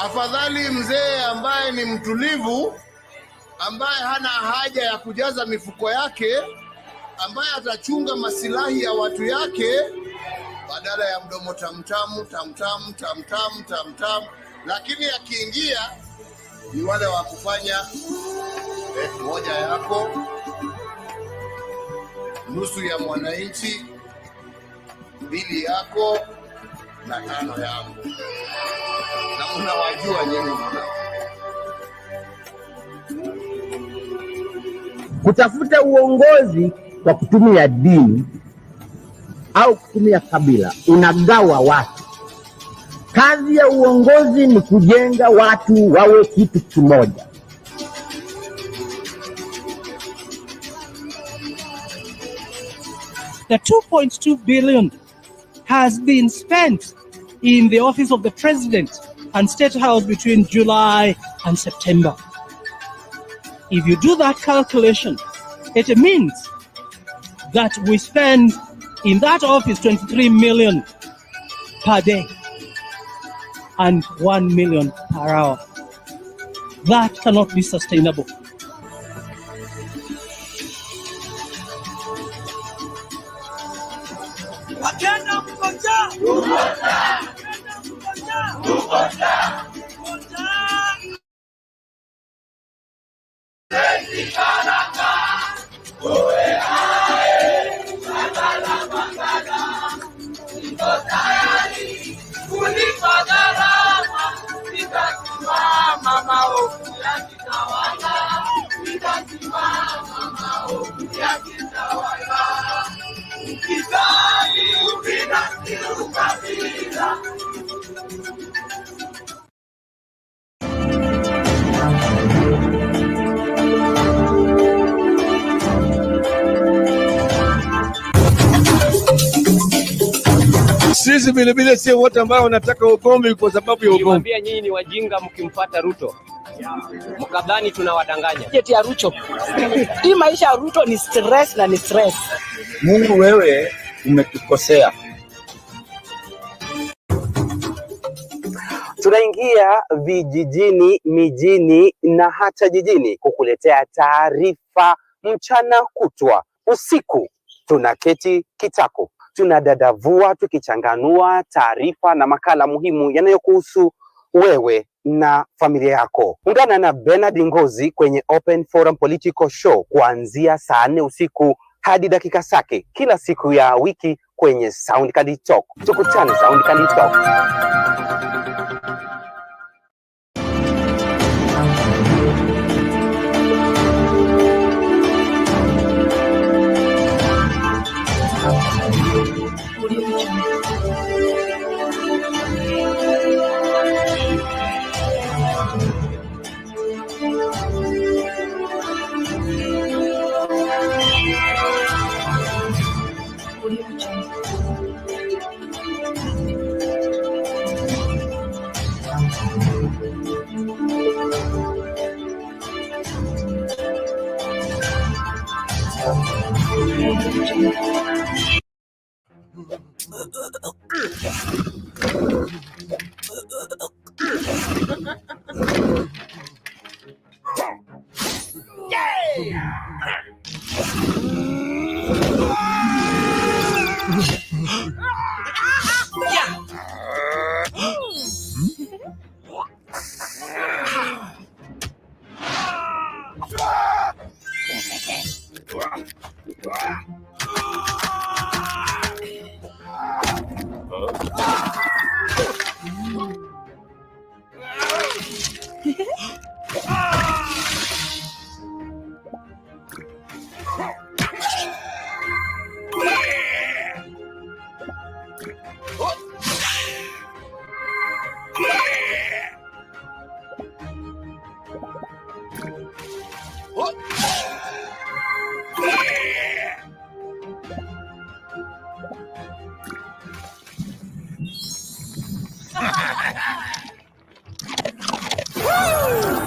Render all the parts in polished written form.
Afadhali mzee ambaye ni mtulivu, ambaye hana haja ya kujaza mifuko yake, ambaye atachunga masilahi ya watu yake, badala ya mdomo tamtamu tamtamu tamtamu tamtamu. Lakini akiingia ni wale wa kufanya moja yako, nusu ya mwananchi, 2 yako na 5 yangu, na unawajua nyinyi. Kutafuta uongozi kwa kutumia dini au kutumia kabila, unagawa watu. Kazi ya uongozi ni kujenga watu wawe kitu kimoja. The 2.2 billion has been spent in the office of the president and State House between July and September. If you do that calculation, it means that we spend in that office 23 million per day and 1 million per hour. That cannot be sustainable. Sisi vile sio wote ambao wanataka ugomvi kwa sababu ya ugomvi. Niwaambia nyinyi ni wajinga mkimfuata Ruto. Mkadhani tunawadanganya. Jeti ya Ruto. Hii maisha ya Ruto ni stress na ni stress. Mungu, wewe umetukosea. Tunaingia vijijini, mijini na hata jijini kukuletea taarifa mchana kutwa. Usiku tunaketi kitako, tunadadavua tukichanganua taarifa na makala muhimu yanayokuhusu wewe na familia yako. Ungana na Bernard Ngozi kwenye Open Forum Political Show kuanzia saa 4 usiku hadi dakika zake kila siku ya wiki kwenye Soundcard Talk. Tukutane Soundcard Talk. Woo!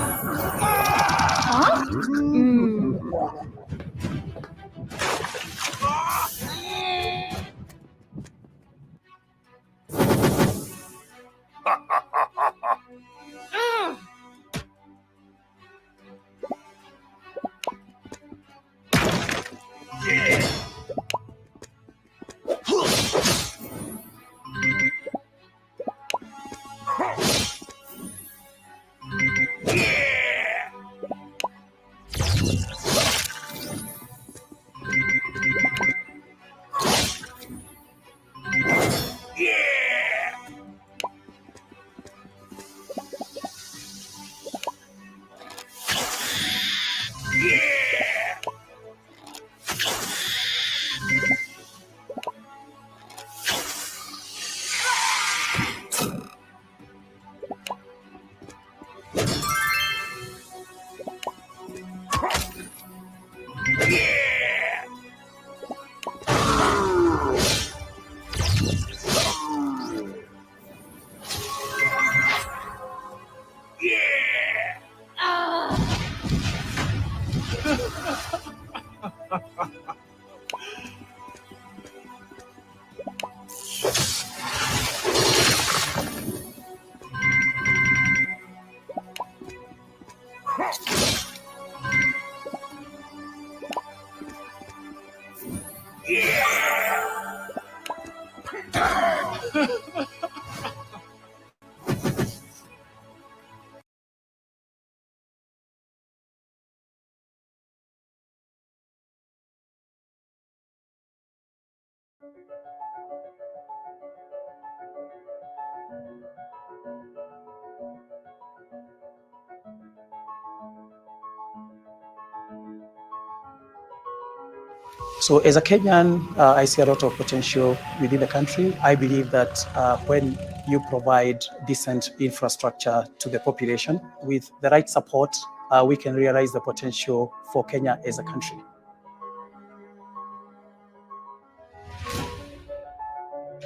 So as a Kenyan, I see a lot of potential within the country. I believe that when you provide decent infrastructure to the population with the right support, we can realize the potential for Kenya as a country.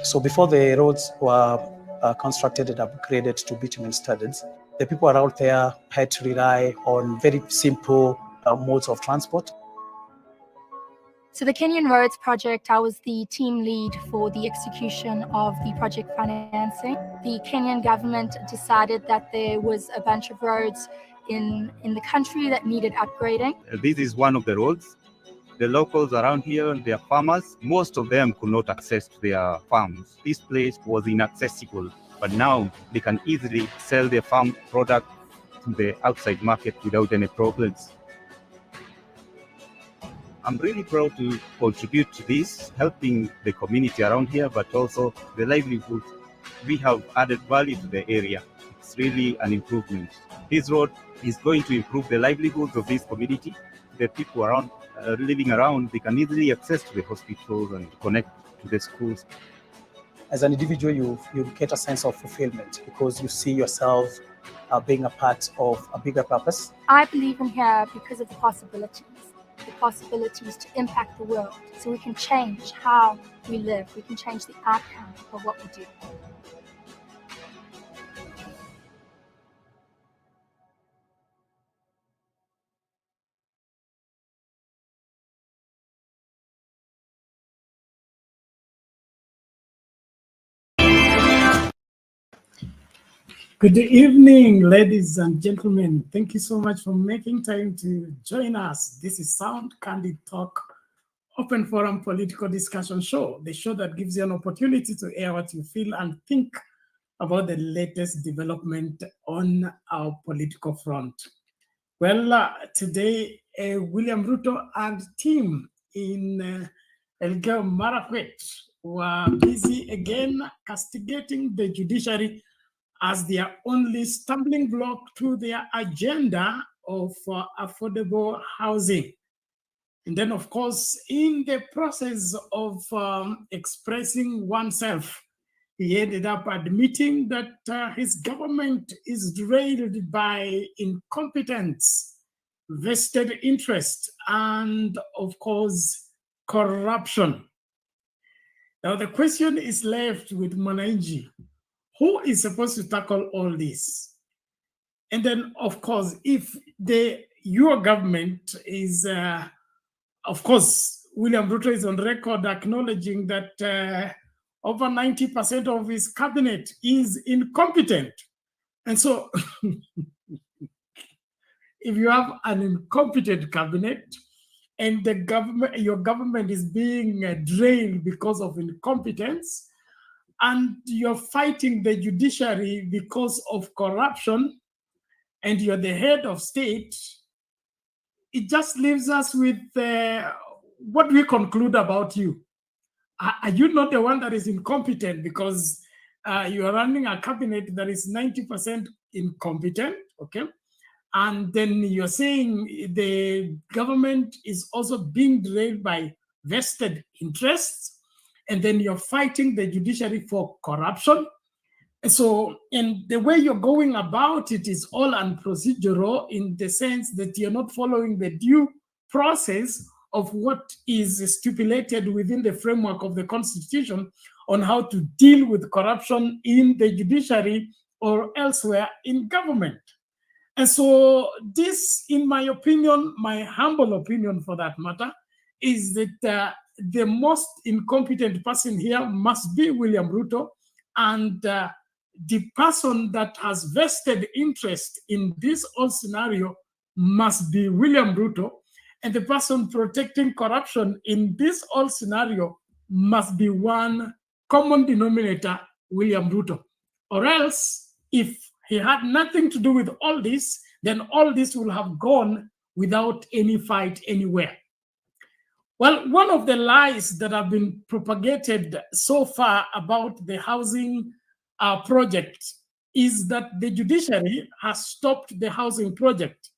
So before the roads were constructed and upgraded to bitumen studded, the people around there had to rely on very simple modes of transport. So the Kenyan Roads project, I was the team lead for the execution of the project financing. The Kenyan government decided that there was a bunch of roads in the country that needed upgrading. This is one of the roads. The locals around here, they are farmers. Most of them could not access to their farms. This place was inaccessible, but now they can easily sell their farm product to the outside market without any problems. I'm really proud to contribute to this, helping the community around here, but also the livelihood. We have added value to the area. It's really an improvement. This road is going to improve the livelihoods of this community. The people around living around, they can easily access to the hospitals and connect to the schools. As an individual, you get a sense of fulfillment because you see yourself being a part of a bigger purpose. I believe in here because of the possibilities to impact the world. So we can change how we live. We can change the outcome of what we do. Good evening, ladies and gentlemen. Thank you so much for making time to join us. This is Sound Candid Talk, open forum political discussion show, the show that gives you an opportunity to air what you feel and think about the latest development on our political front. Well, today, William Ruto and team in Elgeyo Marakwet were busy again castigating the judiciary as their only stumbling block to their agenda of affordable housing. And then, of course, in the process of expressing oneself, he ended up admitting that his government is derailed by incompetence, vested interest, and, of course, corruption. Now, the question is left with Mwananchi. Who is supposed to tackle all this? And then, of course, if your government is, of course, William Ruto is on record acknowledging that over 90% of his cabinet is incompetent. And so, if you have an incompetent cabinet and your government is being drained because of incompetence, and you're fighting the judiciary because of corruption, and you're the head of state, it just leaves us with what we conclude about you. Are you not the one that is incompetent because you are running a cabinet that is 90% incompetent, okay? And then you're saying the government is also being derailed by vested interests. And then you're fighting the judiciary for corruption. So, and the way you're going about it is all unprocedural in the sense that you're not following the due process of what is stipulated within the framework of the Constitution on how to deal with corruption in the judiciary or elsewhere in government. And so this, in my opinion, my humble opinion for that matter, is that the most incompetent person here must be William Ruto, and the person that has vested interest in this whole scenario must be William Ruto, and the person protecting corruption in this whole scenario must be one common denominator, William Ruto. Or else, if he had nothing to do with all this, then all this will have gone without any fight anywhere. Well, one of the lies that have been propagated so far about the housing project is that the judiciary has stopped the housing project.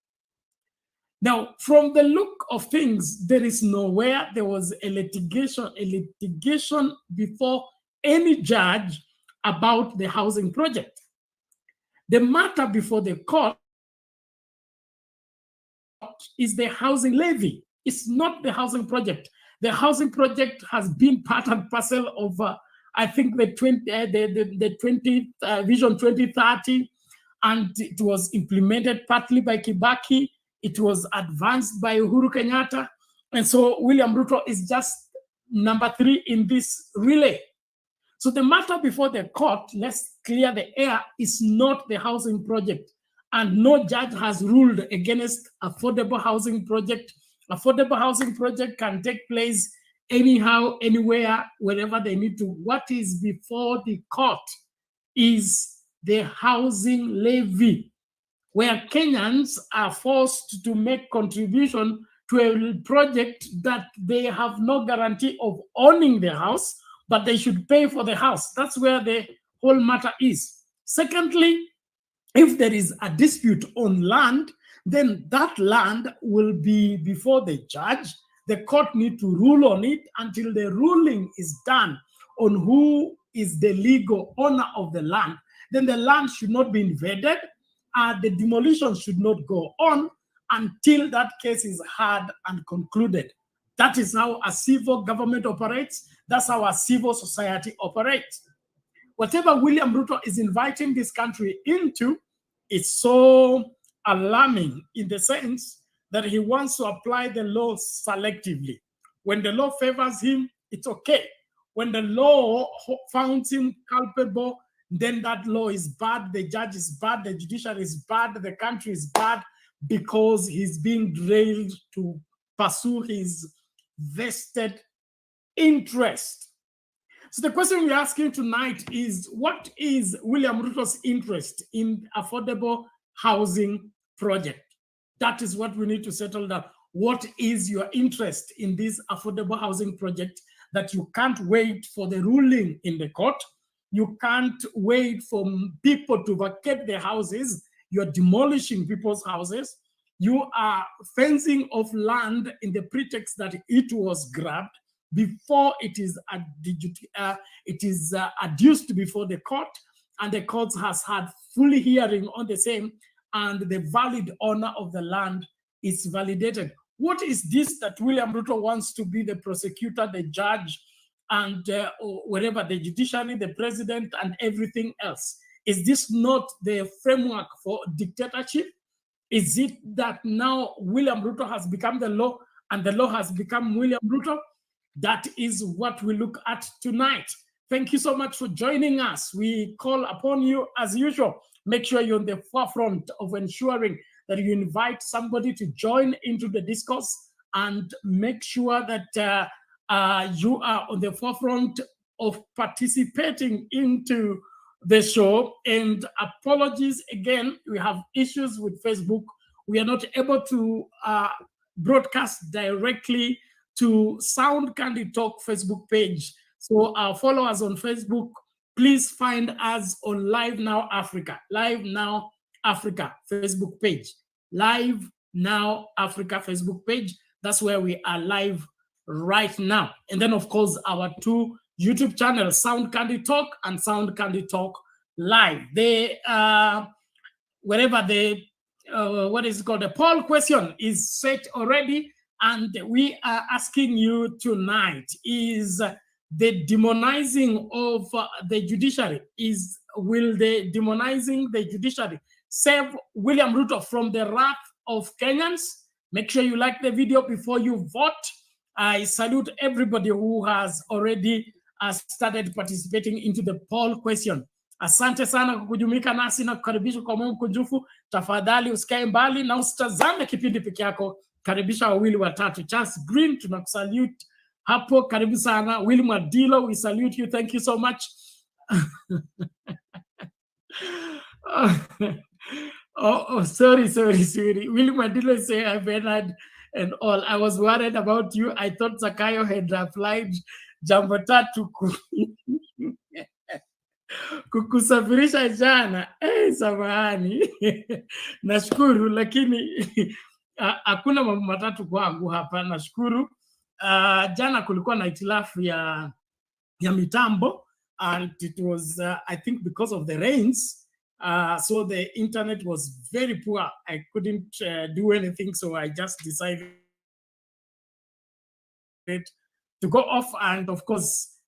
Now, from the look of things, there is nowhere there was a litigation before any judge about the housing project. The matter before the court is the housing levy. It's not the housing project. The housing project has been part and parcel of, I think, the Vision 2030, and it was implemented partly by Kibaki. It was advanced by Uhuru Kenyatta. And so William Ruto is just number 3 in this relay. So the matter before the court, let's clear the air, is not the housing project. And no judge has ruled against affordable housing project. Affordable housing project can take place anyhow, anywhere, wherever they need to. What is before the court is the housing levy, where Kenyans are forced to make contribution to a project that they have no guarantee of owning the house, but they should pay for the house. That's where the whole matter is. Secondly, if there is a dispute on land, then that land will be before the judge. The court need to rule on it. Until the ruling is done on who is the legal owner of the land, then the land should not be invaded. The demolition should not go on until that case is heard and concluded. That is how a civil government operates. That's how a civil society operates. Whatever William Ruto is inviting this country into is so alarming in the sense that he wants to apply the law selectively. When the law favors him, it's okay. When the law finds him culpable, then that law is bad, the judge is bad, the judiciary is bad, the country is bad, because he's being drilled to pursue his vested interest. So the question we're asking tonight is, what is William Ruto's interest in affordable housing project? That is what we need to settle down. What is your interest in this affordable housing project that you can't wait for the ruling in the court? You can't wait for people to vacate their houses. You're demolishing people's houses. You are fencing off land in the pretext that it was grabbed before it is adduced before the court, and the court has had full hearing on the same, and the valid owner of the land is validated. What is this that William Ruto wants to be the prosecutor, the judge, and whatever, the judiciary, the president, and everything else? Is this not the framework for dictatorship? Is it that now William Ruto has become the law and the law has become William Ruto? That is what we look at tonight. Thank you so much for joining us. We call upon you as usual. Make sure you're on the forefront of ensuring that you invite somebody to join into the discourse, and make sure that you are on the forefront of participating into the show. And apologies again, we have issues with Facebook. We are not able to broadcast directly to Sound Candy Talk Facebook page. So follow us on Facebook. Please find us on Live Now Africa Facebook page. Live Now Africa Facebook page. That's where we are live right now. And then, of course, our 2 YouTube channels, Sound Candy Talk and Sound Candy Talk Live. They wherever the what is it called, the poll question is set already, and we are asking you tonight: is the demonizing of the judiciary, will the demonizing the judiciary save William Ruto from the wrath of Kenyans? Make sure you like the video before you vote. I salute everybody who has already started participating into the poll question. Asante sana kwa kujumuika nasi na kukaribisha kwa moyo mkunjufu. Tafadhali usikae mbali na usitazame kipindi peke yako. Karibisha wawili watatu. Charles Green, tunakusalute hapo, karibu sana. William Adilo, we salute you, thank you so much. Sorry. William Adilo say hi Bernard and all. I was worried about you. I thought Zakayo had applied jambo tatu kukusafirisha jana. Samahani. Nashukuru, lakini hakuna mambo matatu kwangu hapa. Nashukuru. Jana kulikuwa na itilafu ya mitambo, and it was I think because of the rains, so the internet was very poor. I couldn't do anything, so I just decided to go off and of course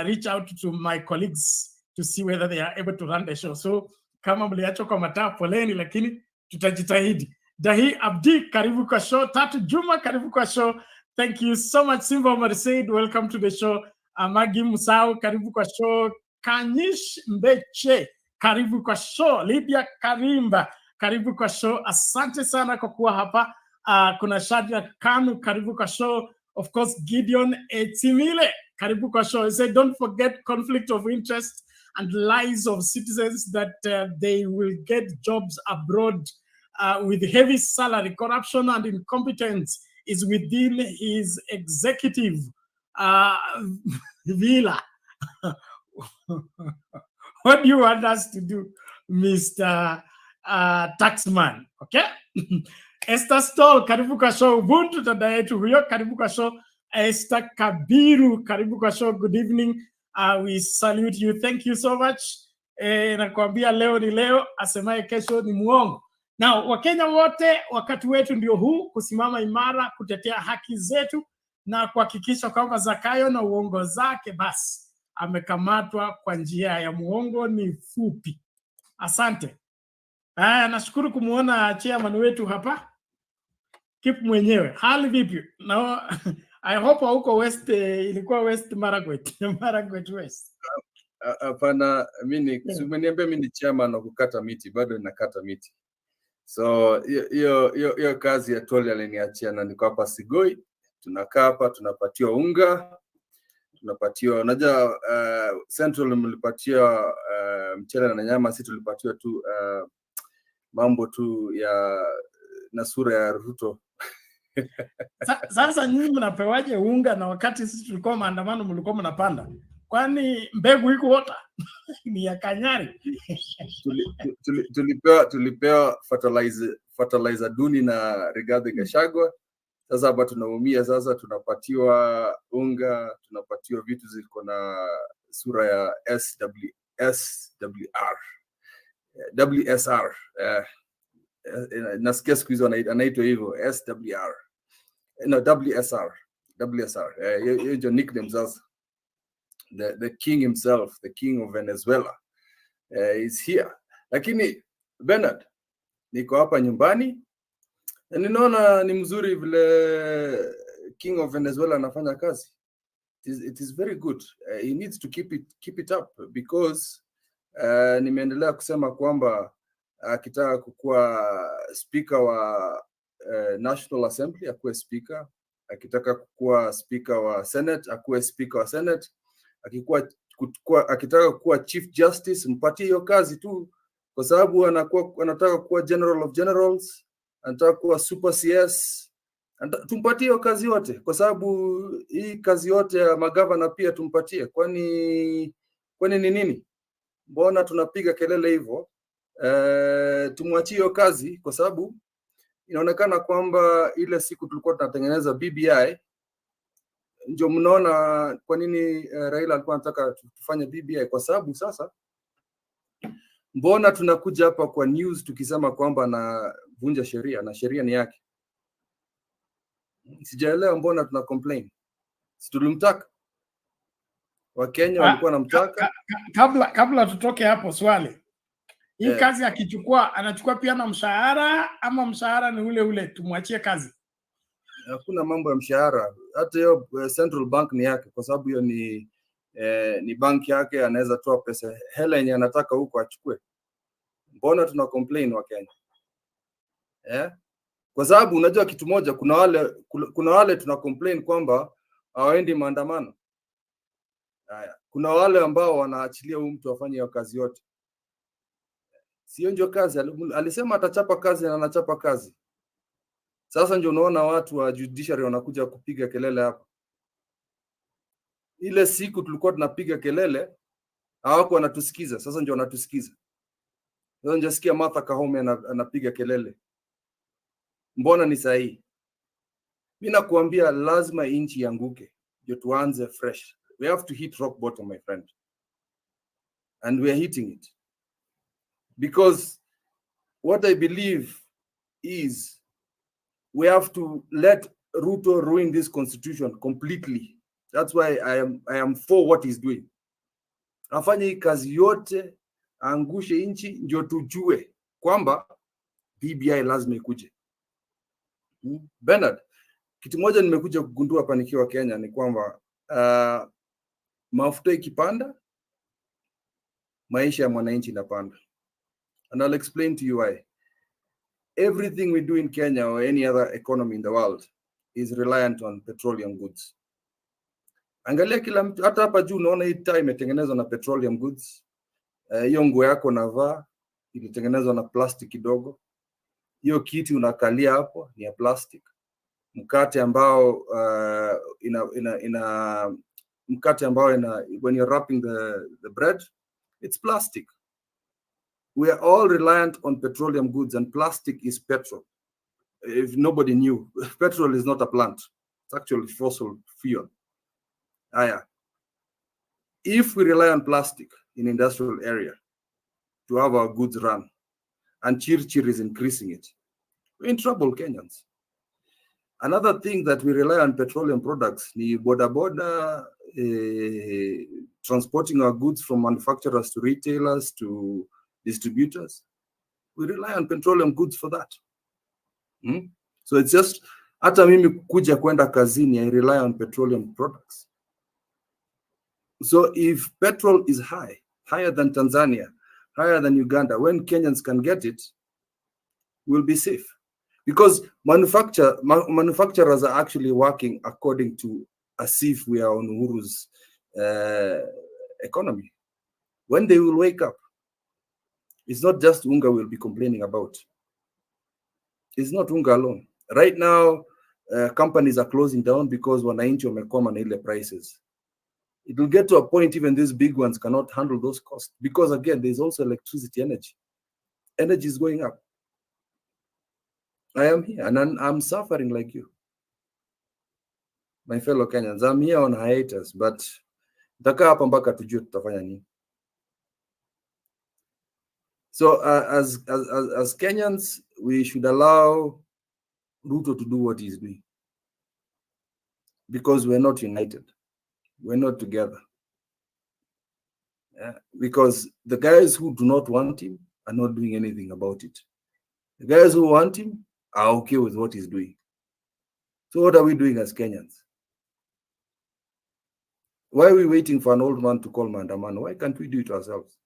reach out to my colleagues to see whether they are able to run the show. So kama mliacho kwa mataa, poleni, lakini tutajitahidi. Dahi Abdi, karibu kwa show. Tatu Juma, karibu kwa show. Thank you so much. Simba Omar Said, welcome to the show. Amagi Musau, karibu kwa show. Kanyish Mbeche, karibu kwa show. Lydia Karimba, karibu kwa show. Asante sana kwa kuwa hapa. Kuna Shadia Kanu, karibu kwa show. Of course, Gideon Etimile, karibu kwa show. He said, don't forget conflict of interest and lies of citizens that they will get jobs abroad with heavy salary. Corruption and incompetence is within his executive villa. What do you want us to do, Mr. Taxman? Okay? Esther Stoll, karibu kwa show. Ubuntu dada yetu huyo, karibu kwa show. Esther Kabiru, karibu kwa show. Good evening. We salute you. Thank you so much. Nakwambia leo ni leo, asemaye kesho ni muongo. Now, Wakenya wote, wakati wetu ndio huu, kusimama imara, kutetea haki zetu na kuhakikisha kwamba Zakayo na uongo zake basi amekamatwa kwa njia ya muongo ni fupi. Asante. Nashukuru kumuona chairman wetu hapa. Keep mwenyewe. Hali vipi? No, I hope huko West, ilikuwa West Marakwet. Marakwet West. Hapana, mimi umeniambia mimi ni chairman wa kukata miti, bado ninakata miti. So hiyo kazi ya Toli aliniachia, na niko hapa Sigoi. Tunakaa hapa, tunapatiwa unga, tunapatiwa, unajua Central mlipatia mchele na nyama, sisi tulipatiwa tu mambo tu ya na sura ya Ruto. Sasa nyinyi mnapewaje unga na wakati sisi tulikuwa maandamano mlikuwa mnapanda? Kwani mbegu iko wota? Ni ya Kanyari. Tulipewa fertilizer duni na Rigathi Gachagua. Sasa hapa tunaumia, sasa tunapatiwa unga, tunapatiwa vitu ziko na sura ya WSR. Nasikia siku hizo anaitwa hivyo SWR. No, WSR. Hiyo ndio nickname sasa. The king himself, the king of Venezuela is here. Lakini Bernard, niko hapa nyumbani na ninaona ni mzuri vile king of Venezuela anafanya kazi. It is very good. He needs to keep it up because nimeendelea kusema kwamba akitaka kukuwa speaker wa National Assembly akuwe speaker, akitaka kukuwa speaker wa Senate akuwe speaker wa Senate, akitaka kuwa Chief Justice mpatie hiyo kazi tu, kwa sababu anataka kuwa General of Generals, anataka kuwa Super CS. Tumpatie hiyo kazi yote, kwa sababu hii kazi yote ya magavana pia tumpatie. Kwani ni nini? Mbona tunapiga kelele hivyo? Tumwachie hiyo kazi, kwa sababu inaonekana kwamba ile siku tulikuwa tunatengeneza BBI, ndio mnaona kwa nini Raila alikuwa anataka tufanye BBI, kwa sababu sasa mbona tunakuja hapa kwa news tukisema kwamba anavunja sheria na sheria ni yake? Sijaelewa mbona tuna complain. Si tulimtaka? Wakenya walikuwa wanamtaka. Kabla tutoke hapo, swali hii kazi akichukua, anachukua pia na mshahara ama mshahara ni ule ule tumwachie kazi? Hakuna mambo ya mshahara, hata hiyo central bank ni yake, kwa sababu hiyo ni bank yake, anaweza toa pesa hela yenye anataka huko achukue. Mbona tuna complain wa Kenya? Kwa sababu unajua kitu moja, kuna wale tuna complain kwamba hawaendi maandamano. Kuna wale ambao wanaachilia huyu mtu afanye hiyo kazi yote. Sio ndio kazi, alisema atachapa kazi na anachapa kazi. Sasa ndio unaona watu wa judiciary wanakuja kupiga kelele hapa. Ile siku tulikuwa tunapiga kelele, hawako wanatusikiza. Sasa ndio wanatusikiza. Sasa ndio sikia Martha Koome anapiga kelele. Mbona ni sahihi? Mimi nakuambia lazima inchi yanguke ndio tuanze fresh. We have to hit rock bottom, my friend. And we are hitting it. Because what I believe is we have to let Ruto ruin this constitution completely. That's why I am for what he's doing. Afanye hii kazi yote, angushe inchi ndio tujue kwamba BBI lazima ikuje. Bernard, kitu moja nimekuja kugundua hapa nikiwa Kenya ni kwamba mafuta ikipanda, maisha ya mwananchi inapanda. And I'll explain to you why. Everything we do in Kenya or any other economy in the world is reliant on petroleum goods. Angalia kila mtu, hata hapa juu unaona hii taa imetengenezwa na petroleum goods. Hiyo nguo yako unavaa ilitengenezwa na plastic kidogo. Hiyo kiti unakalia hapo ni ya plastic. Mkate ambao when you're wrapping the bread, it's plastic. We are all reliant on petroleum goods, and plastic is petrol. If nobody knew, petrol is not a plant. It's actually fossil fuel. If we rely on plastic in industrial area to have our goods run, and Chir is increasing it, we're in trouble, Kenyans. Another thing that we rely on petroleum products, the boda, transporting our goods from manufacturers to retailers to distributors. We rely on petroleum goods for that. So it's just, hata mimi kuja kwenda kazini, I rely on petroleum products. So if petrol is higher than Tanzania, higher than Uganda, when Kenyans can get it, we'll be safe. Because manufacturers are actually working according to as if we are on Uhuru's economy. When they will wake up, it's not just Unga we'll be complaining about. It's not Unga alone. Right now, companies are closing down because wananchi wamekoma na ile prices. It will get to a point even these big ones cannot handle those costs, because again, there's also electricity energy. Energy is going up. I am here and I'm suffering like you, my fellow Kenyans. I'm here on hiatus, but nitakaa hapa mpaka tujue tutafanya nini. So as Kenyans, we should allow Ruto to do what he's doing, because we're not united. We're not together. Because the guys who do not want him are not doing anything about it. The guys who want him are okay with what he's doing. So what are we doing as Kenyans? Why are we waiting for an old man to call maandamano? Why can't we do it ourselves?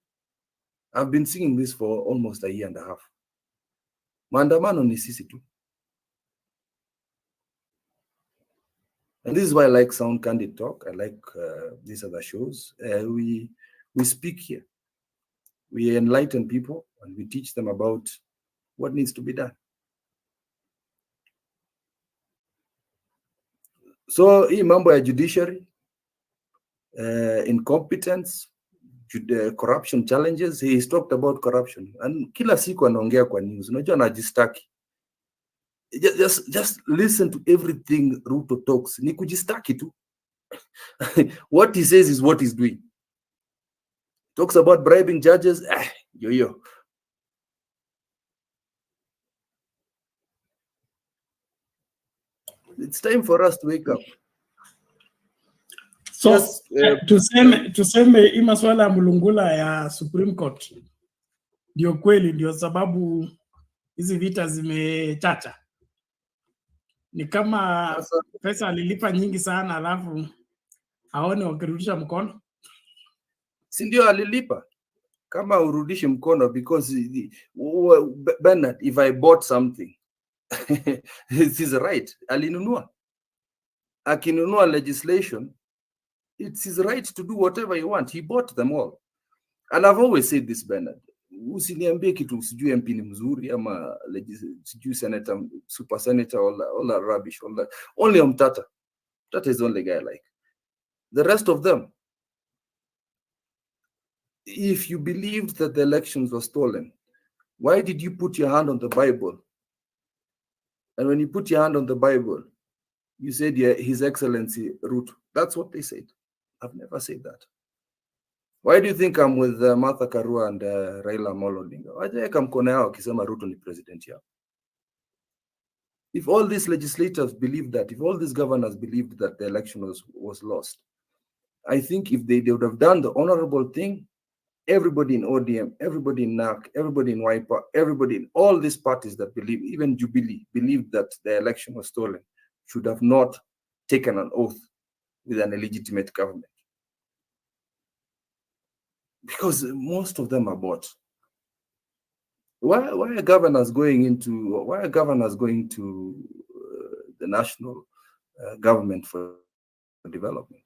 I've been singing this for almost a year and a half. Maandamano ni sisi tu. And this is why I like Sound Candid Talk. I like these other shows. We speak here. We enlighten people and we teach them about what needs to be done. So hii mambo ya judiciary, incompetence, corruption challenges, he's talked about corruption. And kila siku anaongea kwa news. Unajua anajistaki. Just listen to everything Ruto talks. Ni kujistaki tu. What he says is what he's doing. Talks about bribing judges. Yo. It's time for us to wake up. So Yes, tuseme hii masuala ya mlungula ya Supreme Court ndio kweli, ndio sababu hizi vita zimechacha. Ni kama pesa alilipa nyingi sana, alafu haone wakirudisha mkono. Si ndio alilipa? Kama urudishe mkono, because Bernard, if I bought something it's his right. Alinunua. Akinunua legislation, it's his right to do whatever he wants. He bought them all. And I've always said this, Bernard. Usiniambie kitu sijui MP ni mzuri ama sijui senator, super senator, all that rubbish, all that. Only Mtata. Mtata is the only guy I like. The rest of them, if you believed that the elections were stolen, why did you put your hand on the Bible? And when you put your hand on the Bible, you said, yeah, His Excellency Ruto. That's what they said. I've never said that. Why do you think I'm with Martha Karua and Raila Amolo Odinga? Wajaweka mkono yao wakisema Ruto ni president yao. If all these legislators believed that, if all these governors believed that the election was lost, I think if they would have done the honorable thing, everybody in ODM, everybody in NAC, everybody in WIPA, everybody in all these parties that believe, even Jubilee, believed that the election was stolen, should have not taken an oath with an illegitimate government. Because most of them are bought. Why are governors going to the national government for development?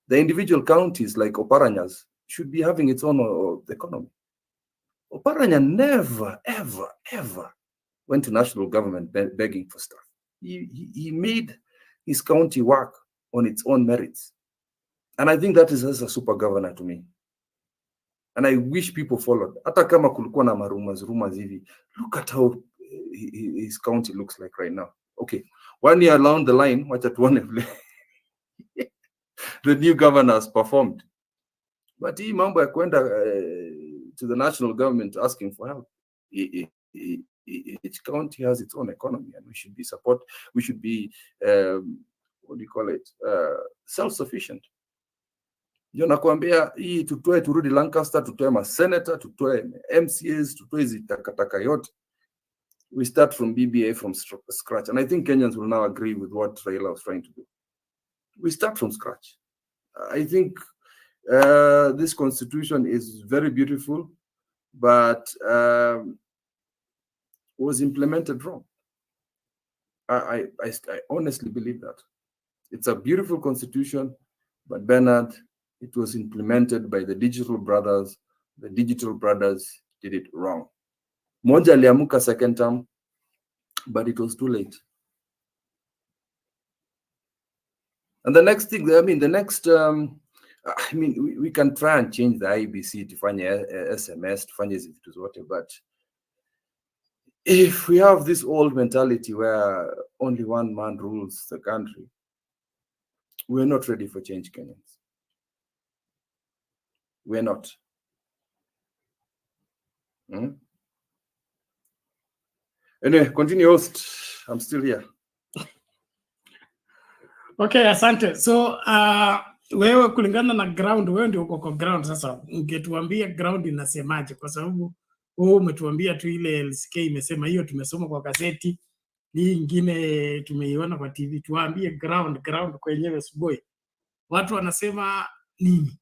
The individual counties like Oparanyas should be having its own economy. Oparanya never, ever went to national government begging for stuff. He made his county work on its own merits. And I think that is as a super governor to me. And I wish people followed. Hata kama kulikuwa na rumors hivi. Look at how his county looks like right now. Okay, 1 year along the line, wacha tuone the new governors performed. But hii mambo ya kwenda to the national government asking for help. Each county has its own economy, and we should be what do you call it? Self-sufficient. Ndio nakwambia hii tutoe turudi Lancaster, tutoe ma senator, tutoe MCAs, tutoe hizi takataka yote. We start from BBA from scratch. And I think Kenyans will now agree with what Raila was trying to do. We start from scratch. I think this constitution is very beautiful, but was implemented wrong. I honestly believe that. It's a beautiful constitution, but Bernard, it was implemented by the digital brothers. The digital brothers did it wrong. Moja aliamuka second term, but it was too late. And the next thing, we can try and change the IBC to find SMS, to find vitu zote, but if we have this old mentality where only one man rules the country, we're not ready for change, Kenyans. We're not. Anyway, continue, host. I'm still here. Okay, asante. So, wewe kulingana na ground, wewe ndio uko kwa ground sasa. Ungetuambia ground inasemaje, kwa sababu wewe umetuambia tu ile LCK imesema hiyo, tumesoma kwa gazeti, hii nyingine tumeiona kwa TV. Tuambie ground kwenyewe Sugoi. Watu wanasema nini?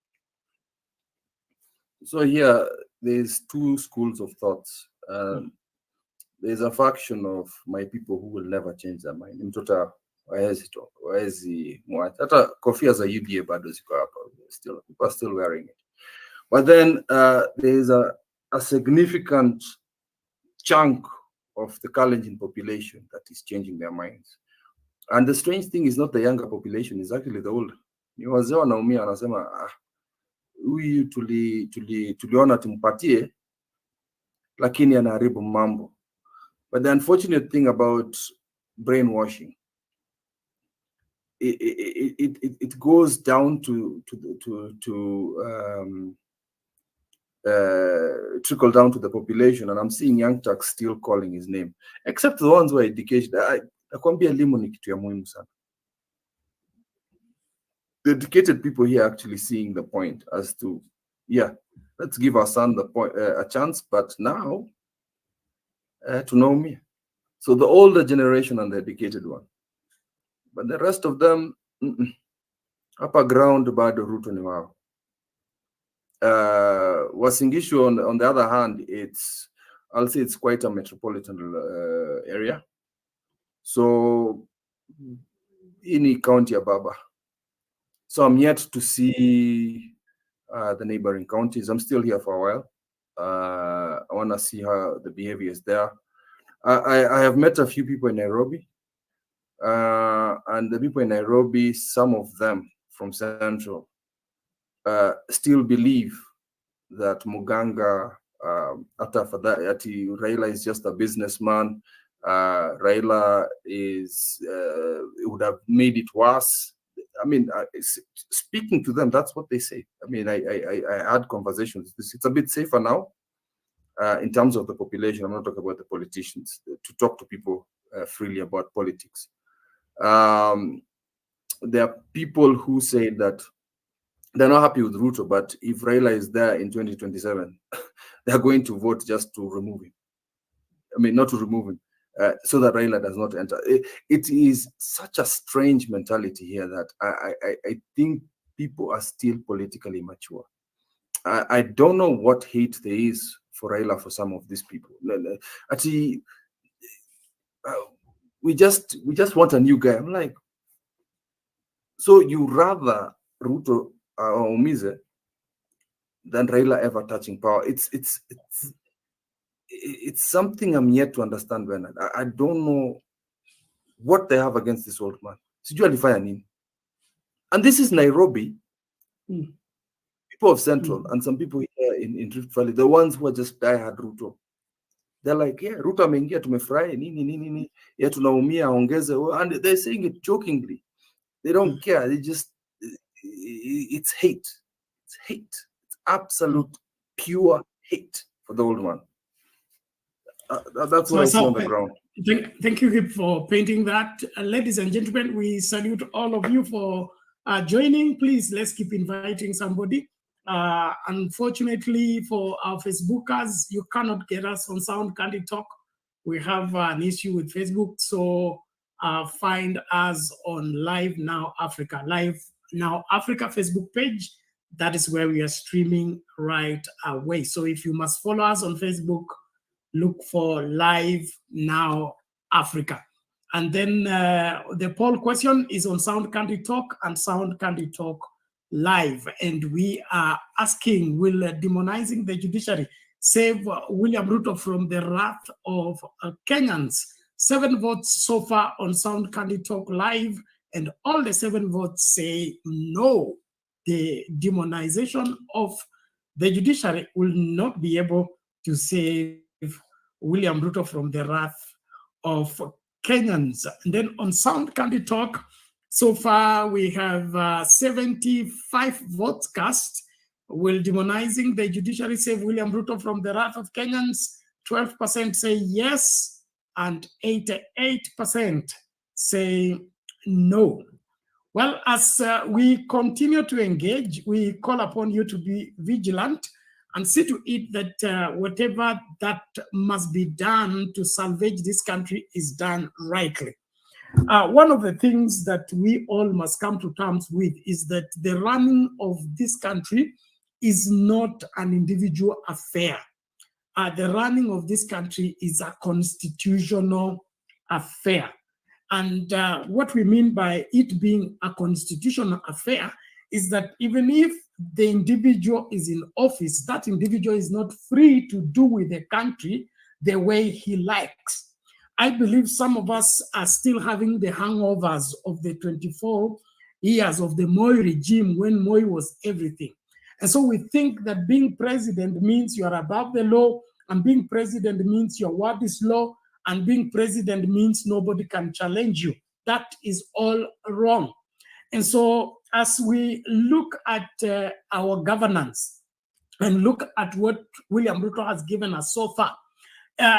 So here, there's two schools of thoughts. There's a faction of my people who will never change their mind. Mtota waezi mwacha. Hata kofia za UDA bado ziko hapa. People are still wearing it. But then there's a significant chunk of the Kalenjin population that is changing their minds. And the strange thing is not the younger population, it's actually the older. Ni wazee wanaumia wanasema huyu tuliona tumpatie lakini anaharibu mambo. But the unfortunate thing about brainwashing, it goes down to trickle down to the population, and I'm seeing young Turks still calling his name, except the ones who are educated. Nakwambia elimu ni kitu ya muhimu sana. The educated people here are actually seeing the point as to, yeah, let's give our son a chance, but now to know me. So the older generation and the educated one, but the rest of them, upper ground bado Ruto ni wao. Uasin Gishu, on the other hand, I'll say it's quite a metropolitan area. So in county Ababa. So I'm yet to see the neighboring counties. I'm still here for a while. I want to see how the behavior is there. I have met a few people in Nairobi, and the people in Nairobi, some of them from Central, still believe that Muganga, after that, Raila is just a businessman. Raila would have made it worse. I mean, speaking to them, that's what they say. I mean, I had conversations. It's a bit safer now in terms of the population. I'm not talking about the politicians, to talk to people freely about politics. There are people who say that they're not happy with Ruto, but if Raila is there in 2027, they're going to vote just to remove him. I mean, not to remove him, so that Raila does not enter. It is such a strange mentality here that I think people are still politically mature. I don't know what hate there is for Raila for some of these people. Actually, we just want a new guy. I'm like, so you rather Ruto Umize than Raila ever touching power? It's something I'm yet to understand, Bernard. I don't know what they have against this old man. And this is Nairobi. People of Central and some people here in Rift Valley, the ones who are just diehard Ruto. They're like, yeah, Ruto ameingia, tumefurahi, nini, yeah, tunaumia, ongeze. And they're saying it jokingly. They don't care. They just, it's hate. It's hate. It's absolute pure hate for the old man. That's what I see on the ground. Thank you, Hip, for painting that. Ladies and gentlemen, we salute all of you for joining. Please, let's keep inviting somebody. Unfortunately, for our Facebookers, you cannot get us on Sound Candy Talk. We have an issue with Facebook, so find us on Live Now Africa. Live Now Africa Facebook page. That is where we are streaming right away. So if you must follow us on Facebook, look for Live Now Africa. And then the poll question is on Sound Candy Talk and Sound Candy Talk Live. And we are asking, will demonizing the judiciary save William Ruto from the wrath of Kenyans? 7 votes so far on Sound Candy Talk Live, and all the 7 votes say no. The demonization of the judiciary will not be able to save William Ruto from the wrath of Kenyans. And then on Sound Candy Talk, so far we have 75 votes cast. Will demonizing the judiciary save William Ruto from the wrath of Kenyans? 12% say yes, and 88% say no. Well, as we continue to engage, we call upon you to be vigilant and see to it that whatever that must be done to salvage this country is done rightly. One of the things that we all must come to terms with is that the running of this country is not an individual affair. The running of this country is a constitutional affair. And what we mean by it being a constitutional affair is that even if the individual is in office, that individual is not free to do with the country the way he likes. I believe some of us are still having the hangovers of the 24 years of the Moi regime when Moi was everything. And so we think that being president means you are above the law, and being president means your word is law, and being president means nobody can challenge you. That is all wrong. And so as we look at our governance and look at what William Ruto has given us so far,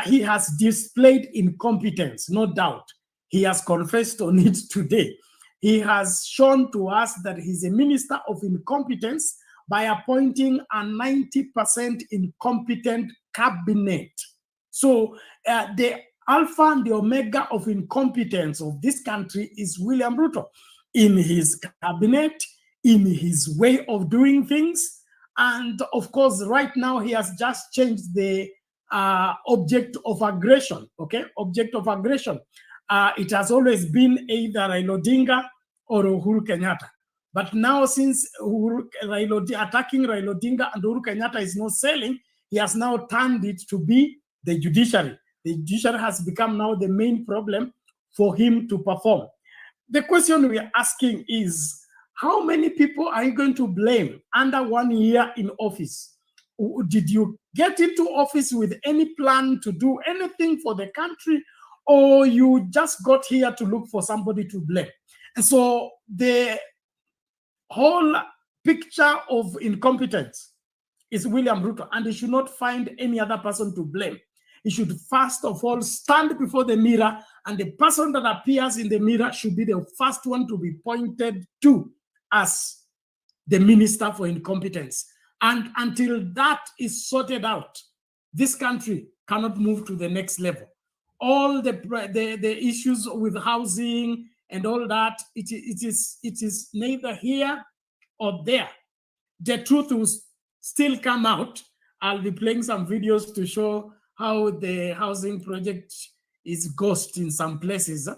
he has displayed incompetence, no doubt. He has confessed on it today. He has shown to us that he's a minister of incompetence by appointing a 90% incompetent cabinet. So the alpha and the omega of incompetence of this country is William Ruto, in his cabinet, in his way of doing things. And of course, right now he has just changed the object of aggression, okay? Object of aggression. It has always been either Raila Odinga or Uhuru Kenyatta. But now, since attacking Raila Odinga and Uhuru Kenyatta is not selling, he has now turned it to be the judiciary. The judiciary has become now the main problem for him to perform. The question we are asking is, how many people are you going to blame under 1 year in office? Did you get into office with any plan to do anything for the country, or you just got here to look for somebody to blame? And so the whole picture of incompetence is William Ruto, and he should not find any other person to blame. He should first of all stand before the mirror, and the person that appears in the mirror should be the first one to be pointed to as the minister for incompetence. And until that is sorted out, this country cannot move to the next level. All the issues with housing and all that, it is neither here or there. The truth will still come out. I'll be playing some videos to show how the housing project is ghost in some places.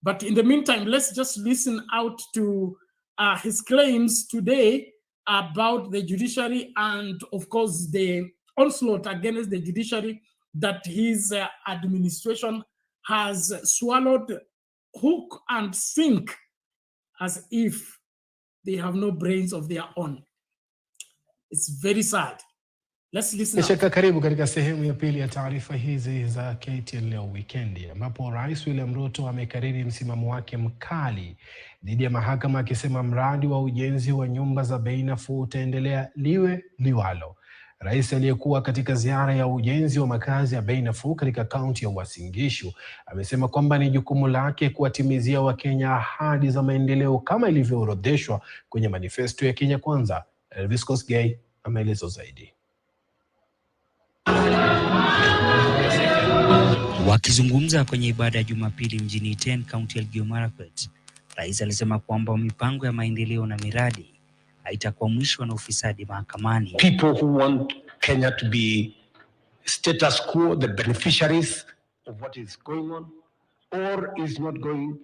But in the meantime, let's just listen out to his claims today about the judiciary, and of course the onslaught against the judiciary that his administration has swallowed hook and sink as if they have no brains of their own. It's very sad. Let's listen. Shaka, karibu katika sehemu ya pili ya taarifa hizi za KTN leo weekendi, ambapo Rais William Ruto amekariri msimamo wake mkali dhidi ya mahakama, akisema mradi wa ujenzi wa nyumba za bei nafuu utaendelea liwe liwalo. Rais aliyekuwa katika ziara ya ujenzi wa makazi ya bei nafuu katika kaunti ya Uasin Gishu amesema kwamba ni jukumu lake kuwatimizia Wakenya ahadi za maendeleo kama ilivyoorodheshwa kwenye manifesto ya Kenya Kwanza. Elvis Kosgei ameeleza zaidi. Wakizungumza kwenye ibada ya Jumapili mjini Iten, kaunti ya Elgeyo Marakwet, Rais alisema kwamba mipango ya maendeleo na miradi haitakwamishwa na ufisadi mahakamani. People who want Kenya to be status quo, the beneficiaries of what is going on, or is not going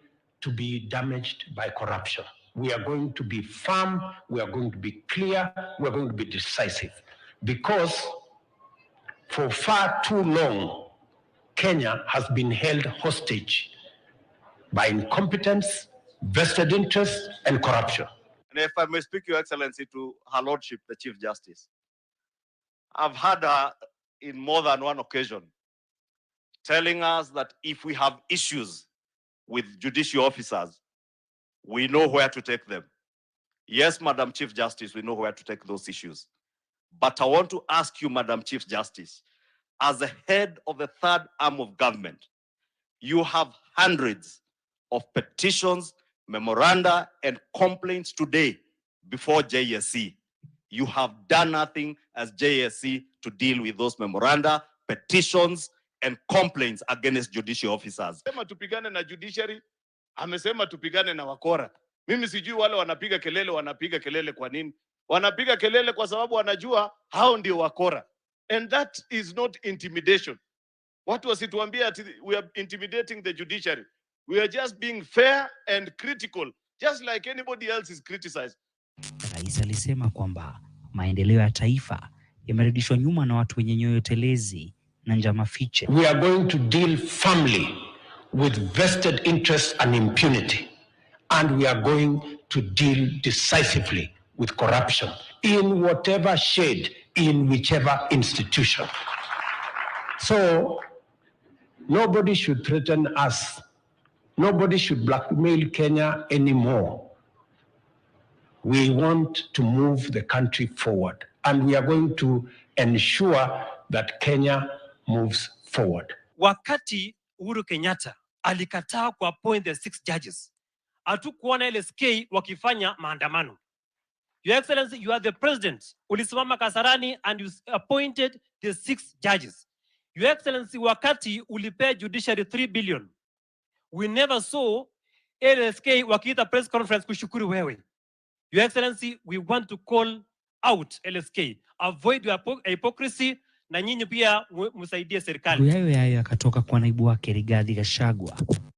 to be damaged by corruption. We are going to be firm, we are going to be clear, we are going to be decisive. Because for far too long, Kenya has been held hostage by incompetence, vested interests, and corruption. And if I may speak, Your Excellency, to Her Lordship, the Chief Justice, I've had her in more than one occasion telling us that if we have issues with judicial officers, we know where to take them. Yes, Madam Chief Justice, we know where to take those issues. But I want to ask you, Madam Chief Justice, as the head of the third arm of government, you have hundreds of petitions, memoranda, and complaints today before JSC. You have done nothing as JSC to deal with those memoranda, petitions, and complaints against judicial officers. Amesema tupigane na judiciary, amesema tupigane na wakora. Mimi sijui wale wanapiga kelele kwa nini? Wanapiga kelele kwa sababu wanajua hao ndio wakora. And that is not intimidation. Watu wasituambia we are intimidating the judiciary. We are just being fair and critical, just like anybody else is criticized. Rais alisema kwamba maendeleo ya taifa yamerudishwa nyuma na watu wenye nyoyo telezi na njama fiche. We are going to deal firmly with vested interests and impunity, and we are going to deal decisively with corruption in whatever shade, in whichever institution. So Nobody should threaten us. Nobody should blackmail Kenya anymore. We want to move the country forward, and we are going to ensure that Kenya moves forward. Wakati Uhuru Kenyatta alikataa kuappoint the 6 judges, hatukuona LSK wakifanya maandamano. Your Excellency, you are the president. Ulisimama Kasarani and you appointed the 6 judges. Your Excellency, wakati ulipea judiciary 3 billion, we never saw LSK wakiita press conference kushukuru wewe. Your Excellency, we want to call out LSK. Avoid your hypocrisy na nyinyi pia msaidie serikali. Hayo akatoka kwa naibu wake Rigathi Gachagua.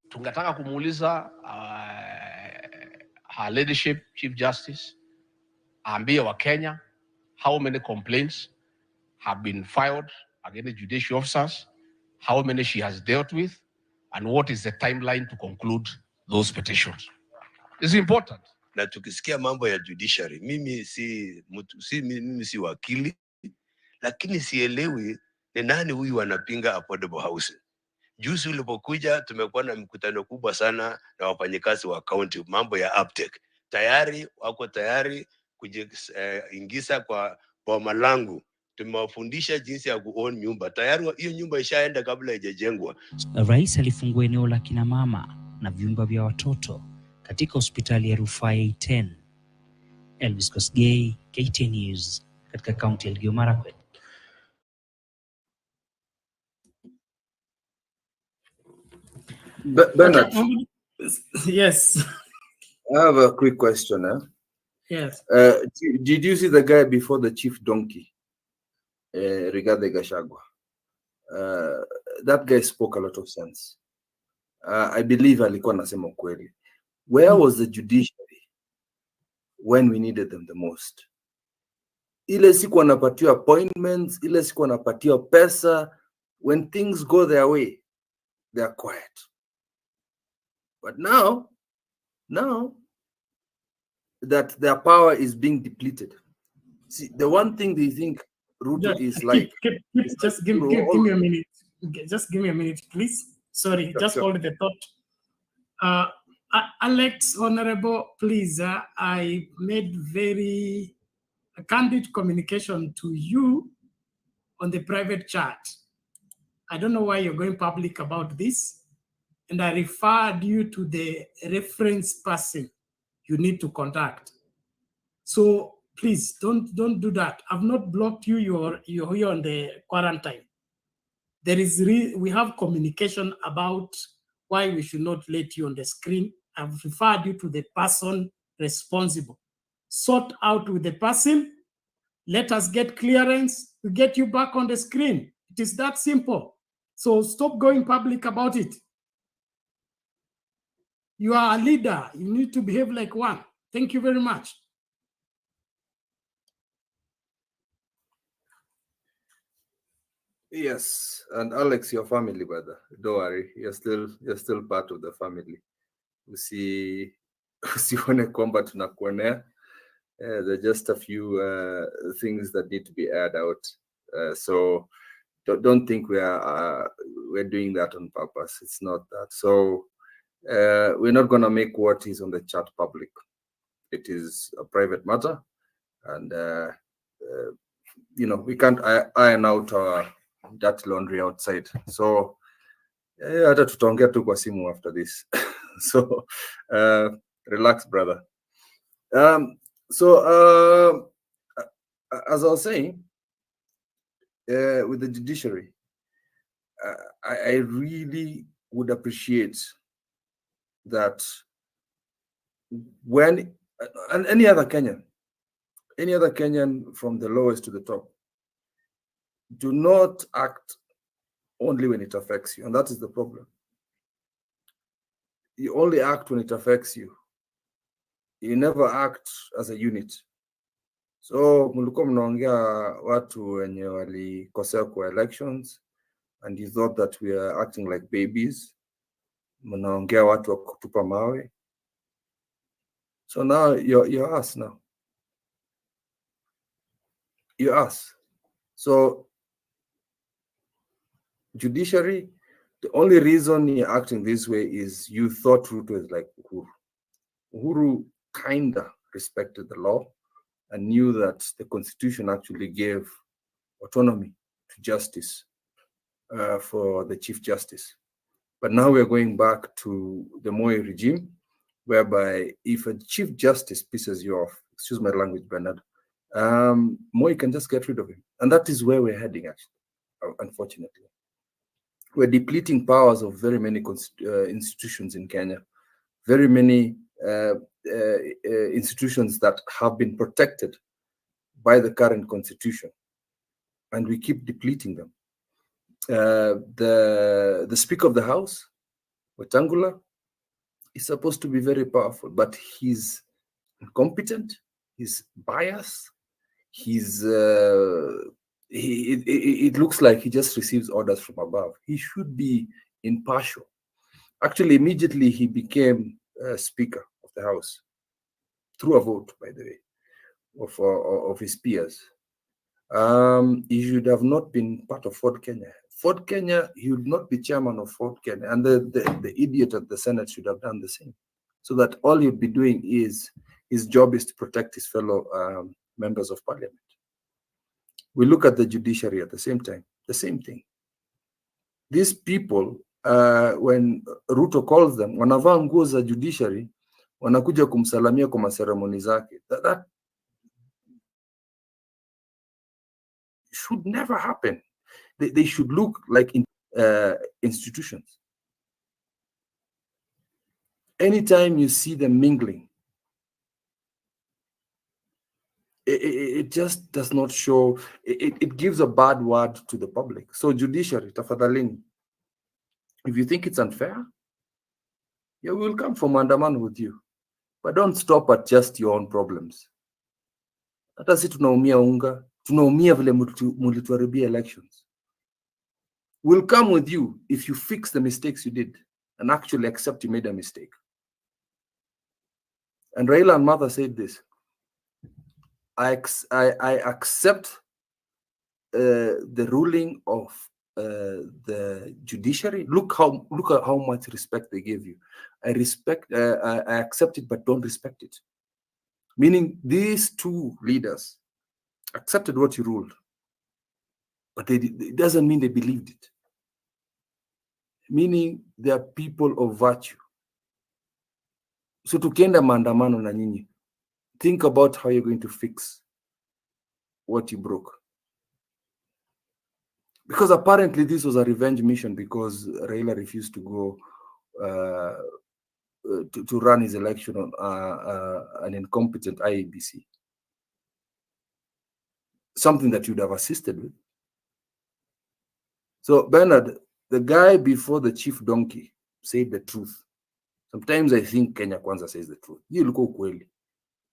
Tungetaka kumuuliza her leadership Chief Justice aambie wa Kenya how many complaints have been filed against judicial officers, how many she has dealt with, and what is the timeline to conclude those petitions. It's important. Na tukisikia mambo ya judiciary, mimi si wakili, lakini sielewi ni nani huyu anapinga affordable housing. Juzi ulipokuja tumekuwa na mkutano kubwa sana na wafanyikazi wa county, mambo ya uptake. Tayari wako tayari kujiingiza kwa boma langu. Tumewafundisha jinsi ya kuown nyumba. Tayari hiyo nyumba ishaenda kabla haijajengwa. Rais alifungua eneo la kina mama na vyumba vya watoto katika hospitali ya rufaa ya Iten. Elvis Kosgei, KTN News, katika kaunti ya Elgeyo Marakwet. Bernard. Yes. I have a quick question. Yes. Did you see the guy before the chief donkey, Rigathi Gachagua? That guy spoke a lot of sense. I believe alikuwa anasema ukweli. Where was the judiciary when we needed them the most? Ile siku wanapatiwa appointments, ile siku wanapatiwa pesa. When things go their way, they are quiet. But now that their power is being depleted. See, the one thing they think Ruto is like... Just give me a minute. Just give me a minute, please. Sorry, just hold the thought. Alex, Honorable, please, I made very candid communication to you on the private chat. I don't know why you're going public about this. And I referred you to the reference person you need to contact. So please don't do that. I've not blocked you. You're here on the quarantine. We have communication about why we should not let you on the screen. I've referred you to the person responsible. Sort out with the person. Let us get clearance to get you back on the screen. It is that simple. So stop going public about it. You are a leader. You need to behave like one. Thank you very much. Yes, and Alex, your family, brother. Don't worry, you're still part of the family. Usione kwamba tunakuonea. There are just a few things that need to be aired out. So don't think we're doing that on purpose. It's not that. So we're not going to make what is on the chat public. It is a private matter, and we can't iron out our that laundry outside. So hata tutaongea tu kwa simu after this. So relax, brother. So as I was saying, with the judiciary, I really would appreciate that when and any other Kenyan from the lowest to the top, do not act only when it affects you. And that is the problem. You only act when it affects you. You never act as a unit. So mlikuwa mnaongea watu wenye walikosea kwa elections, and you thought that we are acting like babies. Mnaongea watu wa kutupa mawe. So now you're us now. You're us. So judiciary, The only reason you're acting this way is you thought Ruto is like Uhuru. Uhuru kinda respected the law and knew that the constitution actually gave autonomy to justice for the Chief Justice. But now we're going back to the Moi regime, whereby if a Chief Justice pisses you off, excuse my language, Bernard, Moi can just get rid of him. And that is where we're heading, actually, unfortunately. We're depleting powers of very many institutions in Kenya, very many institutions that have been protected by the current constitution, and we keep depleting them. The Speaker of the House, Wetangula, is supposed to be very powerful, but he's incompetent, he's biased, it looks like he just receives orders from above. He should be impartial. Actually, immediately he became Speaker of the House through a vote, by the way, of his peers. He should have not been part of Ford Kenya. Ford Kenya, he would not be chairman of Ford Kenya, and the idiot at the Senate should have done the same, so that all he'd be doing is his job is to protect his fellow members of parliament. We look at the judiciary at the same time, the same thing. These people, when Ruto calls them, wanavaa nguo za judiciary, wanakuja kumsalamia kwa maseremoni zake. That should never happen. They should look like institutions. Anytime you see them mingling, it just does not show, it gives a bad word to the public. So judiciary, tafadhalini, if you think it's unfair, yeah, we will come for maandamano with you, but don't stop at just your own problems. Hata si tunaumia unga, tunaumia vile mulituharibia elections. We'll come with you if you fix the mistakes you did and actually accept you made a mistake. And Raila and Mother said this: I accept the ruling of the judiciary. Look at how much respect they gave you. I accept it, but don't respect it. Meaning these two leaders accepted what you ruled, but it doesn't mean they believed it. Meaning they are people of virtue. So tukienda maandamano na nyinyi, think about how you're going to fix what you broke. Because apparently this was a revenge mission because Raila refused to go to run his election on an incompetent IEBC. Something that you'd have assisted with. So Bernard, the guy before the chief donkey said the truth. Sometimes I think Kenya Kwanza says the truth. Hiyo ilikuwa ukweli.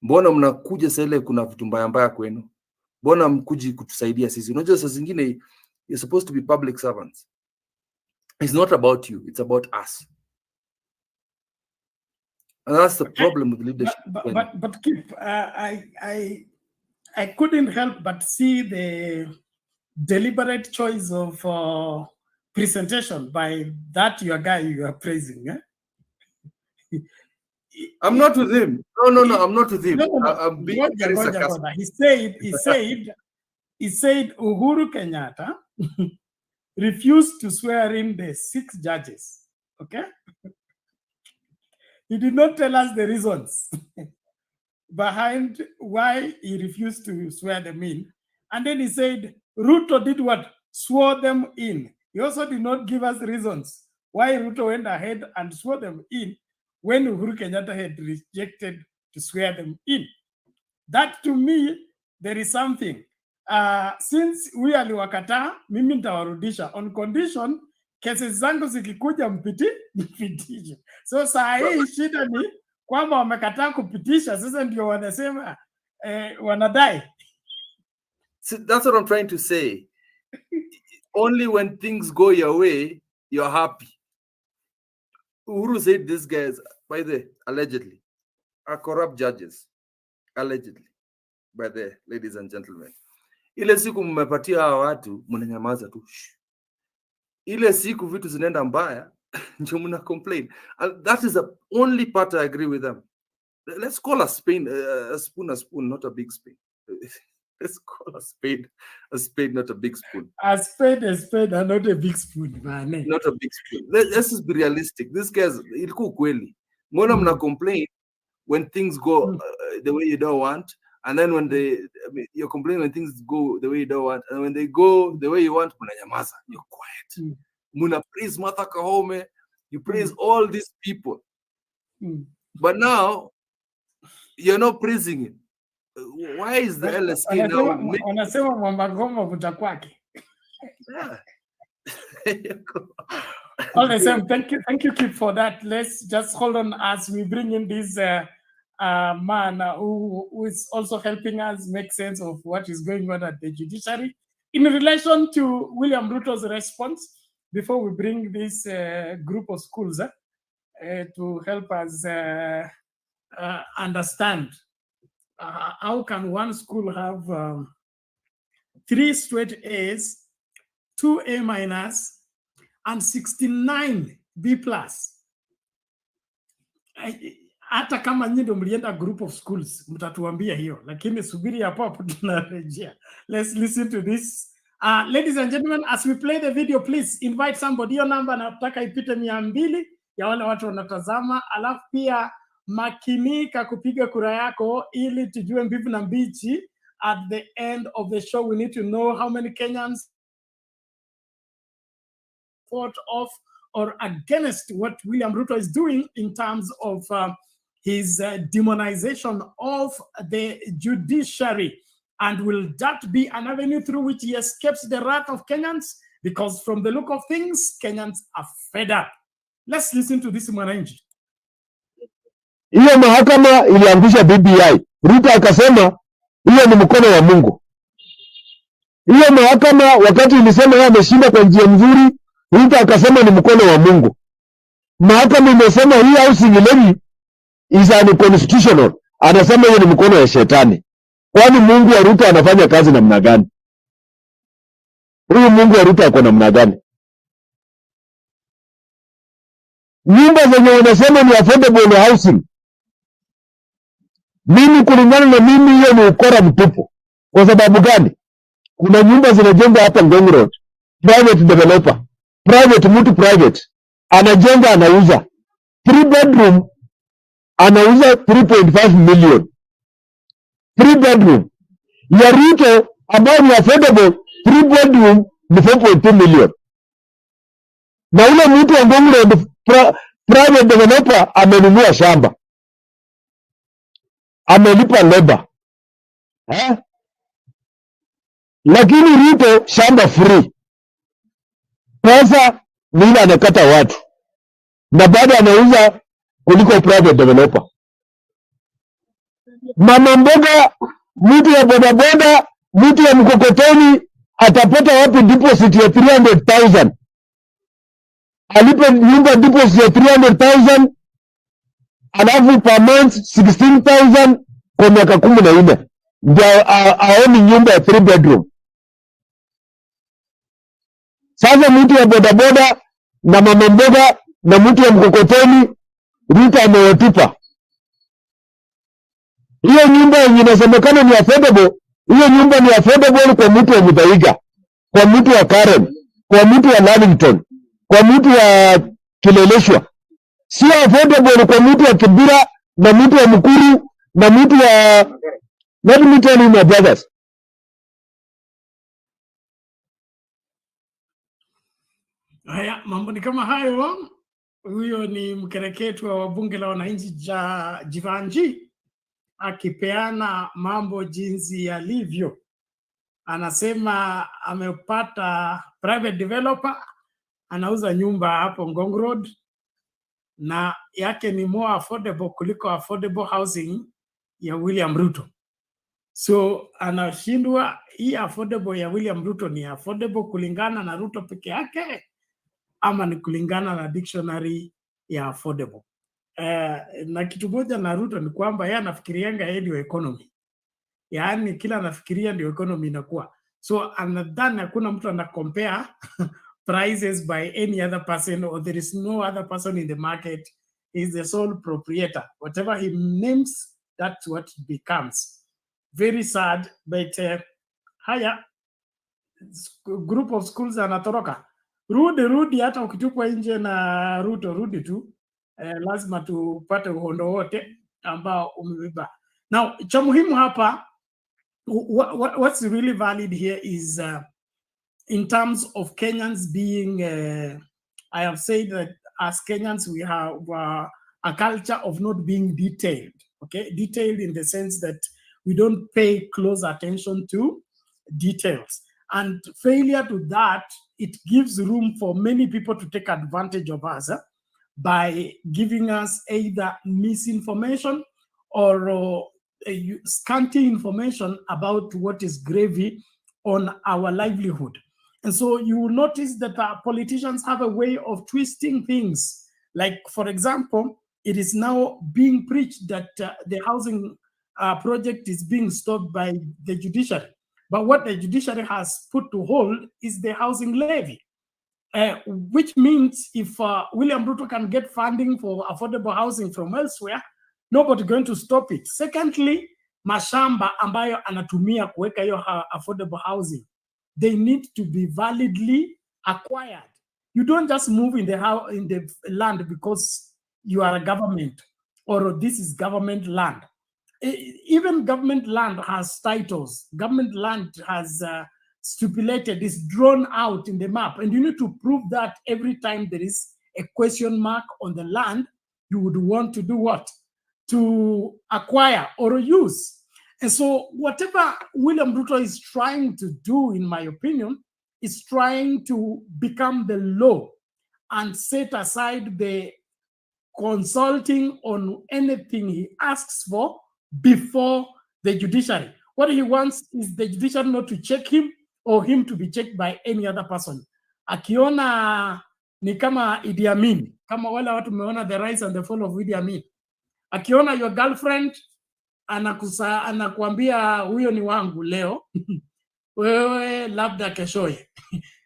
Mbona mnakuja sasa ile kuna vitu mbaya mbaya kwenu? Mbona mkuji kutusaidia sisi? Unajua saa zingine you're supposed to be public servants. It's not about you, it's about us. And that's the problem with leadership. But Kip, I couldn't help but see the deliberate choice of presentation by that your guy you are praising. Eh? I'm not with him. No, I'm not with him. No. I'm being very sarcastic. He said Uhuru Kenyatta refused to swear in the 6 judges. Okay? He did not tell us the reasons behind why he refused to swear them in. And then he said, Ruto did what? Swore them in. He also did not give us reasons why Ruto went ahead and swore them in when Uhuru Kenyatta had rejected to swear them in. That to me, there is something. Since we aliwakataa, mimi nitawarudisha on condition cases zangu zikikuja mpitishe. So saa hii shida ni kwamba wamekataa kupitisha, sasa ndio wanasema wanadai. See, that's what I'm trying to say. Only when things go your way, you're happy. Uhuru said these guys, by the allegedly, are corrupt judges. Allegedly, by the ladies and gentlemen. Ile siku mmepatia hawa watu, mnanyamaza tu. ile siku vitu zinaenda mbaya ndio mna complain. And that is the only part I agree with them. Let's call a spoon a spoon, not a big spoon. Let's call a spade, not a big spoon. A spade, and not a big spoon, man. Not a big spoon. Let's just be realistic. This guys, ilikuwa kweli. Mbona mna complain when things go the way you don't want, and then when you complain when things go the way you don't want, and when they go the way you want, mnanyamaza. You're quiet. Muna praise Martha Koome, you praise all these people, but now you're not praising it. Why is the LSK now? Wanasema mwamba ngoma vuta kwake. All the same, thank you, Kip, for that. Let's just hold on as we bring in this man who is also helping us make sense of what is going on at the judiciary in relation to William Ruto's response. Before we bring this group of schools to help us understand how can one school have 3 straight A's, 2 A-, and 69 B+. Hata kama nyinyi ndio mlienda group of schools mtatuambia hiyo, lakini subiri hapo tunarejea. Let's listen to this. Ladies and gentlemen, as we play the video, please invite somebody. Your number nataka ipite 200 ya wale watu wanatazama, alafu pia makinika kupiga kura yako ili tujue mbivu na mbichi. At the end of the show, we need to know how many Kenyans fought off or against what William Ruto is doing in terms of his demonization of the judiciary. And will that be an avenue through which he escapes the wrath of Kenyans? Because from the look of things, Kenyans are fed up. Let's listen to this mwananchi. Hiyo mahakama iliangusha BBI. Ruto akasema hiyo ni mkono wa Mungu. Hiyo mahakama wakati ilisema yeye ameshinda kwa njia nzuri, Ruto akasema ni mkono wa Mungu. Mahakama imesema hii housing levy is unconstitutional. Anasema hiyo ni mkono wa shetani. Kwani Mungu wa Ruto anafanya kazi namna gani? Huyu Mungu wa Ruto ako namna gani? Nyumba zenye wanasema ni affordable housing, mimi kulingana na mimi hiyo ni ukora mtupu. Kwa sababu gani? Kuna nyumba zinajengwa hapa Ngong Road, private developer, mtu private anajenga, anauza 3 bedroom, anauza 3.5 million. 3 bedroom ya Ruto ambayo ni affordable 3 bedroom ni 4.2 million. Na ule mtu wa Ngong Road private developer amenunua shamba, amelipa labor, lakini Ruto shamba free, pesa nila anakata watu na baada anauza kuliko private developer. Mama mboga, mtu ya bodaboda, mtu ya mkokoteni atapata wapi deposit ya 300,000? Alipe nyumba deposit ya 300,000, alafu per month 16,000 kwa miaka 14 ndio aoni nyumba ya 3 bedroom. Sasa mtu ya bodaboda na mama mboga na mtu ya mkokoteni Ruto amewatupa. Hiyo nyumba yenye inasemekana ni affordable, hiyo nyumba ni affordable kwa mtu wa Muthaiga, kwa mtu wa Karen, kwa mtu wa Lavington, kwa mtu wa Kileleshwa. Sio affordable kwa mtu wa Kibira na mtu wa Mukuru na mtu wa, let me tell you my brothers. Haya, mambo ni kama hayo. Huyo ni mkereketwa wa bunge la wananchi Jivanji akipeana mambo jinsi yalivyo. Anasema amepata private developer, anauza nyumba hapo Ngong Road na yake ni more affordable kuliko affordable housing ya William Ruto. So anashindwa hii affordable ya William Ruto ni affordable kulingana na Ruto peke yake ama ni kulingana na dictionary ya affordable. Na kitu moja na Ruto ni kwamba yeye anafikirianga yeye ndio economy. Yaani kila anafikiria ndio economy inakuwa. So anadhani hakuna mtu ana compare prices by any other person, or there is no other person in the market. He's the sole proprietor. Whatever he names, that's what it becomes. Very sad, but haya group of schools anatoroka. Rudi hata ukitupwa nje na Ruto, rudi tu. Lazima tupate uhondo wote ambao umeiba. Now, cha muhimu hapa, what's really valid here is in terms of Kenyans being, I have said that as Kenyans, we have a culture of not being detailed, okay? Detailed in the sense that we don't pay close attention to details. And failure to that, it gives room for many people to take advantage of us by giving us either misinformation or scanty information about what is gravy on our livelihood. And so you will notice that politicians have a way of twisting things. Like, for example, it is now being preached that the housing project is being stopped by the judiciary. But what the judiciary has put to hold is the housing levy, which means if William Ruto can get funding for affordable housing from elsewhere, nobody's going to stop it. Secondly, mashamba ambayo anatumia kuweka hiyo affordable housing, they need to be validly acquired. You don't just move in the land because you are a government or this is government land. Even government land has titles. Government land has stipulated, is drawn out in the map, and you need to prove that every time there is a question mark on the land, you would want to do what? To acquire or use. And so whatever William Ruto is trying to do, in my opinion, is trying to become the law and set aside the consulting on anything he asks for before the judiciary. What he wants is the judiciary not to check him or him to be checked by any other person. Akiona ni kama Idi Amin, kama wale watu meona The Rise and the Fall of Idi Amin. Akiona your girlfriend anakuambia huyo ni wangu leo, wewe labda keshoye.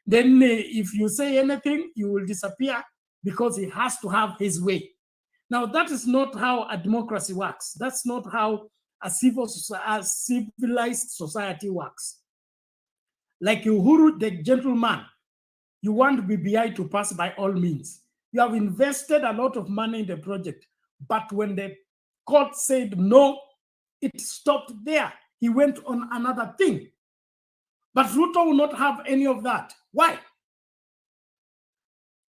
Then if you say anything, you will disappear because he has to have his way. Now, that is not how a democracy works. That's not how a civilized society works. Like Uhuru, the gentleman, you want BBI to pass by all means. You have invested a lot of money in the project, but when the court said no, it stopped there. He went on another thing. But Ruto will not have any of that. Why?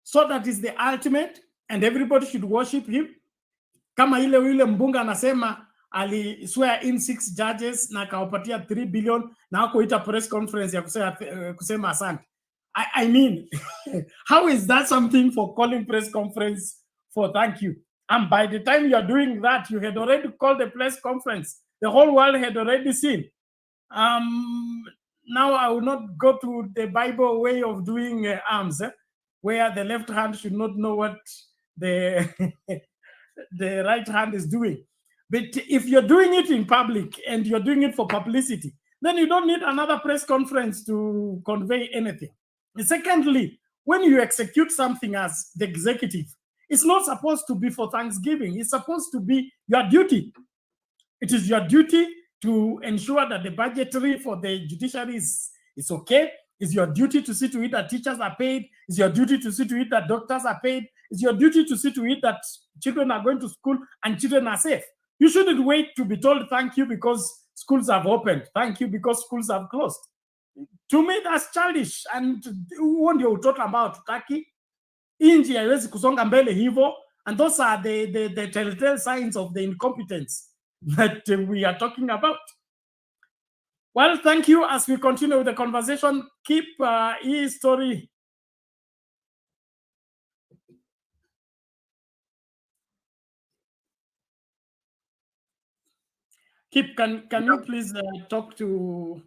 So that is the ultimate, and everybody should worship him. Kama ile mbunga anasema ali swear in 6 judges na kawapatia 3 billion na hakuita press conference ya kusema asante. I mean, how is that something for calling press conference for thank you? And by the time you are doing that, you had already called the press conference. The whole world had already seen. Now I will not go to the Bible way of doing arms, where the left hand should not know what the the right hand is doing. But if you're doing it in public and you're doing it for publicity, then you don't need another press conference to convey anything. And secondly, when you execute something as the executive, it's not supposed to be for Thanksgiving. It's supposed to be your duty. It is your duty to ensure that the budgetary for the judiciary is okay. It's your duty to see to it that teachers are paid. It's your duty to see to it that doctors are paid. It's your duty to see to it that children are going to school and children are safe. You shouldn't wait to be told thank you because schools have opened. Thank you because schools have closed. To me, that's childish. And huo ndio utoto ambao tutaki. Inji haiwezi kusonga mbele hivyo. And those are the telltale signs of the incompetence that we are talking about. Well, thank you. As we continue with the conversation, keep his story. Can you please talk to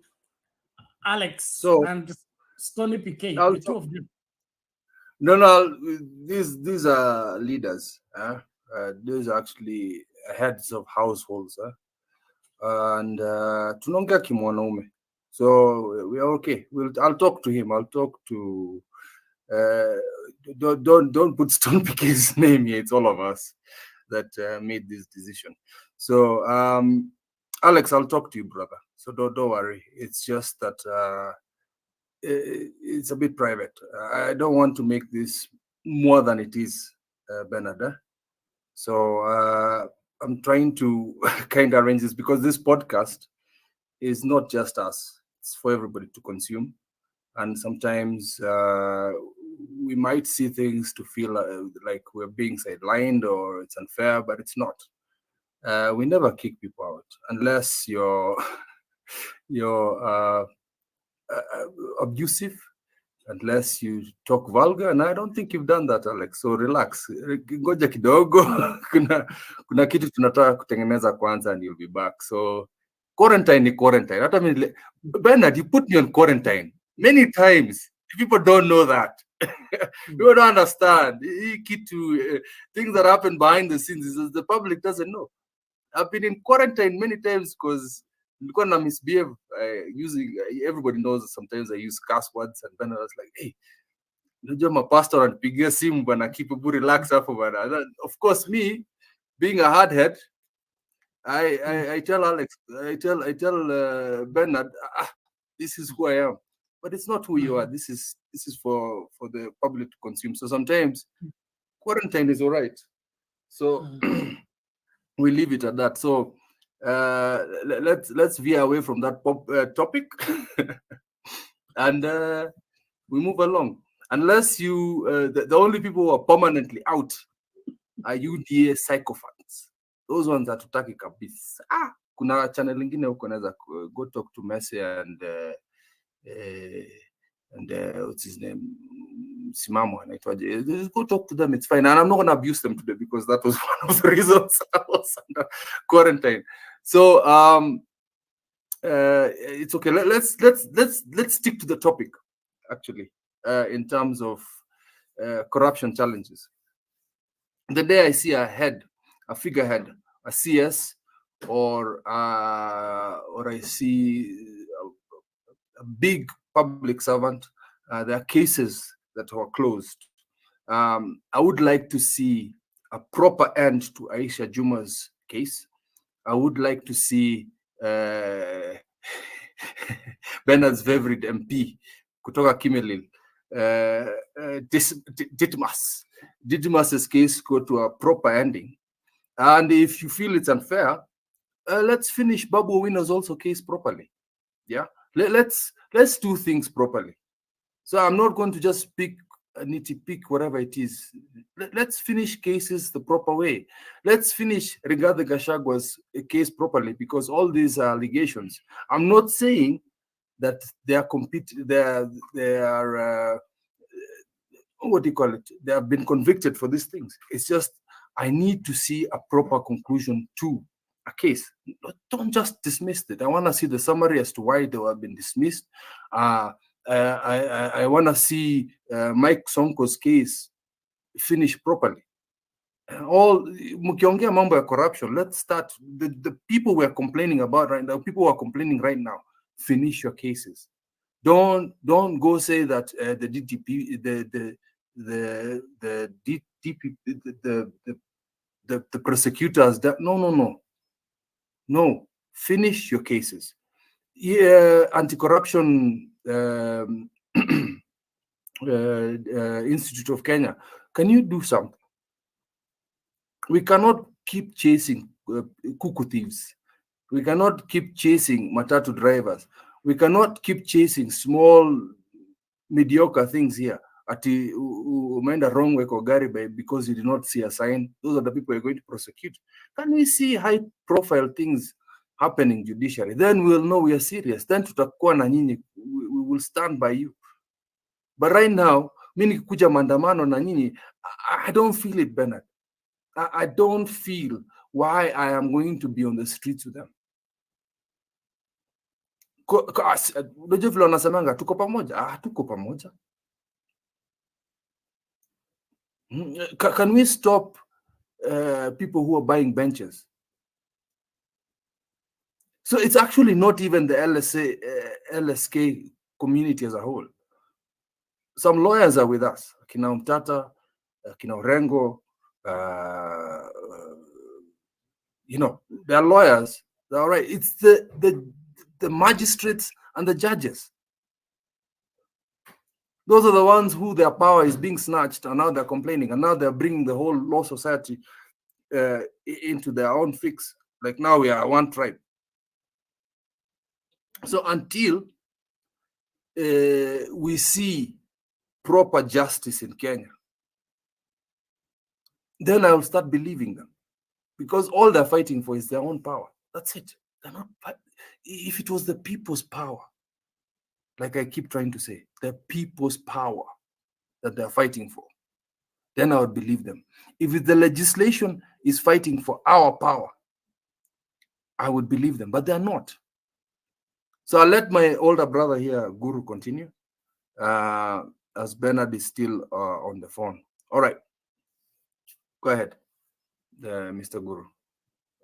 Alex and Stony PK, the two of them? No, these are leaders. These are actually heads of households. And tunaongea kimwanaume, so we are okay. I'll talk to him. I'll talk to don't put Stone Picket's name here. It's all of us that made this decision. So Alex, I'll talk to you, brother. So don't worry. It's just that it's a bit private. I don't want to make this more than it is, Bernard. So I'm trying to kind of arrange this because this podcast is not just us. It's for everybody to consume. And sometimes we might see things to feel like we're being sidelined or it's unfair, but it's not. We never kick people out unless you're abusive, unless you talk vulgar, and I don't think you've done that, Alex. So relax, ngoja kidogo. kuna kitu tunataka kutengeneza kwanza and you'll be back. So quarantine ni quarantine. Hata mimi, Bernard, you put me on quarantine many times. People don't know that. People don't understand. Things that happen behind the scenes is the public doesn't know. I've been in quarantine many times because nilikuwa na misbehave using, everybody knows that sometimes I use curse words, and then I was like, hey, unajua mapastor ananipigia simu bana, keep relax hapo bana. Of course, me being a hard head, I tell Alex, I tell Bernard, this is who I am, but it's not who you are. This is for the public to consume. So sometimes quarantine is all right. So we leave it at that. So let's veer away from that topic and we move along. Unless you, the only people who are permanently out are UDA psychophants. Those ones that tutaki kabisa. Kuna channel lingine huko naweza go talk to Messi and what's his name? Simamo, go talk to them, it's fine. And I'm not going to abuse them today because that was one of the reasons I was under quarantine. So it's okay. Let's stick to the topic, actually, in terms of corruption challenges. The day I see a figurehead, a CS, or I see a big public servant, there are cases that were closed. I would like to see a proper end to Aisha Juma's case. I would like to see Bernard's favorite MP, kutoka Kimelil, Didmas's case go to a proper ending. And if you feel it's unfair, let's finish Babu Owino's also case properly. Yeah, let's do things properly. So I'm not going to just pick whatever it is. Let's finish cases the proper way. Let's finish Rigathi Gachagwa's case properly, because all these allegations, I'm not saying that they are what do you call it? They have been convicted for these things. It's just, I need to see a proper conclusion to a case. Don't just dismiss it. I want to see the summary as to why they have been dismissed. I want to see Mike Sonko's case finished properly. All mukiongea mambo ya corruption, let's start the people we're complaining about right now. People who are complaining right now, finish your cases. Don't go say that the DTP, the prosecutors, that no, finish your cases. Yeah, anti-corruption Institute of Kenya, can you do something? We cannot keep chasing cuckoo thieves. We cannot keep chasing matatu drivers. We cannot keep chasing small, mediocre things here. Ati umeenda wrong way kwa gari because you did not see a sign. Those are the people you're going to prosecute. Can we see high-profile things happening in judiciary? Then we'll know we are serious. Then tutakuwa na nyinyi. We will stand by you. But right now, mimi nikikuja maandamano na nyinyi, I don't feel it, Bernard. I don't feel why I am going to be on the streets with them. Unajua vile wanasemanga tuko pamoja? Tuko pamoja. Can we stop people who are buying benches? So it's actually not even the LSK community as a whole. some lawyers are with us. Kina Umtata, Kina Orengo, you know, they are lawyers. They're all right. It's the magistrates and the judges. Those are the ones who their power is being snatched, and now they're complaining, and now they're bringing the whole law society into their own fix. Like now we are one tribe. So until we see proper justice in Kenya, then I will start believing them, because all they're fighting for is their own power. That's it. They're not. If it was the people's power, like I keep trying to say, the people's power that they're fighting for, then I would believe them. If the legislation is fighting for our power, I would believe them, but they're not. So I'll let my older brother here, Guru, continue, as Bernard is still on the phone. All right. Go ahead, Mr. Guru.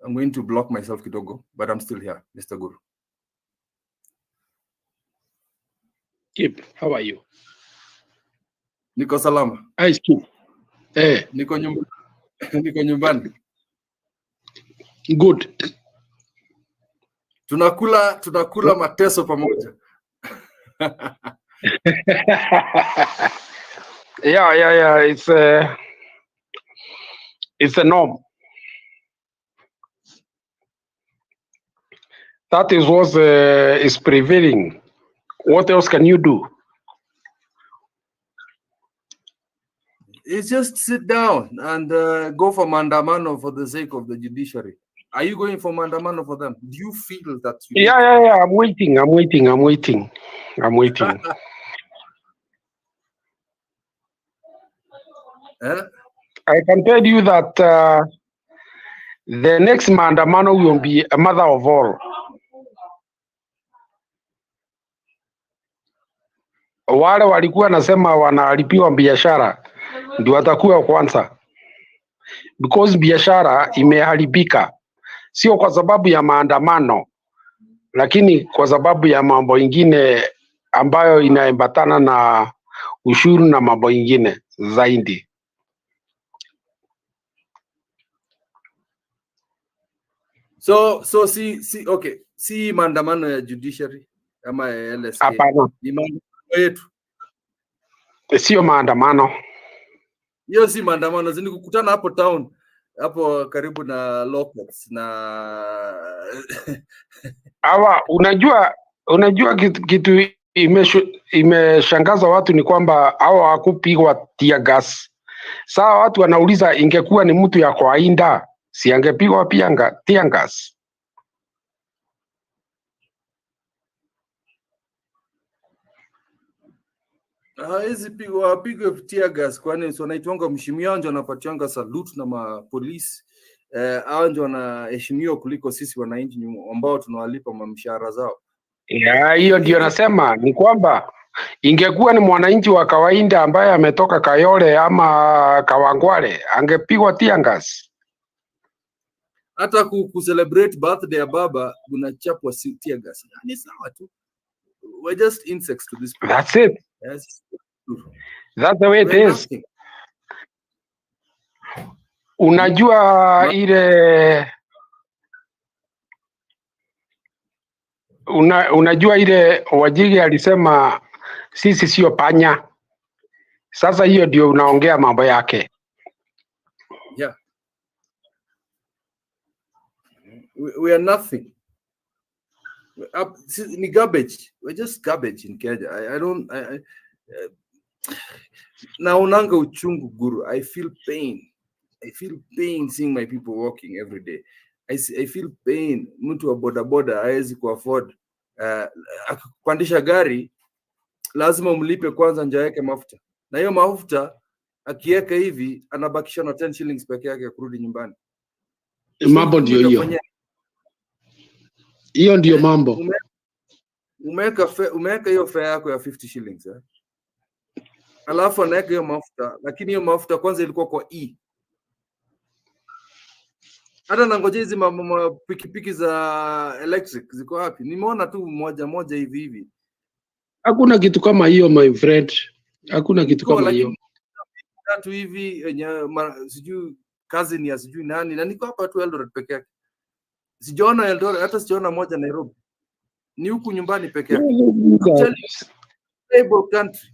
I'm going to block myself kidogo, but I'm still here, Mr. Guru. Kip, how are you? Niko salama. Hi, Kip. Niko nyumbani. Good. Tunakula mateso pamoja. Yeah. It's a norm. That is what is prevailing. What else can you do? It's just sit down and go for mandamano for the sake of the judiciary. Are you going for mandamano for them? Do you feel that? Yeah. I'm waiting. I can tell you that the next mandamano will be a mother of all. Wale walikuwa nasema wanalipiwa biashara ndio watakuwa kwanza, because biashara imeharibika, sio kwa sababu ya maandamano, lakini kwa sababu ya mambo ingine ambayo inaambatana na ushuru na mambo ingine zaidi. So okay, si maandamano ya judiciary ama ya LSK. Hapana. Ni maandamano yetu. Sio maandamano. Hiyo si maandamano, zini kukutana hapo town, hapo karibu na locals na hawa. Unajua kitu imeshangaza watu ni kwamba hawa hawakupigwa tear gas. Sawa, watu wanauliza ingekuwa ni mtu ya kawaida si angepigwa pia tear gas? hawezi pigwe tear gas, kwani wanaitwanga mheshimiwa, ndio anapatianga salute na mapolisi hao ndio wanaheshimiwa kuliko sisi wananchi ambao tunawalipa mshahara zao. Ya, hiyo ndio nasema ni kwamba ingekuwa ni mwananchi wa kawaida ambaye ametoka Kayole ama Kawangware angepigwa tear gas. Hata celebrate birthday ya baba unachapwa tear gas. Ni sawa tu. We're just insects to this point. That's it. Yes. That's the way it is. Unajua ile unajua ile Wajigi alisema sisi sio panya. Sasa hiyo ndio unaongea mambo yake. Yeah. We are nothing. Ni garbage. We're just garbage in Kenya. Naonanga uchungu, Guru. I feel pain. I feel pain seeing my people walking every day. I feel pain. Mtu wa bodaboda hawezi kuafford kupandisha gari, lazima umlipe kwanza nje yake mafuta. Na hiyo mafuta akiweka hivi anabakisha na 10 shillings peke yake kurudi nyumbani. Mambo ndio hiyo. Hiyo ndio mambo. Umeweka hiyo fare yako ya 50 shillings alafu anaweka hiyo mafuta, lakini hiyo mafuta kwanza ilikuwa kwa hata nangoje hizi pikipiki za electric ziko wapi? Nimeona tu moja hivi. Hakuna kitu kama hiyo, my friend. Hakuna kitu kama hiyo. Tatu hivi sijui cousin ya sijui nani, na niko hapa tu Eldoret peke yake. Sijaona Eldoret, hata sijaona moja Nairobi. Ni huku nyumbani peke yake. Stable country.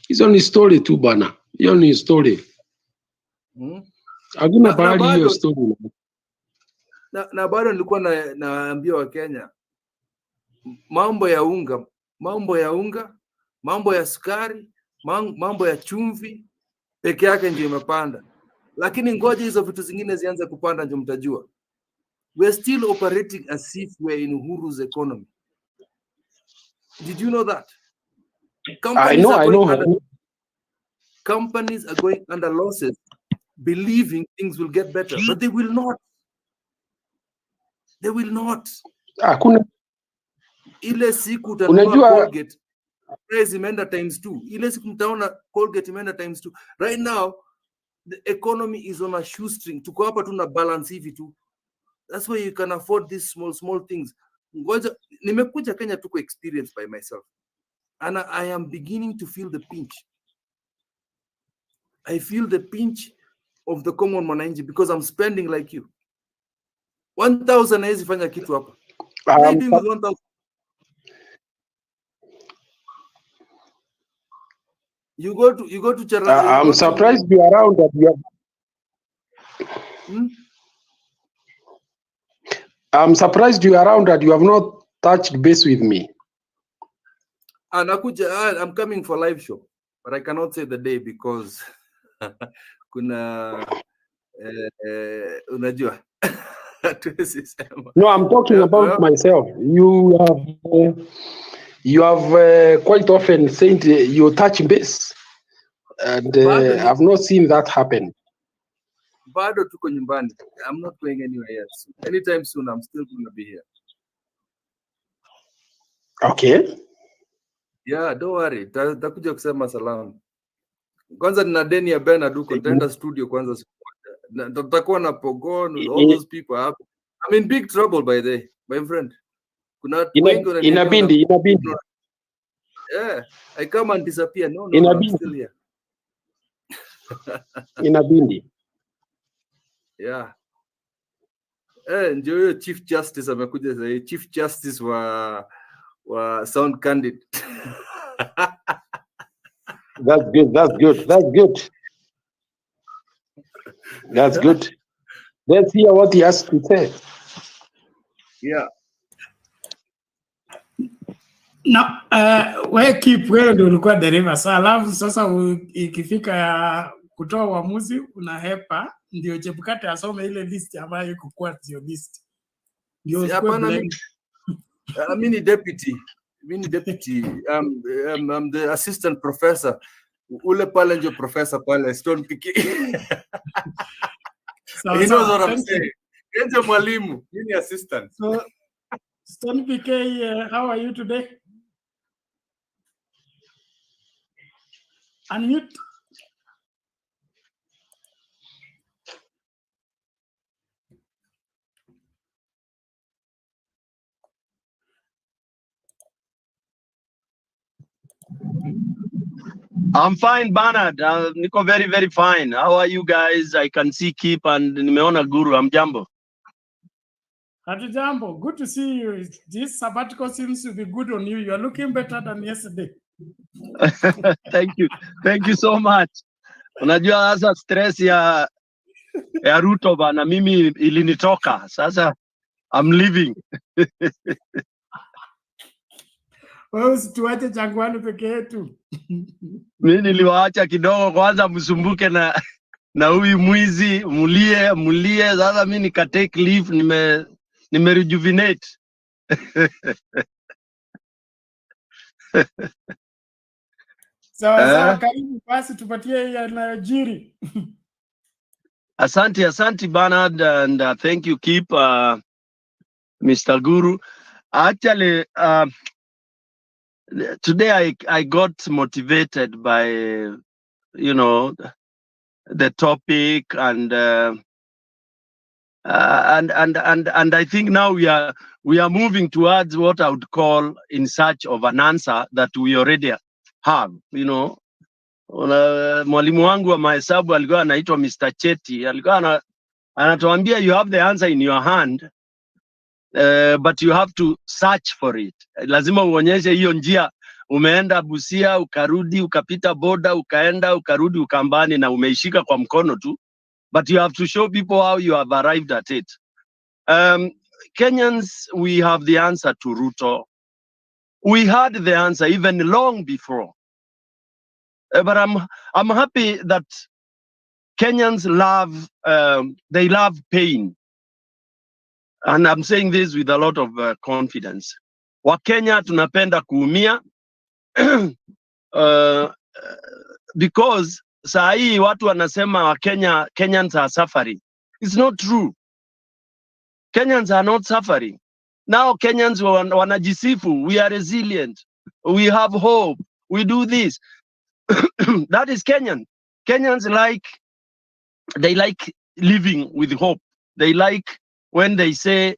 Hizo ni story tu bana. Hiyo ni story. Hakuna pahali hiyo story. Na bado nilikuwa naambia wa Kenya mambo ya unga, mambo ya sukari, mambo ya chumvi peke yake ndio imepanda, lakini ngoja hizo vitu zingine zianze kupanda ndio mtajua. We're still operating as if we're in Uhuru's economy. Did you know that? I know. Companies are going under losses, believing things will get better, but they will not. They will not. Hakuna. Ile siku utanunua Colgate, price imeenda ×2. Ile siku mtaona Colgate imeenda ×2. Right now, the economy is on a shoestring. Tuko hapa tuna balance hivi tu. That's why you can afford these small things. Ngoja, nimekuja Kenya tuko experience by myself. And I am beginning to feel the pinch. I feel the pinch of the common mwananchi because I'm spending like you. 1,000 haizi fanya kitu hapa. What are you doing with 1,000? You go to Charana. I'm surprised you are around that you have. I'm surprised you are around that you have not touched base with me. I'm coming for live show, but I cannot say the day because kuna unajua. No, I'm talking about myself. You have quite often said you touch base, and I've not seen that happen. Bado tuko nyumbani. I'm not going anywhere yet. Anytime soon, I'm still going to be here. Okay. Yeah, don't worry. Takuja kusema salamu. Kwanza nina deni ya Bernard huko, nitaenda studio kwanza siku moja. Tutakuwa na Pogon, all those people. I'm in big trouble by the way, my friend. Kuna wengi inabindi. Yeah, I come and disappear. No, I'm still here. Inabindi. Yeah. Ndio huyo Chief Justice amekuja sasa. Chief Justice wa Sound Candid. That's good. Let's hear what he has to say. Yeah. Na wewe keep, wewe ndio ulikuwa dereva sasa, alafu sasa ikifika ya kutoa uamuzi unahepa, ndio Chebukati asome ile list ambayo iko kwa hiyo list. Ndio hapana, mimi ni deputy. I'm the assistant professor. Ule pale ndio professor pale Stone PK. He knows what I'm saying. Ndio mwalimu, mimi ni assistant. So Stone PK, how are you today? Unmute. I'm fine, Bernard. Niko very, very fine. How are you guys? I can see Keep and nimeona Guru. Hamjambo. Hatujambo. Good to see you. This sabbatical seems to be good on you. You are looking better than yesterday. Thank you so much. Unajua sasa stress ya Ruto bana mimi ilinitoka. Sasa I'm leaving. Wewe usituache Jangwani peke yetu. Mimi niliwaacha kidogo kwanza msumbuke na huyu mwizi mulie sasa mimi nika take leave nime rejuvenate. Sawa, karibu basi tupatie yanayojiri. Asante Bernard, and thank you Keep, Mr. Guru. Actually, today I got motivated by, the topic and And I think now we are moving towards what I would call in search of an answer that we already have. You know, mwalimu wangu wa mahesabu alikuwa anaitwa Mr. Cheti, alikuwa anatuambia you have the answer in your hand, but you have to search for it. Lazima uonyeshe hiyo njia, umeenda Busia ukarudi ukapita boda ukaenda ukarudi Ukambani na umeishika kwa mkono tu, but you have to show people how you have arrived at it. Kenyans, we have the answer to Ruto. We had the answer even long before. But I'm happy that Kenyans love, they love pain. And I'm saying this with a lot of confidence. Wakenya tunapenda kuumia because saa hii watu wanasema Kenyans are suffering. It's not true. Kenyans are not suffering. Now Kenyans wanajisifu, we are resilient, we have hope, we do this. That is Kenyan. Kenyans they like living with hope. They like when they say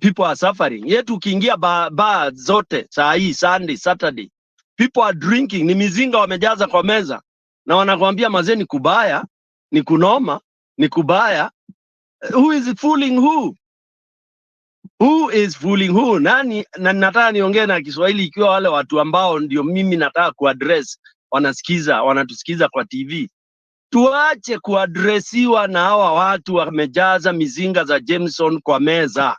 people are suffering. Yet ukiingia bar zote saa hii Sunday, Saturday, people are drinking, ni mizinga wamejaza kwa meza na wanakuambia mazee ni kubaya, ni kunoma, ni kubaya. Who is fooling who? Who is fooling who? Nani? Na nataka niongee na Kiswahili ikiwa wale watu ambao ndio mimi nataka kuaddress wanatusikiza kwa TV. Tuache kuadresiwa na hawa watu wamejaza mizinga za Jameson kwa meza.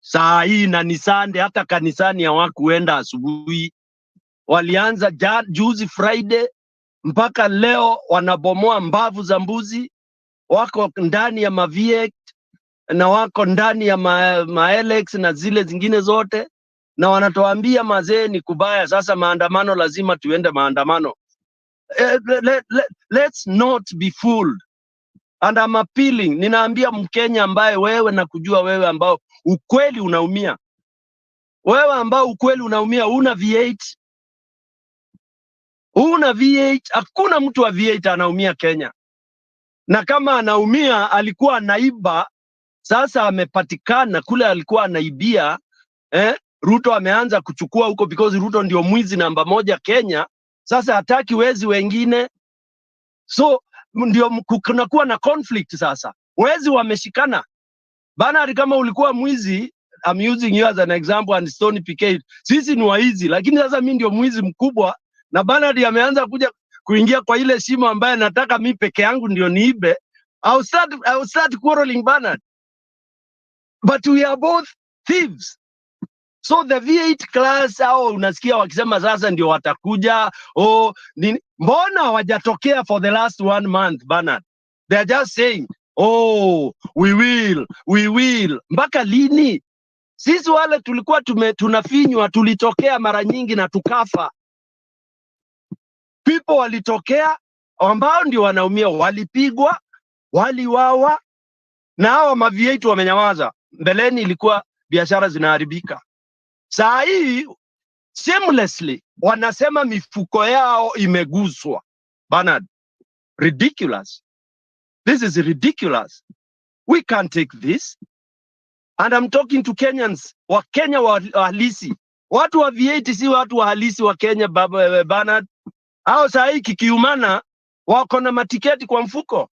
Saa hii na ni Sunday, hata kanisani hawakuenda asubuhi. Walianza juzi Friday mpaka leo wanabomoa mbavu za mbuzi, wako ndani ya ma-V8 na wako ndani ya ma-LX na zile zingine zote, na wanatuambia mazee ni kubaya. Sasa maandamano, lazima tuende maandamano. Let's not be fooled. And I'm appealing, ninaambia Mkenya ambaye wewe na kujua wewe ambao ukweli unaumia. Wewe ambao ukweli unaumia, una V8. Una V8, hakuna mtu wa V8 anaumia Kenya. Na kama anaumia alikuwa anaiba, sasa amepatikana kule alikuwa anaibia, Ruto ameanza kuchukua huko because Ruto ndio mwizi namba moja Kenya. Sasa hataki wezi wengine. So ndio kunakuwa na conflict sasa. Wezi wameshikana. Bana, kama ulikuwa mwizi, I'm using you as an example and Stony Picate. Sisi ni waizi, lakini sasa mimi ndio mwizi mkubwa na Bernard ameanza kuingia kwa ile shimo ambaye nataka mimi peke yangu ndio niibe. I'll start quarreling Bernard. But we are both thieves. So the V8 class unasikia wakisema sasa ndio watakuja. Mbona hawajatokea for the last 1 month Bernard? They are just saying, we will. Mpaka lini? Sisi wale tulikuwa tunafinywa, tulitokea mara nyingi na tukafa. People walitokea ambao ndio wanaumia, walipigwa, waliwawa, na hao ma-V8 wamenyamaza. Mbeleni ilikuwa biashara zinaharibika. Saa hii shamelessly wanasema mifuko yao imeguswa. Bernard, ridiculous. This is ridiculous. We can't take this. And I'm talking to Kenyans, Wakenya wa halisi. Watu wa V8 si watu wa halisi wa Kenya, Bernard. Hao saa hii kikiumana wako na matiketi kwa mfuko.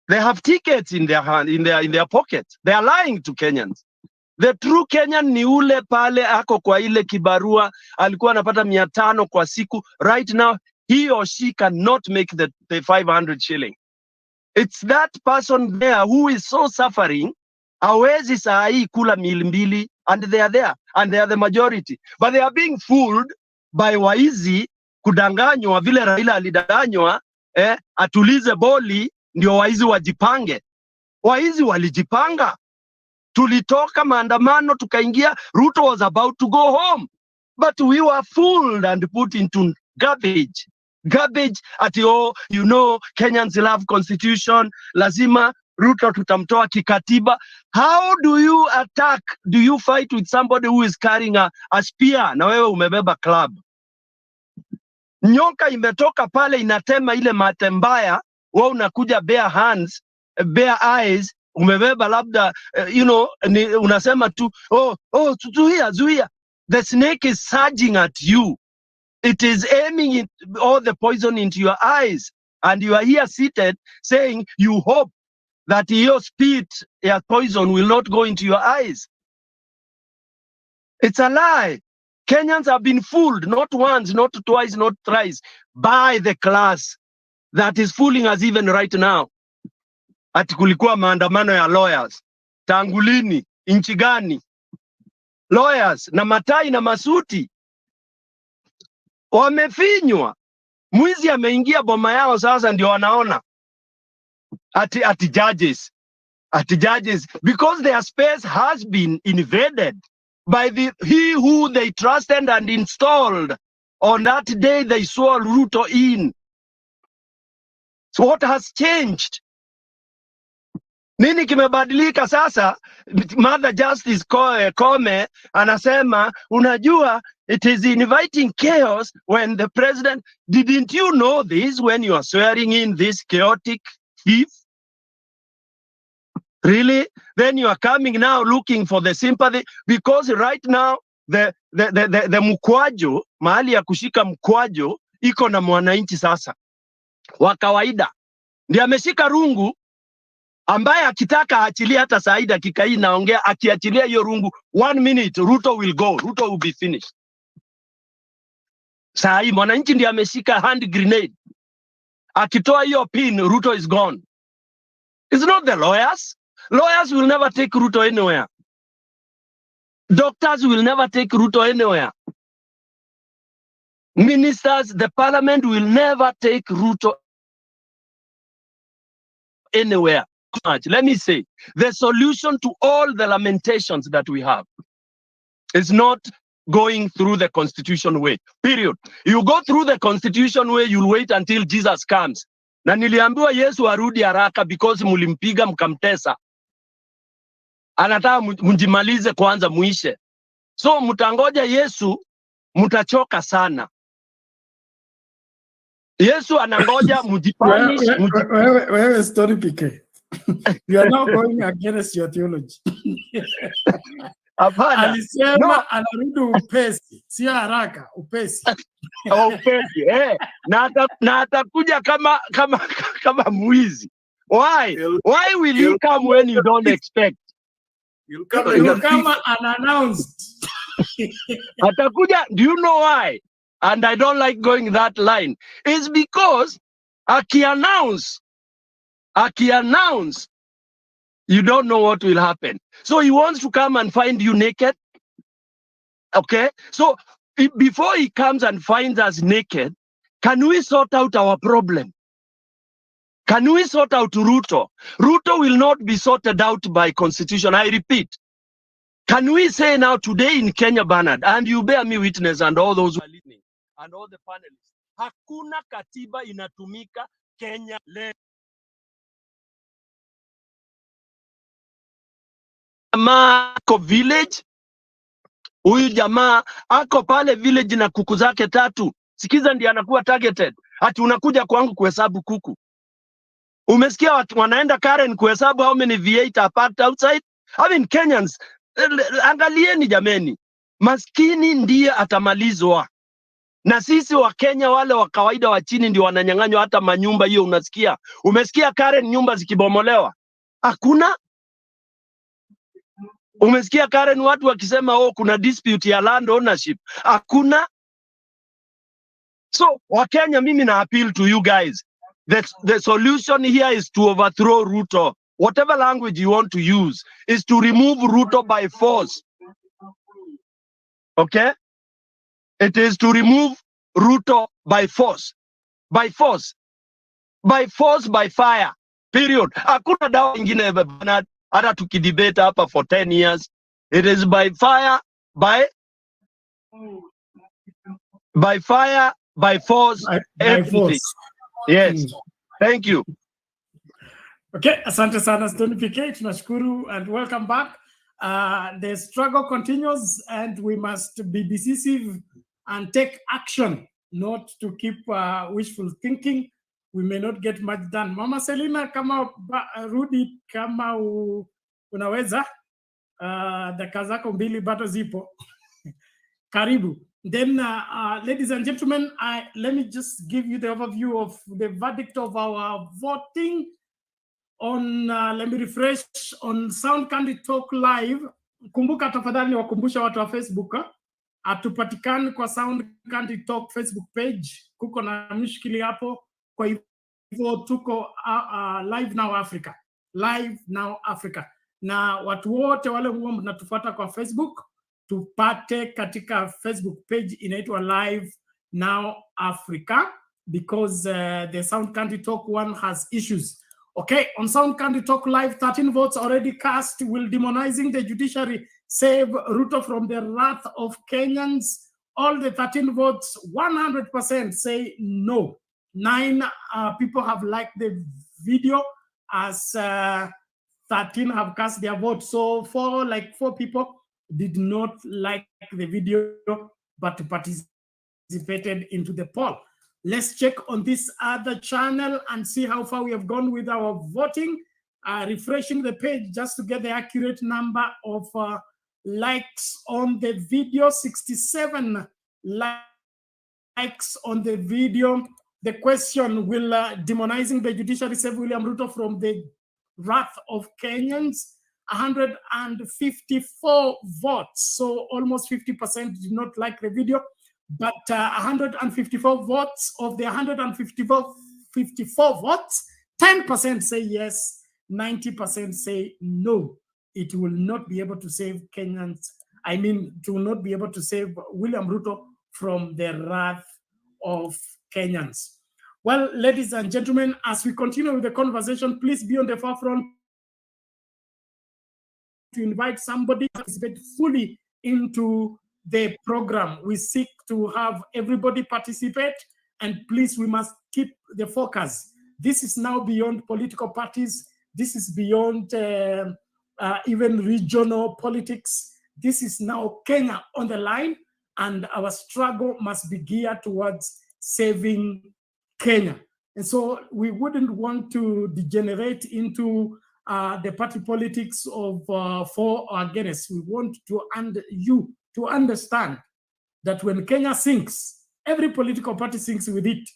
They have tickets in their hand, in their pockets. They are lying to Kenyans. The true Kenyan ni ule pale ako kwa ile kibarua, alikuwa anapata 500 kwa siku. Right now, he or she cannot make the 500 shilling. It's that person there who is so suffering, hawezi saa hii kula 200, and they are there, and they are the majority. But they are being fooled by waizi, kudanganywa vile Raila alidanganywa, atulize boli, ndio waizi wajipange. Waizi walijipanga. Tulitoka maandamano tukaingia, Ruto was about to go home. But we were fooled and put into garbage. Garbage ati Kenyans love constitution, lazima Ruto tutamtoa kikatiba. How do you attack? Do you fight with somebody who is carrying a spear na wewe umebeba club? Nyoka imetoka pale inatema ile mate mbaya, wewe unakuja bare hands bare eyes, umebeba labda unasema tu zuia. The snake is surging at you. It is aiming all the poison into your eyes, and you are here seated saying you hope that your spit, your poison will not go into your eyes. It's a lie. Kenyans have been fooled not once, not twice, not thrice by the class that is fooling us even right now. Ati kulikuwa maandamano ya lawyers. Tangu lini? Nchi gani? Lawyers na matai na masuti wamefinywa. Mwizi ameingia boma yao, sasa ndio wanaona ati judges. Ati judges, because their space has been invaded by he who they trusted and installed on that day they saw Ruto in. So what has changed? Nini kimebadilika sasa? Mother Justice Kome anasema, unajua, it is inviting chaos when the president, didn't you know this when you are swearing in this chaotic thief? Really? Then you are coming now looking for the sympathy, because right now the mkwajo, mahali ya kushika mkwajo iko na mwananchi sasa wa kawaida. Ndiye ameshika rungu, ambaye akitaka aachilie hata saa hii dakika hii naongea, akiachilia hiyo rungu 1 minute Ruto will go, Ruto will be finished. Saa hii mwananchi ndiye ameshika hand grenade, akitoa hiyo pin Ruto is gone. It's not the lawyers. Lawyers will never take Ruto anywhere. Doctors will never take Ruto anywhere. Ministers, the parliament will never take Ruto anywhere. Let me say, the solution to all the lamentations that we have is not going through the constitution way, period. You go through the constitution way, you'll wait until Jesus comes. Na niliambiwa Yesu arudi haraka because mulimpiga mkamtesa. Anataka mjimalize kwanza muishe. So mtangoja Yesu, mtachoka sana. Yesu anangoja mjipanish. Wewe story PK. You are now going against your theology. Alisema anarudi upesi, si haraka, upesi. Upesi, na atakuja kama mwizi. Why? Why will you come when you don't expect? You'll come unannounced. Atakuja, do you know why? And I don't like going that line. It's because aki-announce, you don't know what will happen. So he wants to come and find you naked. Okay? So before he comes and finds us naked, can we sort out our problem? Can we sort out Ruto? Ruto will not be sorted out by constitution. I repeat. Can we say now today in Kenya, Bernard, and you bear me witness and all those who are listening, and all the panelists, hakuna katiba inatumika Kenya leo. Jamaa ako village, huyu jamaa ako pale village na kuku zake 3. Sikiza, ndiye anakuwa targeted. Ati unakuja kwangu kuhesabu kuku. Umesikia watu wanaenda Karen kuhesabu how many V8 are parked outside? I mean, Kenyans, angalieni jameni. Maskini ndiye atamalizwa. Na sisi wa Kenya wale wa kawaida wa chini ndio wananyang'anywa hata manyumba hiyo unasikia. Umesikia Karen nyumba zikibomolewa? Hakuna. Umesikia Karen watu wakisema kuna dispute ya land ownership? Hakuna. So wa Kenya, mimi na appeal to you guys. The solution here is to overthrow Ruto. Whatever language you want to use is to remove Ruto by force. Okay? It is to remove Ruto by force. By force. By force, by fire. Period. Hakuna dawa ingine Bernard, hata tukidebate hapa for 10 years. It is by fire, by fire, by force, everything. Force. Yes. Thank you. Okay, asante sana Stony PK, tunashukuru and welcome back. The struggle continues and we must be decisive and take action, not to keep wishful thinking. we may not get much done. Mama Selina, kama Rudi, kama unaweza, dakika zako mbili bado zipo. Karibu. Then, ladies and gentlemen, let me just give you the overview of the verdict of our voting on, let me refresh, on Sound Candy Talk Live. Kumbuka tafadhali wakumbusha watu wa Facebook, atupatikani kwa Sound Candy Talk Facebook page, kuko na mshikili hapo, kwa hivyo tuko Live Now Africa, Live Now Africa. Na watu wote wale mnatufuata kwa Facebook, tupate katika Facebook page inaitwa Live Now Africa, because the Sound Candy Talk one has issues. Okay, on Sound Candy Talk Live, 13 votes already cast. Will demonizing the judiciary save Ruto from the wrath of Kenyans? All the 13 votes, 100% say no. 9 people have liked the video, as 13 have cast their vote. So 4 people did not like the video, but participated into the poll. Let's check on this other channel and see how far we have gone with our voting. Refreshing the page just to get the accurate number of likes on the video. 67 likes on the video. The question, will demonizing the judiciary save William Ruto from the wrath of Kenyans? 154 votes, so almost 50% did not like the video, but 154 votes of the 154 votes, 10% say yes, 90% say no. It will not be able to save Kenyans, to not be able to save William Ruto from the wrath of Kenyans. Well, ladies and gentlemen, as we continue with the conversation, please be on the forefront to invite somebody to participate fully into the program. We seek to have everybody participate, and please, we must keep the focus. This is now beyond political parties. This is beyond even regional politics. This is now Kenya on the line, and our struggle must be geared towards saving Kenya. And so we wouldn't want to degenerate into the party politics of for or against. We want you to understand that when Kenya sinks, every political party sinks with it,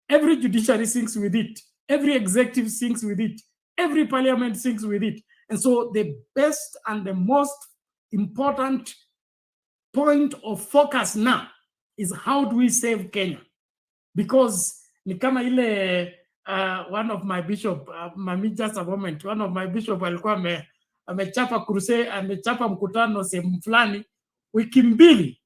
every judiciary sinks with it, every executive sinks with it, every parliament sinks with it. And so the best and the most important point of focus now is how do we save Kenya? Because ni kama ile one of my bishop, just a moment, one of my bishop alikuwa amechapa crusade, amechapa mkutano sehemu fulani wiki mbili.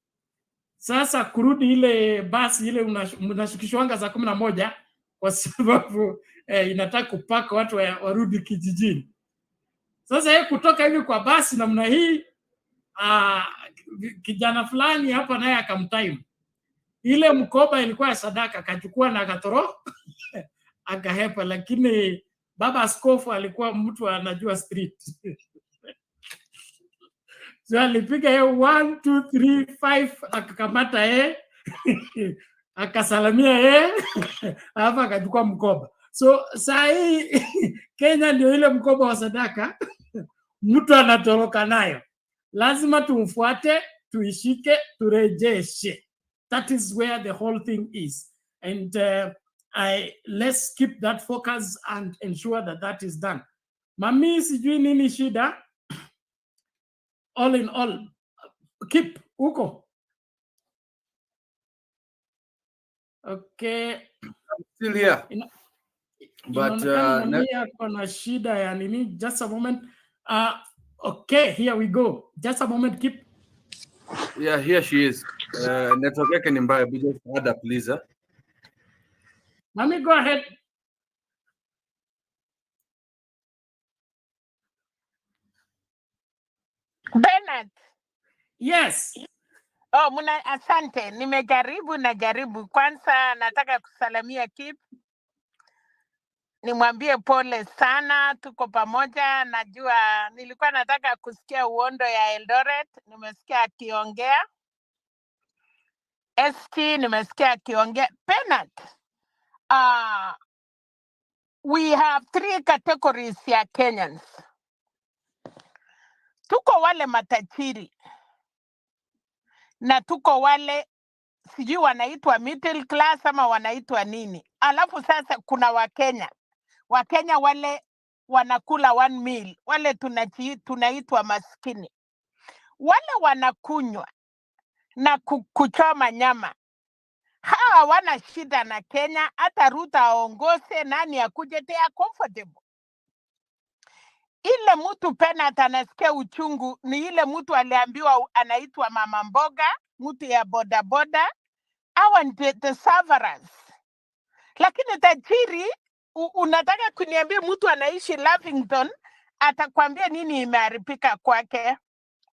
Sasa kurudi ile basi ile unashukishwanga saa 11 kwa sababu inataka kupaka watu warudi kijijini. Sasa yeye kutoka hivi kwa basi namna hii, kijana fulani hapa naye akamtime. Ile mkoba ilikuwa ya sadaka, akachukua na akatoro akahepa, lakini baba askofu alikuwa mtu anajua street. So alipiga yeye 1 2 3 5 akakamata yeye akasalamia yeye alafu akachukua mkoba. So saa hii Kenya ndio ile mkoba wa sadaka mtu anatoroka nayo, lazima tumfuate, tuishike, turejeshe. That is where the whole thing is, and let's keep that focus and ensure that that is done. Mami, sijui nini shida. All in all, keep uko. Okay. I'm still here. But na shida ya nini? Just a moment. Okay, here we go. Just a moment, keep. Yeah, here she is. Network yake ni mbaya, but just add up, please. Let me go ahead. Bernard. Yes. Oh, asante. Najaribu. Kwanza nataka kusalamia Kip. Nimwambie pole sana, tuko pamoja. Najua nilikuwa nataka kusikia uondo ya Eldoret, nimesikia akiongea. ST nimesikia akiongea. Bernard. we have three categories ya Kenyans. Tuko wale matajiri na tuko wale sijui wanaitwa middle class ama wanaitwa nini. Alafu sasa kuna Wakenya wale wanakula one meal, wale tunaitwa maskini. Wale wanakunywa na kuchoma nyama, hawa wana shida na Kenya. Hata Ruto aongoze nani akuje, they are comfortable. Ile mtu Penat anasikia uchungu ni ile mtu aliambiwa anaitwa mama mboga, mtu ya boda boda, hawa ndio the sufferers. Lakini tajiri unataka kuniambia mtu anaishi Lavington atakwambia nini imeharibika kwake?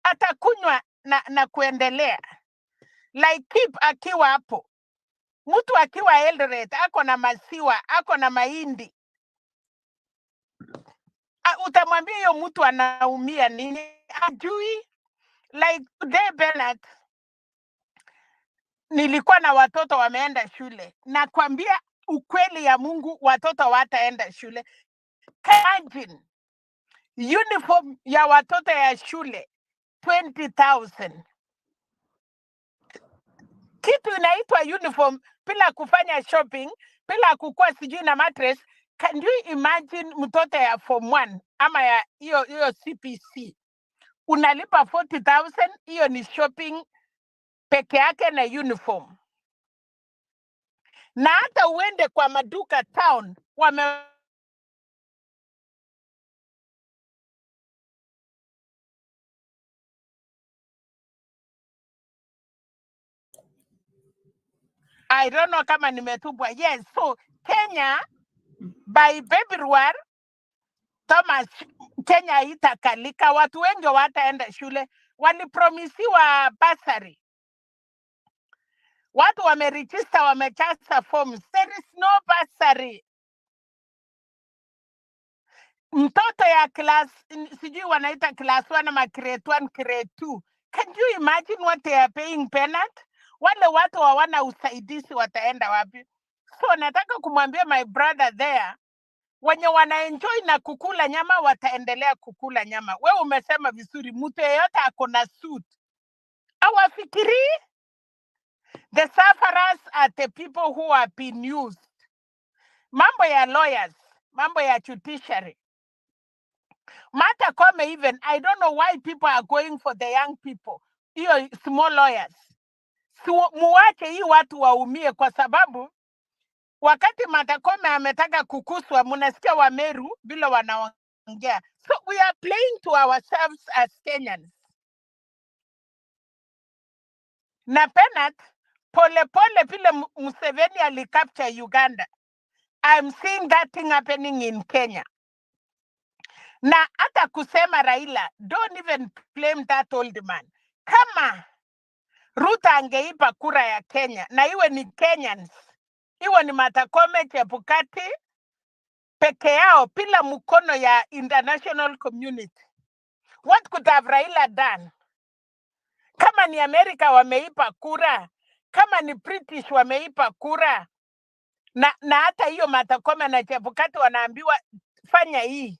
Atakunywa na kuendelea. Like Kip akiwa hapo, mtu akiwa Eldoret ako na maziwa, ako na mahindi, utamwambia hiyo mtu anaumia nini? Ajui. Like today Bernard, nilikuwa na watoto wameenda shule, na kwambia ukweli ya Mungu, watoto wataenda shule. Imagine uniform ya watoto ya shule 20,000. Kitu inaitwa uniform bila kufanya shopping, bila kukua sijui na mattress. Can you imagine mtoto ya form 1 ama ya hiyo CPC unalipa 40,000? Hiyo ni shopping peke yake na uniform. Na hata uende kwa maduka town I don't know kama nimetupwa. Yes, so Kenya by February, Thomas, Kenya itakalika, watu wengi wataenda shule. Walipromisiwa bursary, watu wameregister, wamejaza forms. There is no bursary. Mtoto ya class sijui wanaita class 1 ama grade 1 grade 2, can you imagine what they are paying Penat? Wale watu hawana usaidizi wataenda wapi? So nataka kumwambia my brother there, wenye wanaenjoy na kukula nyama wataendelea kukula nyama. Wewe umesema vizuri, mtu yeyote ako na suit awafikiri. The sufferers are the people who have been used. Mambo ya lawyers, mambo ya judiciary, Martha Koome even, I don't know why people are going for the young people, hiyo small lawyers. Muache hii watu waumie, kwa sababu wakati Martha Koome ametaka kukuswa, mnasikia Wameru bila wanaongea. So we are playing to ourselves as Kenyans. Na Penat pole vile Museveni alicapture Uganda, I'm seeing that thing happening in Kenya. Na hata kusema Raila, don't even blame that old man. Kama Ruto angeipa kura ya Kenya, na iwe ni Kenyans, iwe ni Martha Koome, Chebukati peke yao bila mkono ya international community, what could have Raila done? Kama ni Amerika wameipa kura, kama ni British wameipa kura, na hata hiyo Martha Koome na Chebukati wanaambiwa fanya hii,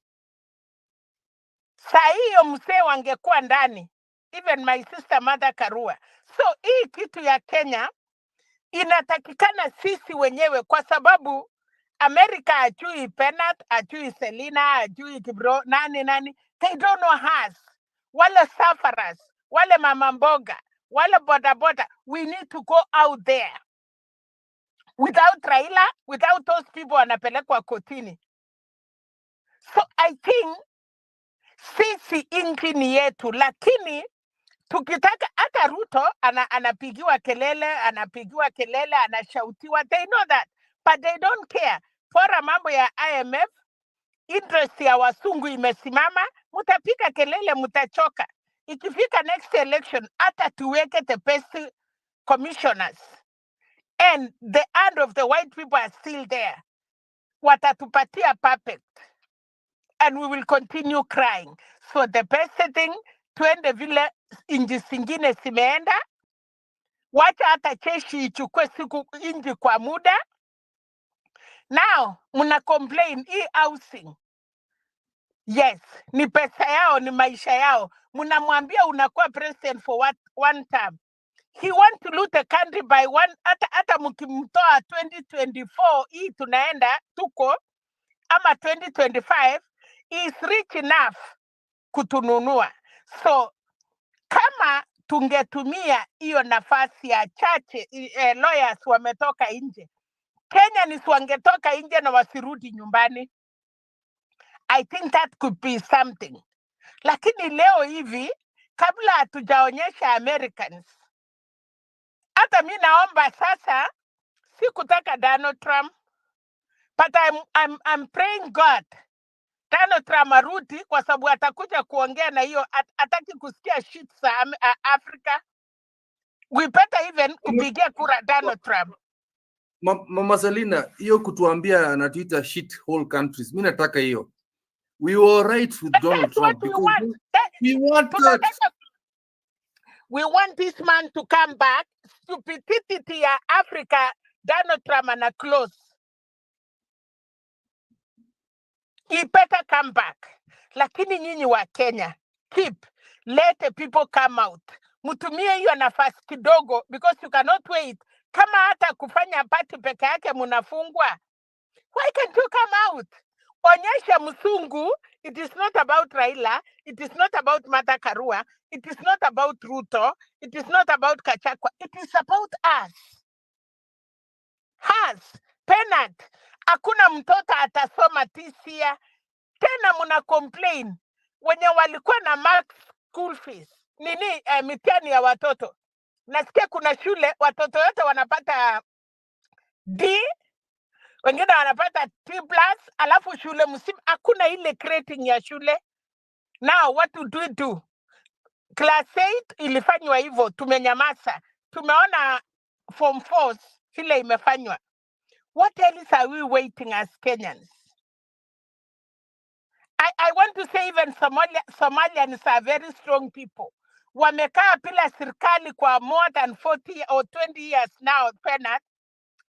saa hiyo mzee wangekuwa ndani, even my sister Mother Karua. So hii kitu ya Kenya inatakikana sisi wenyewe, kwa sababu Amerika ajui Penat, ajui Selina, ajui Kibro, nani, they don't know us. Wale sufferers, wale mama mboga, wale boda, we need to go out there. Without Raila, without those people wanapelekwa kotini. So I think sisi inchi ni yetu, lakini tukitaka hata Ruto anapigiwa kelele, anashautiwa, they know that, but they don't care. Pora mambo ya IMF, interest ya wasungu imesimama, mutapiga kelele, mutachoka. Ikifika next election, hata tuweke the best commissioners and the hand of the white people are still there, watatupatia perfect, and we will continue crying. So the best thing, tuende vile inji zingine zimeenda, wacha hata jeshi ichukue siku inji kwa muda, Now muna complain hii housing. Yes, ni pesa yao, ni maisha yao. Mnamwambia unakuwa president for what, one term. He want to loot the country by one, hata mkimtoa 2024 hii tunaenda tuko ama 2025 is rich enough kutununua. So kama tungetumia hiyo nafasi ya chache lawyers wametoka nje, Kenyans wangetoka nje na wasirudi nyumbani. I think that could be something. Lakini leo hivi kabla hatujaonyesha Americans, hata mi naomba sasa, si kutaka Donald Trump, but I'm praying God Donald Trump arudi, kwa sababu atakuja kuongea na hiyo ataki kusikia shit za Africa. We better even kupigia kura Donald Trump. Mama Selina, hiyo kutuambia anatuita shit whole countries, mimi nataka hiyo. We were right with Donald Trump because we want that. We want this man to come back. Stupidity ya Africa, Donald Trump ana close. He better come back. Lakini nyinyi wa Kenya, let the people come out. Mutumie hiyo nafasi kidogo, because you cannot wait. Kama hata kufanya party peke yake munafungwa, why can't you come out? Onyesha msungu, it is not about Raila, it is not about Martha Karua, it is not about Ruto, it is not about Kachakwa, it is about us. Penat, hakuna mtoto atasoma tisia. Tena muna complain wenye walikuwa na mark school fees. Nini mitihani ya watoto. Nasikia kuna shule watoto yote wanapata D, wengine wanapata T+, alafu shule msimu hakuna ile creating ya shule. Now what do we do? Class 8 ilifanywa hivyo, tumenyamaza. Tumeona form 4 vile imefanywa. What else are we waiting as Kenyans? I want to say even Somalians are very strong people. Wamekaa bila serikali kwa more than 40 or 20 years now, Penat.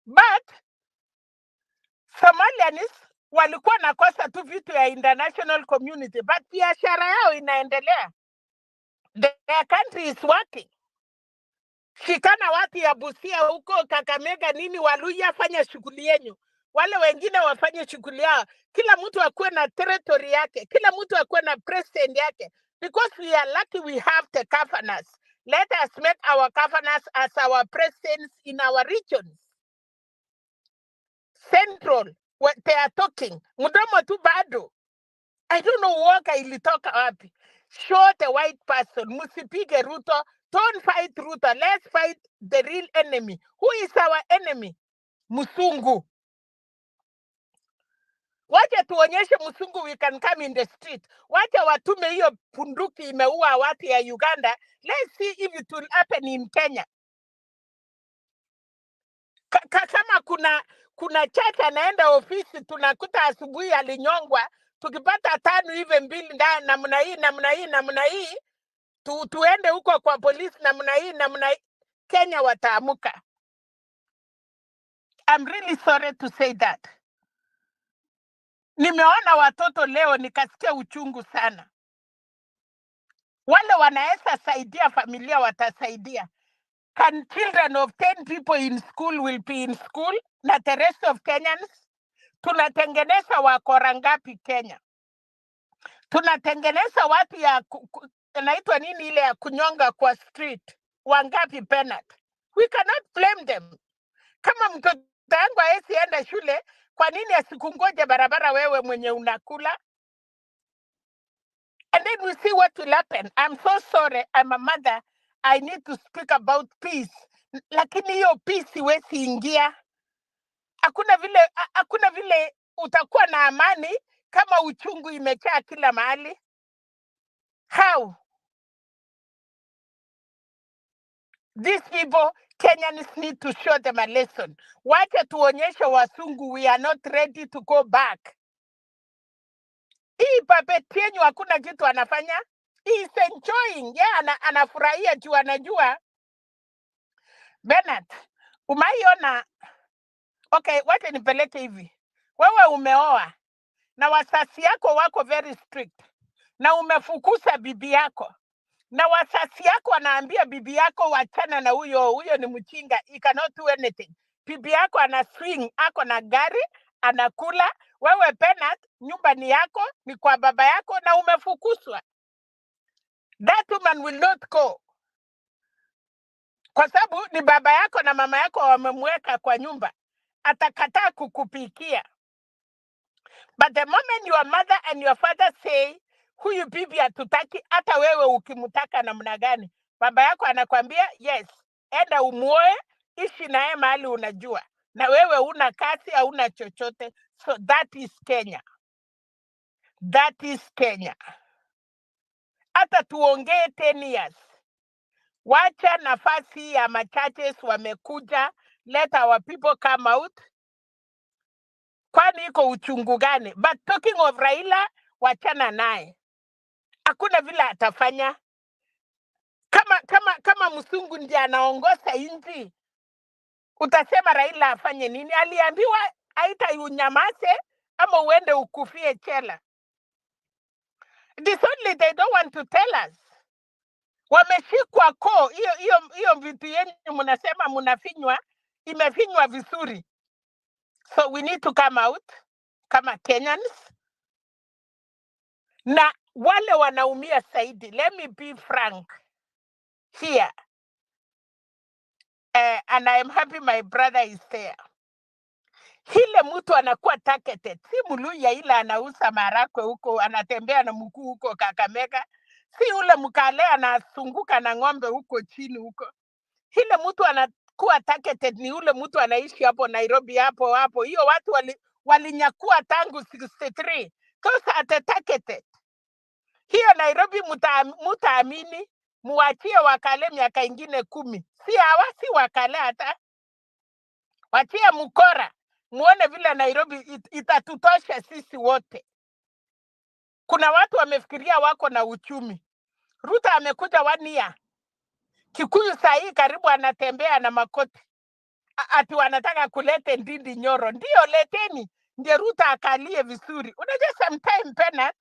But Somalians walikuwa nakosa tu vitu ya international community, but biashara yao inaendelea. Their country is working. Shikana watu ya Busia huko Kakamega nini, Waluya, fanya shughuli yenu. Wale wengine wafanye shughuli yao. Kila mtu akuwe na territory yake. Kila mtu akuwe na president yake. Because we are lucky we have the governors. Let us make our governors as our presidents in our regions. Central, what they are talking. Mudomo tu bado. I don't know waka ilitoka wapi. Show the white person. Musipige Ruto. Don't fight Ruto. Let's fight the real enemy. Who is our enemy? Musungu. Wacha tuonyeshe Musungu we can come in the street. Wacha watume hiyo punduki imeua watu ya Uganda. Let's see if it will happen in Kenya. Kama kuna chacha anaenda ofisi, tunakuta asubuhi alinyongwa, tukipata 5 hivi 2 ndani namna hii tuende huko kwa polisi namna hii Kenya wataamuka. I'm really sorry to say that. Nimeona watoto leo nikasikia uchungu sana. Wale wanaweza saidia familia watasaidia. Can children of 10 people in school will be in school na the rest of Kenyans? Tunatengeneza wakora ngapi Kenya? Tunatengeneza watu ya naitwa nini ile ya kunyonga kwa street wangapi Penat? We cannot blame them. Kama mtoto wangu haezi enda shule, kwa nini asikungoje barabara wewe mwenye unakula? And then we see what will happen. I'm so sorry, I'm a mother. I need to speak about peace. Lakini hiyo peace iwezi ingia. Hakuna vile utakuwa na amani kama uchungu imejaa kila mahali. How? These people, Kenyans need to show them a lesson. Wacha tuonyeshe wasungu we are not ready to go back. Hii puppet yenyu hakuna kitu anafanya. He is enjoying. Yeah, anafurahia juu anajua. Bernard, umaiona. Okay, wacha nipeleke hivi. Wewe umeoa na wasasi yako wako very strict, na umefukuza bibi yako, na wasasi yako wanaambia bibi yako wachana na huyo ni mchinga, he cannot do anything. Bibi yako ana swing, ako na gari, anakula. Wewe Penat, nyumba ni yako, ni kwa baba yako, na umefukuzwa. That woman will not go, kwa sababu ni baba yako na mama yako wamemweka kwa nyumba. Atakataa kukupikia. But the moment your mother and your father say, huyu bibi hatutaki, hata wewe ukimtaka namna gani, baba yako anakwambia yes, enda umuoe, ishi naye mahali unajua, na wewe una kazi au una chochote. So that is Kenya. That is Kenya. Hata tuongee 10 years. Wacha nafasi ya machurches wamekuja, let our people come out. Kwani iko uchungu gani? But talking of Raila, wachana naye. Hakuna vile atafanya. Kama msungu ndiye anaongoza nchi, utasema Raila afanye nini? Aliambiwa aita unyamaze ama uende ukufie chela. It is only they don't want to tell us. Wameshikwa ko, hiyo vitu yenu mnasema mnafinywa, imefinywa vizuri. So we need to come out kama Kenyans. Na wale wanaumia zaidi, let me be frank here. And I am happy my brother is there. Hile mtu anakuwa targeted. Si Muluya ile anauza marakwe huko, anatembea na mguu huko Kakamega. Si ule Mkale anasunguka na ng'ombe huko chini huko. Hile mtu anakuwa targeted ni ule mtu anaishi hapo Nairobi hapo. Hiyo watu walinyakua tangu 63. Those are the targeted. Hiyo Nairobi mutaamini, muachie Wakale miaka ingine 10. Si hawa, si Wakale hata. Wachie mkora. Muone vile Nairobi itatutosha sisi wote. Kuna watu wamefikiria wako na uchumi. Ruto amekuja 1 year. Kikuyu sahi karibu anatembea na makoti. Ati wanataka kulete Ndindi Nyoro. Ndio leteni. Ndio Ruto akalie vizuri. Unajua sometime Penat,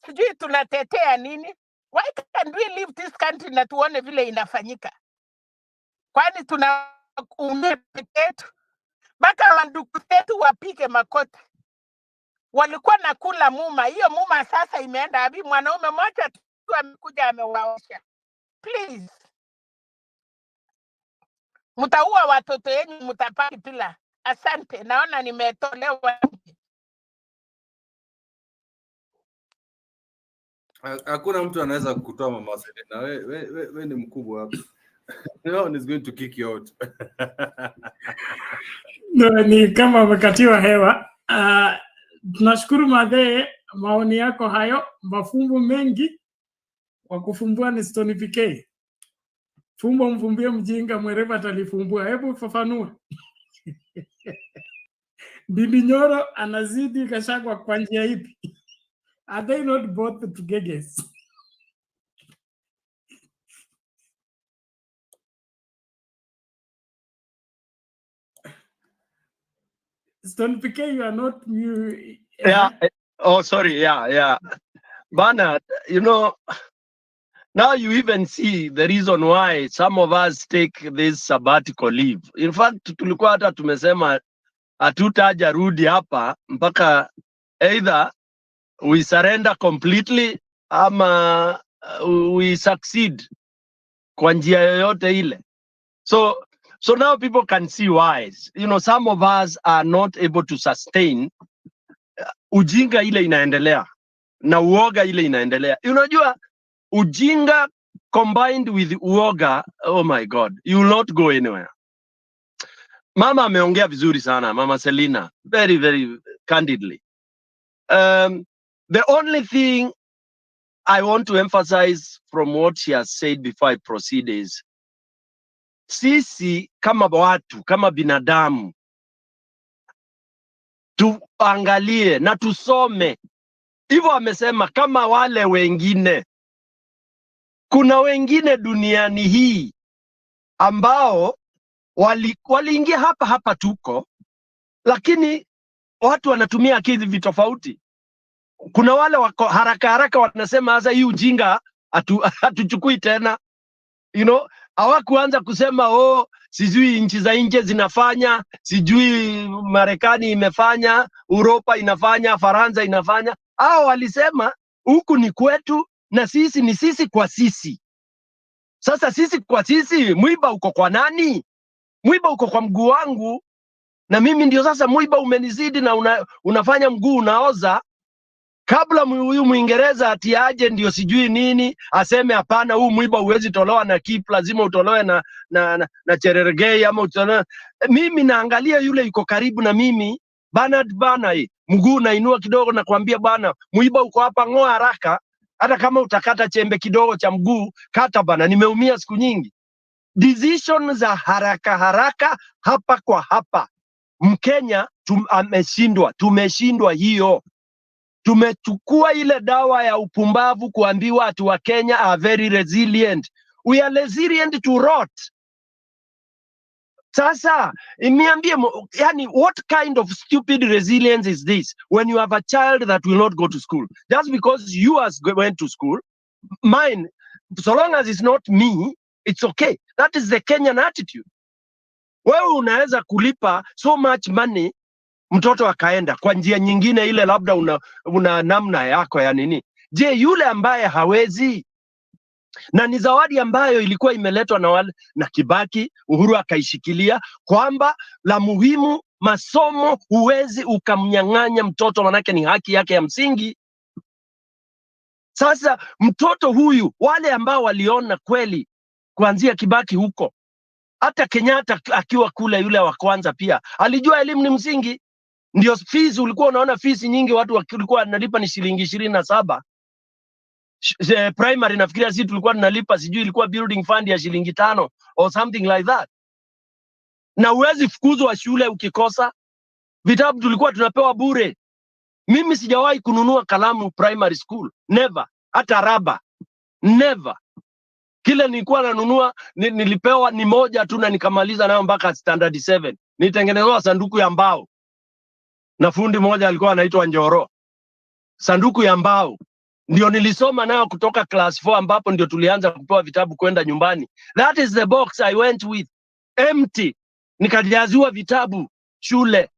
sijui tunatetea nini? Why can't we leave this country na tuone vile inafanyika? Kwani tunaumia petetu? Baka manduku zetu wapike makoti. Walikuwa nakula muma. Hiyo muma sasa imeenda abi, mwanaume mmoja tu amekuja amewaosha. Please. Mtaua watoto yenu, mtapaki pila. Asante, naona nimetolewa. Hakuna mtu anaweza kukutoa Mama Selina. We ni mkubwa hapa. No one is going to kick you out. No, ni kama wamekatiwa hewa. Tunashukuru Madhe, maoni yako hayo. Mafumbo mengi wa kufumbua ni Stone PK. Fumbo mfumbie mjinga, mwerevu atalifumbua. Hebu fafanua. Ndindi Nyoro anazidi Gachagua kwa njia ipi? Are they not both together? Stone PK, you are not new. Yeah. Oh, sorry. Yeah. Bana, now you even see the reason why some of us take this sabbatical leave. In fact, tulikuwa hata tumesema hatutaja rudi hapa mpaka either we surrender completely ama we succeed kwa njia yoyote ile. So now people can see why. Some of us are not able to sustain ujinga ile inaendelea na uoga ile inaendelea. Unajua ujinga combined with uoga, oh my God, you will not go anywhere. Mama ameongea vizuri sana, Mama Selina, very, very candidly. The only thing I want to emphasize from what she has said before I proceed is, sisi kama watu, kama binadamu, tuangalie na tusome. Hivyo amesema kama wale wengine. Kuna wengine duniani hii ambao waliingia hapa tuko, lakini watu wanatumia akili vitofauti. Kuna wale wako haraka haraka wanasema sasa hii ujinga hatuchukui tena. You know, hawakuanza kusema sijui nchi za nje zinafanya, sijui Marekani imefanya, Uropa inafanya, Faransa inafanya. Hao walisema huku ni kwetu na sisi ni sisi kwa sisi. Sasa sisi kwa sisi, mwiba uko kwa nani? Mwiba uko kwa mguu wangu, na mimi ndio sasa mwiba umenizidi na unafanya mguu unaoza. Kabla huyu Muingereza ati aje ndio sijui nini aseme hapana, huu mwiba huwezi tolewa na Kip, lazima utolewe na Cherargei ama utolewe. Mimi naangalia yule yuko karibu na mimi, Bernard bana, mguu nainua kidogo na kuambia bana, mwiba uko hapa, ngoa haraka. Hata kama utakata chembe kidogo cha mguu, kata bana, nimeumia siku nyingi. Decision za haraka haraka hapa kwa hapa. Mkenya tumeshindwa hiyo. Tumechukua ile dawa ya upumbavu kuambiwa ati wa Kenya are very resilient. We are resilient to rot. Sasa imiambie, yani what kind of stupid resilience is this when you have a child that will not go to school just because you went to school? Mine, so long as it's not me, it's okay. That is the Kenyan attitude. Wewe unaweza kulipa so much money mtoto akaenda kwa njia nyingine ile, labda una namna yako ya nini. Je, yule ambaye hawezi? Na ni zawadi ambayo ilikuwa imeletwa na Kibaki, Uhuru akaishikilia kwamba la muhimu masomo, huwezi ukamnyang'anya mtoto, manake ni haki yake ya msingi. Sasa mtoto huyu, wale ambao waliona kweli kuanzia Kibaki huko, hata Kenyatta akiwa kule, yule wa kwanza pia alijua elimu ni msingi. Ndio fees, ulikuwa unaona fees nyingi watu walikuwa wanalipa ni shilingi 27. Primary nafikiria sisi tulikuwa tunalipa sijui ilikuwa building fund ya shilingi 5 or something like that. Na uwezi fukuzwa shule ukikosa. Vitabu tulikuwa tunapewa bure. Mimi sijawahi kununua kalamu primary school, never. Hata raba, never. Kile nilikuwa nanunua nilipewa ni moja tu na nikamaliza nayo mpaka standard 7. Nitengenezwa sanduku ya mbao na fundi mmoja alikuwa anaitwa Njoro. Sanduku ya mbao ndio nilisoma nayo kutoka class 4, ambapo ndio tulianza kupewa vitabu kwenda nyumbani. That is the box I went with, empty. Nikajaziwa vitabu shule.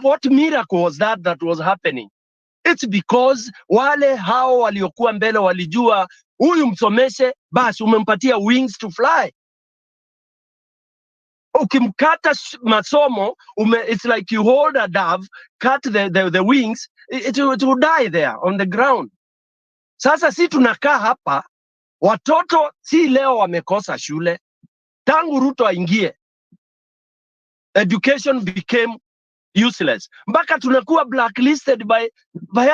What miracle was that was happening? It's because wale hao waliokuwa mbele walijua huyu msomeshe basi umempatia wings to fly. Ukimkata masomo, it's like you hold a dove, cut the wings, it will die there on the ground. Sasa si tunakaa hapa, watoto si leo wamekosa shule. Tangu Ruto aingie, education became useless. Mpaka tunakuwa blacklisted by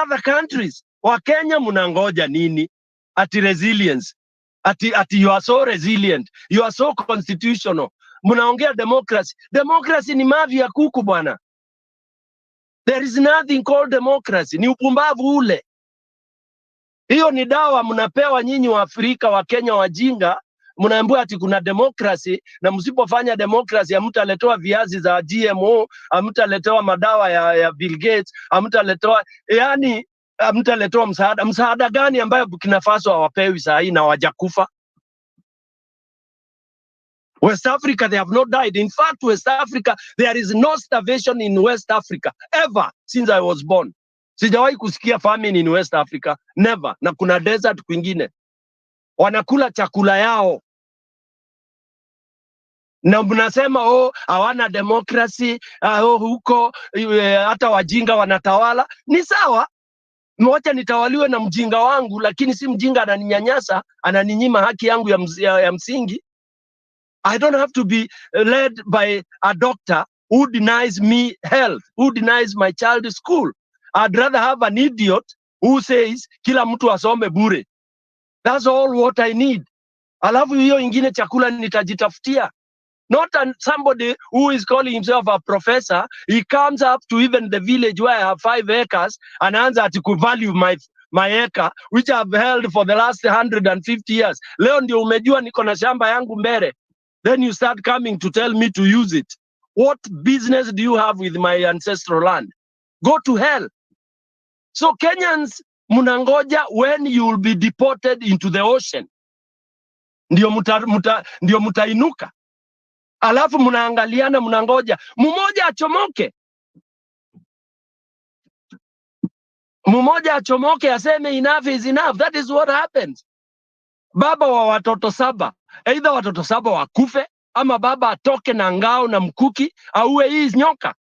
other countries. Wakenya mnangoja nini? Ati resilience. Ati you are so resilient. You are so constitutional. Mnaongea democracy. Democracy ni mavi ya kuku bwana. There is nothing called democracy. Ni upumbavu ule. Hiyo ni dawa mnapewa nyinyi wa Afrika, wa Kenya wajinga. Mnaambiwa ati kuna democracy, na msipofanya democracy hamtaletewa viazi za GMO, hamtaletewa madawa ya Bill Gates, hamtaletewa, yani hamtaletewa msaada. Msaada gani ambayo Burkina Faso hawapewi saa hii na wajakufa? West Africa, they have not died. In fact, West Africa, there is no starvation in West Africa ever since I was born. Sijawahi kusikia famine in West Africa, never. Na kuna desert kwingine wanakula chakula yao, na mnasema hawana democracy, huko hata wajinga wanatawala. Ni sawa, mmoja nitawaliwe na mjinga wangu, lakini si mjinga ananinyanyasa, ananinyima haki yangu ya msingi. I don't have to be led by a doctor who denies me health, who denies my child school. I'd rather have an idiot who says kila mtu asome bure. That's all what I need. Alafu hiyo ingine chakula nitajitafutia. Not somebody who is calling himself a professor. He comes up to even the village where I have 5 acres and answer to value my acre, which I've held for the last 150 years. Leo ndio umejua niko na shamba yangu mbele. Then you start coming to tell me to use it. What business do you have with my ancestral land? Go to hell. So Kenyans, munangoja when you will be deported into the ocean. Ndio mutainuka. Alafu munaangaliana, munangoja mmoja achomoke. Mmoja achomoke aseme enough is enough. That is what happens. Baba wa watoto 7, either watoto 7 wakufe ama baba atoke na ngao na mkuki auwe hii nyoka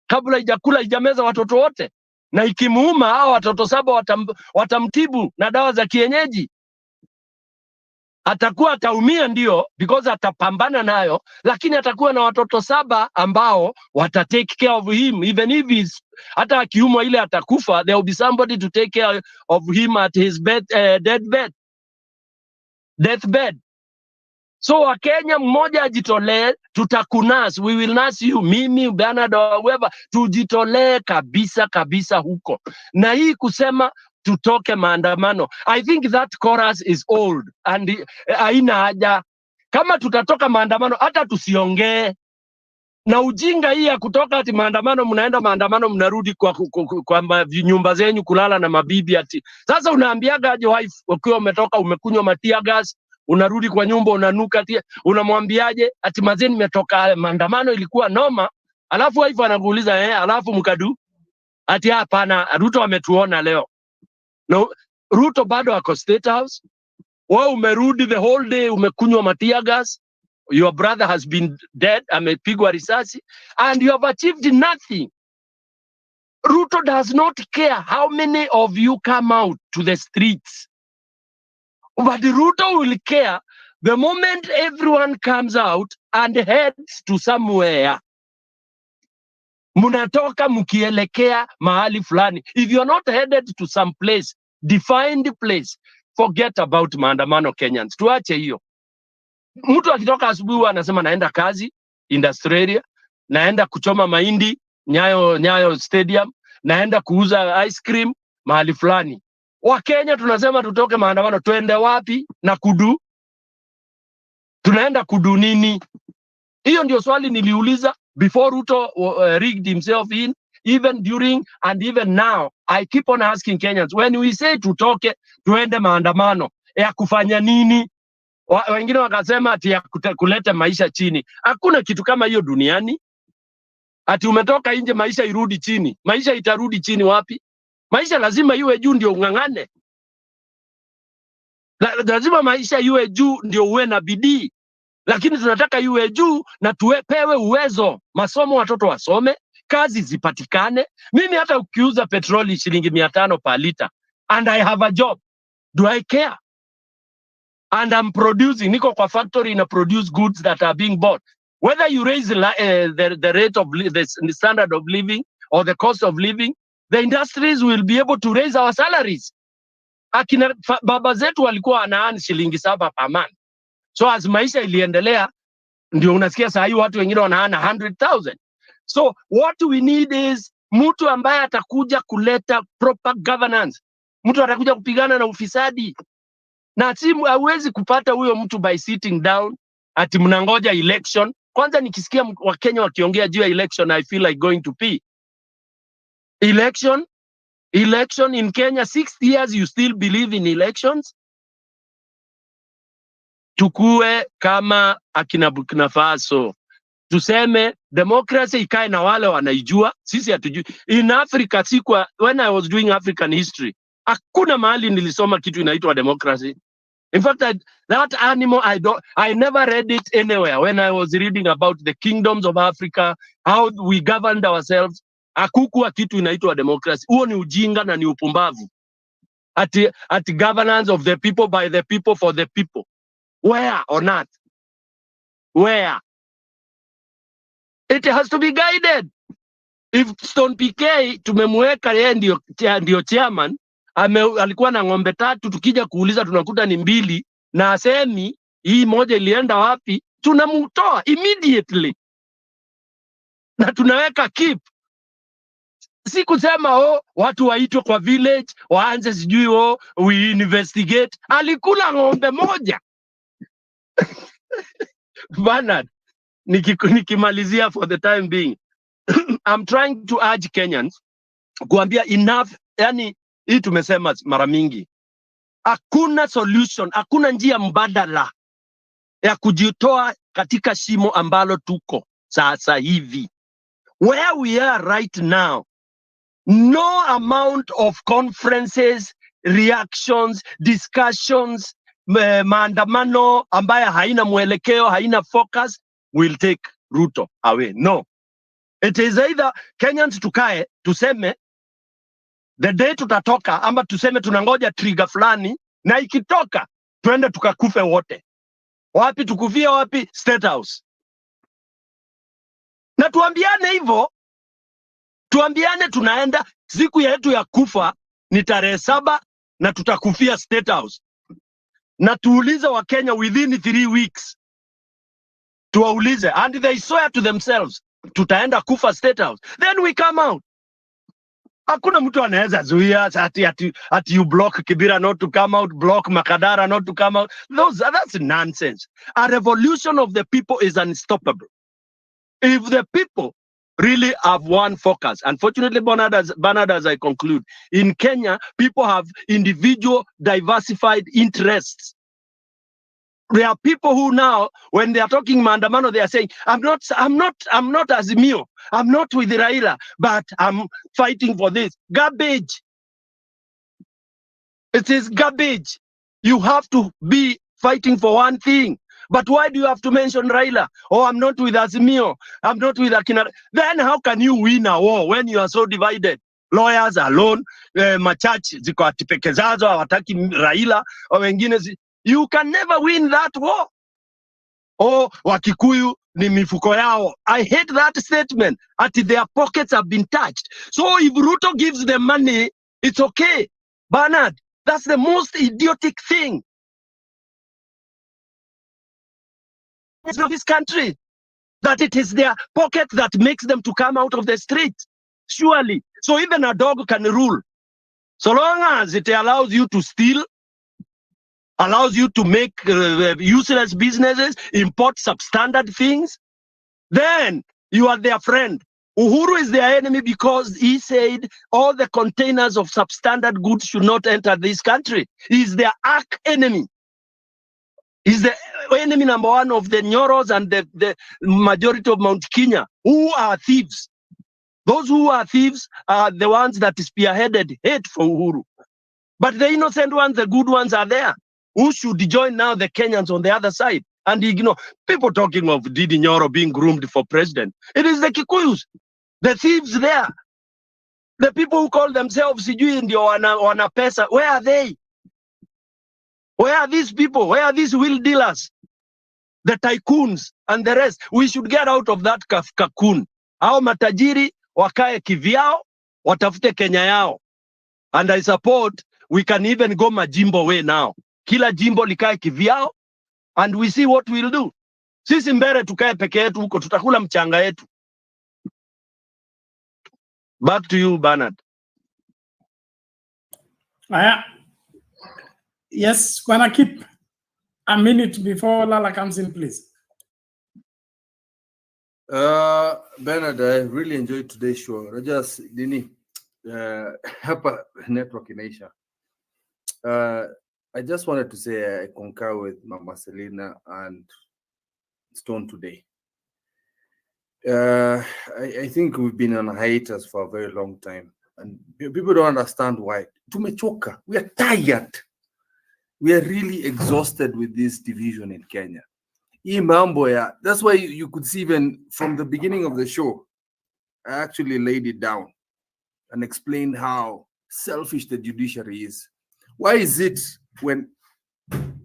kabla ijameza watoto wote, na ikimuuma hao watoto 7 watamtibu na dawa za kienyeji. Atakuwa ataumia ndio, because atapambana nayo, lakini atakuwa na watoto 7 ambao wata take care of him, even if he's, hata akiumwa ile atakufa, there will be somebody to take care of him at his deathbed. So Wakenya, mmoja ajitolee, tutakunas, we will nas you, mimi Bernard whoever, tujitolee kabisa kabisa huko. Na hii kusema tutoke maandamano, I think that chorus is old and haina haja. Kama tutatoka maandamano, hata tusiongee. Na ujinga hii ya kutoka ati maandamano, mnaenda maandamano mnarudi kwa nyumba zenyu kulala na mabibi ati. Sasa unaambiaga aje wife ukiwa umetoka umekunywa matia gas, unarudi kwa nyumba unanuka ati, unamwambiaje ati mazee nimetoka maandamano ilikuwa noma, alafu wife anakuuliza alafu mkadu ati hapana, Ruto ametuona leo. No, Ruto bado ako State House. Wewe umerudi the whole day umekunywa matia gas. Your brother has been dead, amepigwa risasi, and you have achieved nothing. Ruto does not care how many of you come out to the streets. But Ruto will care the moment everyone comes out and heads to somewhere. Munatoka mukielekea mahali fulani. If you're not headed to some place, defined place, forget about maandamano Kenyans. Tuache hiyo. Mtu akitoka asubuhi anasema naenda kazi Industrial, naenda kuchoma mahindi Nyayo Stadium, naenda kuuza ice cream mahali fulani. Wakenya tunasema tutoke maandamano, twende wapi na kudu? Tunaenda kudu nini? Hiyo ndio swali niliuliza before Ruto rigged himself in, even during and even now. I keep on asking Kenyans, when we say tutoke tuende maandamano, ya kufanya nini? Wengine wakasema ati ya kuleta maisha chini. Hakuna kitu kama hiyo duniani. Ati umetoka nje maisha irudi chini. Maisha itarudi chini wapi? Maisha lazima iwe juu ndio ungangane. Lazima maisha iwe juu ndio uwe na bidii. Lakini tunataka iwe juu na tupewe uwezo. Masomo watoto wasome, kazi zipatikane. Mimi hata ukiuza petroli shilingi 500 per liter and I have a job, do I care? And I'm producing, niko kwa factory na produce goods that are being bought. Whether you raise the rate of the standard of living or the cost of living, the industries will be able to raise our salaries. Akina baba zetu walikuwa wanaani shilingi 7 per month. So as maisha iliendelea, ndio unasikia saa hii watu wengine wanaana 100,000. So what we need is mtu ambaye atakuja kuleta proper governance. Mtu atakuja kupigana na ufisadi. Na timu hauwezi kupata huyo mtu by sitting down ati mnangoja election. Kwanza nikisikia Wakenya wakiongea juu ya election, I feel like going to pee. Election in Kenya, 6 years you still believe in elections? Tukue kama akina Burkina Faso. Tuseme democracy ikae na wale wanaijua, sisi hatujui. In Africa, when I was doing African history, hakuna mahali nilisoma kitu inaitwa democracy. In fact, that animal, I never read it anywhere. When I was reading about the kingdoms of Africa, how we governed ourselves, hakukuwa kitu inaitwa democracy. Huo ni ujinga na ni upumbavu. At governance of the people, by the people, for the people. Where or not? Where? It has to be guided. If Stone PK tumemweka yeye ndio chairman, alikuwa na ng'ombe 3, tukija kuuliza tunakuta ni 2 na asemi hii moja ilienda wapi, tunamtoa immediately na tunaweka keep. Si kusema watu waitwe kwa village waanze sijui we investigate. Alikula ng'ombe moja. Bernard, nikimalizia for the time being, I'm trying to urge Kenyans kuambia enough. Yani hii tumesema mara mingi, hakuna solution, hakuna njia mbadala ya kujitoa katika shimo ambalo tuko sasa hivi. Where we are right now, no amount of conferences, reactions, discussions, maandamano ambayo haina mwelekeo, haina focus will take Ruto away. No. It is either Kenyans tukae tuseme the day tutatoka, ama tuseme tunangoja trigger fulani, na ikitoka twende tukakufe wote. Wapi tukufia wapi? State House. Na tuambiane hivyo, tuambiane tunaenda, siku yetu ya kufa ni tarehe 7 na tutakufia State House. Na tuulize wa Kenya within 3 weeks. Tuwaulize, and they swear to themselves, tutaenda kufa State House. Then we come out. Hakuna mtu anaweza zuia ati you block Kibira not to come out, block Makadara not to come out. That's nonsense. A revolution of the people is unstoppable. If the people really have one focus. Unfortunately, Bernard, as I conclude, in Kenya, people have individual diversified interests. There are people who now, when they are talking maandamano, they are saying, I'm not Azimio, I'm not with Raila, but I'm fighting for this. Garbage. It is garbage. You have to be fighting for one thing. But why do you have to mention Raila? Oh, I'm not with Azimio, I'm not with Akina. Then how can you win a war when you are so divided? Lawyers alone, machachi ziko atipekezazo hawataki Raila, or wengine you can never win that war. Oh, Wakikuyu ni mifuko yao. I hate that statement. Their pockets have been touched. So if Ruto gives them money, it's okay. Bernard, that's the most idiotic thing of this country. That it is their pocket that makes them to come out of the street. Surely. So even a dog can rule. So long as it allows you to steal, allows you to make useless businesses, import substandard things, then you are their friend. Uhuru is their enemy because he said all the containers of substandard goods should not enter this country. He's their arch enemy. He's the enemy number one of the Nyoros and the majority of Mount Kenya, who are thieves. Those who are thieves are the ones that spearheaded hate for Uhuru. But the innocent ones, the good ones are there. Who should join now the Kenyans on the other side and ignore people talking of Didi Nyoro being groomed for president? It is the Kikuyus, the thieves there. The people who call themselves sijui ndio wana pesa. Where are they? Where are these people? Where are these wheel dealers? The tycoons and the rest. We should get out of that cocoon. Hao matajiri wakae kivyao, watafute Kenya yao. And I support we can even go majimbo way now. Kila jimbo likae kivyao and we see what we'll do. Sisi mbele tukae peke yetu huko, tutakula mchanga yetu. Back to you, Bernard. Yes, wanna keep a minute before Lala comes in, please. Bernard, I really enjoyed today's show. Rajas Dini, hapa network in Asia. I just wanted to say I concur with Mama Selina and Stone today. I think we've been on hiatus for a very long time, and people don't understand why. Tumechoka. We are tired. We are really exhausted with this division in Kenya. That's why you could see even from the beginning of the show, I actually laid it down and explained how selfish the judiciary is. Why is it when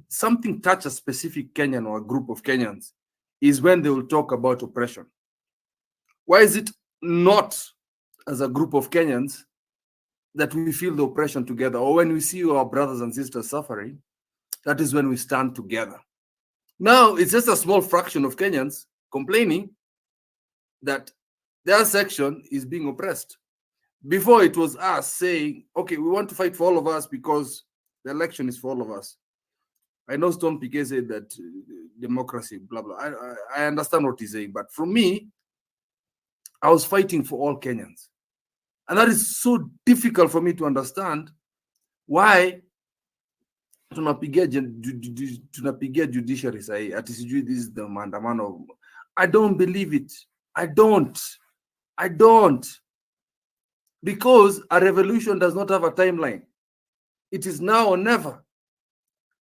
something touches a specific Kenyan or a group of Kenyans is when they will talk about oppression? Why is it not as a group of Kenyans that we feel the oppression together, or when we see our brothers and sisters suffering, that is when we stand together? Now, it's just a small fraction of Kenyans complaining that their section is being oppressed. Before, it was us saying, okay, we want to fight for all of us because the election is for all of us. I know Stone PK said that democracy, blah, blah. I understand what he's saying. But for me, I was fighting for all Kenyans. And that is so difficult for me to understand why tunapigia judiciary sahi ati sijui this is the maandamano. I don't believe it. I don't. Because a revolution does not have a timeline. It is now or never.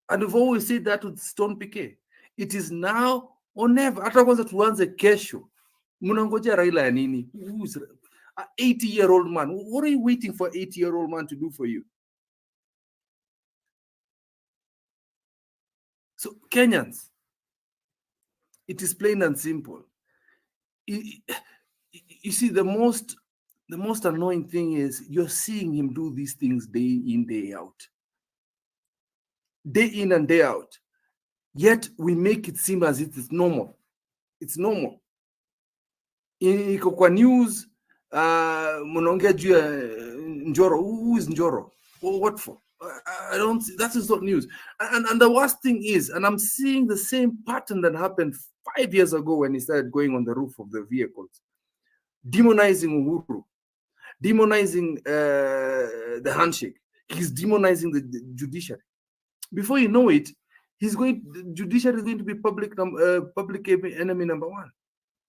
And we've always said that with Stone PK. It is now or never. Hata kwanza tuanze kesho. Mnangoja Raila ya nini? Who's an 80-year-old man? What are you waiting for an 80-year-old man to do for you? So Kenyans, it is plain and simple. You see, the most annoying thing is you're seeing him do these things day in, day out. Day in and day out. Yet we make it seem as if it's normal. It's normal. Iko kwa news, mnaongea juu ya Njoro. Who is Njoro? What for? I don't see, that is not news. And the worst thing is, and I'm seeing the same pattern that happened 5 years ago when he started going on the roof of the vehicles, demonizing Uhuru, demonizing the handshake. He's demonizing the judiciary. Before you know it, the judiciary is going to be public enemy number one.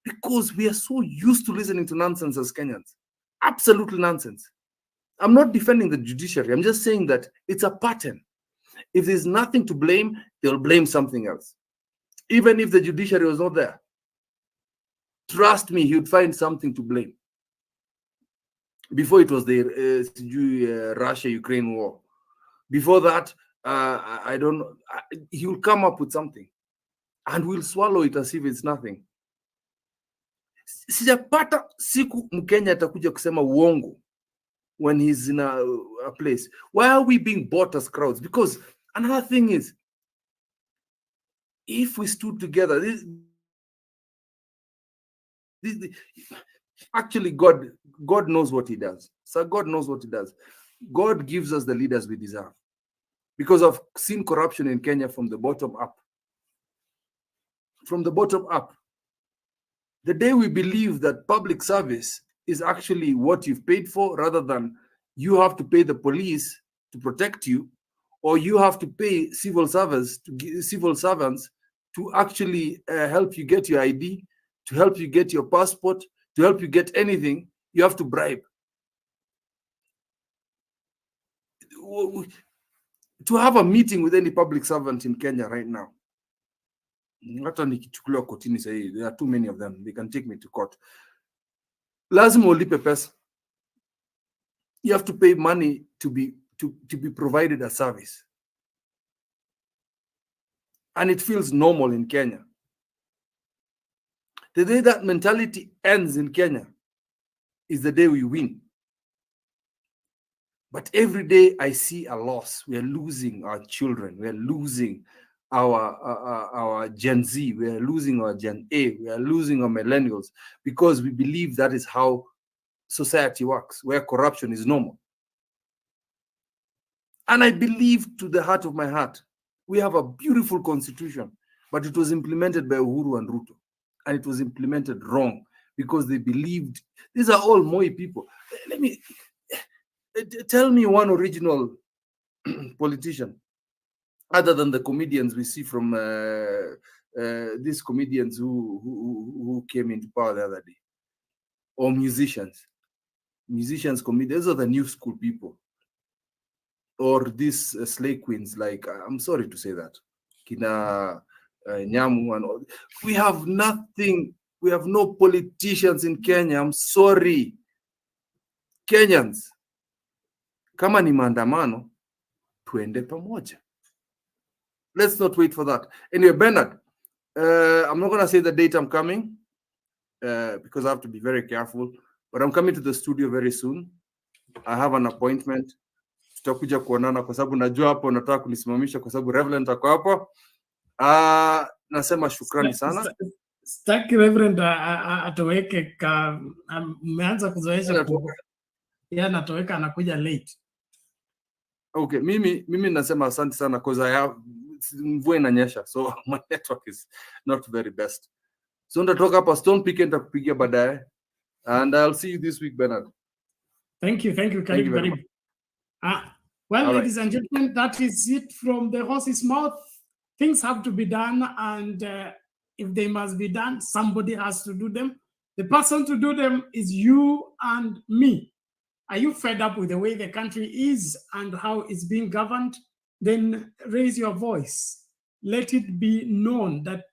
Because we are so used to listening to nonsense as Kenyans. Absolutely nonsense. I'm not defending the judiciary. I'm just saying that it's a pattern. If there's nothing to blame, they'll blame something else. Even if the judiciary was not there, trust me, he would find something to blame. Before it was the Russia-Ukraine war. Before that, I don't know. He will come up with something. And we'll swallow it as if it's nothing. Sijapata siku Mkenya atakuja kusema uongo when he's in a place. Why are we being bought as crowds? Because another thing is, if we stood together, actually God knows what he does. So God knows what he does. God gives us the leaders we deserve. Because I've seen corruption in Kenya from the bottom up. From the bottom up. The day we believe that public service is actually what you've paid for, rather than you have to pay the police to protect you, or you have to pay civil servants to actually help you get your ID, to help you get your passport, to help you get anything, you have to bribe. To have a meeting with any public servant in Kenya right now, hata nikichukuliwa kotini sahi, there are too many of them, they can take me to court. Lazima ulipe pesa. You have to pay money to be provided a service. And it feels normal in Kenya. The day that mentality ends in Kenya is the day we win. But every day I see a loss. We are losing our children. We are losing our Gen Z. We are losing our Gen A. We are losing our millennials because we believe that is how society works, where corruption is normal. And I believe to the heart of my heart, we have a beautiful constitution, but it was implemented by Uhuru and Ruto. And it was implemented wrong because they believed, these are all Moi people. Tell me one original politician other than the comedians we see from these comedians who came into power the other day, or musicians, comedians. Those are the new school people, or these slay queens. Like, I'm sorry to say that, Kina Nyamu and all. We have nothing. We have no politicians in Kenya. I'm sorry, Kenyans. Kama ni maandamano, tuende pamoja. Let's not wait for that. Anyway, Bernard, I'm not going to say the date I'm coming because I have to be very careful, but I'm coming to the studio very soon. I have an appointment. Tutakuja kuonana kwa sababu najua hapo nataka kunisimamisha kwa sababu Reverend ako hapo. Nasema shukrani sana. Staki Reverend atoweke, umeanza kuzoesha yeye anatoweka, anakuja late. Okay, mimi nasema asante sana because I have mvua inanyesha, so my network is not very best. So nitatoka hapa Stone Peak nitakupigia baadaye, and I'll see you this week, Bernard. Thank you. Thank you Karibu, very karibu. Well, All ladies and gentlemen, that is it from the horse's mouth. Things have to be done, and if they must be done, somebody has to do them. The person to do them is you and me. Are you fed up with the way the country is and how it's being governed? Then raise your voice. Let it be known that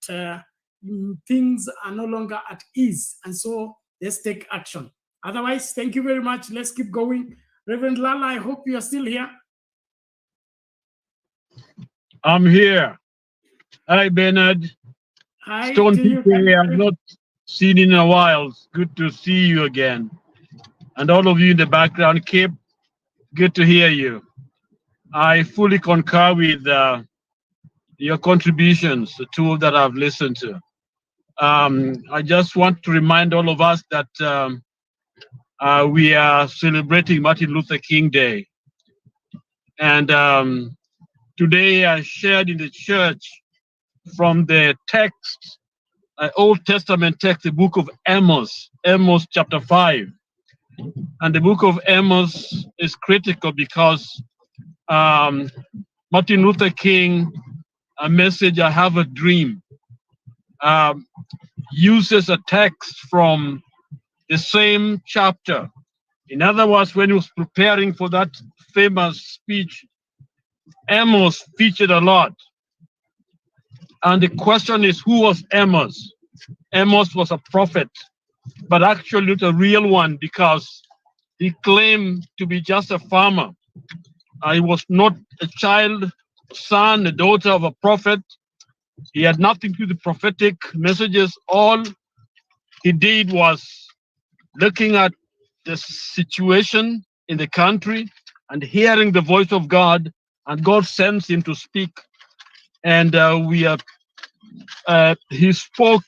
things are no longer at ease, and so let's take action. Otherwise, thank you very much. Let's keep going. Reverend Lala, I hope you are still here. I'm here. Hi, Bernard. Hi Stone to you. PK, I've not seen in a while. It's good to see you again. And all of you in the background, Kip, good to hear you. I fully concur with your contributions, the two that I've listened to. I just want to remind all of us that we are celebrating Martin Luther King Day. And today I shared in the church from the text, Old Testament text, the book of Amos, Amos chapter 5. And the book of Amos is critical because Martin Luther King, a message, I have a dream, uses a text from the same chapter. In other words, when he was preparing for that famous speech, Amos featured a lot. And the question is, who was Amos? Amos was a prophet, but actually not a real one because he claimed to be just a farmer. He was not a child, son, a daughter of a prophet. He had nothing to do with the prophetic messages. All he did was looking at the situation in the country and hearing the voice of God, and God sends him to speak. And he spoke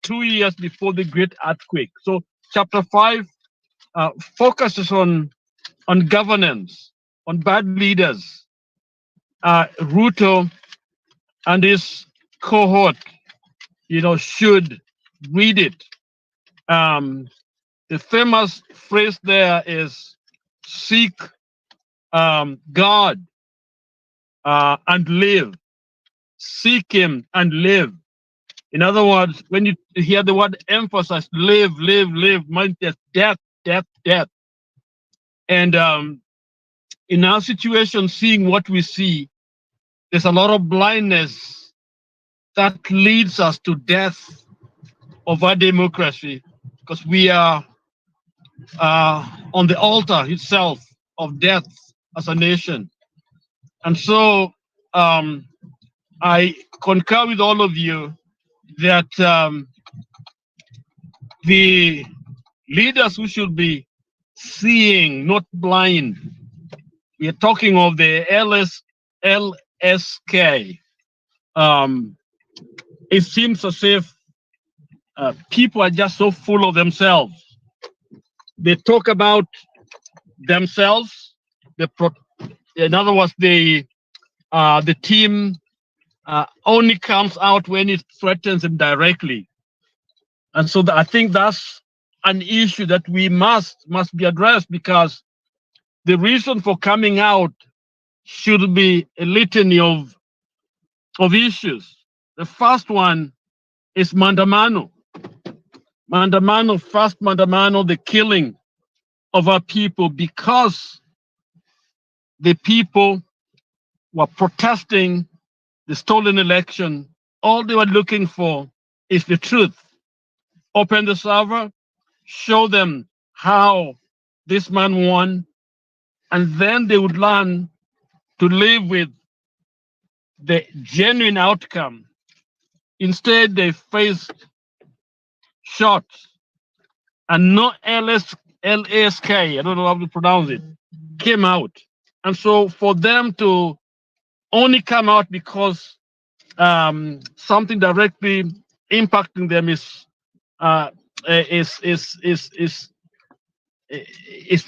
2 years before the great earthquake. So chapter 5 focuses on governance, on bad leaders. Ruto and his cohort, should read it. The famous phrase there is seek God and live. Seek him and live. In other words, when you hear the word emphasize, live, means death. And in our situation, seeing what we see, there's a lot of blindness that leads us to death of our democracy, because we are on the altar itself of death as a nation. And so I concur with all of you that the leaders who should be seeing, not blind, we are talking of the LSK. It seems as if people are just so full of themselves. They talk about themselves. In other words, the team only comes out when it threatens them directly. And so I think that's an issue that we must be addressed, because the reason for coming out should be a litany of issues. The first one is Mandamano. First Mandamano, the killing of our people, because the people were protesting the stolen election. All they were looking for is the truth. Open the server, show them how this man won, and then they would learn to live with the genuine outcome. Instead, they faced shots, and no LSK, I don't know how to pronounce it, came out. And so for them to only come out because something directly impacting them is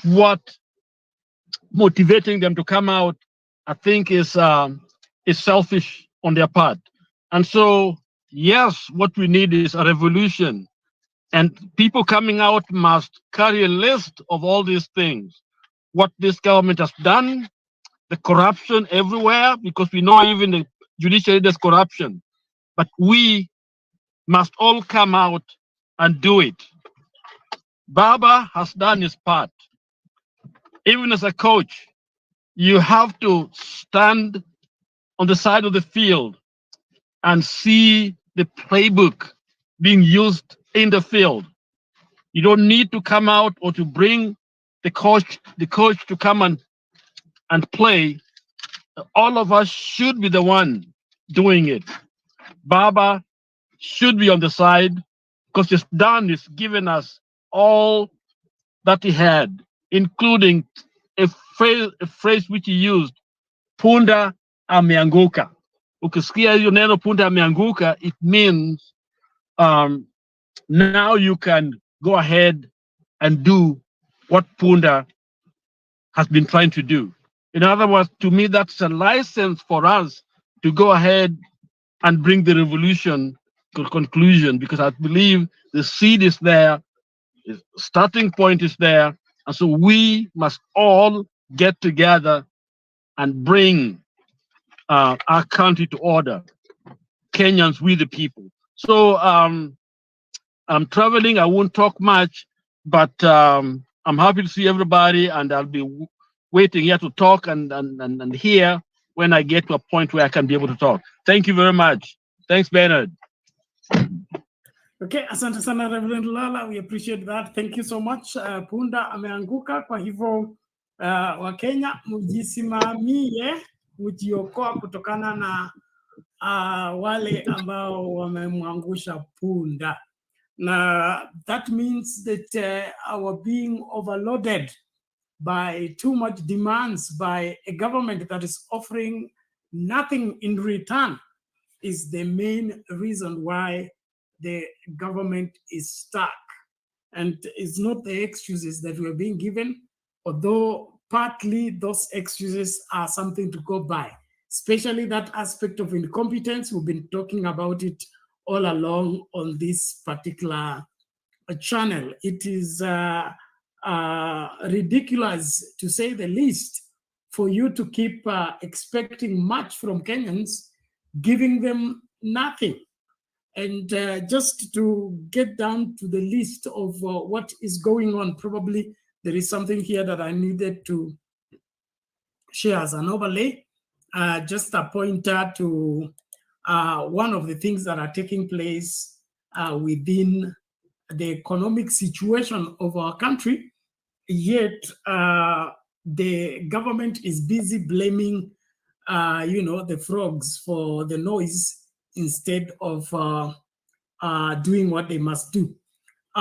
what motivating them to come out, I think is selfish on their part. And so, yes, what we need is a revolution. And people coming out must carry a list of all these things. What this government has done, the corruption everywhere, because we know even the judiciary there's corruption. But we must all come out and do it. Baba has done his part. Even as a coach, you have to stand on the side of the field and see the playbook being used in the field. You don't need to come out or to bring the coach to come and play. All of us should be the one doing it. Baba should be on the side because he's done, he's given us all that he had, including a phrase which he used, punda ameanguka. Ukisikia hiyo neno punda ameanguka, it means now you can go ahead and do what Punda has been trying to do. In other words, to me, that's a license for us to go ahead and bring the revolution to a conclusion, because I believe the seed is there, the starting point is there, and so we must all get together and bring our country to order. Kenyans, we the people. So I'm traveling, I won't talk much, but I'm happy to see everybody, and I'll be waiting here to talk and hear when I get to a point where I can be able to talk. Thank you very much. Thanks, Bernard. Okay, asante sana Reverend Lala, we appreciate that. Thank you so much. Punda ameanguka, kwa hivyo Wakenya mjisimamie, mjiokoa kutokana na wale ambao wamemwangusha punda. Now, that means that our being overloaded by too much demands by a government that is offering nothing in return is the main reason why the government is stuck. And it's not the excuses that we're being given, although partly those excuses are something to go by, especially that aspect of incompetence. We've been talking about it all along on this particular channel. It is ridiculous, to say the least, for you to keep expecting much from Kenyans, giving them nothing. And just to get down to the list of what is going on, probably there is something here that I needed to share as an overlay. Just a pointer to one of the things that are taking place within the economic situation of our country, yet the government is busy blaming the frogs for the noise instead of doing what they must do.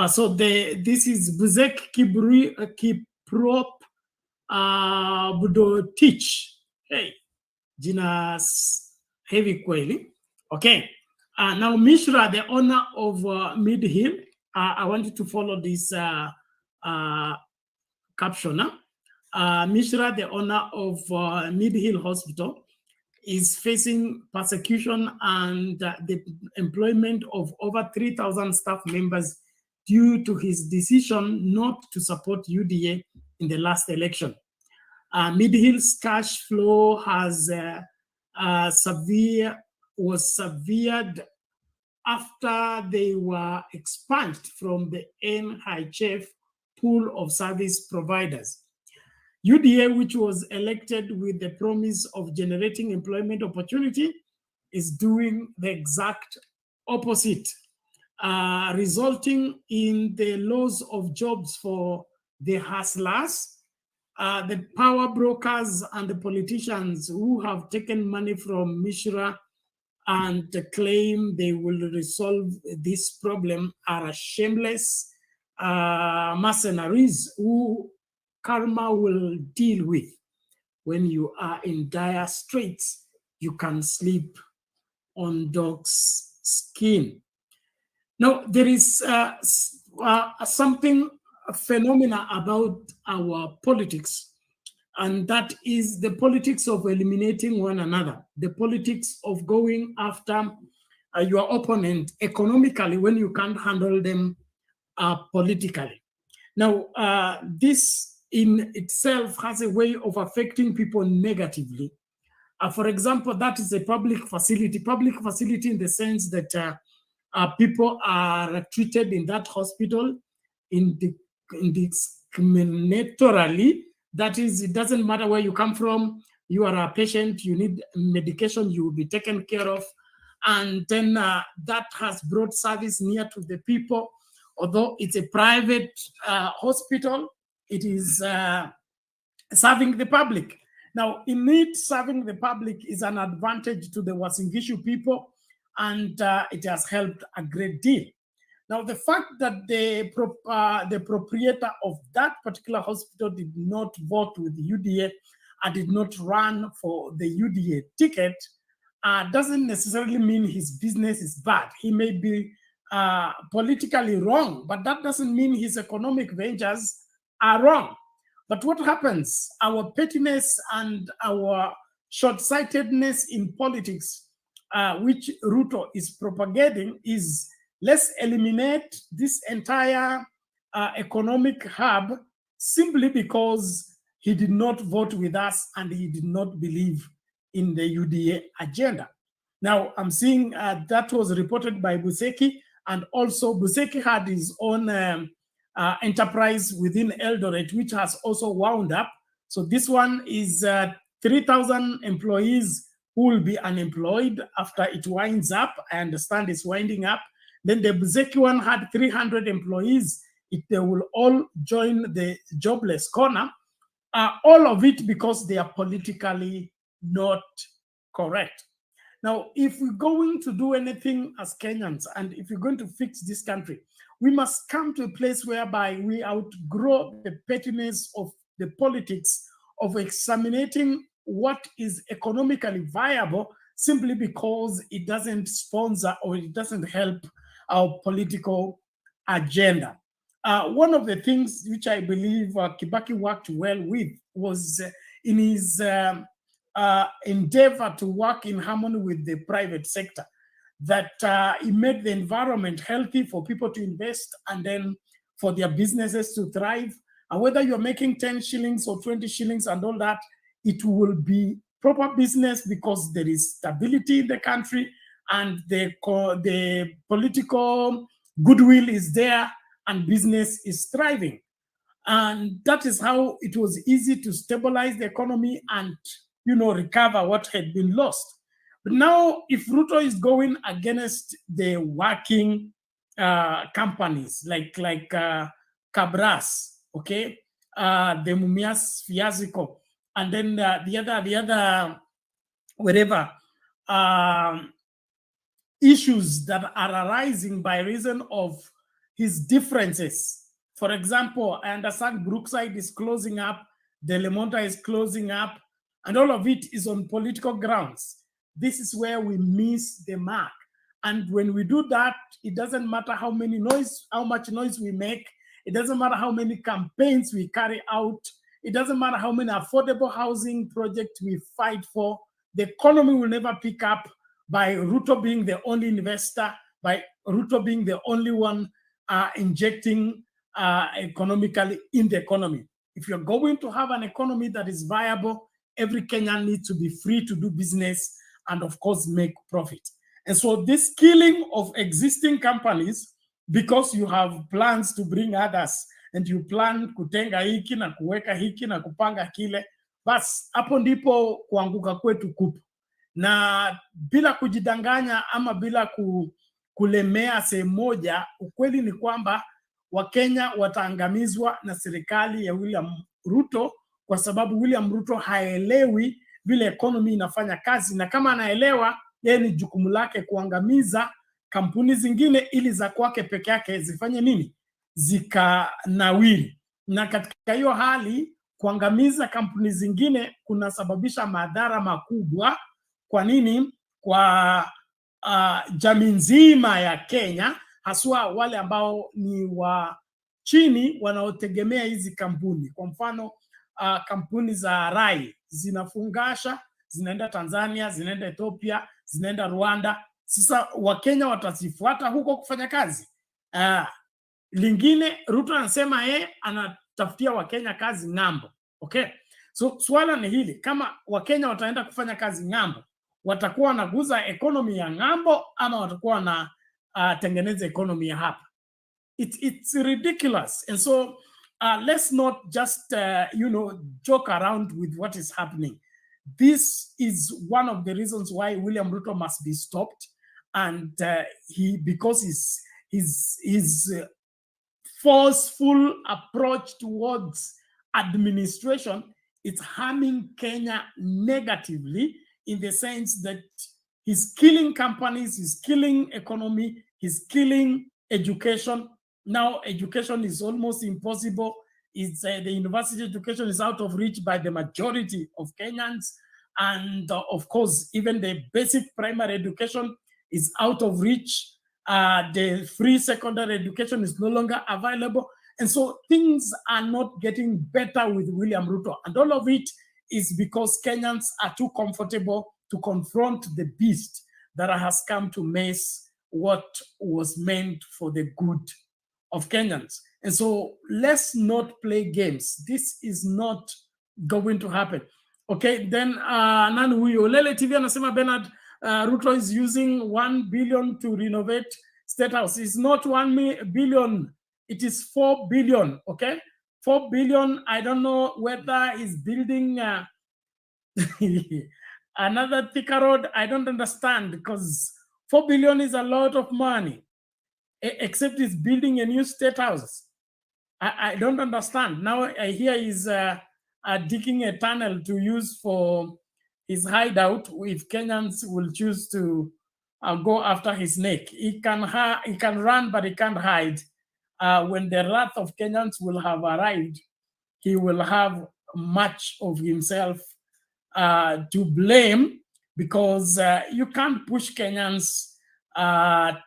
So this is Buzek Kiprop Budotich. Hey, jina heavy kweli. Okay. Now Mishra, the owner of Mid Hill, I want you to follow this caption. Mishra, the owner of Mid Hill Hospital, is facing persecution and the employment of over 3,000 staff members due to his decision not to support UDA in the last election. Mid Hill's cash flow has was severed after they were expunged from the NHF pool of service providers. UDA, which was elected with the promise of generating employment opportunity, is doing the exact opposite, resulting in the loss of jobs for the hustlers, the power brokers, and the politicians who have taken money from Mishra and claim they will resolve this problem are shameless mercenaries who karma will deal with. When you are in dire straits, you can sleep on dog's skin. Now, there is something, a phenomena about our politics and that is the politics of eliminating one another, the politics of going after your opponent economically when you can't handle them politically. Now, this in itself has a way of affecting people negatively. For example, that is a public facility in the sense that people are treated in that hospital indiscriminatorily. That is, it doesn't matter where you come from, you are a patient, you need medication, you will be taken care of. And then that has brought service near to the people. Although it's a private hospital, it is serving the public. Now, in it, serving the public is an advantage to the Uasin Gishu people, and it has helped a great deal. Now, the fact that the proprietor of that particular hospital did not vote with the UDA and did not run for the UDA ticket doesn't necessarily mean his business is bad. He may be politically wrong, but that doesn't mean his economic ventures are wrong. But what happens? Our pettiness and our short-sightedness in politics, which Ruto is propagating, is let's eliminate this entire economic hub simply because he did not vote with us and he did not believe in the UDA agenda. Now, I'm seeing that was reported by Buseki, and also Buseki had his own enterprise within Eldoret, which has also wound up. So this one is 3,000 employees who will be unemployed after it winds up. I understand it's winding up. Then the Buseki one had 300 employees. They will all join the jobless corner. All of it because they are politically not correct. Now, if we're going to do anything as Kenyans, and if we're going to fix this country, we must come to a place whereby we outgrow the pettiness of the politics of examining what is economically viable simply because it doesn't sponsor or it doesn't help our political agenda. One of the things which I believe Kibaki worked well with was in his endeavor to work in harmony with the private sector, that he made the environment healthy for people to invest and then for their businesses to thrive. And whether you're making 10 shillings or 20 shillings and all that, it will be proper business because there is stability in the country and the political goodwill is there and business is thriving. And that is how it was easy to stabilize the economy and, recover what had been lost. But now, if Ruto is going against the working companies like Cabras, okay, the Mumias Fiasco, and then the other whatever issues that are arising by reason of his differences. For example, I understand Brookside is closing up, Delemonta is closing up, and all of it is on political grounds. This is where we miss the mark. And when we do that, it doesn't matter how much noise we make. It doesn't matter how many campaigns we carry out. It doesn't matter how many affordable housing projects we fight for. The economy will never pick up by Ruto being the only investor, by Ruto being the only one injecting economically in the economy. If you're going to have an economy that is viable, every Kenyan needs to be free to do business and, of course, make profit. And so this killing of existing companies, because you have plans to bring others and you plan kutenga hiki na kuweka hiki na kupanga kile, bas hapo ndipo kuanguka kwetu kupo. Na bila kujidanganya ama bila kulemea sehemu moja, ukweli ni kwamba Wakenya wataangamizwa na serikali ya William Ruto kwa sababu William Ruto haelewi vile economy inafanya kazi, na kama anaelewa, yeye ni jukumu lake kuangamiza kampuni zingine ili za kwake peke yake zifanye nini? Zikanawiri. Na katika hiyo hali kuangamiza kampuni zingine kunasababisha madhara makubwa. Kwa nini? Kwa jamii nzima ya Kenya, haswa wale ambao ni wa chini wanaotegemea hizi kampuni. Kwa mfano, kampuni za rai zinafungasha, zinaenda Tanzania, zinaenda Ethiopia, zinaenda Rwanda. Sasa Wakenya watazifuata huko kufanya kazi. Lingine, Ruto anasema yeye anatafutia Wakenya kazi ng'ambo. Okay? So swala ni hili, kama Wakenya wataenda kufanya kazi ng'ambo, watakuwa wanaguza economy ya ng'ambo ama watakuwa na tengeneza economy ya hapa? It's ridiculous. And so let's not just joke around with what is happening. This is one of the reasons why William Ruto must be stopped, and because his forceful approach towards administration, it's harming Kenya negatively, in the sense that he's killing companies, he's killing economy, he's killing education. Now education is almost impossible. It's the university education is out of reach by the majority of Kenyans. And of course, even the basic primary education is out of reach. The free secondary education is no longer available. And so things are not getting better with William Ruto. And all of it is because Kenyans are too comfortable to confront the beast that has come to mess what was meant for the good of Kenyans. And so let's not play games. This is not going to happen. Okay, then nani huyo? Lele TV anasema Bernard, Ruto is using 1 billion to renovate State House. It's not 1 billion, it is 4 billion, okay? 4 billion, I don't know whether he's building another thicker road. I don't understand, because 4 billion is a lot of money, except he's building a new State House. I don't understand. Now I hear he's digging a tunnel to use for his hideout if Kenyans will choose to go after his neck. He can run, but he can't hide. When the wrath of Kenyans will have arrived, he will have much of himself to blame, because you can't push Kenyans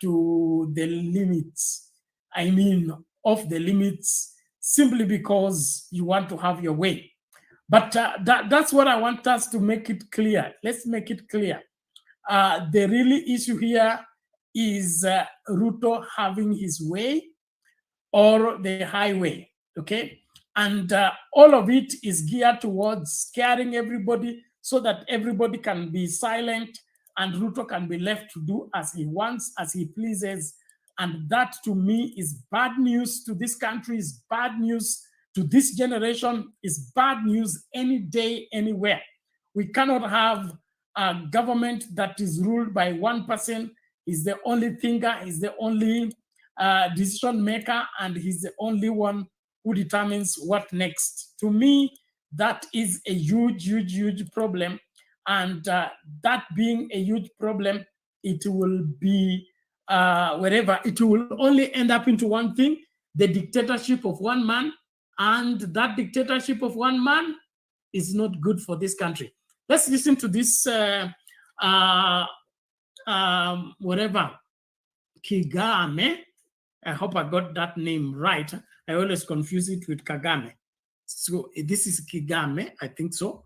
to the limits. I mean, off the limits, simply because you want to have your way. But that's what I want us to make it clear. Let's make it clear. The really issue here is Ruto having his way or the highway, okay? And all of it is geared towards scaring everybody so that everybody can be silent and Ruto can be left to do as he wants, as he pleases. And that, to me, is bad news to this country, is bad news to this generation, is bad news any day, anywhere. We cannot have a government that is ruled by one person. He's the only thinker, he's the only decision maker, and he's the only one who determines what next. To me, that is a huge, huge, huge problem. And that being a huge problem, it will be wherever, it will only end up into one thing, the dictatorship of one man. And that dictatorship of one man is not good for this country. Let's listen to this, whatever, Kigame. I hope I got that name right. I always confuse it with Kagame. So this is Kigame, I think so.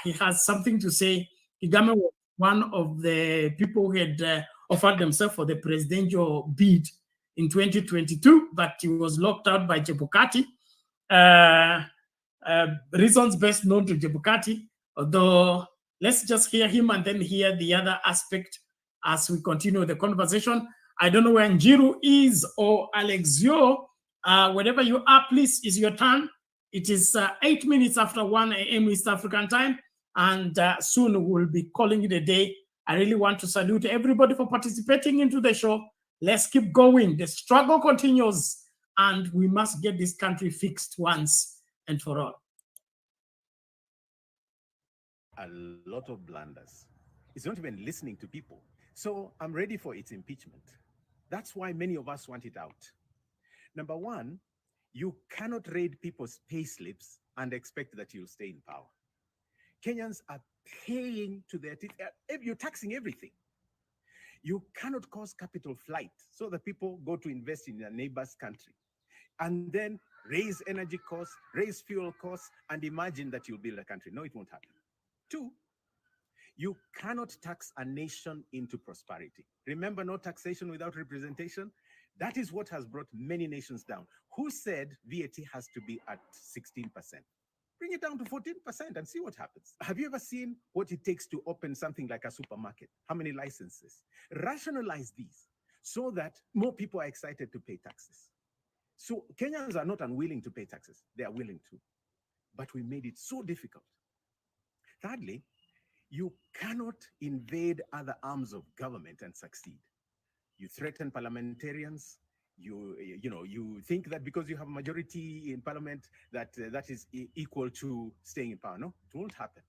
He has something to say. Kigame was one of the people who had offered themselves for the presidential bid in 2022, but he was locked out by Chebukati. Reasons best known to Chebukati, although let's just hear him and then hear the other aspect as we continue the conversation. I don't know where Njiru is or Alexio. Wherever you are, please, is your turn. It is 8 minutes after 1 a.m. East African time, and soon we'll be calling it a day. I really want to salute everybody for participating into the show. Let's keep going. The struggle continues, and we must get this country fixed once and for all. A lot of blunders. It's not even listening to people. So I'm ready for its impeachment. That's why many of us want it out. Number one, you cannot raid people's pay slips and expect that you'll stay in power. Kenyans are paying to their teeth. You're taxing everything. You cannot cause capital flight so that people go to invest in their neighbor's country and then raise energy costs, raise fuel costs, and imagine that you'll build a country. No, it won't happen. 2, you cannot tax a nation into prosperity. Remember, no taxation without representation? That is what has brought many nations down. Who said VAT has to be at 16%? Bring it down to 14% and see what happens. Have you ever seen what it takes to open something like a supermarket? How many licenses? Rationalize these so that more people are excited to pay taxes. So Kenyans are not unwilling to pay taxes. They are willing to. But we made it so difficult. Thirdly, you cannot invade other arms of government and succeed. You threaten parliamentarians. You think that because you have a majority in parliament that that is equal to staying in power. No, it won't happen.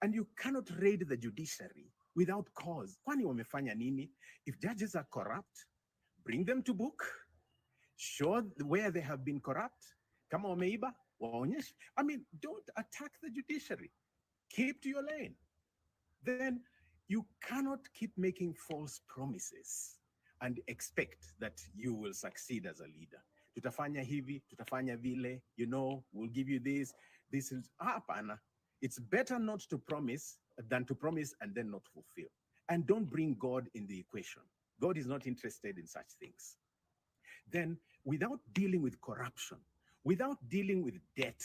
And you cannot raid the judiciary without cause. Kwani wamefanya nini? If judges are corrupt, bring them to book, show where they have been corrupt. Kama wameiba, waonyeshe. I mean, don't attack the judiciary. Keep to your lane. Then you cannot keep making false promises and expect that you will succeed as a leader. Tutafanya hivi, tutafanya vile, we'll give you this. This is, hapana. It's better not to promise than to promise and then not fulfill. And don't bring God in the equation. God is not interested in such things. Then, without dealing with corruption, without dealing with debt,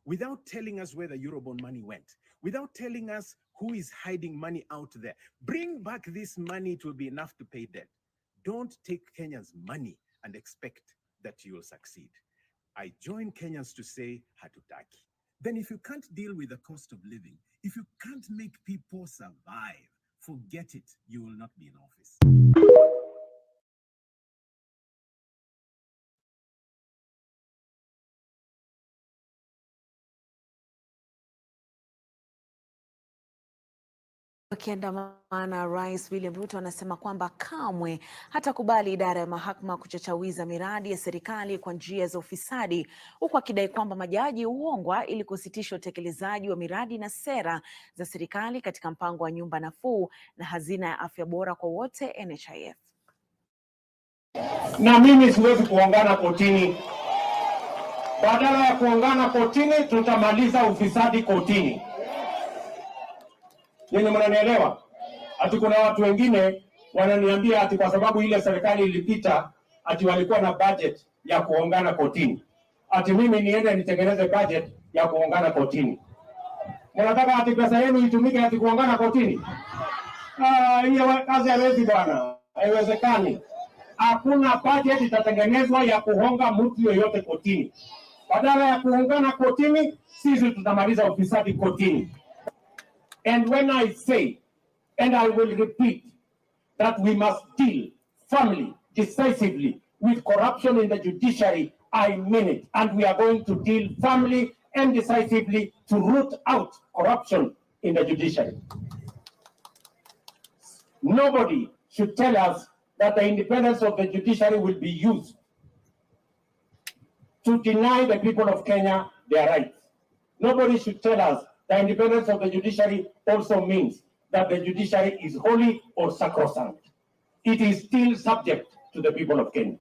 without telling us where the Eurobond money went, without telling us who is hiding money out there, bring back this money, it will be enough to pay debt. Don't take Kenyans' money and expect that you will succeed. I join Kenyans to say, hatutaki. Then if you can't deal with the cost of living, if you can't make people survive, forget it, you will not be in office. Wakiandamana, Rais William Ruto anasema kwamba kamwe hatakubali idara ya mahakama kuchachawiza miradi ya serikali kwa njia za ufisadi, huku akidai kwamba majaji huongwa ili kusitisha utekelezaji wa miradi na sera za serikali katika mpango wa nyumba nafuu na hazina ya afya bora kwa wote NHIF. Na mimi siwezi kuongana kotini. Badala ya kuongana kotini, tutamaliza ufisadi kotini. Yenye mnanielewa? Ati kuna watu wengine wananiambia ati kwa sababu ile serikali ilipita ati walikuwa na budget ya kuongana kotini. Ati mimi niende nitengeneze budget ya kuongana kotini. Mnataka ati pesa yenu itumike ati kuongana kotini? Hiyo kazi haiwezi bwana. Haiwezekani. Hakuna budget itatengenezwa ya kuhonga mtu yoyote kotini. Badala ya kuongana kotini, sisi tutamaliza ufisadi kotini. And when I say, and I will repeat, that we must deal firmly, decisively with corruption in the judiciary, I mean it. And we are going to deal firmly and decisively to root out corruption in the judiciary. Nobody should tell us that the independence of the judiciary will be used to deny the people of Kenya their rights. Nobody should tell us the independence of the judiciary also means that the judiciary is holy or sacrosanct. It is still subject to the people of Kenya.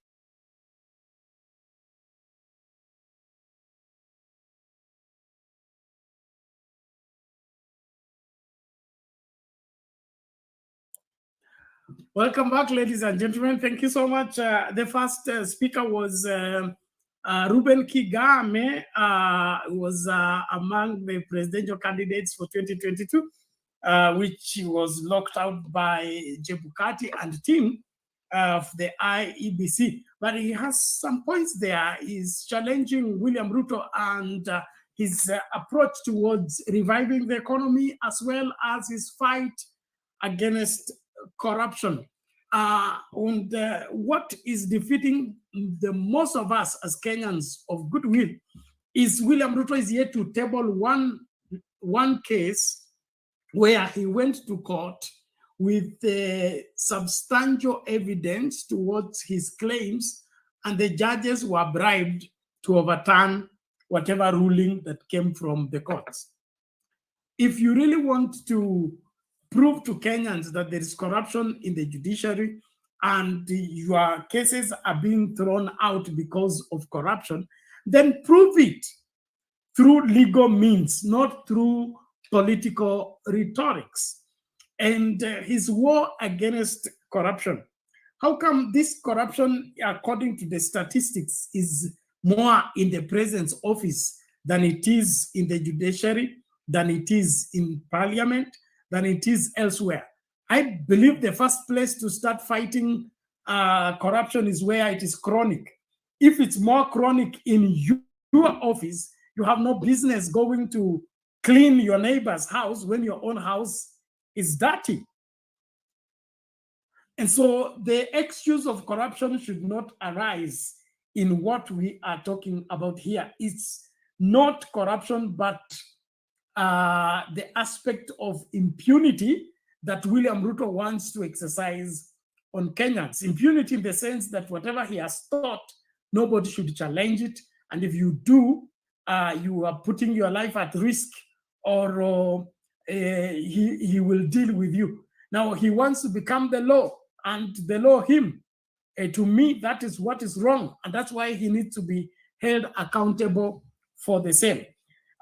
Welcome back, ladies and gentlemen. Thank you so much. The first speaker was Reuben Kigame, was among the presidential candidates for 2022, which was locked out by Jebukati and team of the IEBC. But he has some points there. He's challenging William Ruto and his approach towards reviving the economy, as well as his fight against corruption. And what is defeating the most of us as Kenyans of goodwill is William Ruto is yet to table one case where he went to court with substantial evidence towards his claims, and the judges were bribed to overturn whatever ruling that came from the courts. If you really want to prove to Kenyans that there is corruption in the judiciary and your cases are being thrown out because of corruption, then prove it through legal means, not through political rhetorics. And his war against corruption. How come this corruption, according to the statistics, is more in the president's office than it is in the judiciary, than it is in parliament, than it is elsewhere? I believe the first place to start fighting corruption is where it is chronic. If it's more chronic in your office, you have no business going to clean your neighbor's house when your own house is dirty. And so the excuse of corruption should not arise in what we are talking about here. It's not corruption, but the aspect of impunity that William Ruto wants to exercise on Kenyans. Impunity in the sense that whatever he has thought, nobody should challenge it. And if you do, you are putting your life at risk, or he will deal with you. Now, he wants to become the law, and the law him. To me, that is what is wrong, and that's why he needs to be held accountable for the same.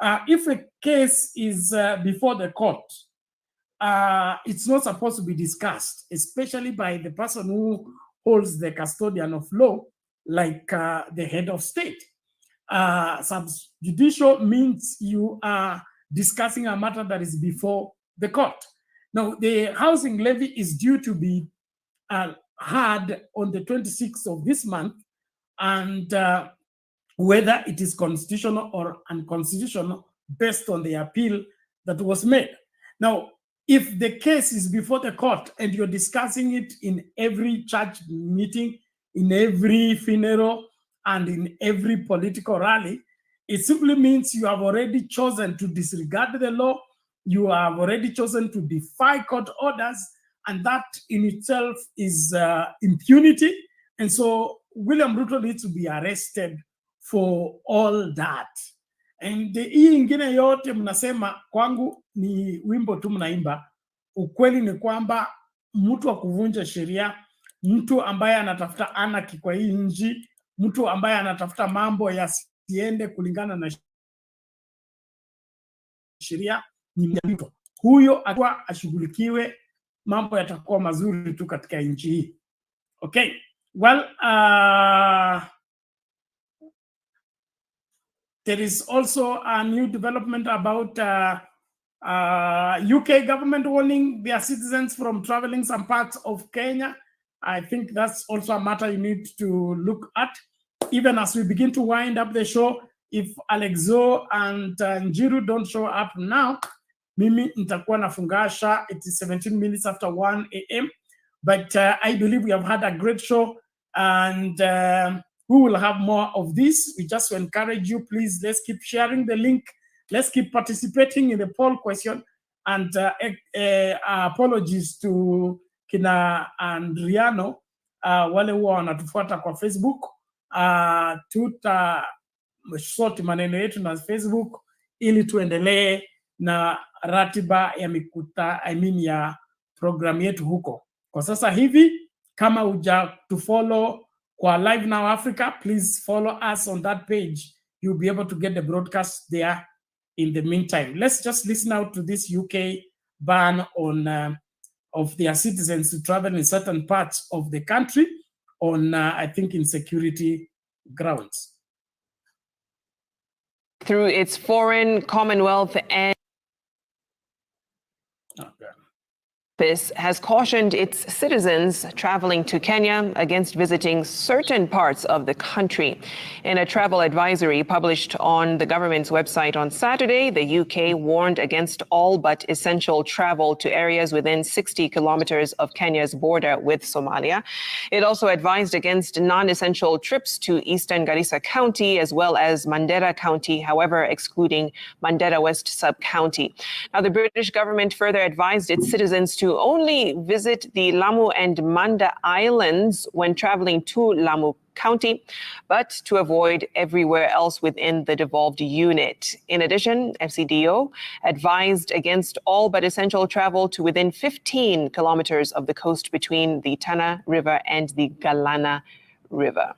If a case is before the court, it's not supposed to be discussed, especially by the person who holds the custodian of law, like the head of state. Subjudicial means you are discussing a matter that is before the court. Now, the housing levy is due to be heard on the 26th of this month, and whether it is constitutional or unconstitutional based on the appeal that was made. Now, if the case is before the court and you're discussing it in every church meeting, in every funeral, and in every political rally, it simply means you have already chosen to disregard the law, you have already chosen to defy court orders, and that in itself is impunity. And so William Ruto needs to be arrested for all that. And hii ingine yote mnasema, kwangu ni wimbo tu mnaimba. Ukweli ni kwamba mtu wa kuvunja sheria, mtu ambaye anatafuta anarchy kwa hii nchi, mtu ambaye anatafuta mambo yasiende kulingana na sheria, ni Ruto. Huyo atakuwa ashughulikiwe, mambo yatakuwa mazuri tu katika nchi hii. Okay, well, there is also a new development about UK government warning their citizens from traveling some parts of Kenya. I think that's also a matter you need to look at. Even as we begin to wind up the show, if Alexo and Njiru don't show up now, mimi nitakuwa nafungasha. It is 17 minutes after 1 a.m. But I believe we have had a great show, and we will have more of this. We just encourage you, please, let's keep sharing the link. Let's keep participating in the poll question. And apologies to kina Andriano, wale huwa wanatufuata kwa Facebook. Tutasort maneno yetu na Facebook ili tuendelee na ratiba ya ya program yetu huko. Kwa sasa hivi, kama uja to follow kwa Live Now Africa, please follow us on that page. You'll be able to get the broadcast there. In the meantime, let's just listen out to this UK ban on of their citizens to travel in certain parts of the country on, I think, insecurity grounds. Through its foreign, Commonwealth, and Office has cautioned its citizens traveling to Kenya against visiting certain parts of the country. In a travel advisory published on the government's website on Saturday, the UK warned against all but essential travel to areas within 60 kilometers of Kenya's border with Somalia. It also advised against non-essential trips to eastern Garissa County as well as Mandera County, however, excluding Mandera West Sub-County. Now, the British government further advised its citizens to only visit the Lamu and Manda Islands when traveling to Lamu County, but to avoid everywhere else within the devolved unit. In addition, FCDO advised against all but essential travel to within 15 kilometers of the coast between the Tana River and the Galana River.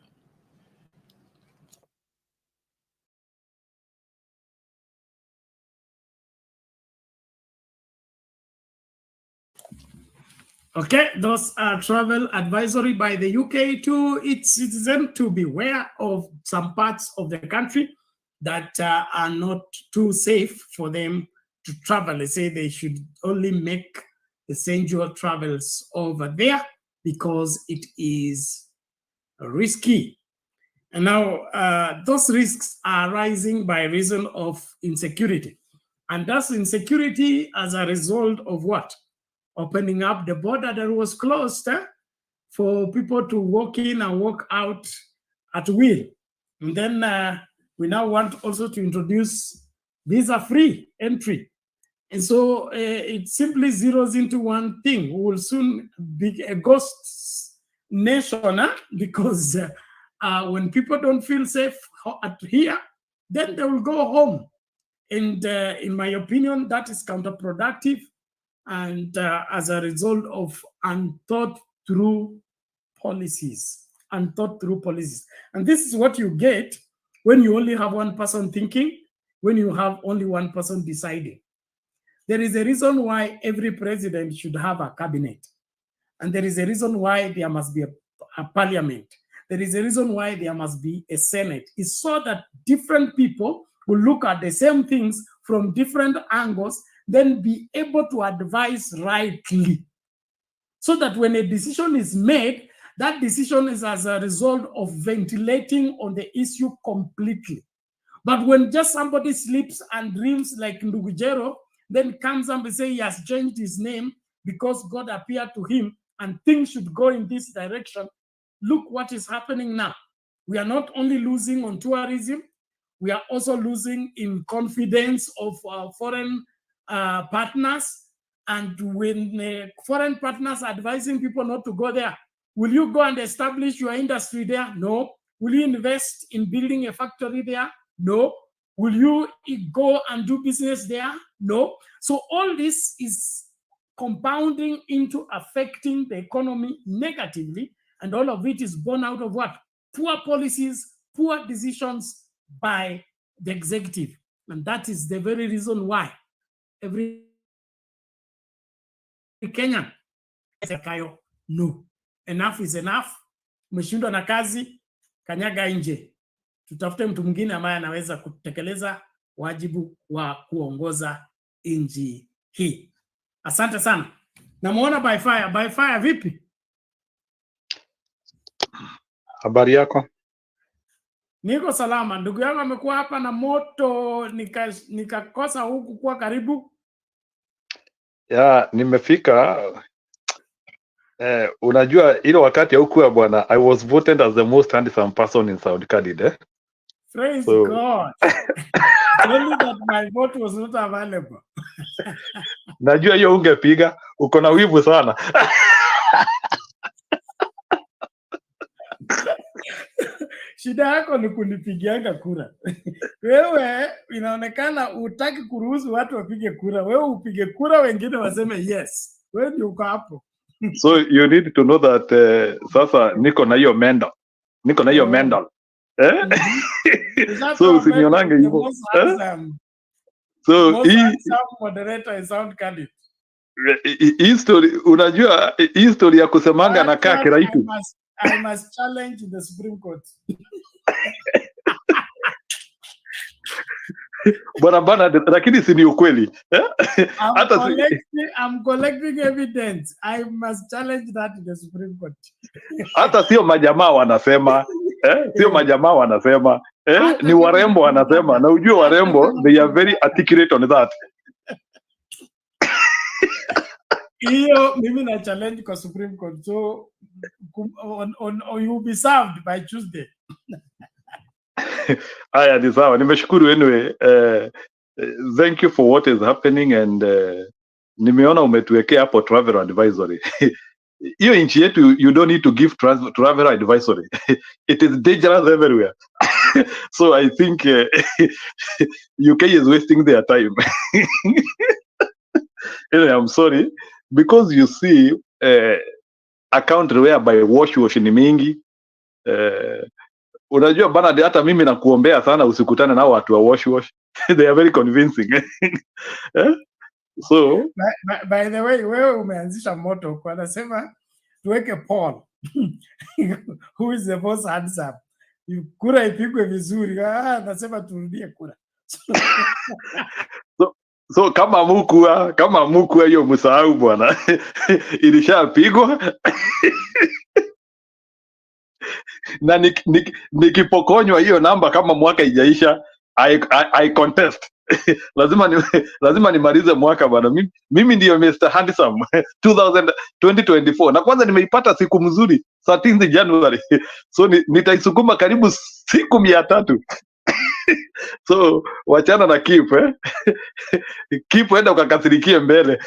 Okay, those are travel advisory by the UK to its citizens to beware of some parts of the country that are not too safe for them to travel. They say they should only make essential travels over there because it is risky. And now those risks are rising by reason of insecurity. And that's insecurity as a result of what? Opening up the border that was closed for people to walk in and walk out at will. And then we now want also to introduce visa-free entry. And so it simply zeroes into one thing. We will soon be a ghost nation because when people don't feel safe here, then they will go home. And in my opinion, that is counterproductive. And as a result of unthought through policies. And this is what you get when you only have one person thinking, when you have only one person deciding. There is a reason why every president should have a cabinet. And there is a reason why there must be a parliament. There is a reason why there must be a senate. It's so that different people will look at the same things from different angles, then be able to advise rightly. So that when a decision is made, that decision is as a result of ventilating on the issue completely. But when just somebody sleeps and dreams like Ndugujero, then comes and say he has changed his name because God appeared to him and things should go in this direction, look what is happening now. We are not only losing on tourism, we are also losing in confidence of our foreign partners. And when foreign partners are advising people not to go there, will you go and establish your industry there? No. Will you invest in building a factory there? No. Will you go and do business there? No. So all this is compounding into affecting the economy negatively, and all of it is born out of what? Poor policies, poor decisions by the executive. And that is the very reason why every Kenyan Kayo, no. Enough is enough. Umeshindwa na kazi, kanyaga nje. Tutafute mtu mwingine ambaye anaweza kutekeleza wajibu wa kuongoza nchi hii. Asante sana. Namuona by fire. By fire vipi? Habari yako? Niko salama. Ndugu yangu amekuwa hapa na moto nikakosa huku kuwa karibu. Ya, nimefika. Unajua ile wakati haukuwa bwana, I was voted as the most handsome person in Saudi Candidate. Praise God. Only that my vote was not available. Najua hiyo ungepiga, uko na wivu sana. Shida yako ni kunipigianga kura. Wewe inaonekana hutaki kuruhusu watu wapige kura. Wewe upige kura, wengine waseme yes. Wewe ndio uko hapo. So you need to know that sasa niko na hiyo mental. Niko na hiyo mental. So usinionange hivyo. So hii moderator is sound candidate. History, unajua history ya kusemanga na kaa kiraitu. I must challenge the Supreme Court. Bwana, lakini si ni ukweli. I'm collecting evidence. I must challenge that in the Supreme Court. Hata sio majamaa wanasema, sio majamaa wanasema, ni warembo wanasema, na ujue warembo they are very articulate on that. Hiyo mimi na challenge kwa Supreme Court, so you will be served by Tuesday. Haya, ni sawa. Nimeshukuru anyway. Thank you for what is happening, and nimeona umetuwekea hapo travel advisory. Hiyo nchi yetu, you don't need to give travel advisory. It is dangerous everywhere. So I think UK is wasting their time. Anyway, I'm sorry, because you see a country whereby wash ni mingi. Unajua bana, hata mimi nakuombea sana usikutane nao watu wa wash. They are very convincing. So by the way, wewe umeanzisha moto kwa anasema tuweke poll. Who is the most handsome? Kura ipigwe vizuri. Nasema turudie kura. so kama mukua hiyo msahau bwana. Ilishapigwa. Na nikipokonywa hiyo namba kama mwaka ijaisha, I contest. lazima nimalize mwaka bwana. Mimi ndiyo Mr. Handsome 2024 na kwanza nimeipata siku mzuri 13th January. So nitaisukuma karibu siku 300. So wachana na Kip Kip, enda ukakasirikie mbele.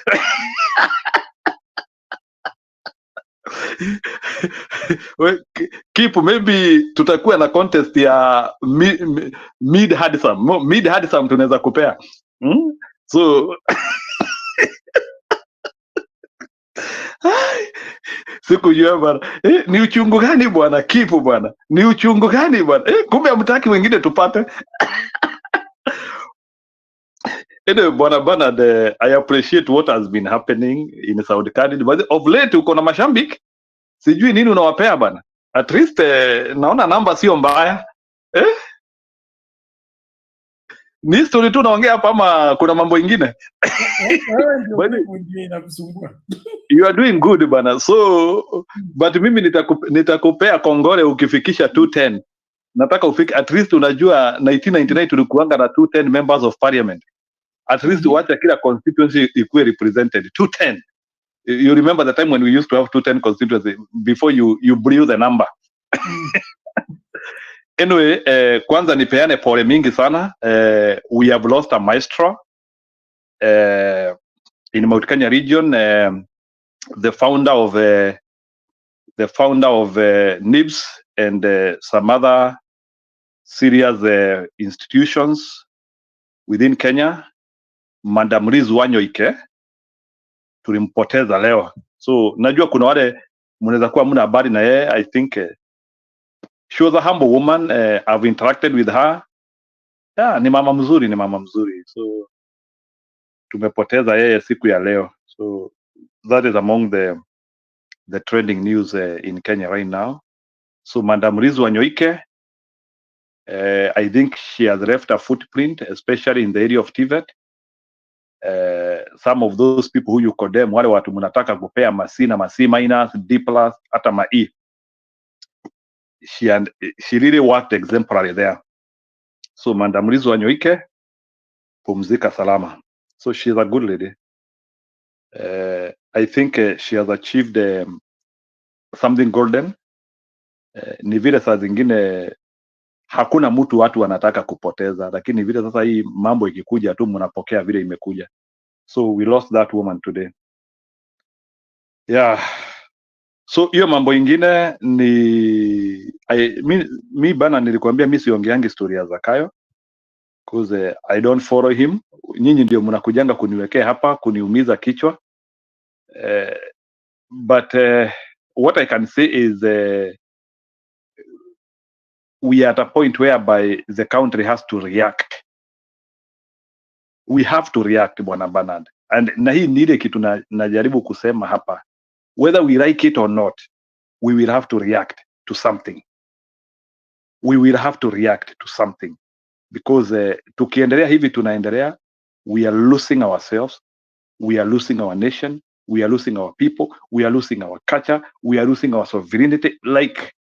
Kip, maybe tutakuwa na contest ya mid handsome tunaweza kupea. So sikujua bwana. Ni uchungu gani bwana Kip bwana? Ni uchungu gani bwana? Kumbe hamtaki wengine tupate. Anyway, bwana Bernard, I appreciate what has been happening in Saudi Arabia. But of late uko na mashambiki. Sijui nini unawapea bana. At least naona namba sio mbaya. Ni story tu naongea hapa ama kuna mambo ingine? You are doing good bana. So but mimi nitakupea kongole ukifikisha 210. Nataka ufike at least, unajua 1999 tulikuanga na 210 members of parliament. At least wacha kila constituency ikuwe represented 210. You remember the time when we used to have 210 constituency before you blew the number. Anyway, kwanza nipeane pole mingi sana. We have lost a maestro in Mount Kenya region, the founder of NIBS and some other serious institutions within Kenya. Madam Liz Wanyoike tulimpoteza leo. So najua kuna wale mnaweza kuwa mna habari na yeye. I think she was a humble woman. I've interacted with her. Yeah, ni mama mzuri. So tumepoteza yeye siku ya leo. So that is among the trending news in Kenya right now. So Madam Liz Wanyoike, I think she has left a footprint, especially in the area of TVET. Some of those people who you condemn, wale watu mnataka kupea masi na masi minus, D plus, hata ma E. She really worked exemplary there. So Madam Liz Wanyoike, pumzika salama. So she's a good lady. I think she has achieved something golden. Ni vile saa zingine hakuna mtu watu wanataka kupoteza, lakini vile sasa hii mambo ikikuja tu mnapokea vile imekuja. So we lost that woman today. Yeah. So hiyo mambo ingine ni mi bana, nilikwambia mi siongeangi historia za Kayo because I don't follow him. Nyinyi ndio mnakujanga kuniwekea hapa kuniumiza kichwa. But what I can say is we are at a point whereby the country has to react. We have to react, Bwana Bernard. And na hii ni ile kitu najaribu kusema hapa. Whether we like it or not, we will have to react to something. We will have to react to something. Because tukiendelea hivi tunaendelea, we are losing ourselves, we are losing our nation, we are losing our people, we are losing our culture, we are losing our sovereignty. Like,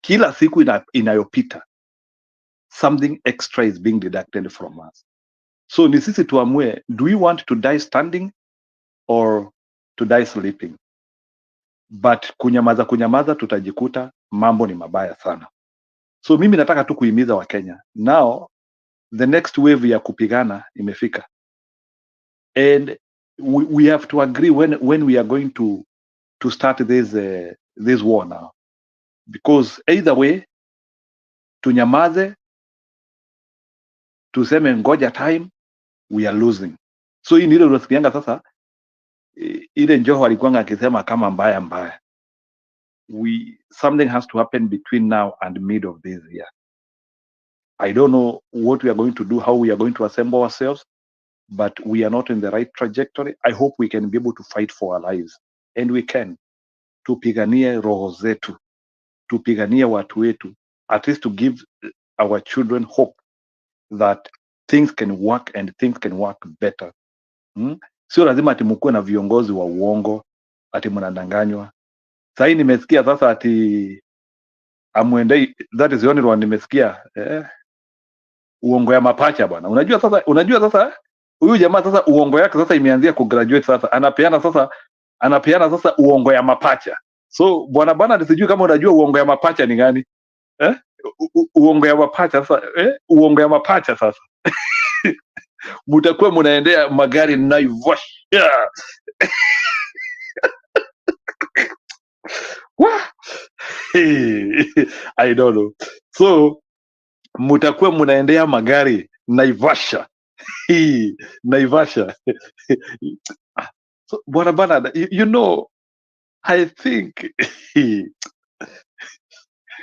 kila siku inayopita, something extra is being deducted from us. So ni sisi tuamue, do we want to die standing or to die sleeping? But kunyamaza tutajikuta mambo ni mabaya sana. So mimi nataka tu kuhimiza wa Kenya. Now the next wave ya kupigana imefika. And we have to agree when we are going to start this war now. Because either way, tunyamaze, tuseme ngoja time, we are losing. So hii ndio unasikianga sasa ile Joho alikuwa akisema kama mbaya. Something has to happen between now and mid of this year. I don't know what we are going to do, how we are going to assemble ourselves, but we are not in the right trajectory. I hope we can be able to fight for our lives, and we can. Tupiganie roho zetu, tupiganie watu wetu, at least to give our children hope that things can work and things can work better. Sio lazima ati mkuwe na viongozi wa uongo ati mnadanganywa. Sasa nimesikia sasa ati amwendei, that is the only one nimesikia uongo ya mapacha bwana. Unajua sasa huyu jamaa sasa uongo yake sasa imeanzia kugraduate sasa. Anapeana sasa uongo ya mapacha. So bwana sijui kama unajua uongo ya mapacha ni gani? Uongo ya mapacha sasa uongo ya mapacha sasa. Mutakuwa mnaendea magari Naivasha. I don't know. So mutakuwa mnaendea magari Naivasha. Naivasha. So bwana, you know, I think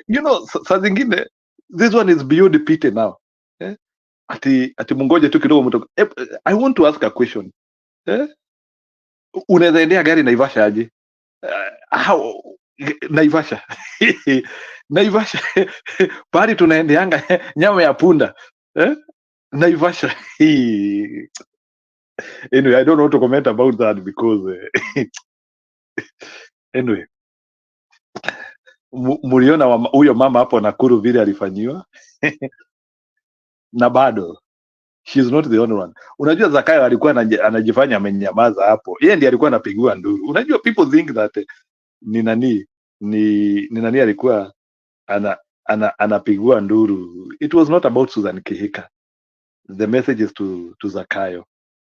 you know, saa zingine this one is beyond pity now. Ati mungoje tu kidogo mtoka. I want to ask a question. Unaweza endea gari Naivasha aje? How Naivasha? Naivasha. Pahali tunaendeanga nyama ya punda. Naivasha. Anyway, I don't want to comment about that because anyway, mliona huyo mama hapo Nakuru vile alifanyiwa. Na bado she's not the only one. Unajua Zakayo alikuwa anajifanya amenyamaza hapo. Yeye ndiye alikuwa anapigiwa nduru. Unajua people think that ni nani alikuwa anapigiwa nduru. It was not about Susan Kihika. The message is to Zakayo.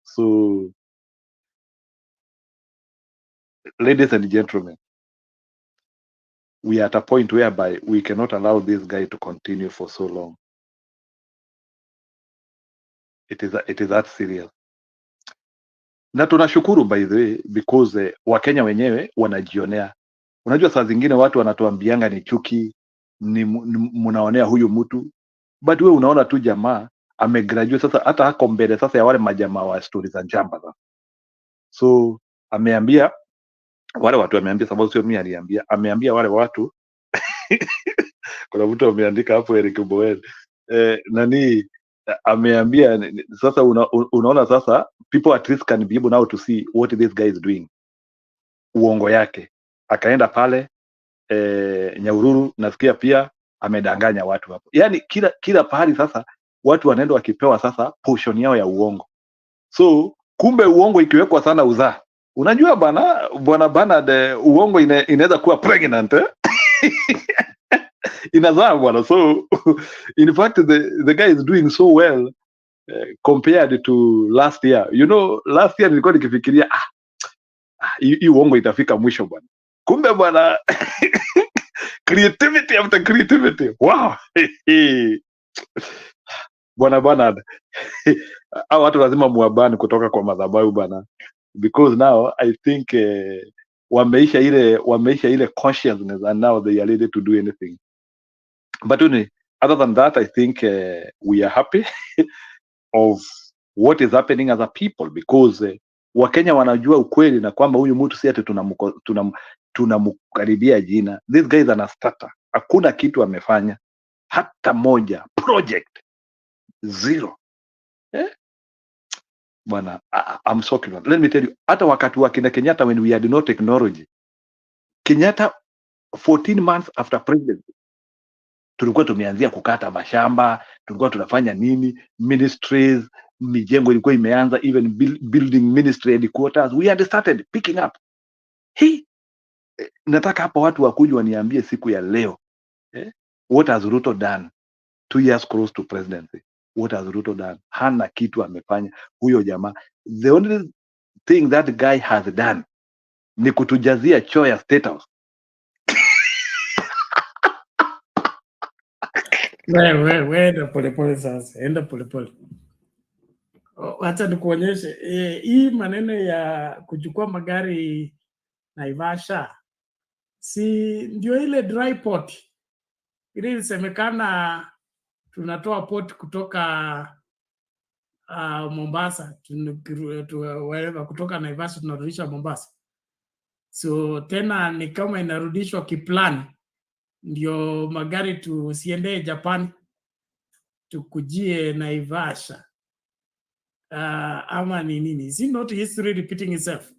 So ladies and gentlemen, we are at a point whereby we cannot allow this guy to continue for so long. It is that serious. Na tunashukuru by the way because Wakenya wenyewe wanajionea. Unajua saa zingine watu wanatuambianga ni chuki, ni mnaonea huyu mtu, but we unaona tu jamaa amegraduate sasa, hata hako mbele sasa ya wale majamaa wa stories za njamba sasa. So ameambia wale watu, ameambia sababu sio mimi aliambia, ameambia wale watu kuna mtu ameandika hapo Eric Bowen nani ameambia sasa unaona sasa people at least can be able now to see what this guy is doing. Uongo yake akaenda pale Nyahururu, nasikia pia amedanganya watu hapo. Yani kila pahali sasa watu wanaenda wakipewa sasa portion yao ya uongo. So kumbe uongo ikiwekwa sana uzaa. Unajua bwana Bernard, uongo inaweza kuwa pregnant inazaa bwana. So in fact the guy is doing so well compared to last year. You know, last year nilikuwa nikifikiria hii uongo itafika mwisho bwana. Kumbe bwana creativity after creativity. Wow. Bwana Bernard, hao watu lazima muabani kutoka kwa madhabahu bwana, because now I think wameisha ile consciousness and now they are ready to do anything. But other than that, I think we are happy of what is happening as a people because Wakenya wanajua ukweli na kwamba huyu mtu si ati tunamkaribia jina. This guy is an starter. Hakuna kitu amefanya hata moja, project zero. Bwana, I'm so glad. Let me tell you, hata wakati wa kina Kenyatta when we had no technology, Kenyatta 14 months after presidency tulikuwa tumeanzia kukata mashamba, tulikuwa tunafanya nini, ministries, mijengo ilikuwa imeanza, even building ministry headquarters, we had started picking up. Nataka hapa watu wakuja waniambie siku ya leo what has Ruto done 2 years close to presidency? What has Ruto done? Hana kitu amefanya huyo jamaa. The only thing that guy has done ni kutujazia choo ya State House. Wewe enda polepole sasa, enda polepole. Acha nikuonyeshe hii maneno ya kuchukua magari Naivasha, si ndio ile dry port ile ilisemekana tunatoa port kutoka Mombasa wherever, kutoka Naivasha tunarudisha Mombasa. So tena ni kama inarudishwa kiplani, ndio magari tusiende Japan, tukujie Naivasha. Ama ni nini? Is it not history repeating itself?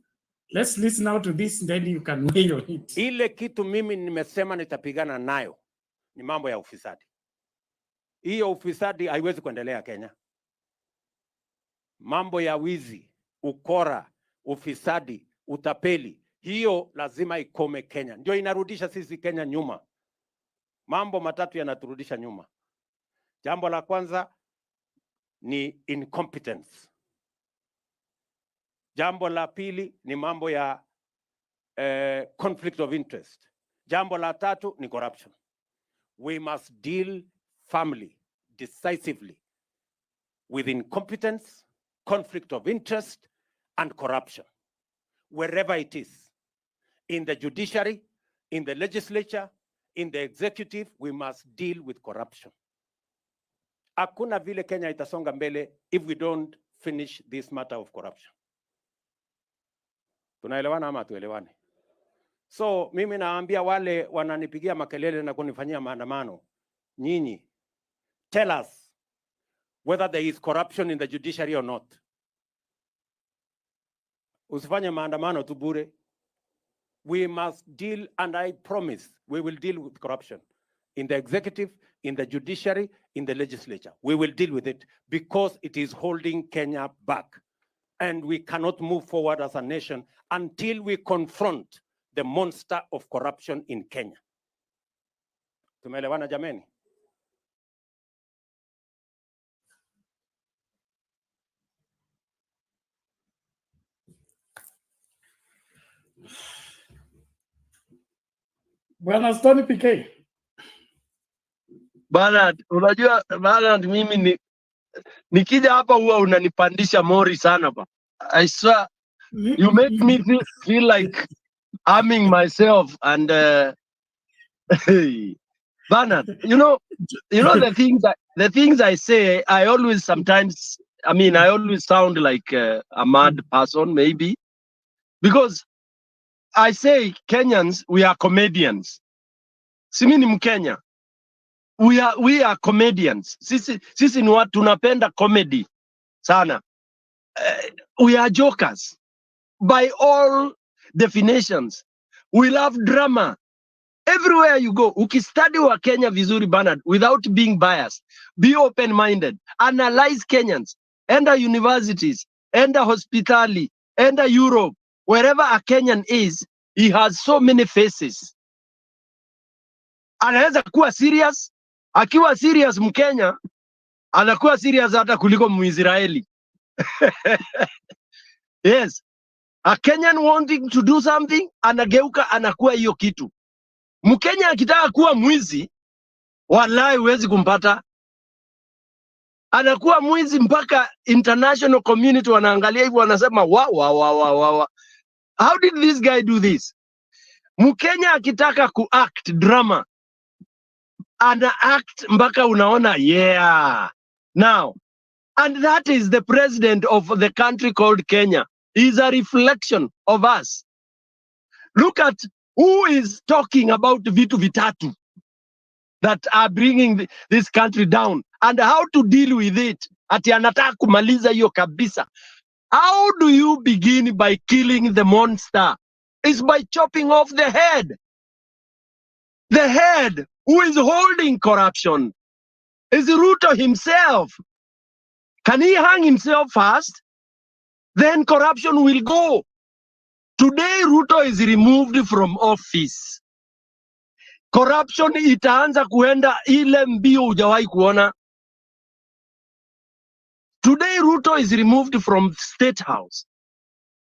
Let's listen out to this, then you can weigh on it. Ile kitu mimi nimesema nitapigana nayo ni mambo ya ufisadi. Hiyo ufisadi haiwezi kuendelea Kenya. Mambo ya wizi, ukora, ufisadi, utapeli, hiyo lazima ikome Kenya. Ndio inarudisha sisi Kenya nyuma. Mambo matatu yanaturudisha nyuma. Jambo la kwanza ni incompetence. Jambo la pili ni mambo ya conflict of interest. Jambo la tatu ni corruption. We must deal firmly, decisively with incompetence, conflict of interest, and corruption. Wherever it is, in the judiciary, in the legislature, in the executive, we must deal with corruption. Hakuna vile Kenya itasonga mbele if we don't finish this matter of corruption. Tunaelewana ama tuelewane? So mimi naambia wale wananipigia makelele na kunifanyia maandamano, nyinyi, tell us whether there is corruption in the judiciary or not. Usifanye maandamano tu bure. We must deal, and I promise we will deal with corruption in the executive, in the judiciary, in the legislature. We will deal with it because it is holding Kenya back. And we cannot move forward as a nation until we confront the monster of corruption in Kenya. Tumeelewana jameni? Bwana Stony PK. Bernard, unajua Bernard, mimi nikija hapa huwa unanipandisha mori sana ba. I swear you make me feel like arming myself and Bernard, you know the things I say, I always sometimes, I always sound like a mad person maybe, because I say Kenyans, we are comedians. Simi ni Mkenya. We are comedians. Sisi ni watu tunapenda comedy sana. We are jokers by all definitions. We love drama. Everywhere you go, ukistudy wa Kenya vizuri Bernard, without being biased, be open-minded, analyze Kenyans, enter universities, enter hospitali, enter Europe, wherever a Kenyan is, he has so many faces. Anaweza kuwa serious, akiwa serious Mkenya, anakuwa serious hata kuliko Mwisraeli. Yes, a Kenyan wanting to do something, anageuka anakuwa hiyo kitu. Mkenya akitaka kuwa mwizi, wallahi huwezi kumpata. Anakuwa mwizi mpaka international community wanaangalia hivyo, wanasema wa. How did this guy do this? Mkenya akitaka kuact drama, ana act mpaka unaona yeah. Now, and that is the president of the country called Kenya. He is a reflection of us. Look at who is talking about vitu vitatu that are bringing this country down and how to deal with it. Ati anataka kumaliza hiyo kabisa. How do you begin by killing the monster? It's by chopping off the head. The head who is holding corruption is Ruto himself. Can he hang himself first? Then corruption will go. Today Ruto is removed from office. Corruption itaanza kuenda ile mbio hujawahi kuona. Today Ruto is removed from State House.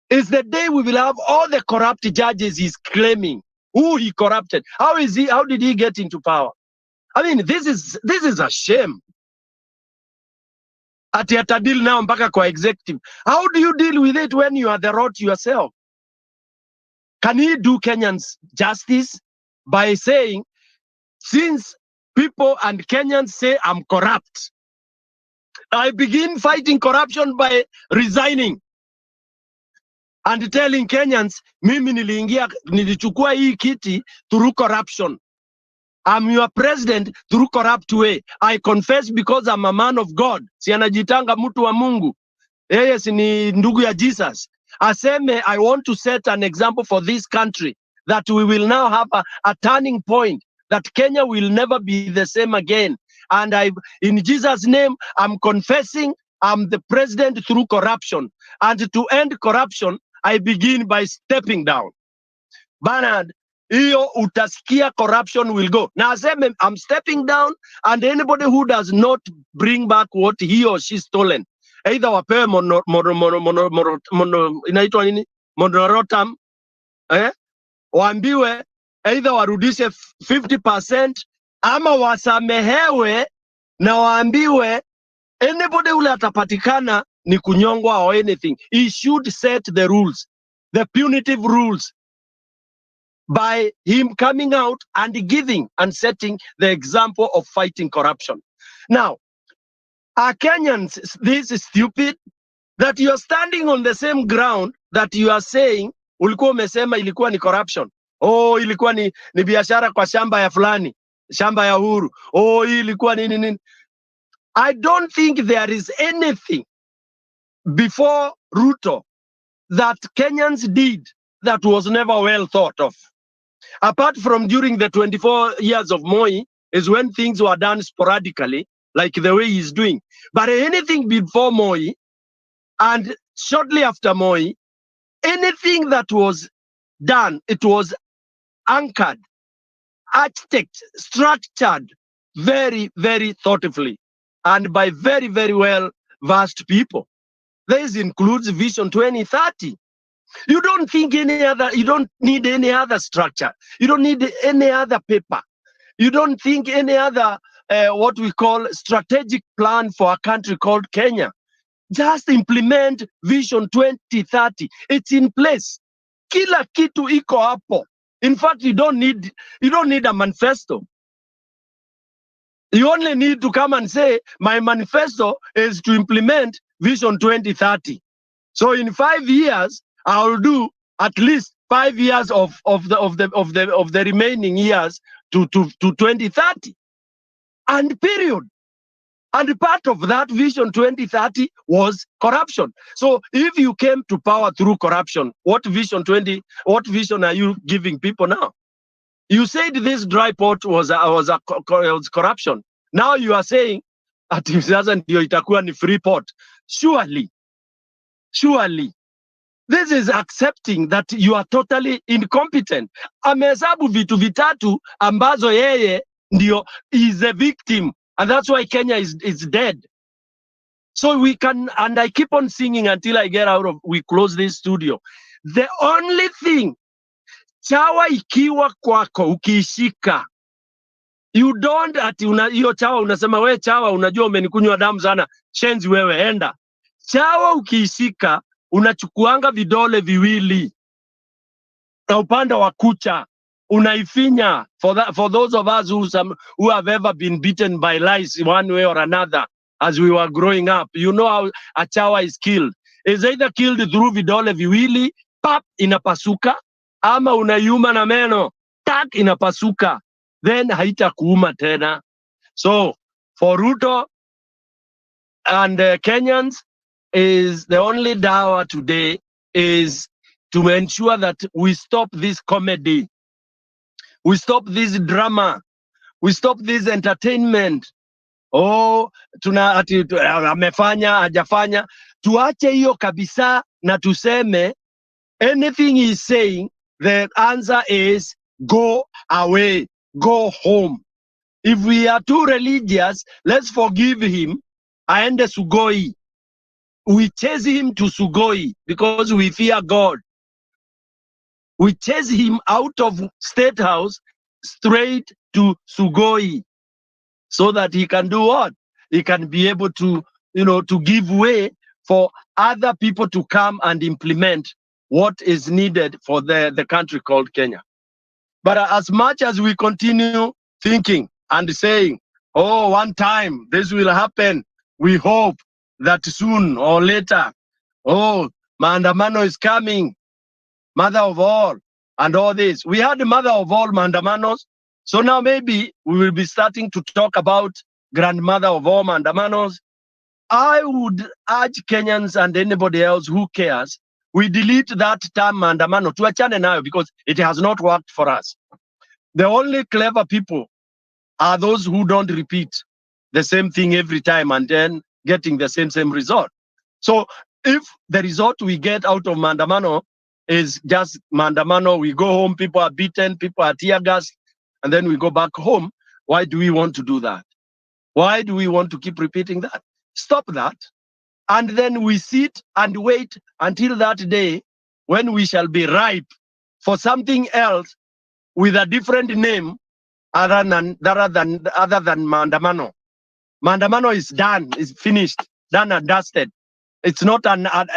It's the day we will have all the corrupt judges he's claiming who he corrupted. How did he get into power? This is a shame. Ati atadili nao mpaka kwa executive. How do you deal with it when you are the rot yourself? Can he do Kenyans justice by saying, since people and Kenyans say I'm corrupt, I begin fighting corruption by resigning and telling Kenyans, mimi nilichukua hii kiti through corruption. I'm your president through corrupt way. I confess because I'm a man of God. Si anajitanga mtu wa Mungu. Yeye si ni ndugu ya Jesus. Aseme, I want to set an example for this country that we will now have a turning point, that Kenya will never be the same again. And in Jesus' name, I'm confessing I'm the president through corruption. And to end corruption, I begin by stepping down. Bernard, hiyo utasikia corruption will go. Na aseme, I'm stepping down, and anybody who does not bring back what he or she stolen, either wapewe inaitwa nini? Monoratum, waambiwe either warudishe 50% ama wasamehewe na waambiwe anybody ule atapatikana ni kunyongwa or anything. He should set the rules, the punitive rules, by him coming out and giving and setting the example of fighting corruption. Now, are Kenyans this is stupid that you are standing on the same ground that you are saying ulikuwa umesema ilikuwa ni corruption? Oh, ilikuwa ni biashara kwa shamba ya fulani, shamba ya Uhuru. Oh, ilikuwa nini. I don't think there is anything before Ruto that Kenyans did that was never well thought of. Apart from during the 24 years of Moi is when things were done sporadically, like the way he's doing. But anything before Moi and shortly after Moi, anything that was done, it was anchored, architected, structured very, very thoughtfully and by very, very well versed people. This includes Vision 2030. You don't need any other structure. You don't need any other paper. You don't think any other, what we call strategic plan for a country called Kenya. Just implement Vision 2030. It's in place. Kila kitu iko hapo. In fact, you don't need a manifesto. You only need to come and say, my manifesto is to implement Vision 2030. So in 5 years, I will do at least 5 years of the remaining years to 2030. And period. And part of that Vision 2030 was corruption. So if you came to power through corruption, what vision are you giving people now? You said this dry port was corruption. Now you are saying at sasa ndio itakuwa ni free port. Surely, this is accepting that you are totally incompetent. Amehesabu vitu vitatu ambazo yeye ndio is a victim, and that's why Kenya is dead. So we can, and I keep on singing until I get out of, we close this studio. The only thing, chawa ikiwa kwako ukiishika, you don't ati hiyo chawa unasema we chawa unajua umenikunywa damu sana, shenzi wewe enda. Chawa ukiishika unachukuanga vidole viwili na upande wa kucha unaifinya. For those of us who have ever been beaten by lice one way or another as we were growing up, you know how a chawa is killed. Is either killed through vidole viwili, pap inapasuka, ama unaiuma na meno, tak inapasuka, then haitakuuma tena. So for Ruto and Kenyans, is the only dawa today is to ensure that we stop this comedy, we stop this drama, we stop this entertainment. Oh, amefanya hajafanya. Tuache hiyo kabisa na tuseme anything he's saying, the answer is go away, go home. If we are too religious, let's forgive him, aende Sugoi. We chase him to Sugoi because we fear God. We chase him out of State House straight to Sugoi so that he can do what? He can be able to, to give way for other people to come and implement what is needed for the country called Kenya. But as much as we continue thinking and saying, oh, one time this will happen, we hope that soon or later, oh, maandamano is coming, mother of all, and all this. We had the mother of all maandamanos, so now maybe we will be starting to talk about grandmother of all maandamanos. I would urge Kenyans and anybody else who cares, we delete that term maandamano, tuachane nayo, because it has not worked for us. The only clever people are those who don't repeat the same thing every time and then getting the same result. So if the result we get out of maandamano is just maandamano, we go home, people are beaten, people are tear gassed, and then we go back home, why do we want to do that? Why do we want to keep repeating that? Stop that. And then we sit and wait until that day when we shall be ripe for something else with a different name other than maandamano. Maandamano is done, is finished, done and dusted. It's not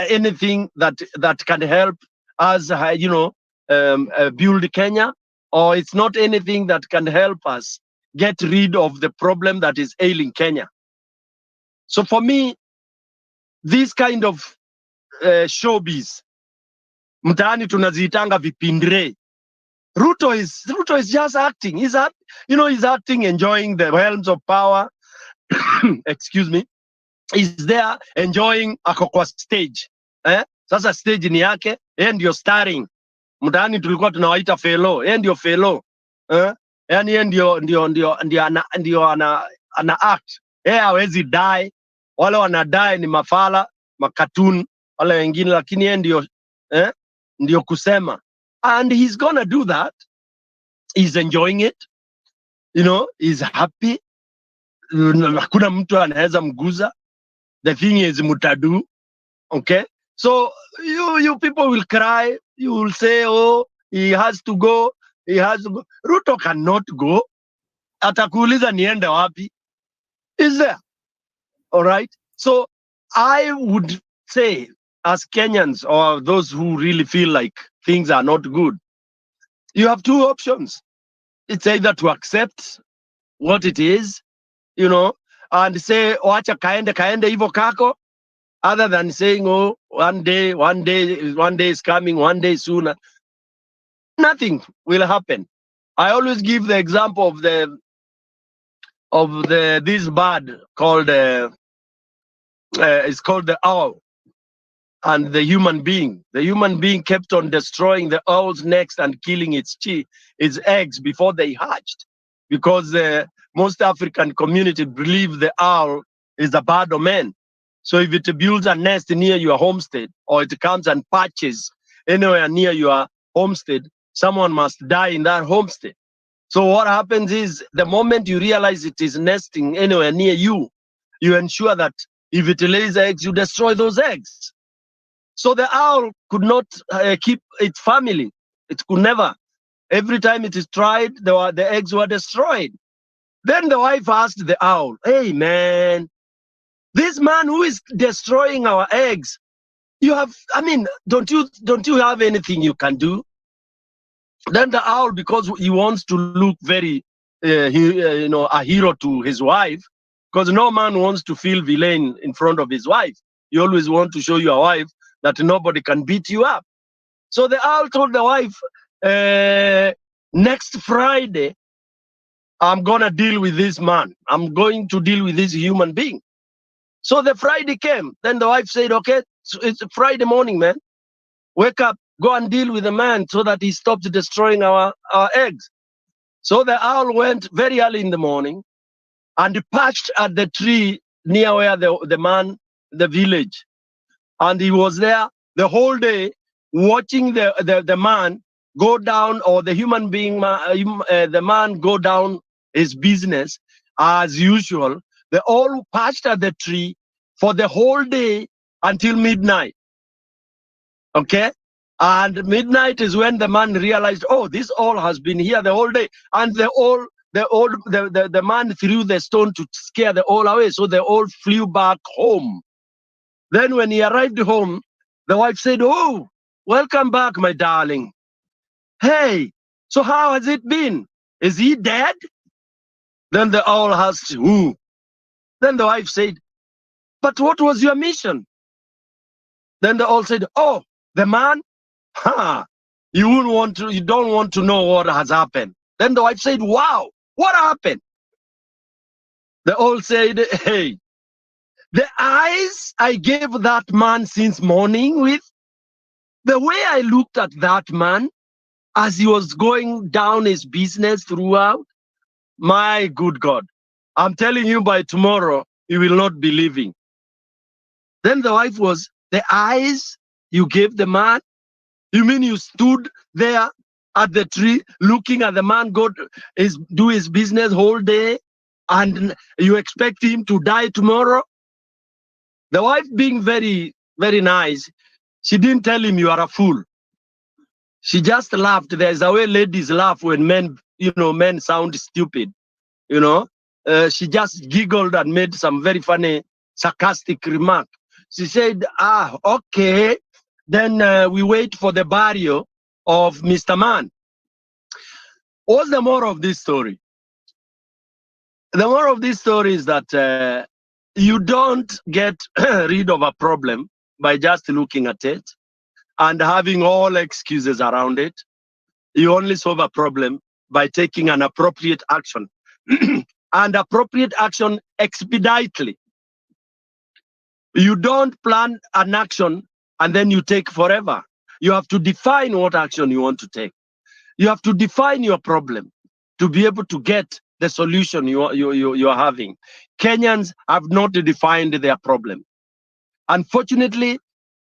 anything that can help us, build Kenya, or it's not anything that can help us get rid of the problem that is ailing Kenya. So for me, this kind of showbiz, mtaani tunaziitanga vipindre. Ruto is just acting. He's acting, enjoying the realms of power. Excuse me. He's there enjoying ako kwa stage. Sasa stage ni yake, yeye ndio starring. Mtaani tulikuwa tunawaita fellow, yeye ndio fellow. Yani yeye ndio ana act. Yeye hawezi die. Wale wanadai ni mafala, makatun, wale wengine, lakini yeye ndio kusema. And he's gonna do that. He's enjoying it. He's happy. Hakuna mtu anaweza mguza. The thing is mutadu. Okay? So you people will cry. You will say, oh, he has to go. He has to go. Ruto cannot go. Atakuuliza niende wapi? Is there? All right? So I would say, as Kenyans or those who really feel like things are not good, you have two options. It's either to accept what it is, and say, wacha kaende hivyo kako, other than saying, oh, one day is coming, one day sooner. Nothing will happen. I always give the example of this bird called it's called the owl, and the human being. The human being kept on destroying the owl's necks and killing its eggs before they hatched, because most African community believe the owl is a bird omen. So if it builds a nest near your homestead, or it comes and patches anywhere near your homestead, someone must die in that homestead. So what happens is, the moment you realize it is nesting anywhere near you, you ensure that if it lays eggs, you destroy those eggs. So the owl could not keep its family. It could never. Every time it is tried, the eggs were destroyed. Then the wife asked the owl, hey man, this man who is destroying our eggs, don't you have anything you can do? Then the owl, because he wants to look very, a hero to his wife, because no man wants to feel villain in front of his wife. You always want to show your wife that nobody can beat you up. So the owl told the wife, next Friday, I'm going to deal with this man. I'm going to deal with this human being. So the Friday came. Then the wife said, okay, so it's Friday morning, man. Wake up, go and deal with the man so that he stops destroying our eggs. So the owl went very early in the morning and perched at the tree near where the village. And he was there the whole day watching the man go down, or the human being, the man go down his business as usual. They all perched at the tree for the whole day until midnight. Okay? And midnight is when the man realized, oh, this owl has been here the whole day. And the man threw the stone to scare the owl away. So the owl flew back home. Then when he arrived home, the wife said, oh, welcome back, my darling. Hey, so how has it been? Is he dead? Then the owl asked, who? Then the wife said, But what was your mission? Then they all said, oh, the man, you don't want to know what has happened. Then the wife said, wow, what happened? They all said, hey, the eyes I gave that man since morning with, the way I looked at that man as he was going down his business throughout, my good God, I'm telling you, by tomorrow, you will not be living. Then the wife was, the eyes you gave the man? You mean you stood there at the tree looking at the man do his business whole day and you expect him to die tomorrow? The wife, being very, very nice, she didn't tell him you are a fool. She just laughed. There's a way ladies laugh when men sound stupid. She just giggled and made some very funny, sarcastic remark. She said, okay, then we wait for the burial of Mr. Man. What's the moral of this story? The moral of this story is that you don't get rid of a problem by just looking at it and having all excuses around it. You only solve a problem by taking an appropriate action. And appropriate action expeditely. You don't plan an action and then you take forever. You have to define what action you want to take. You have to define your problem to be able to get the solution you're having. Kenyans have not defined their problem. Unfortunately,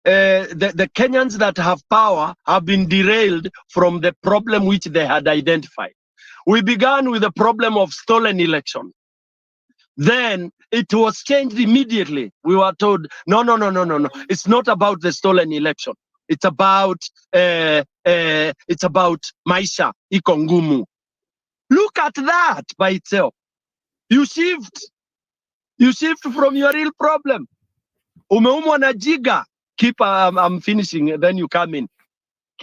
the Kenyans that have power have been derailed from the problem which they had identified. We began with the problem of stolen election. Then it was changed immediately. We were told, no. It's not about the stolen election. It's about maisha iko ngumu. Look at that by itself. You shift from your real problem. Umeumwa na jiga. I'm finishing, then you come in.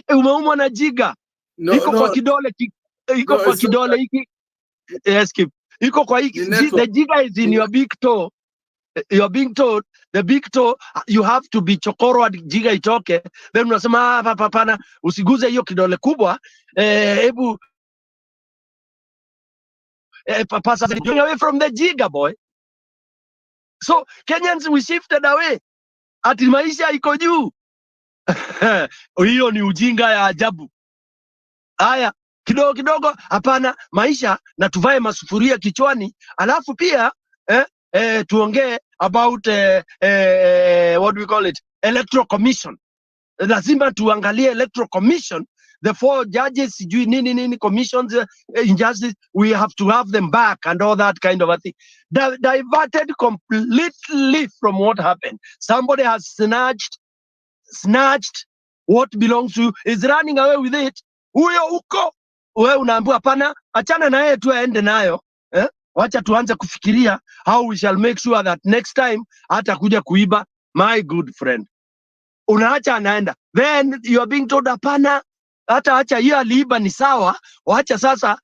Umeumwa na jiga. Iko kwa kidole. Iko kwa kidole hiki. Yes, keep. Iko kwa hiki. The jiga is in your big toe. You're being told the big toe, you have to be chokoro at jiga itoke. Then unasema hapana, usiguze hiyo kidole kubwa. Hebu pass away from the jiga, boy. So Kenyans, we shifted away. Ati maisha iko juu. Hiyo ni ujinga ya ajabu. Haya, kidogo kidogo, hapana, maisha na tuvae masufuria kichwani, alafu pia tuongee about what do we call it, electoral commission. Lazima tuangalie electoral commission, the 4 judges, sijui nini commissions, injustice, we have to have them back and all that kind of a thing. Diverted completely from what happened. Somebody has snatched what belongs to you, is running away with it. Huyo uko wewe unaambiwa hapana, achana na yeye tu aende nayo. Wacha tuanze kufikiria how we shall make sure that next time hata kuja kuiba. My good friend, unaacha anaenda, then you are being told hapana, hata acha hiyo aliiba ni sawa, wacha sasa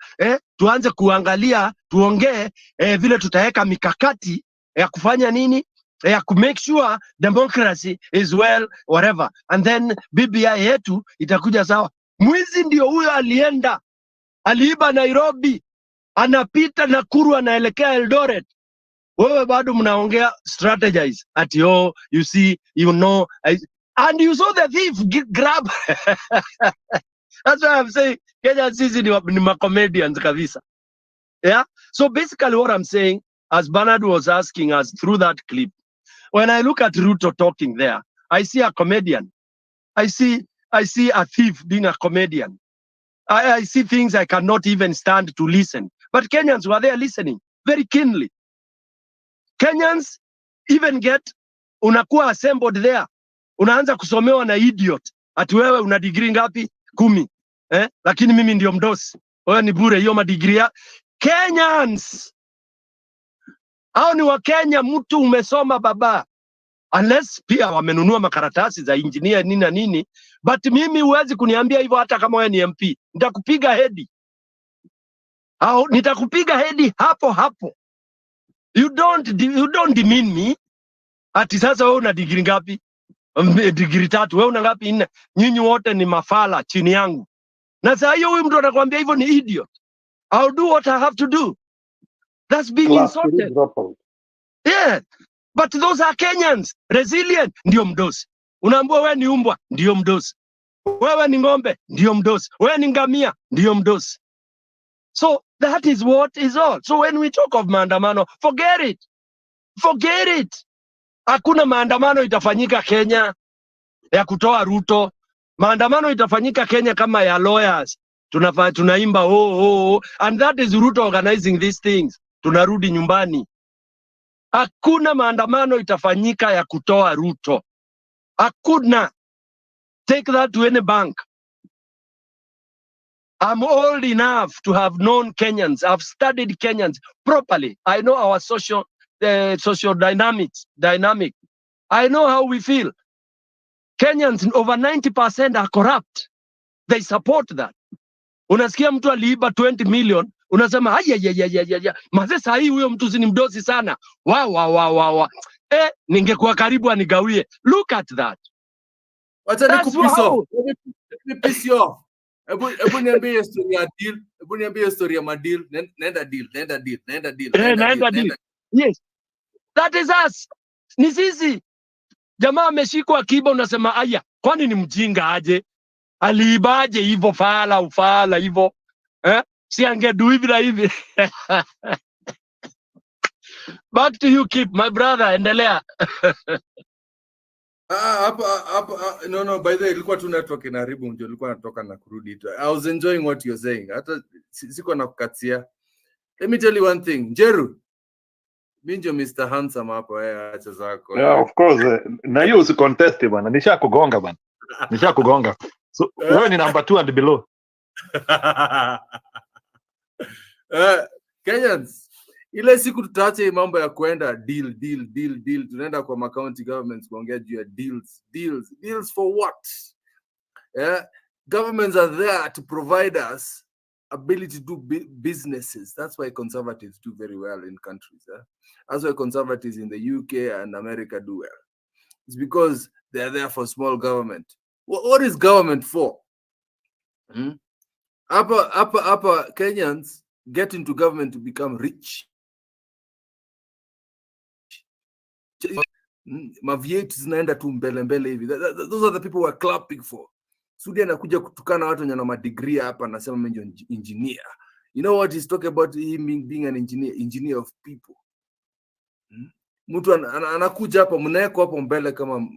tuanze kuangalia, tuongee vile tutaweka mikakati ya kufanya nini, ya ku make sure democracy is well whatever, and then BBI yetu itakuja sawa. Mwizi ndio huyo aliiba Nairobi, anapita Nakuru anaelekea Eldoret. Wewe bado mnaongea strategize ati you see, and you saw the thief grab. That's why I'm saying Kenya sisi ni ma-comedians kabisa. Yeah. So basically what I'm saying, as Bernard was asking us through that clip, when I look at Ruto talking there, I see a comedian. I see a thief being a comedian. I see things I cannot even stand to listen. But Kenyans were there listening very keenly. Kenyans even unakuwa assembled there. Unaanza kusomewa na idiot. Ati wewe una degree ngapi? 10. Lakini mimi ndio mdosi. Wewe ni bure hiyo madegree. Kenyans. Hao ni wa Kenya, mtu umesoma baba. Unless pia wamenunua makaratasi za engineer nini na nini. But mimi huwezi kuniambia hivyo hata kama wewe ni MP. Nitakupiga hedi. Nitakupiga hedi hapo hapo. You don't demean me. Ati sasa wewe una degree ngapi? Degree 3, wewe una ngapi? 4. Nyinyi wote ni mafala chini yangu. Na saa hiyo huyu mtu anakuambia hivyo ni idiot. I'll do what I have to do. That's being insulted. Yeah. But those are Kenyans. Resilient. Ndio mdosi. Unaambiwa wewe ni umbwa. Ndio mdosi. Wewe ni ng'ombe. Ndio mdosi. Wewe ni ngamia. Ndio mdosi. So that is what is all. So when we talk of maandamano, forget it. Forget it. Hakuna maandamano itafanyika Kenya ya kutoa Ruto. Maandamano itafanyika Kenya kama ya lawyers. Tunaimba oh. And that is Ruto organizing these things. Tunarudi nyumbani. Hakuna maandamano itafanyika ya kutoa Ruto. Hakuna. Take that to any bank. I'm old enough to have known Kenyans. I've studied Kenyans properly. I know our social dynamic. I know how we feel. Kenyans, over 90% are corrupt. They support that. Unasikia mtu aliiba 20 million, unasema ya. Mazesa hii huyo mtu si ni mdosi sana. Wa. Ningekuwa karibu anigawie. Look at that. Wacha nikupiss off. Ebu niambie story ya deal. Ebu niambie story ya madeal. Nenda deal. Yes. That is us. Ni sisi. Jamaa ameshikwa akiba, unasema aya, kwani ni mjinga aje? Aliibaje hivyo ufala hivyo? Si angedu hivi na hivi. Back to you, Kip, my brother, endelea. No, by the way, ilikuwa tu network inaharibu, ndio nilikuwa natoka na kurudi. I was enjoying what you're saying. Hata siko na kukatia. Let me tell you one thing, Jeru. Minjo Mr. Handsome hapo, acha zako. Yeah, of course. Na hiyo usicontest bwana. Nishakugonga bwana. Nishakugonga. So wewe ni number 2 and below. Kenyans, ile siku tutaache mambo ya kwenda deal. Tunaenda kwa county governments kuongea juu ya deals for what? Governments are there to provide us ability to do businesses. That's why conservatives do very well in countries. That's why conservatives in the UK and America do well. It's because they're there for small government. What is government for? Upper Kenyans get into government to become rich. Mavieti zinaenda tu mbele hivi. Those are the people who are clapping for. Sudi anakuja kutukana watu wenye na degree hapa, anasema mimi ndio engineer. You know what he's talking about, him being an engineer of people. Mtu anakuja hapa, mnaeko hapo mbele kama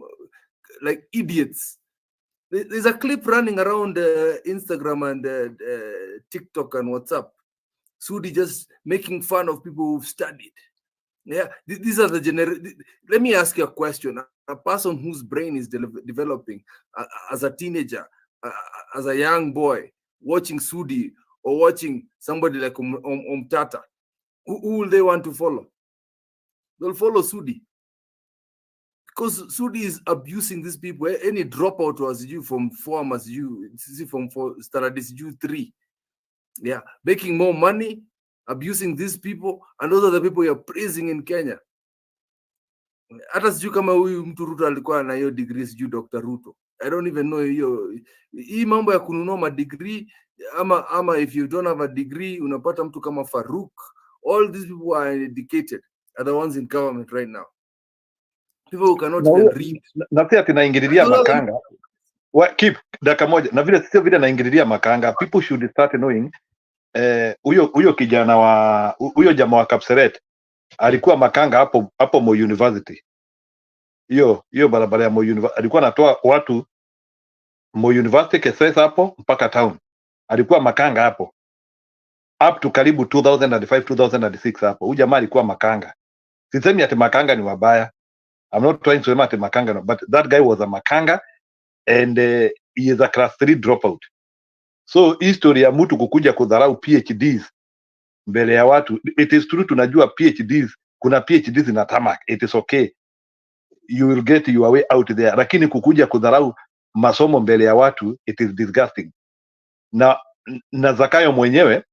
like idiots. There's a clip running around Instagram and TikTok and WhatsApp. Sudi just making fun of people who've studied. Yeah, these are the let me ask you a question. A person whose brain is developing as a teenager, as a young boy, watching Sudi or watching somebody like Umtata, who will they want to follow? They'll follow Sudi. Because Sudi is abusing these people. Any dropout was you from 4 as you, from 4 started this you 3. Yeah, making more money, abusing these people, and those are the people you're praising in Kenya. Hata sijui kama huyu mtu Ruto alikuwa na hiyo degree, sijui Dr. Ruto. I don't even know hiyo. Hii mambo ya kununua ma degree ama if you don't have a degree unapata mtu kama Farouk. All these people are educated, are the ones in government right now. People who cannot even read. Na pia tunaingililia makanga. Keep dakika moja. Na vile sio vile naingililia makanga. People should start knowing huyo kijana wa huyo jamaa wa Kapseret alikuwa makanga hapo Moi University. Hiyo barabara ya Moi University alikuwa anatoa watu Moi University Kesesa hapo mpaka town. Alikuwa makanga hapo up to karibu 2005 2006 hapo. Huyo jamaa alikuwa makanga. Sisemi ati makanga ni wabaya. I'm not trying to say ati makanga no, but that guy was a makanga and he is a class 3 dropout. So history ya mtu kukuja kudharau PhDs mbele ya watu, it is true, tunajua PhDs, kuna PhDs na tamak, it is okay, you will get your way out there, lakini kukuja kudharau masomo mbele ya watu, it is disgusting. Na Zakayo mwenyewe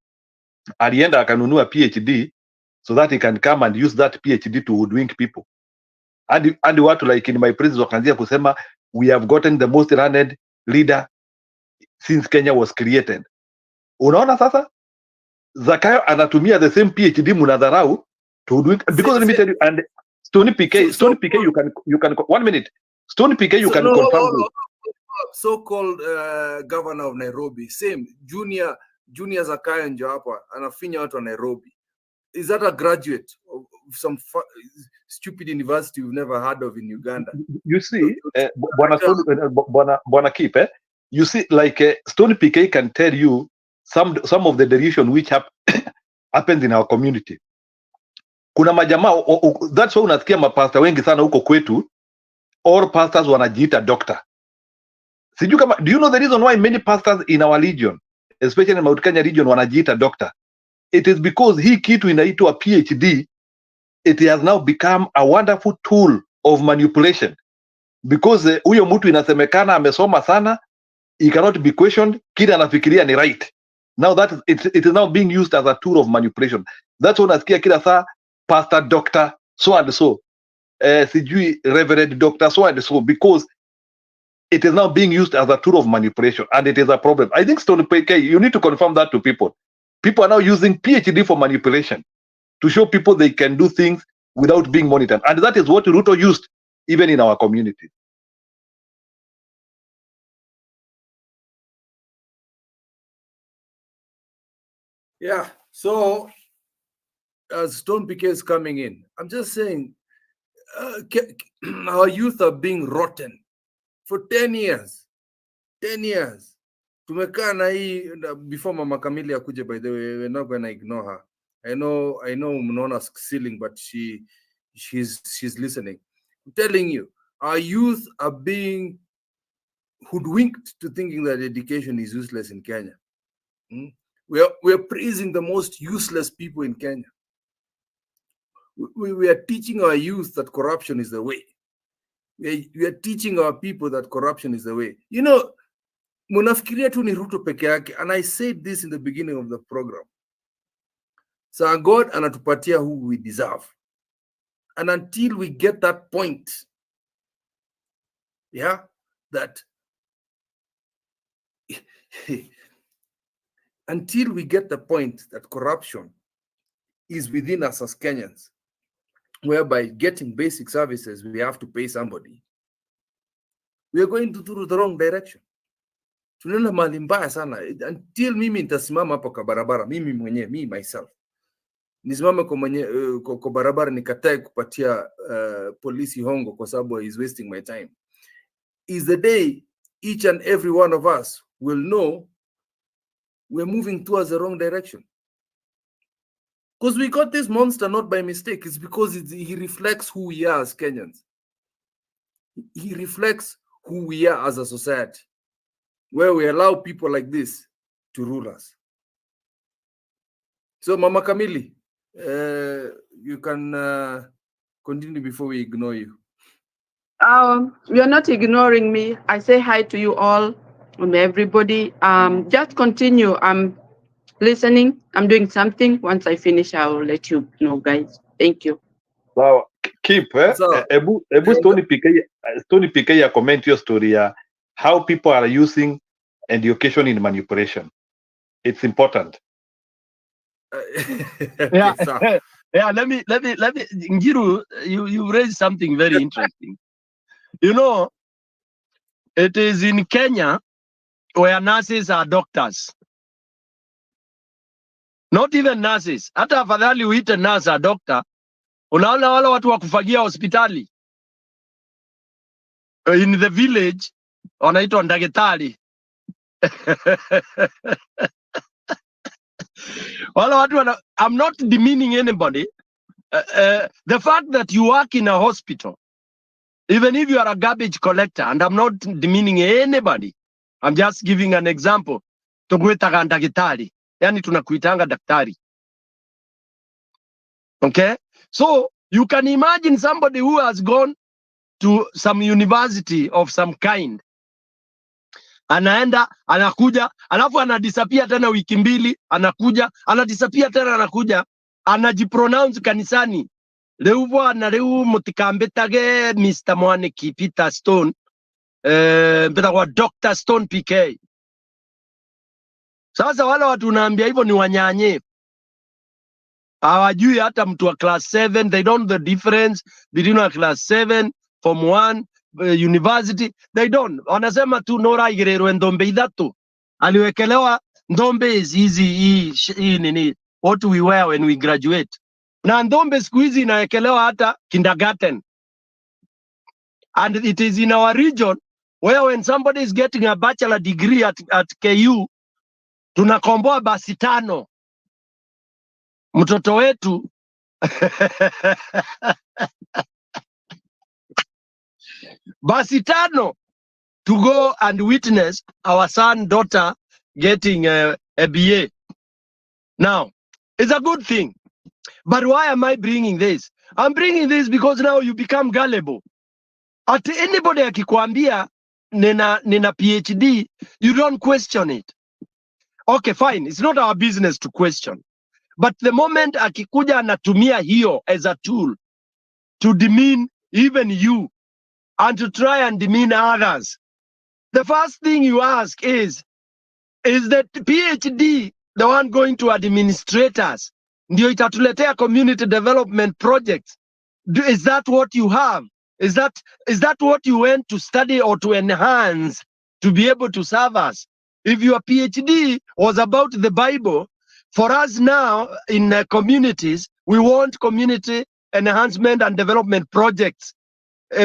alienda akanunua PhD so that he can come and use that PhD to hoodwink people. and watu like in my presence wakaanzia kusema we have gotten the most learned leader since Kenya was created. Unaona sasa Zakayo anatumia the same PhD munadharau to do it, because let me tell you, and Stony PK, you can 1 minute. Stony PK, you can confirm this. So-called governor of Nairobi, same junior Zakayo ndio hapa anafinya watu wa Nairobi. Is that a graduate of some stupid university we've never heard of in Uganda? You see, Bwana Kip, you see, like Stony PK can tell you some of the derision which happens in our community. Kuna majamaa, that's why unasikia mapasta wengi sana huko kwetu, all pastors wanajiita doctor. Sijui kama, do you know the reason why many pastors in our region, especially in Mount Kenya region, wanajiita doctor? It is because hii kitu inaitwa PhD, it has now become a wonderful tool of manipulation. Because huyo mtu inasemekana amesoma sana, he cannot be questioned, kile anafikiria ni right. Now that it is now being used as a tool of manipulation. That's why unasikia kila saa pastor doctor so and so, sijui reverend doctor so and so, because it is now being used as a tool of manipulation, and it is a problem. I think Stone PK, you need to confirm that to people. People are now using PhD for manipulation to show people they can do things without being monitored, and that is what Ruto used even in our community. Yeah, so as Stone PK is coming in, I'm just saying our youth are being rotten for 10 years. 10 years. Tumekaa na hii before Mama Kamili akuje, by the way, we're not going to ignore her. I know mnaona ceiling, but she's listening. I'm telling you, our youth are being hoodwinked to thinking that education is useless in Kenya. We're praising the most useless people in Kenya. We are teaching our youth that corruption is the way. We are teaching our people that corruption is the way. You know, munafikiria tu ni Ruto peke yake, and I said this in the beginning of the program. So God anatupatia who we deserve. And until we get that point, yeah, that until we get the point that corruption is within us as Kenyans, whereby getting basic services, we have to pay somebody, we are going to do the wrong direction. Tunaenda mahali mbaya sana. Until mimi nitasimama hapo kwa barabara, me myself, nisimame kwa barabara nikatae kupatia polisi hongo kwa sababu is wasting my time, is the day each and every one of us will know we're moving towards the wrong direction. Because we got this monster not by mistake. It's because he reflects who we are as Kenyans. He reflects who we are as a society, where we allow people like this to rule us. So, Mama Kamili, you can continue before we ignore you. You're not ignoring me. I say hi to you all and everybody. Just continue. I'm listening. I'm doing something. Once I finish, I will let you know, guys. Thank you. Wow. Keep ebu Stony PK ya comment your story ya how people are using education in manipulation. It's important. Yeah, yeah. Let me. Ngiru, you raised something very interesting. You know, it is in Kenya where nurses are doctors. Not even nurses. Hata afadhali uite nurse a doctor. Unaona wale watu wa kufagia hospitali in the village wanaitwa ndagetari. Wale watu I'm not demeaning anybody. The fact that you work in a hospital, even if you are a garbage collector, and I'm not demeaning anybody, I'm just giving an example. Tukuitaga ndagetari. Yani tunakuitanga daktari. Okay? So, you can imagine somebody who has gone to some university of some kind. Anaenda, anakuja, alafu anadisappear tena wiki mbili, anakuja, anadisappear tena anakuja, anajipronounce kanisani. Riu bwana riu mutikambitage Mr. Mwaniki Peter Stone mbitagwa Dr. Stone PK. Sasa wale watu unaambia hivyo ni wanyanye, hawajui hata mtu wa class 7, they don't know the difference between a class 7 form 1 university, they don't. Wanasema tu Nora Igerero ndombe idatu aliwekelewa ndombe hizi nini what we wear when we graduate, na ndombe siku hizi inawekelewa hata kindergarten, and it is in our region where when somebody is getting a bachelor degree at KU tunakomboa basi 5 mtoto wetu basi 5 to go and witness our son, daughter getting a BA. Now, it's a good thing. But why am I bringing this? I'm bringing this because now you become gullible. At anybody akikwambia nina PhD, you don't question it. Okay, fine. It's not our business to question. But the moment akikuja anatumia hiyo as a tool to demean even you and to try and demean others, the first thing you ask is that PhD the one going to administrators ndio itatuletea community development projects? Is that what you have? Is that what you went to study or to enhance to be able to serve us? If your PhD was about the Bible, for us now in communities, we want community enhancement and development projects.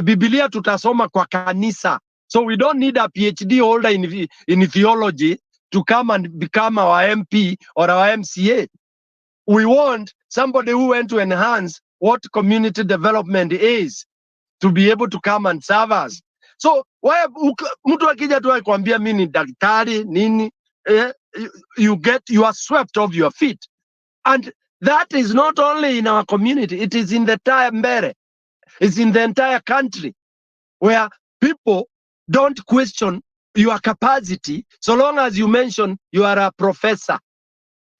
Biblia tutasoma kwa kanisa. So we don't need a PhD holder in theology to come and become our MP or our MCA. We want somebody who went to enhance what community development is to be able to come and serve us. So why mtu akija tu akwambia mimi ni daktari nini, you are swept off your feet. And that is not only in our community, it is in the entire Mbere. It's in the entire country where people don't question your capacity so long as you mention you are a professor.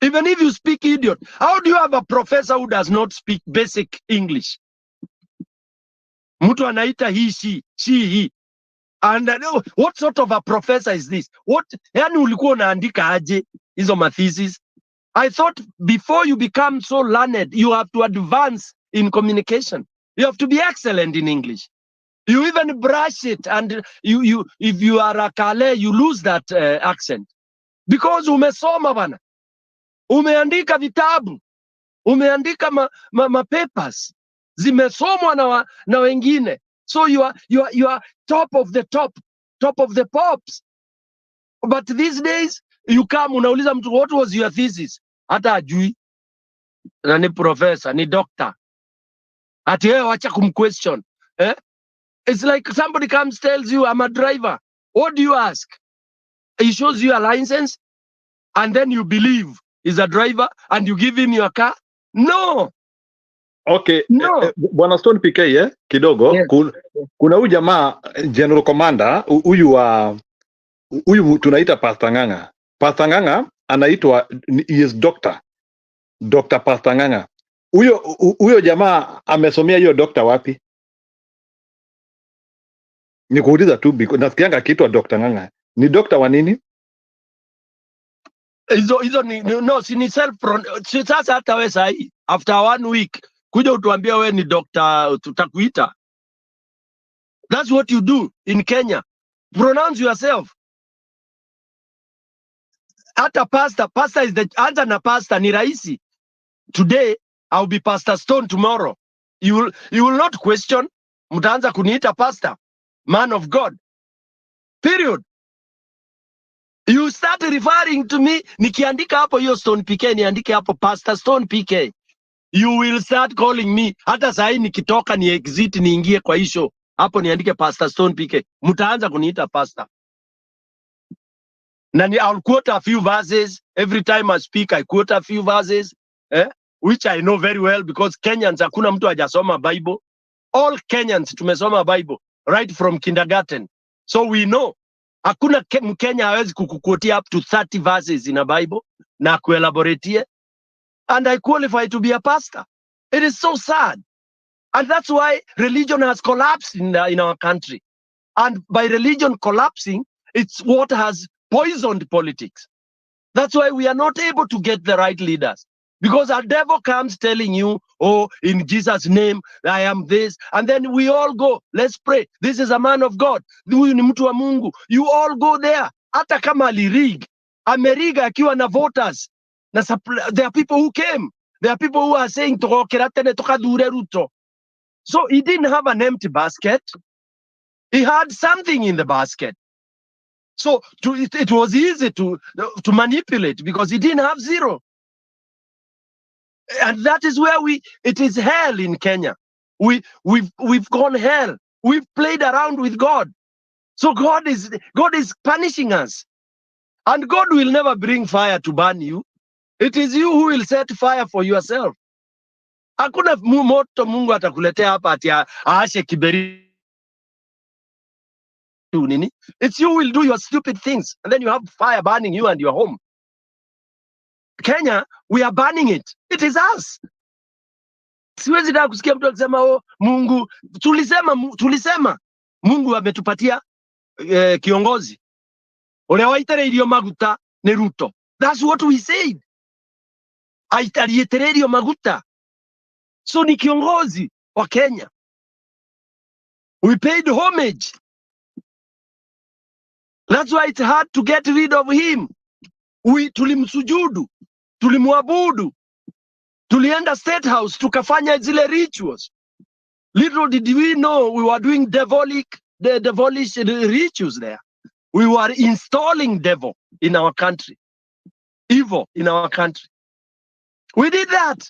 Even if you speak idiot, how do you have a professor who does not speak basic English? Mtu anaita he, she, he. And what sort of a professor is this? Yani ulikuwa unaandika aje hizo mathesis? I thought before you become so learned, you have to advance in communication. You have to be excellent in English. You even brush it, and if you are a Kale, you lose that accent. Because umesoma bana. Umeandika vitabu. Umeandika ma papers. Zimesomwa na wengine. So you are top of the pops. But these days, you come, unauliza mtu, what was your thesis? Hata ajui. Na ni professor, ni doctor. Ati wewe wacha kumquestion. It's like somebody comes, tells you, I'm a driver. What do you ask? He shows you a license, and then you believe he's a driver, and you give him your car? No. Okay, no. Bwana Stone PK kidogo, yes. Kuna huyu jamaa General Commander huyu tunaita Pastor Ng'ang'a. Pastor Ng'ang'a anaitwa is Dr. Pastor Ng'ang'a. Huyo jamaa amesomea hiyo doctor wapi? Nikuuliza tu nasikianga akiitwa Dr. Ng'ang'a. Ni doctor wa nini? Hizo ni self sasa. Hata wewe sahi after 1 week kuja utuambia wewe ni doctor, tutakuita. That's what you do in Kenya. Pronounce yourself. Hata pastor is the answer. Na pastor ni rahisi. Today I'll be Pastor Stone, tomorrow you will not question. Mtaanza kuniita pastor, man of God, period. You start referring to me, nikiandika hapo hiyo Stone PK, niandike hapo Pastor Stone PK, you will start calling me. Hata sahi nikitoka ni exit niingie kwa hii show hapo niandike Pastor Stone PK, mtaanza kuniita pastor. Na I'll quote a few verses every time I speak. I quote a few verses which I know very well, because Kenyans, hakuna mtu hajasoma Bible. All Kenyans tumesoma Bible right from kindergarten, so we know. Hakuna Mkenya hawezi kukuquote up to 30 verses in a Bible na kuelaborate, and I qualify to be a pastor. It is so sad. And that's why religion has collapsed in our country. And by religion collapsing, it's what has poisoned politics. That's why we are not able to get the right leaders. Because a devil comes telling you, oh, in Jesus' name, I am this. And then we all go, let's pray. This is a man of God. Huyu ni mtu wa Mungu. You all go there. Hata kama alirig. Ameriga akiwa na voters. There are people who came. There are people who are saying, Ruto. So he didn't have an empty basket. He had something in the basket. So it was easy to manipulate because he didn't have zero. And that is where it is hell in Kenya. We've gone hell. We've played around with God. So God is punishing us. And God will never bring fire to burn you. It is you who will set fire for yourself. Hakuna moto Mungu atakuletea hapa ati aashe kiberi. It's you will do your stupid things and then you have fire burning you and your home. Kenya, we are burning it. It is us. Siwezi da kusikia mtu akisema oh, Mungu tulisema Mungu ametupatia kiongozi. Ule waitereirio maguta ni Ruto. That's what we said. Aitereirio maguta. So ni kiongozi wa Kenya. We paid homage. That's why it's hard to get rid of him. Tulimsujudu, tulimwabudu, tulienda State House, tukafanya zile rituals. Little did we know we were doing devilish rituals there. We were installing devil in our country, evil in our country. We did that.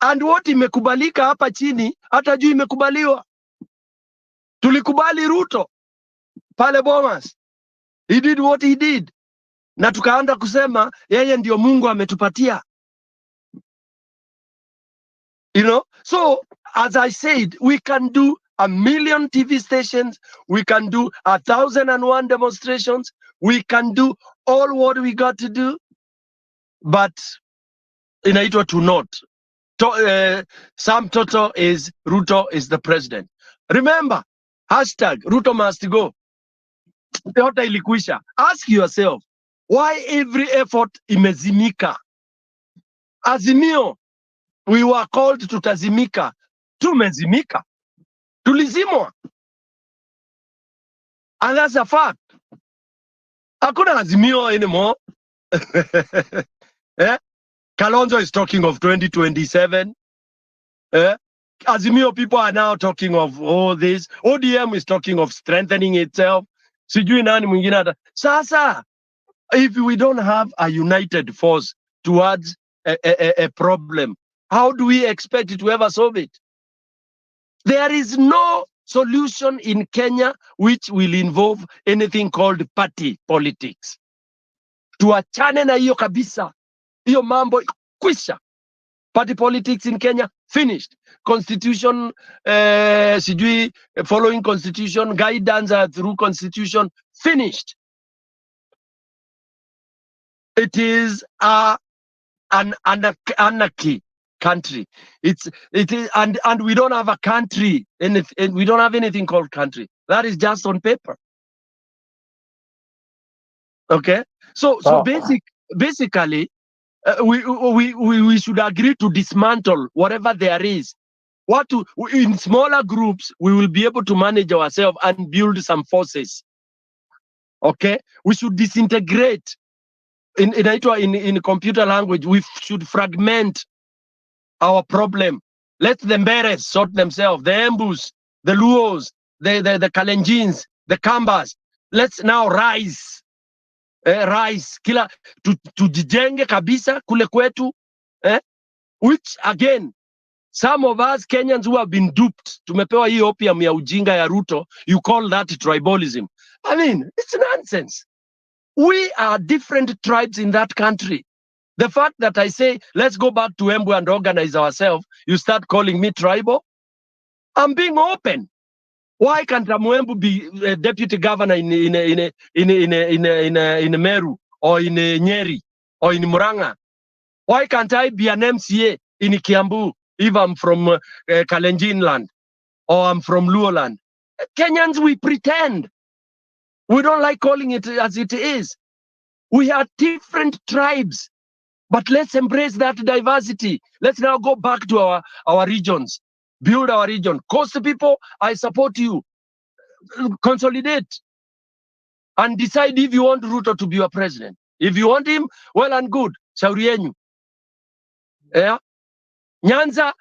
And what imekubalika hapa chini, hata juu imekubaliwa. Tulikubali Ruto, pale Bomas. He did what he did. Na tukaanza kusema, yeye ndio Mungu ametupatia. You know, so as I said, we can do 1,000,000 TV stations, we can do 1,001 demonstrations, we can do all what we got to do, but inaitwa to not. Sum total is Ruto is the president. Remember, hashtag Ruto must go. Yote ilikwisha. Ask yourself, why every effort imezimika? Azimio, we were called to tazimika. Tumezimika. Tulizimwa. And that's a fact. Hakuna azimio anymore. Kalonzo is talking of 2027. Azimio people are now talking of all this. ODM is talking of strengthening itself. Sijui nani mwingine hata. Sasa, if we don't have a united force towards a problem, how do we expect to ever solve it? There is no solution in Kenya which will involve anything called party politics. Tuachane na hiyo kabisa. Hiyo mambo kwisha. Party politics in Kenya finished. Constitution, sijui following constitution, guidance through constitution finished. It is an anarchy country. It is, and we don't have a country, and we don't have anything called country. That is just on paper. Okay, so basically, we should agree to dismantle whatever there is. In smaller groups, we will be able to manage ourselves and build some forces. Okay, we should disintegrate. In computer language, we should fragment our problem. Let the Mberes sort themselves, the Embus, the Luos, the Kalenjins, the Kambas. Let's now rise. Rise. Kila tujijenge kabisa kule kwetu. Which again, some of us Kenyans who have been duped, tumepewa hii opium ya ujinga ya Ruto, you call that tribalism. I mean, it's nonsense. We are different tribes in that country. The fact that I say, let's go back to Embu and organize ourselves, you start calling me tribal? I'm being open. Why can't Embu be a deputy governor in Meru or in Nyeri or in Muranga? Why can't I be an MCA in Kiambu, if I'm from Kalenjin land or I'm from Luo land. Kenyans, we pretend. We don't like calling it as it is. We are different tribes, but let's embrace that diversity. Let's now go back to our regions, build our region. Coast people, I support you. Consolidate and decide if you want Ruto to be your president. If you want him, well and good. Shauri yenyu. Yeah? Nyanza,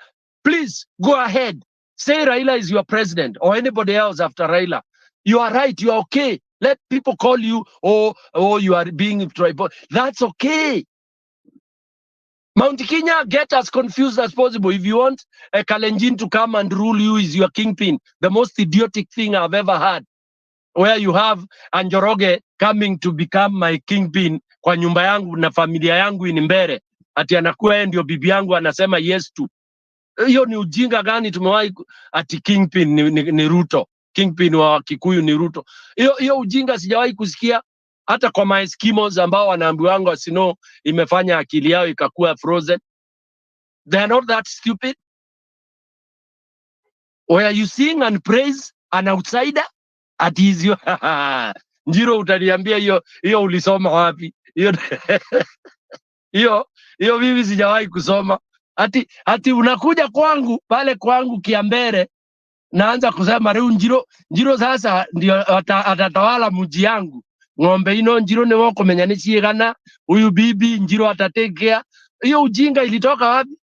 please go ahead. Say Raila is your president or anybody else after Raila. You are right. You are okay. Let people call you, oh, you are being tribal. That's okay. Mount Kenya, get as confused as possible. If you want a Kalenjin to come and rule you is your kingpin, the most idiotic thing I've ever had, where you have Anjoroge coming to become my kingpin kwa nyumba yangu na familia yangu in Mbere. Ati anakuwa yeye ndio bibi yangu anasema yes to. Hiyo ni ujinga gani tumewahi ati kingpin ni Ruto. Kingpin wa Kikuyu ni Ruto. Hiyo ujinga sijawahi kusikia hata kwa maeskimos ambao wanaambiwanga sino imefanya akili yao ikakuwa frozen. They are not that stupid. Where you sing and praise an outsider at is you. Njiro utaniambia hiyo ulisoma wapi? Hiyo mimi sijawahi kusoma. Ati unakuja kwangu pale kwangu Kiambere naanza kusema leo Njiro sasa ndio atatawala mji yangu. Ng'ombe ino Njiro ni wako menyanisi gana, huyu bibi Njiro atategea. Hiyo ujinga ilitoka wapi?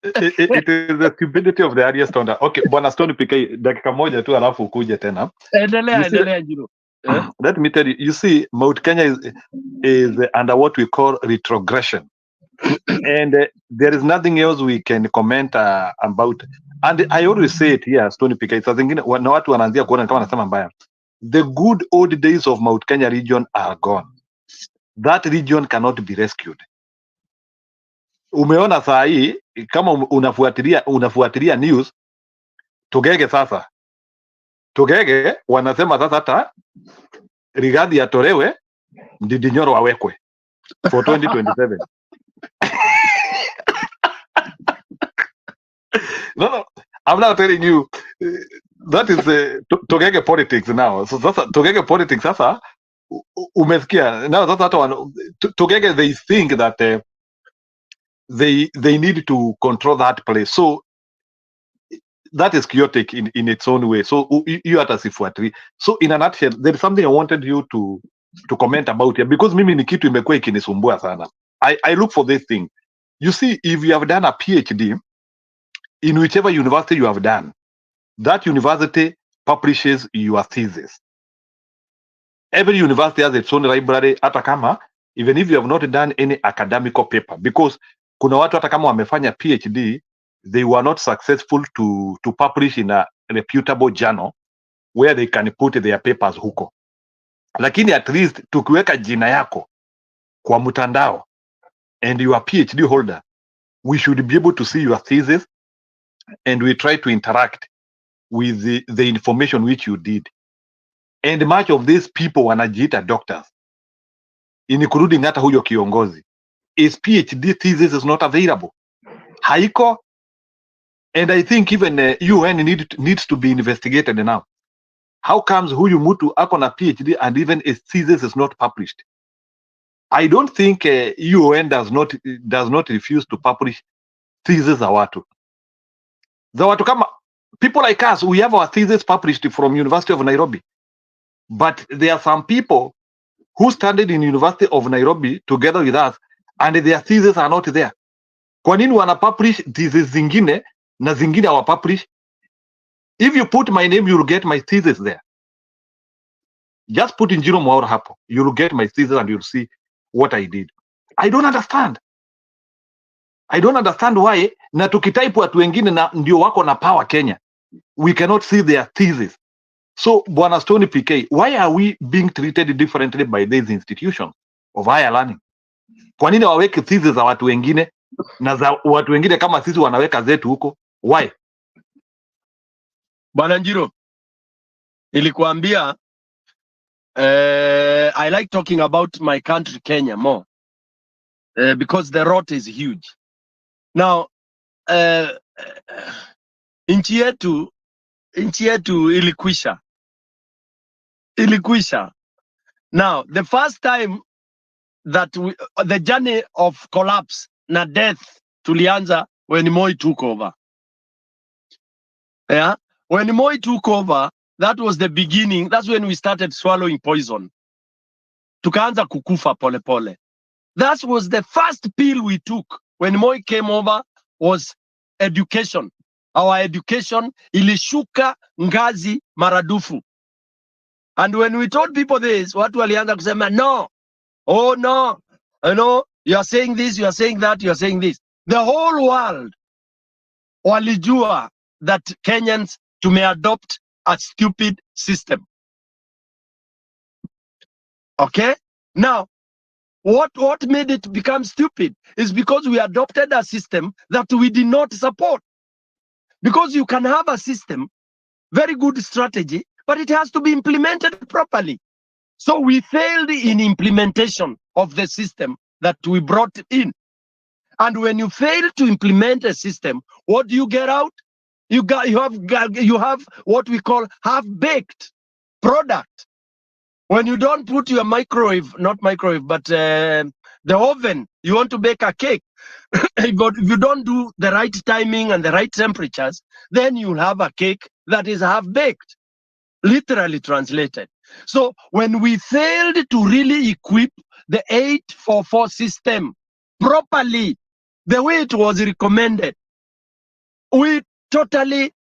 It is the stupidity of the highest order. Okay, Bwana Stone PK, dakika moja tu alafu ukuje tena. Endelea Njiro. Let me tell you, you see, Mount Kenya is under what we call retrogression. And there is nothing else we can comment about. And I always say it here, Stone PK, saa zingine na watu wanaanzia kuona kama nasema mbaya. The good old days of Mount Kenya region are gone. That region cannot be rescued. Umeona saa hii kama unafuatilia news, Tugege wanasema sasa hata Rigathi atolewe, Ndindi Nyoro awekwe for 2027. No, I'm not telling you. That is Tugege politics now. So sasa Tugege politics sasa umesikia now sasa hata Tugege they think that they need to control that place. So that is chaotic in its own way. So you hata sifuatili. So in a nutshell, there is something I wanted you to comment about here, because mimi ni kitu imekuwa ikinisumbua sana. I look for this thing. You see, if you have done a PhD in whichever university you have done, that university publishes your thesis. Every university has its own library, hata kama even if you have not done any academical paper, because kuna watu hata kama wamefanya PhD, they were not successful to publish in a reputable journal where they can put their papers huko. Lakini at least tukiweka jina yako kwa mtandao and you are PhD holder, we should be able to see your thesis and we try to interact with the information which you did. And much of these people wanajiita doctors, including hata huyo kiongozi, his PhD thesis is not available. Haiko. And I think even UN needs to be investigated now. How comes huyu mtu ako na PhD and even his thesis is not published? I don't think UN does not refuse to publish thesis za watu. Za watu kama people like us, we have our thesis published from University of Nairobi. But there are some people who studied in University of Nairobi together with us and their thesis are not there. Kwa nini wana publish thesis zingine na zingine hawa publish? If you put my name, you'll get my thesis there. Just put in Njiro Mwaura hapo, you'll get my thesis and you'll see what I did. I don't understand. I don't understand why na tukitype watu wengine na ndio wako na power Kenya, we cannot see their thesis. So Bwana Stone PK, why are we being treated differently by these institutions of higher learning? Kwa nini waweke thesis za watu wengine na za watu wengine kama sisi wanaweka zetu huko? Why? Bwana Njiro, nilikuambia I like talking about my country Kenya more because the rot is huge. Now, nchi yetu ilikwisha. Now the first time that the journey of collapse na death tulianza when Moi took over. Yeah, when Moi took over, that was the beginning. That's when we started swallowing poison. Tukaanza kukufa pole pole. That was the first pill we took when Moi came over, was education. Our education ilishuka ngazi maradufu. And when we told people this, watu walianza kusema no. Oh no, you are saying this, you are saying that, you are saying this. The whole world walijua that Kenyans adopt a stupid system. Okay? Now, what made it become stupid is because we adopted a system that we did not support. Because you can have a system, very good strategy, but it has to be implemented properly. So we failed in implementation of the system that we brought in. And when you fail to implement a system, what do you get out? You have what we call half-baked product. When you don't put your not microwave, but the oven, you want to bake a cake. If you don't do the right timing and the right temperatures, then you'll have a cake that is half-baked, literally translated. So when we failed to really equip the 844 system properly, the way it was recommended, we totally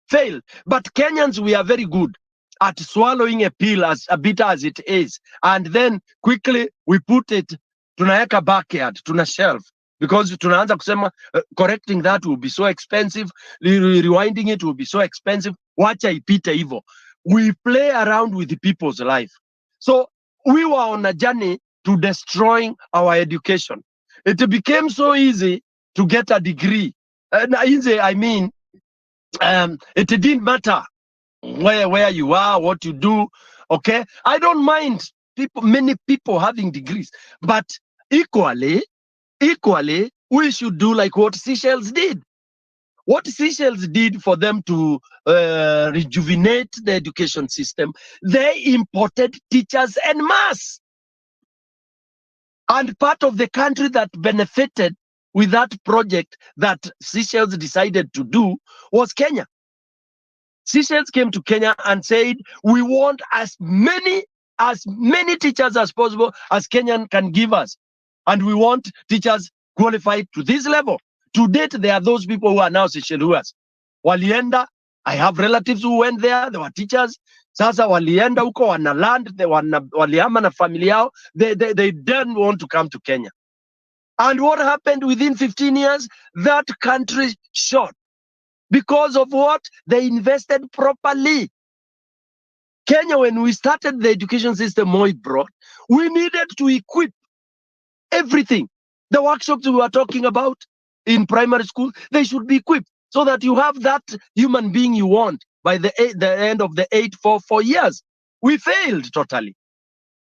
failed. But Kenyans, we are very good at swallowing a pill, as bitter as it is, and then quickly we put it, tunaweka backyard, tuna shelf, because tunaanza kusema correcting that will be so expensive, rewinding it will be so expensive, wacha ipite hivyo. We play around with the people's life. So we were on a journey to destroying our education. It became so easy to get a degree. Easy, I mean, it didn't matter where you are, what you do. Okay, I don't mind many people having degrees, but equally, we should do like what Seychelles did. What Seychelles did for them to rejuvenate the education system, they imported teachers en masse. And part of the country that benefited with that project that Seychelles decided to do was Kenya. Seychelles came to Kenya and said, we want as many teachers as possible as Kenyan can give us. And we want teachers qualified to this level. To date, there are those people who are now Seychelles. Walienda, I have relatives who went there, they were teachers. Sasa walienda huko wana land, walihama na familia yao. They didn't want to come to Kenya. And what happened within 15 years? That country shot. Because of what? They invested properly. Kenya, when we started the education system Moi brought, we needed to equip everything. The workshops we were talking about in primary school, they should be equipped so that you have that human being you want by the end of the 844 years. We failed totally.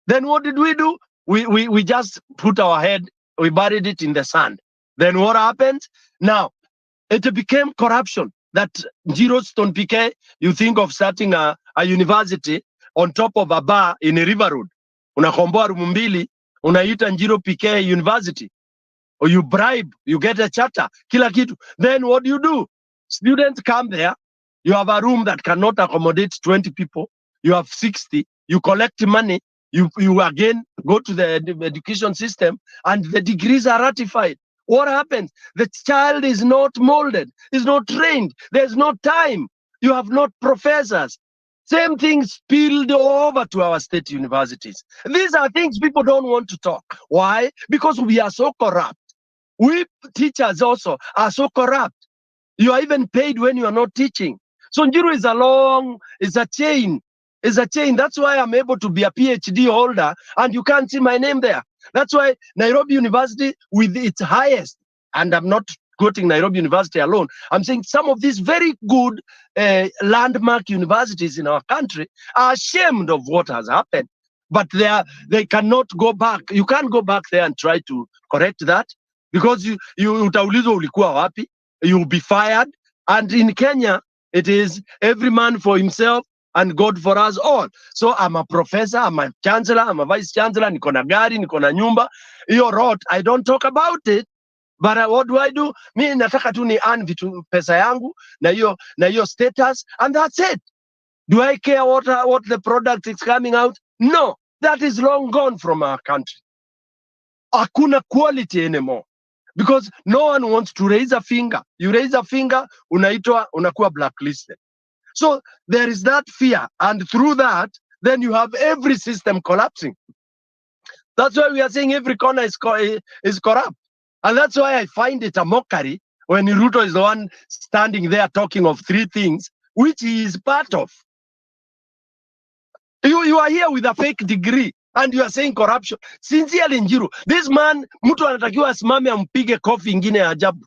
Then what did we do? We just put our head, we buried it in the sand. Then what happened? Now, it became corruption. That Njiro Stone PK, you think of starting a university on top of a bar in a river road. Unakomboa rumu mbili, unaita Njiro PK University. Or you bribe, you get a charter, kila kitu. Then what do? Students come there, you have a room that cannot accommodate 20 people, you have 60, you collect money, you again go to the education system, and the degrees are ratified. What happens? The child is not molded, is not trained, there's no time, you have not professors. Same thing spilled over to our state universities. These are things people don't want to talk. Why? Because we are so corrupt. We teachers also are so corrupt. You are even paid when you are not teaching. So Njiro is a chain. That's why I'm able to be a PhD holder and you can't see my name there. That's why Nairobi University, with its highest, and I'm not quoting Nairobi University alone, I'm saying some of these very good landmark universities in our country are ashamed of what has happened. But they cannot go back. You can't go back there and try to correct that, because you utaulizwa ulikuwa wapi. you'll be fired. And in Kenya, it is every man for himself and God for us all. So I'm a professor, I'm a chancellor, I'm a vice chancellor, niko na gari, niko na nyumba. Hiyo rot, I don't talk about it. But what do? Mi nataka tu ni earn vitu pesa yangu na hiyo status, and that's it. Do I care what the product is coming out? No, that is long gone from our country. Hakuna quality anymore. Because no one wants to raise a finger. You raise a finger, unakuwa blacklisted. So there is that fear, and through that, then you have every system collapsing. That's why we are saying every corner is corrupt. And that's why I find it a mockery when Ruto is the one standing there talking of three things, which he is part of. You are here with a fake degree and you are saying corruption. Sincerely Njiru, this man, mtu anatakiwa asimame ampige kofi ingine ya ajabu.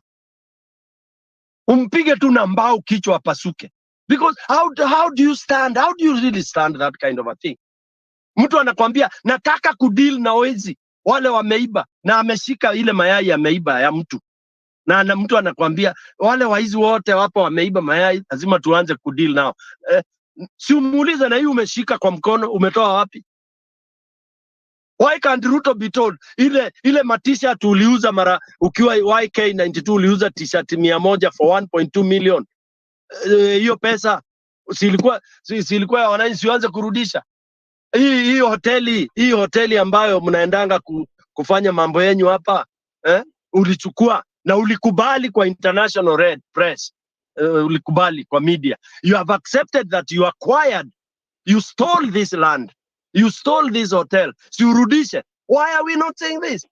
Umpige tu na mbao kichwa apasuke. Because how do you stand? How do you really stand that kind of a thing? Mtu anakwambia nataka kudeal na wezi wale wameiba na ameshika ile mayai ameiba ya mtu. Na mtu anakwambia wale waizi wote wapo wameiba mayai, lazima tuanze kudeal nao. Si umuulize na hii umeshika kwa mkono umetoa wapi? Why can't Ruto be told ile t-shirt uliuza mara ukiwa YK92 uliuza t-shirt 100 for 1.2 million. Hiyo pesa silikuwa ya wananchi, uanze kurudisha. Hii hoteli ambayo mnaendanga kufanya mambo yenyu hapa, ulichukua na ulikubali kwa international red press, ulikubali kwa media. You have accepted that you acquired, you stole this land, you stole this hotel. So you rudishe. Why are we not saying this?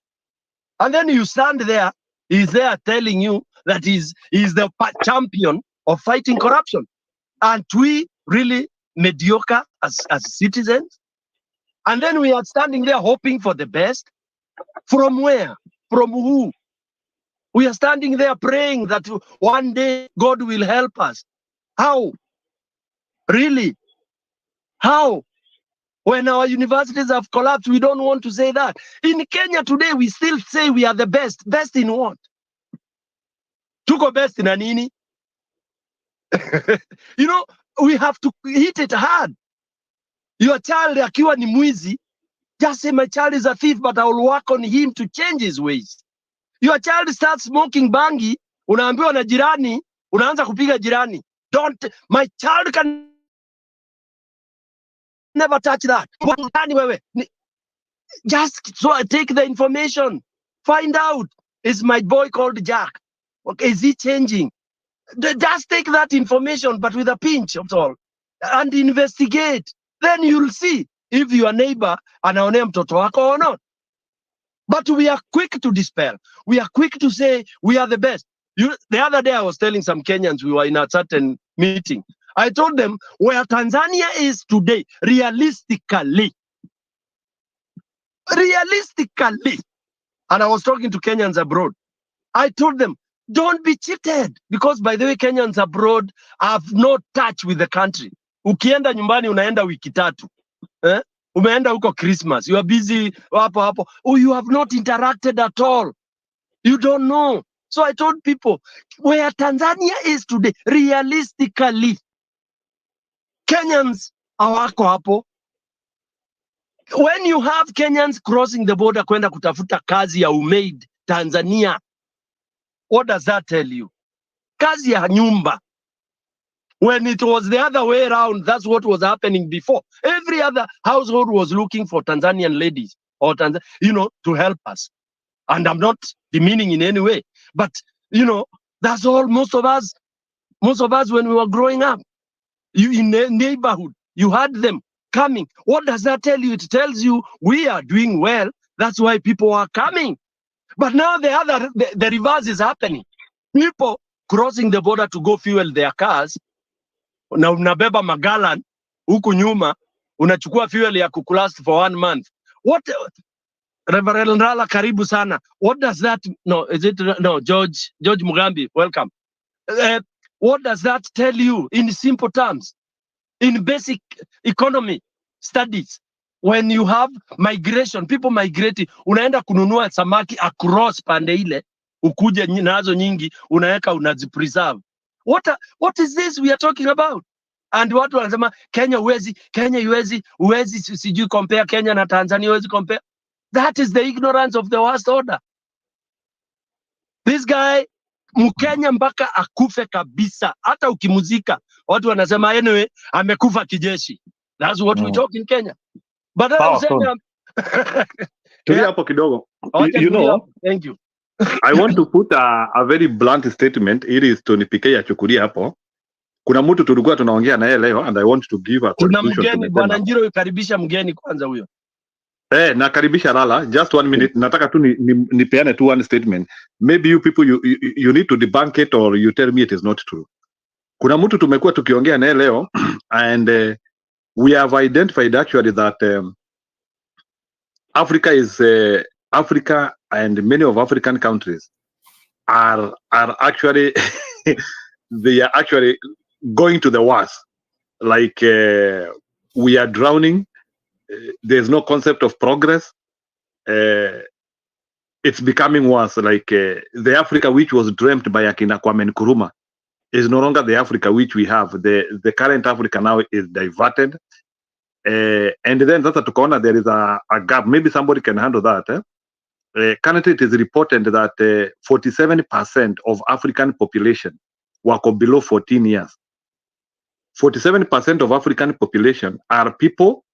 And then you stand there, he's there telling you that he's the champion of fighting corruption. Aren't we really mediocre as citizens? And then we are standing there hoping for the best. From where? From who? We are standing there praying that one day God will help us. How? Really? How? When our universities have collapsed, we don't want to say that. In Kenya today, we still say we are the best. Best in what? Tuko best in anini? You know, we have to hit it hard. Your child akiwa ni mwizi, just say my child is a thief, but I will work on him to change his ways. Your child starts smoking bangi, unaambiwa na jirani, unaanza kupiga jirani. My child can never touch that. Just take the information. Find out, is my boy called Jack? Okay, is he changing? Just take that information, but with a pinch of salt, and investigate. Then you'll see if your neighbor anaonea mtoto wako or not. But we are quick to dispel. We are quick to say we are the best. The other day I was telling some Kenyans, we were in a certain meeting. I told them where Tanzania is today, realistically, and I was talking to Kenyans abroad. I told them, don't be cheated, because by the way, Kenyans abroad have no touch with the country. Ukienda nyumbani unaenda wiki tatu. Umeenda huko Christmas, you are busy hapo. Oh, you have not interacted at all. You don't know. So I told people, where Tanzania is today, realistically, Kenyans hawako hapo. When you have Kenyans crossing the border kwenda kutafuta kazi ya umaid Tanzania, what does that tell you? Kazi ya nyumba. When it was the other way around, that's what was happening before. Every other household was looking for Tanzanian ladies or to help us. And I'm not demeaning in any way, but that's all. Most of us when we were growing up, in the neighborhood, you had them coming. What does that tell you? It tells you we are doing well. That's why people are coming. But now the reverse is happening. People crossing the border to go fuel their cars. Na unabeba magalan huku nyuma, unachukua fuel ya kukulast for 1 month. What, Reverend Rala, karibu sana. What does that, George Mugambi, welcome. What does that tell you in simple terms? In basic economy studies, when you have migration, people migrating, unaenda kununua samaki across pande ile, ukuje nazo nyingi, unaweka unazipreserve. What is this we are talking about? And watu wanasema Kenya huwezi sijui compare Kenya na Tanzania, huwezi compare. That is the ignorance of the worst order. This guy Mkenya mpaka akufe kabisa, hata ukimuzika watu wanasema anyway amekufa kijeshi. That's what we talk in Kenya. But Tulia hapo kidogo. You know, thank you. I want to put a very blunt statement ili Tony PK achukulie hapo. Kuna mtu tulikuwa tunaongea na yeye leo and I want to give a conclusion. Kuna mgeni bwana Njiro, yukaribisha mgeni kwanza huyo. Nakaribisha Lala, just 1 minute. Nataka tu nipeane tu one statement. Maybe you people you need to debunk it or you tell me it is not true. Kuna mtu tumekuwa tukiongea naye leo and we have identified actually that Africa is Africa and many of African countries are actually they are actually going to the worst. Like we are drowning. There's no concept of progress. It's becoming worse. Like the Africa which was dreamt by Akina Kwame Nkrumah is no longer the Africa which we have. The current Africa now is diverted. And then that's tukaona there is a gap. Maybe somebody can handle that. Currently, it is reported that 47% of African population were below 14 years. 47% of African population are people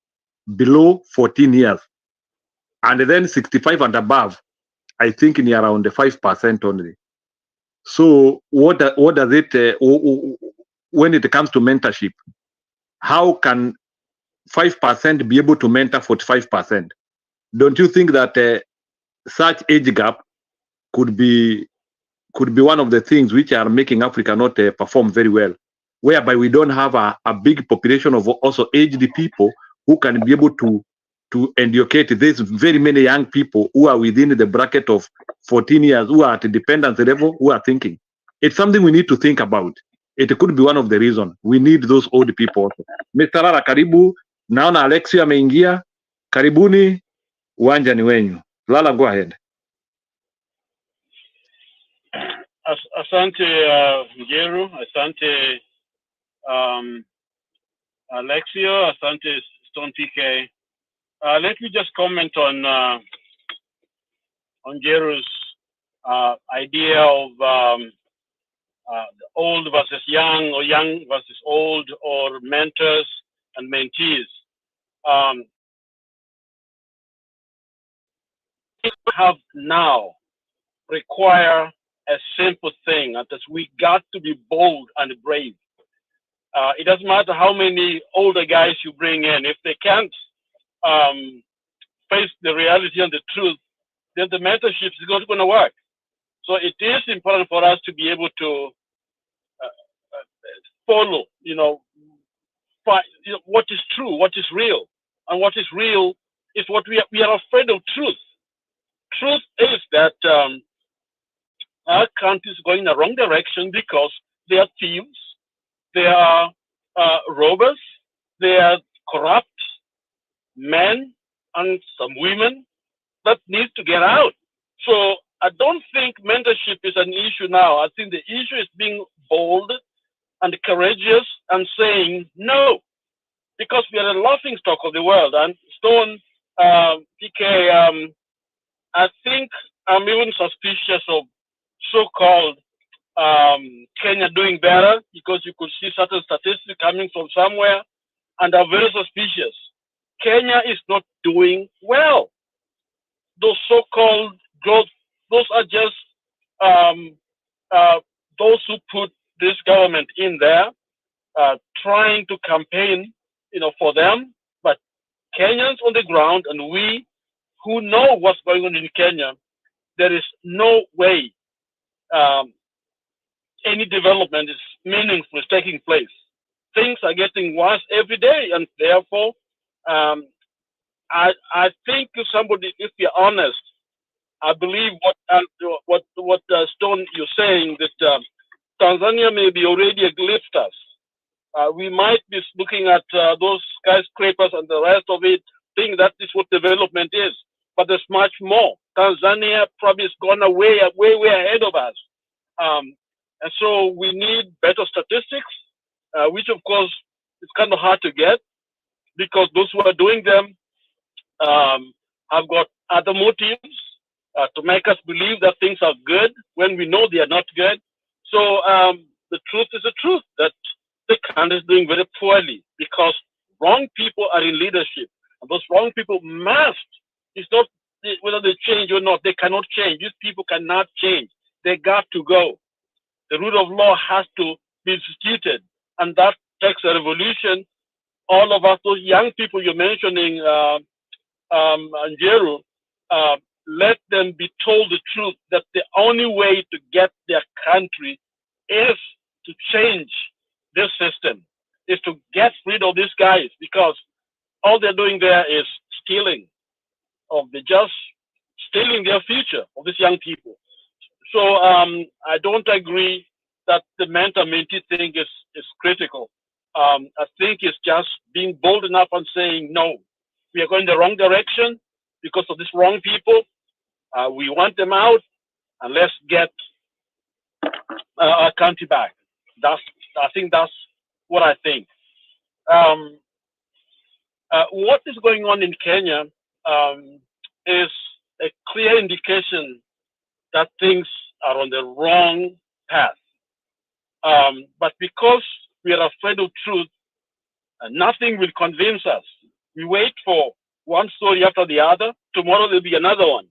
below 14 years. And then 65 and above, I think in around 5% only. So what does it, when it comes to mentorship, how can 5% be able to mentor 45%? Don't you think that such age gap could be one of the things which are making Africa not perform very well, whereby we don't have a big population of also aged people who can be able to educate these very many young people who are within the bracket of 14 years, who are at dependence level, who are thinking. It's something we need to think about. It could be one of the reasons we need those old people also. Mr. Rara, karibu. Naona Alexio ameingia. Karibuni, uwanja ni wenyu. Lala, go ahead. Asante Njeru, asante Alexio, asante Stone PK. Let me just comment on Njeru's idea of old versus young, or young versus old, or mentors and mentees. We have now require a simple thing, that is, we got to be bold and brave. It doesn't matter how many older guys you bring in, if they can't face the reality and the truth, then the mentorship is not going to work. So it is important for us to be able to follow, what is true, what is real, and what is real is what we are afraid of. Truth. Truth is that our country is going in the wrong direction because they are thieves, they are robbers, they are corrupt men and some women that need to get out. So I don't think mentorship is an issue now. I think the issue is being bold and courageous and saying no, because we are the laughing stock of the world. And Stone, PK, I think I'm even suspicious of so-called Kenya doing better, because you could see certain statistics coming from somewhere, and are very suspicious. Kenya is not doing well. Those so-called growth, those are just those who put this government in there, trying to campaign, for them. But Kenyans on the ground, and we who know what's going on in Kenya, there is no way any development is meaningful, is taking place. Things are getting worse every day, and therefore, I think if you're honest, I believe what Stone you're saying, that Tanzania may be already eclipsed us. We might be looking at those skyscrapers and the rest of it, think that is what development is. but there's much more. Tanzania probably has gone way ahead of us. And so we need better statistics, which of course is kind of hard to get because those who are doing them have got other motives to make us believe that things are good when we know they are not good. So the truth is the truth that the country is doing very poorly because wrong people are in leadership. And those wrong people must, it's not whether they change or not, they cannot change. These people cannot change. They got to go. The rule of law has to be instituted. And that takes a revolution. All of us, those young people you're mentioning, Anjeru, let them be told the truth that the only way to get their country is to change this system, is to get rid of these guys because all they're doing there is stealing, or they're just stealing their future of these young people. So I don't agree that the mentality thing is critical. I think it's just being bold enough and saying, no, we are going the wrong direction because of these wrong people. We want them out, and let's get our country back. I think that's what I think. What is going on in Kenya is a clear indication that things are on the wrong path. But because we are afraid of truth, nothing will convince us. We wait for one story after the other. Tomorrow there'll be another one,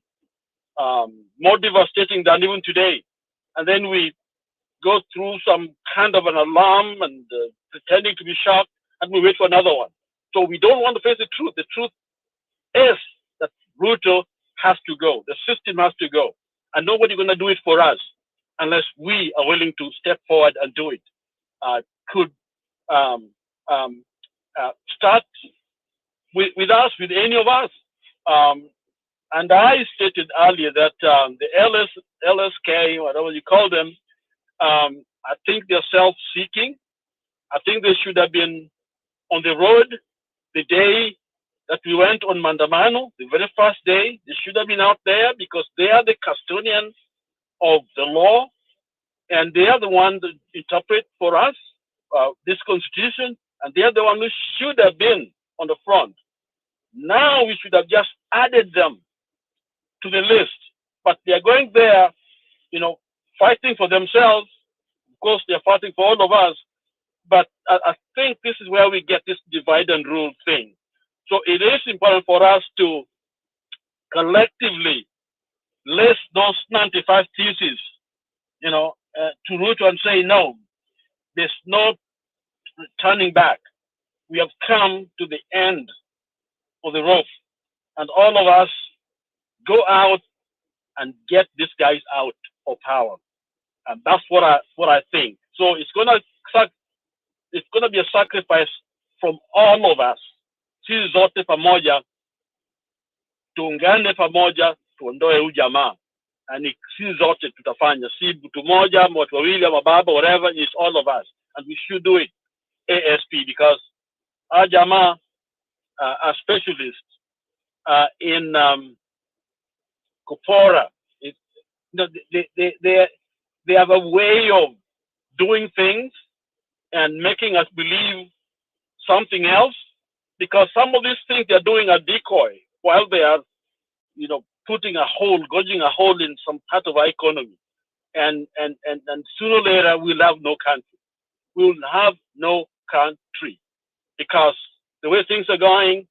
more devastating than even today. And then we go through some kind of an alarm and pretending to be shocked, and we wait for another one. So we don't want to face the truth. The truth is that Ruto has to go. The system has to go. And nobody's going to do it for us unless we are willing to step forward and do it. Could start with us, with any of us. And I stated earlier that the LSK, whatever you call them, I think they're self-seeking. I think they should have been on the road the day that we went on Mandamano, the very first day. They should have been out there because they are the custodians of the law, and they are the ones that interpret for us this constitution, and they are the ones who should have been on the front. Now we should have just added them to the list, but they are going there, fighting for themselves. Of course, they are fighting for all of us, but I think this is where we get this divide and rule thing. So it is important for us to collectively list those 95 theses, to Ruto and say, no, there's no turning back. We have come to the end of the rope, and all of us go out and get these guys out of power. And that's what I think. So it's gonna be a sacrifice from all of us. Sisi zote pamoja, tuungane pamoja, tuondoe ujamaa. And sisi zote tutafanya, si mtu moja, watu wawili, mababa, whatever, it's all of us. And we should do it ASP because our jamaa are specialists in Kupora. They have a way of doing things and making us believe something else, because some of these things they're doing are decoy while they are, gouging a hole in some part of our economy. And sooner or later we'll have no country. We'll have no country because the way things are going,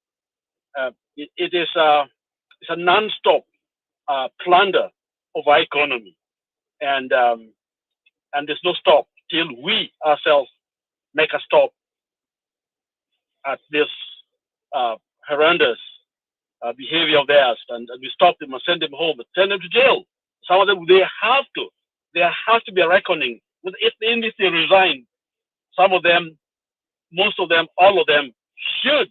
it's a non-stop plunder of our economy. And there's no stop till we ourselves make a stop at this horrendous behavior of theirs, and we stop them and send them home, and send them to jail. Some of them, there has to be a reckoning. If they resign, some of them, most of them, all of them should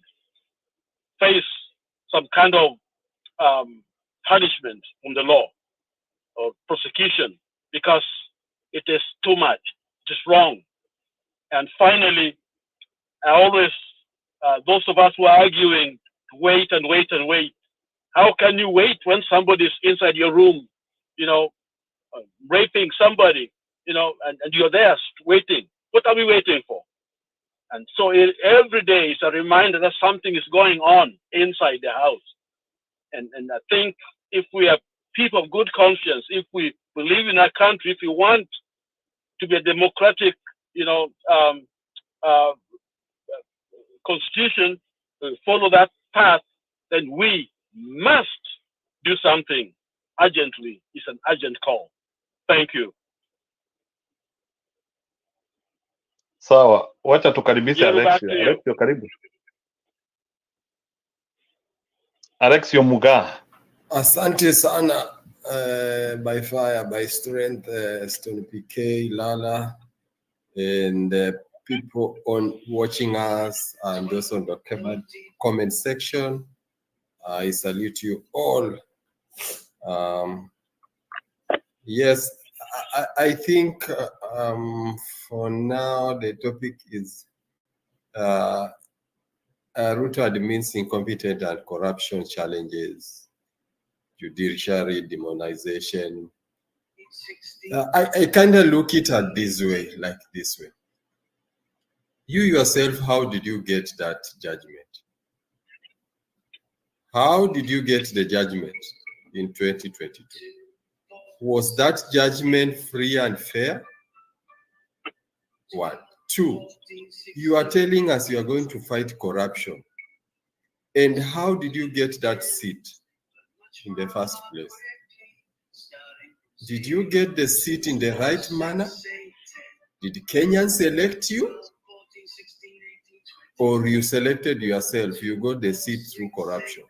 face some kind of punishment from the law or prosecution, because it is too much. It is wrong. And finally, I always, those of us who are arguing, wait and wait and wait, How can you wait when somebody's inside your room, raping somebody, and you're there waiting? What are we waiting for? And so every day is a reminder that something is going on inside the house. And I think if we are people of good conscience, if we believe in our country, if we want to be a democratic, constitution, follow that path, then we must do something urgently. It's an urgent call. Thank you. Sawa, wacha tukaribishe Yield back Alexio. to you. Alexio, karibu. Alexio Muga. Asante sana, by fire, by strength, Stone PK, Lala, and people on watching us and those on the comment section. I salute you all. Yes, I think for now the topic is Ruto admins incompetent and corruption challenges, judiciary demonization. I kind of look it at this way, like this way. You yourself, how did you get that judgment? How did you get the judgment in 2022? Was that judgment free and fair? 1. 2, you are telling us you are going to fight corruption. And how did you get that seat in the first place? Did you get the seat in the right manner? Did Kenyans elect you? Or you selected yourself, you got the seat through corruption?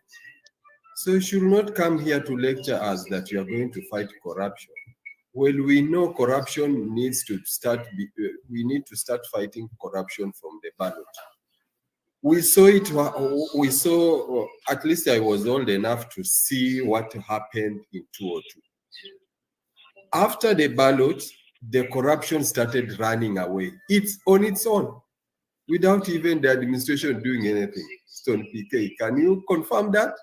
So you should not come here to lecture us that you are going to fight corruption. Well, we know corruption needs to start, we need to start fighting corruption from the ballot. We saw it, at least I was old enough to see what happened in 2002. After the ballot, the corruption started running away. It's on its own, without even the administration doing anything. Stone PK, can you confirm that?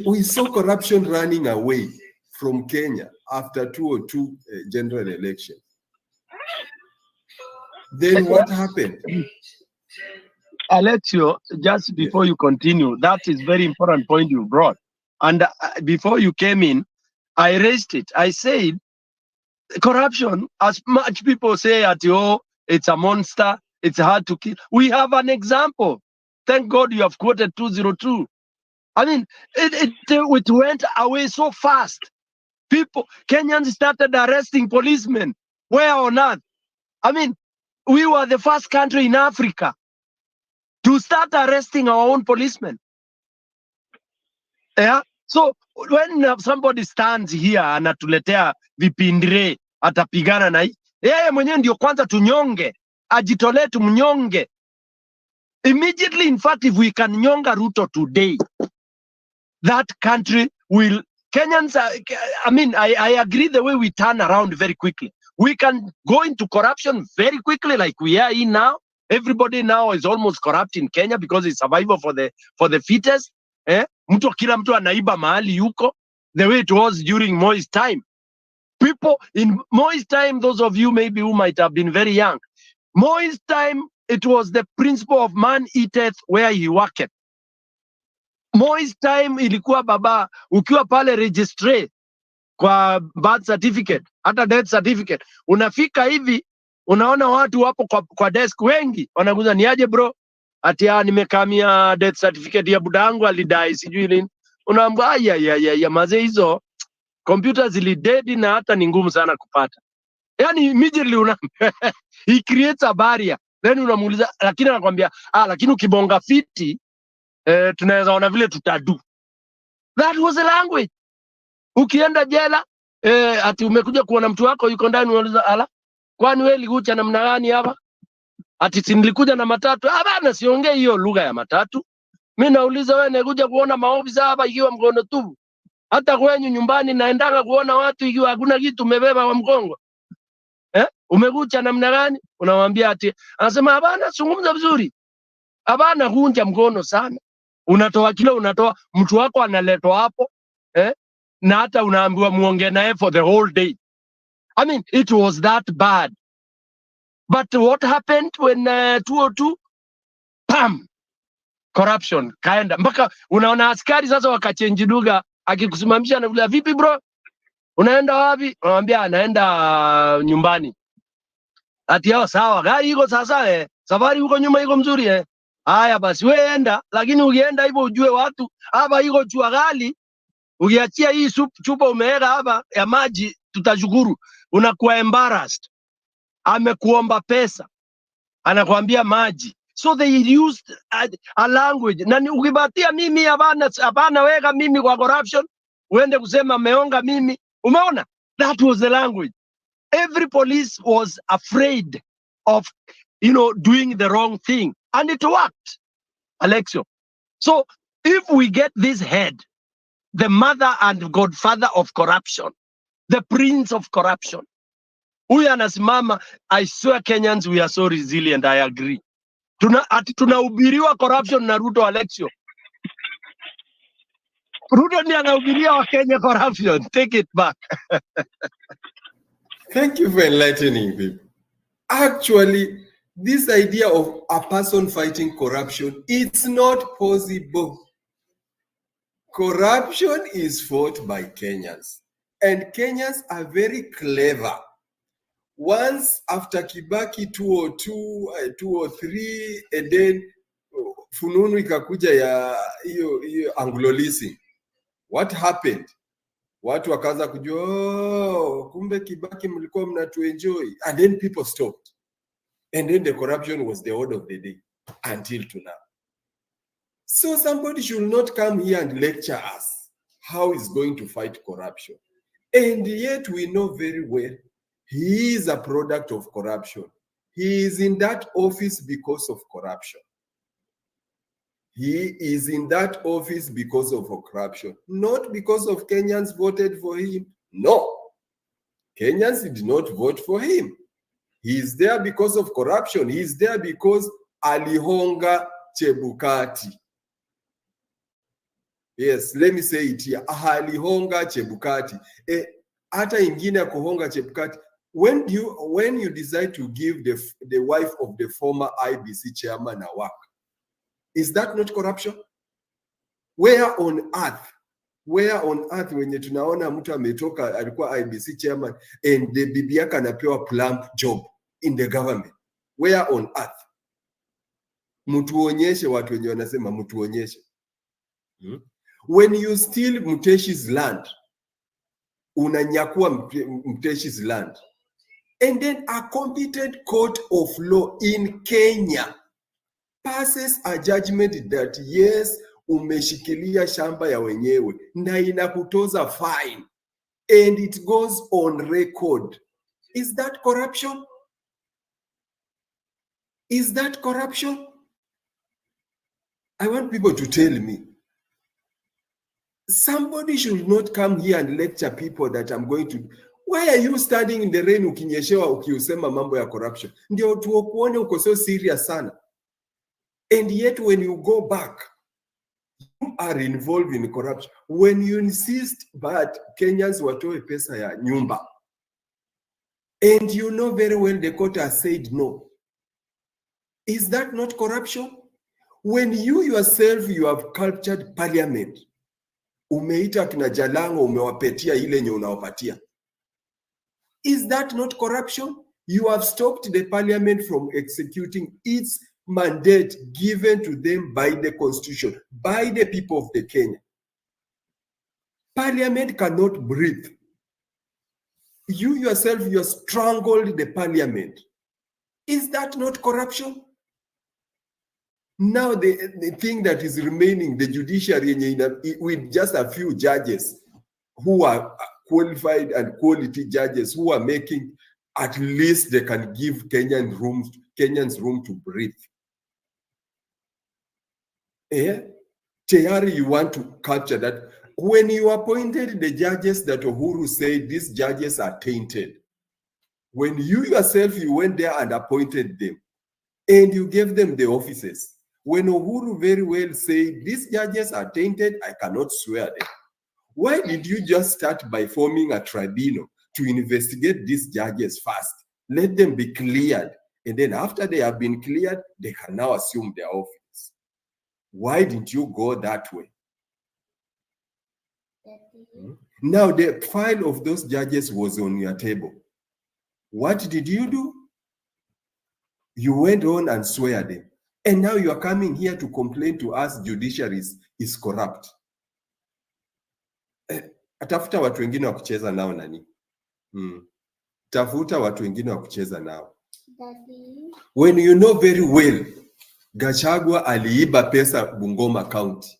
We saw corruption running away from Kenya after 2002 general election. Then what happened? Alexio, just before you continue, that is very important point you brought. And before you came in, I raised it. I said, corruption, as much people say it's a monster, it's hard to kill. We have an example. Thank God you have quoted 202. I mean, it went away so fast. Kenyans started arresting policemen. Where on earth? I mean, we were the first country in Africa to start arresting our own policemen. Yeah. So when somebody stands here anatuletea vipindire atapigana na yeye mwenyewe ndio kwanza tunyonge, ajitolee tumnyonge. Immediately, in fact, if we can nyonga Ruto today, that country will, Kenyans, I agree the way we turn around very quickly. We can go into corruption very quickly like we are in now. Everybody now is almost corrupt in Kenya because it's survival for the fittest. Kila mtu anaiba mahali yuko, the way it was during Moi's time. People in Moi's time, those of you maybe who might have been very young, Moi's time, it was the principle of man eateth where he worketh. Moi's time ilikuwa baba, ukiwa pale registry kwa birth certificate, hata death certificate, unafika hivi, unaona watu wapo kwa desk wengi, wanaguza ni aje bro, ati nimekamia death certificate ya budangu alidai sijui lini. Unaambia ya maze hizo computers zilidedi na hata ni ngumu sana kupata. Yani immediately he creates a barrier. Then unamuuliza, lakini anakuambia lakini ukibonga fiti tunaweza ona vile tutadu. That was the language. Ukienda jela ati umekuja kuona mtu wako yuko ndani, unauliza kwani wewe likuja namna gani hapa? Ati si nilikuja na matatu. Bana, siongee hiyo lugha ya matatu. Mimi nauliza wewe nikuja kuona maofisa hapa ikiwa mkono tu. Hata kwenye nyumbani naendanga kuona watu ikiwa hakuna kitu umebeba wa mgongo. Umekuja namna gani? Unamwambia ati anasema bana, zungumza vizuri. Bana, kunja mkono sana. unatoa kile unatoa, mtu wako analetwa hapo na hata unaambiwa muongee naye for the whole day. I mean, it was that bad. But what happened when 202, pam, corruption kaenda mpaka unaona askari sasa wakachange lugha, akikusimamisha anakuuliza vipi bro, unaenda wapi? Unamwambia anaenda nyumbani. Ati yao sawa, gari iko sasa safari huko nyuma iko mzuri haya basi wewe enda, lakini ukienda hivyo ujue watu hapa iko jua ghali, ukiachia hii chupa umeweka hapa ya maji tutashukuru. Unakuwa embarrassed. Amekuomba pesa, anakuambia maji. So they used a language. Na ukibatia mimi hapana weka mimi kwa corruption, uende kusema meonga mimi. Umeona? That was the language. Every police was afraid of, doing the wrong thing. And it worked, Alexio. So if we get this head, the mother and godfather of corruption, the prince of corruption, huyu anasimama, I swear Kenyans, we are so resilient, I agree. Tunahubiriwa corruption na Ruto, Alexio. Ruto ndiye anahubiria wa Kenya corruption. Take it back. Thank you for enlightening me. Actually, this idea of a person fighting corruption, it's not possible. Corruption is fought by Kenyans. And Kenyans are very clever. Once after Kibaki 202, 203, and then fununu ikakuja ya hiyo Anglo leasing. What happened? Watu wakaanza kujua, kumbe Kibaki mlikuwa mnatuenjoy. And then people stopped. And then the corruption was the order of the day until to now. So somebody should not come here and lecture us how he's going to fight corruption. And yet we know very well he is a product of corruption. He is in that office because of corruption. He is in that office because of corruption, not because of Kenyans voted for him. No, Kenyans did not vote for him. He is there because of corruption. He is there because alihonga Chebukati. Yes, let me say it here. Alihonga Chebukati. Hata ingine ya kuhonga Chebukati. When you decide to give the wife of the former IBC chairman a work, is that not corruption? Where on earth wenye tunaona mtu ametoka alikuwa IBC chairman and the bibi yake anapewa plump job in the government? Where on earth? Mtuonyeshe watu wenye wanasema mtuonyeshe. When you steal Muteshi's land, unanyakua Muteshi's land, and then a competent court of law in Kenya passes a judgment that yes, umeshikilia shamba ya wenyewe na inakutoza fine, and it goes on record. Is that corruption? Is that corruption? I want people to tell me. Somebody should not come here and lecture people that I'm going to. Why are you standing in the rain ukinyeshewa ukiusema mambo ya corruption? Ndio tuokuone uko so serious sana. And yet when you go back, you are involved in corruption. When you insist but Kenyans watoe pesa ya nyumba, and you know very well the court has said no. Is that not corruption? When you yourself, you have captured parliament, umeita kina Jalango, umewapetia ile nye unawapatia. Is that not corruption? You have stopped the parliament from executing its mandate given to them by the constitution, by the people of the Kenya. Parliament cannot breathe. You yourself, you have strangled the parliament. Is that not corruption? Now the thing that is remaining, the judiciary with just a few judges who are qualified and quality judges who are making, at least they can give Kenyans room to breathe. Tayari, you want to capture that. When you appointed the judges that Uhuru said these judges are tainted, when you yourself, you went there and appointed them, and you gave them the offices, When Uhuru very well said, these judges are tainted, I cannot swear them. Why did you just start by forming a tribunal to investigate these judges first? Let them be cleared. And then after they have been cleared, they can now assume their office. Why didn't you go that way? Now the file of those judges was on your table. What did you do? You went on and swear them. And now you are coming here to complain to us judiciary is corrupt. Tafuta watu wengine wa kucheza nao nani? Tafuta watu wengine wa kucheza nao. When you know very well, Gachagua aliiba pesa Bungoma County.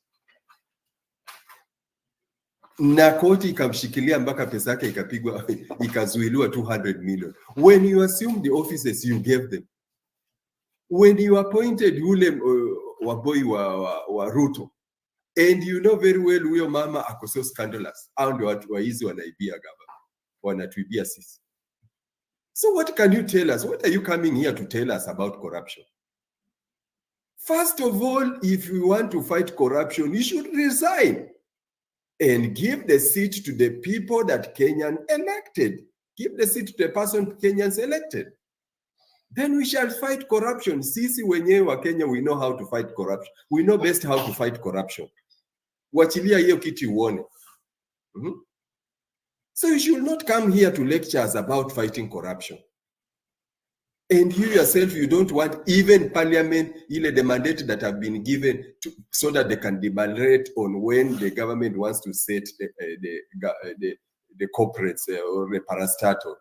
Na koti ikamshikilia mpaka pesa yake ikapigwa ikazuiliwa 200 million. When you assume the offices you gave them. When you appointed yule waboi wa Ruto, and you know very well huyo mama ako so scandalous. Hao ndio watu waizi wanaibia gaba. Wanatuibia sisi. So what can you tell us? What are you coming here to tell us about corruption? First of all, if you want to fight corruption, you should resign and give the seat to the people that Kenyan elected. Give the seat to the person Kenyans elected. Then we shall fight corruption. Sisi wenyewe wa Kenya, we know how to fight corruption. We know best how to fight corruption. Wachilia hiyo kiti uone. So you should not come here to lecture us about fighting corruption. And you yourself, you don't want even parliament, the mandate that have been given so that they can deliberate on when the government wants to set the corporates or the parastatal.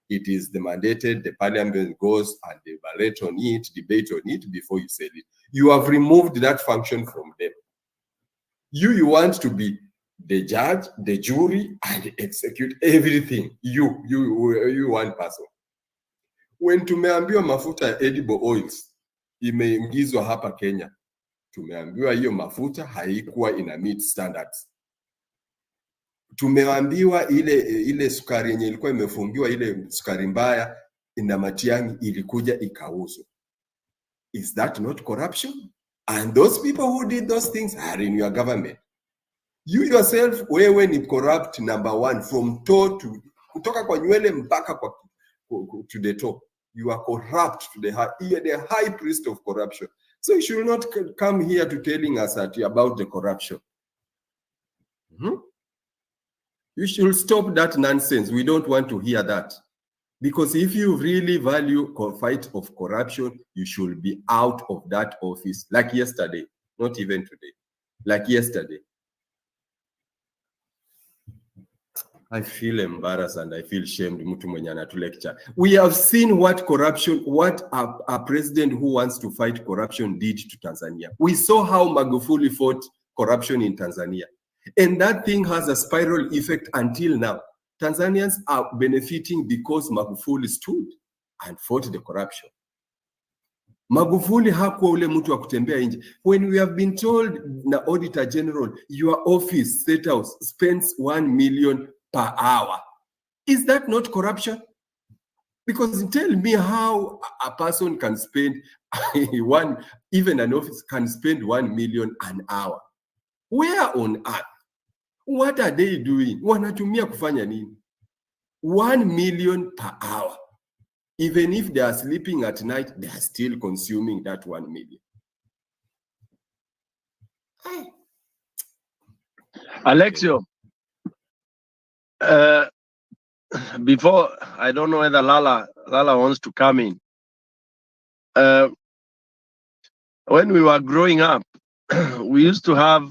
It is the mandated, the parliament goes and deliberate on it, debate on it before you sell it. You have removed that function from them. You want to be the judge, the jury, and execute everything. You one person. When tumeambiwa mafuta ya edible oils imeingizwa hapa Kenya, tumeambiwa hiyo mafuta haikuwa ina meet standards. Tumeambiwa ile sukari yenye ilikuwa imefungiwa, ile sukari mbaya ina Matiang'i ilikuja ikauzwa. Is that not corruption? And those people who did those things are in your government. You yourself, wewe ni corrupt number one from toe to kutoka kwa nywele mpaka to the top. You are corrupt to the high priest of corruption. So you should not come here to telling us about the corruption. You should stop that nonsense. We don't want to hear that. Because if you really value fight of corruption, you should be out of that office like yesterday, not even today, like yesterday. I feel embarrassed and I feel shamed. Mtu mwenye anatu lecture. We have seen what a president who wants to fight corruption did to Tanzania. We saw how Magufuli fought corruption in Tanzania. And that thing has a spiral effect until now. Tanzanians are benefiting because Magufuli stood and fought the corruption. Magufuli hakuwa ule mtu wa kutembea nje. When we have been told na Auditor General, your office, State House, spends 1 million per hour. Is that not corruption? Because tell me how a person can spend even an office can spend 1 million an hour. Where on earth? What are they doing? Wanatumia kufanya nini? 1 million per hour. Even if they are sleeping at night, they are still consuming that 1 million. Alexio, before, I don't know whether Lala wants to come in. When we were growing up, we used to have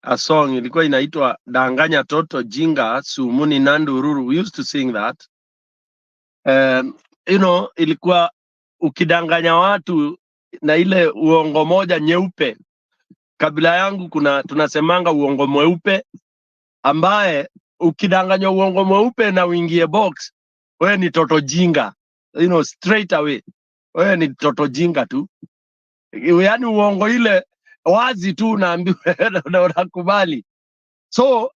a song, ilikuwa inaitwa Danganya Toto Jinga Sumuni Nandu Ruru. We used to sing that. Ilikuwa ukidanganya watu na ile uongo moja nyeupe. Kabila yangu tunasemanga uongo mweupe, ambaye ukidanganya uongo mweupe na uingie box, wewe ni toto jinga. Straight away. Wewe ni toto jinga tu. Yaani uongo ile wazi tu unaambiwa na unakubali. So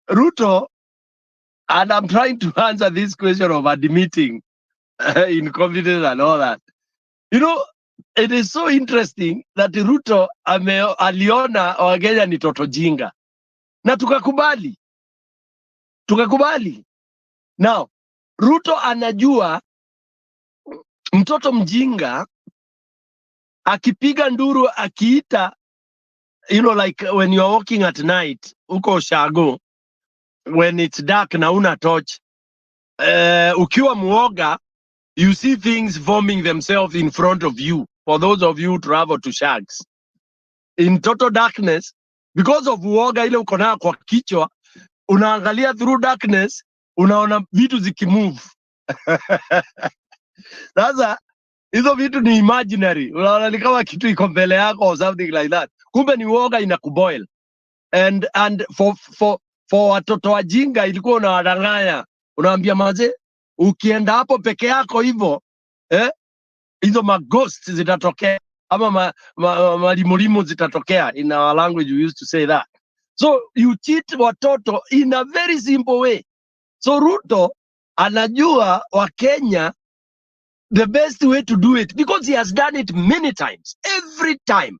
Ruto, and I'm trying to answer this question of admitting incompetence and all that. it is so interesting that Ruto aliona Wakenya ni toto jinga na tukakubali. Now Ruto anajua mtoto mjinga akipiga nduru akiita, you know, like when you are walking at night uko Shago, when it's dark na una torch, ukiwa muoga, you see things forming themselves in front of you. For those of you who travel to Shags, in total darkness, because of uoga ile uko nayo kwa kichwa, unaangalia through darkness, unaona vitu zikimove. Sasa hizo vitu ni imaginary, unaona ni kama kitu iko mbele yako or something like that, kumbe ni uoga inakuboil. And for watoto wajinga ilikuwa unawadanganya, unaambia maze, ukienda hapo peke yako hivyo hizo maghosts zitatokea ama malimulimu zitatokea. In our language we used to say that. So you cheat watoto in a very simple way. So Ruto anajua Wakenya the best way to do it, because he has done it many times. Every time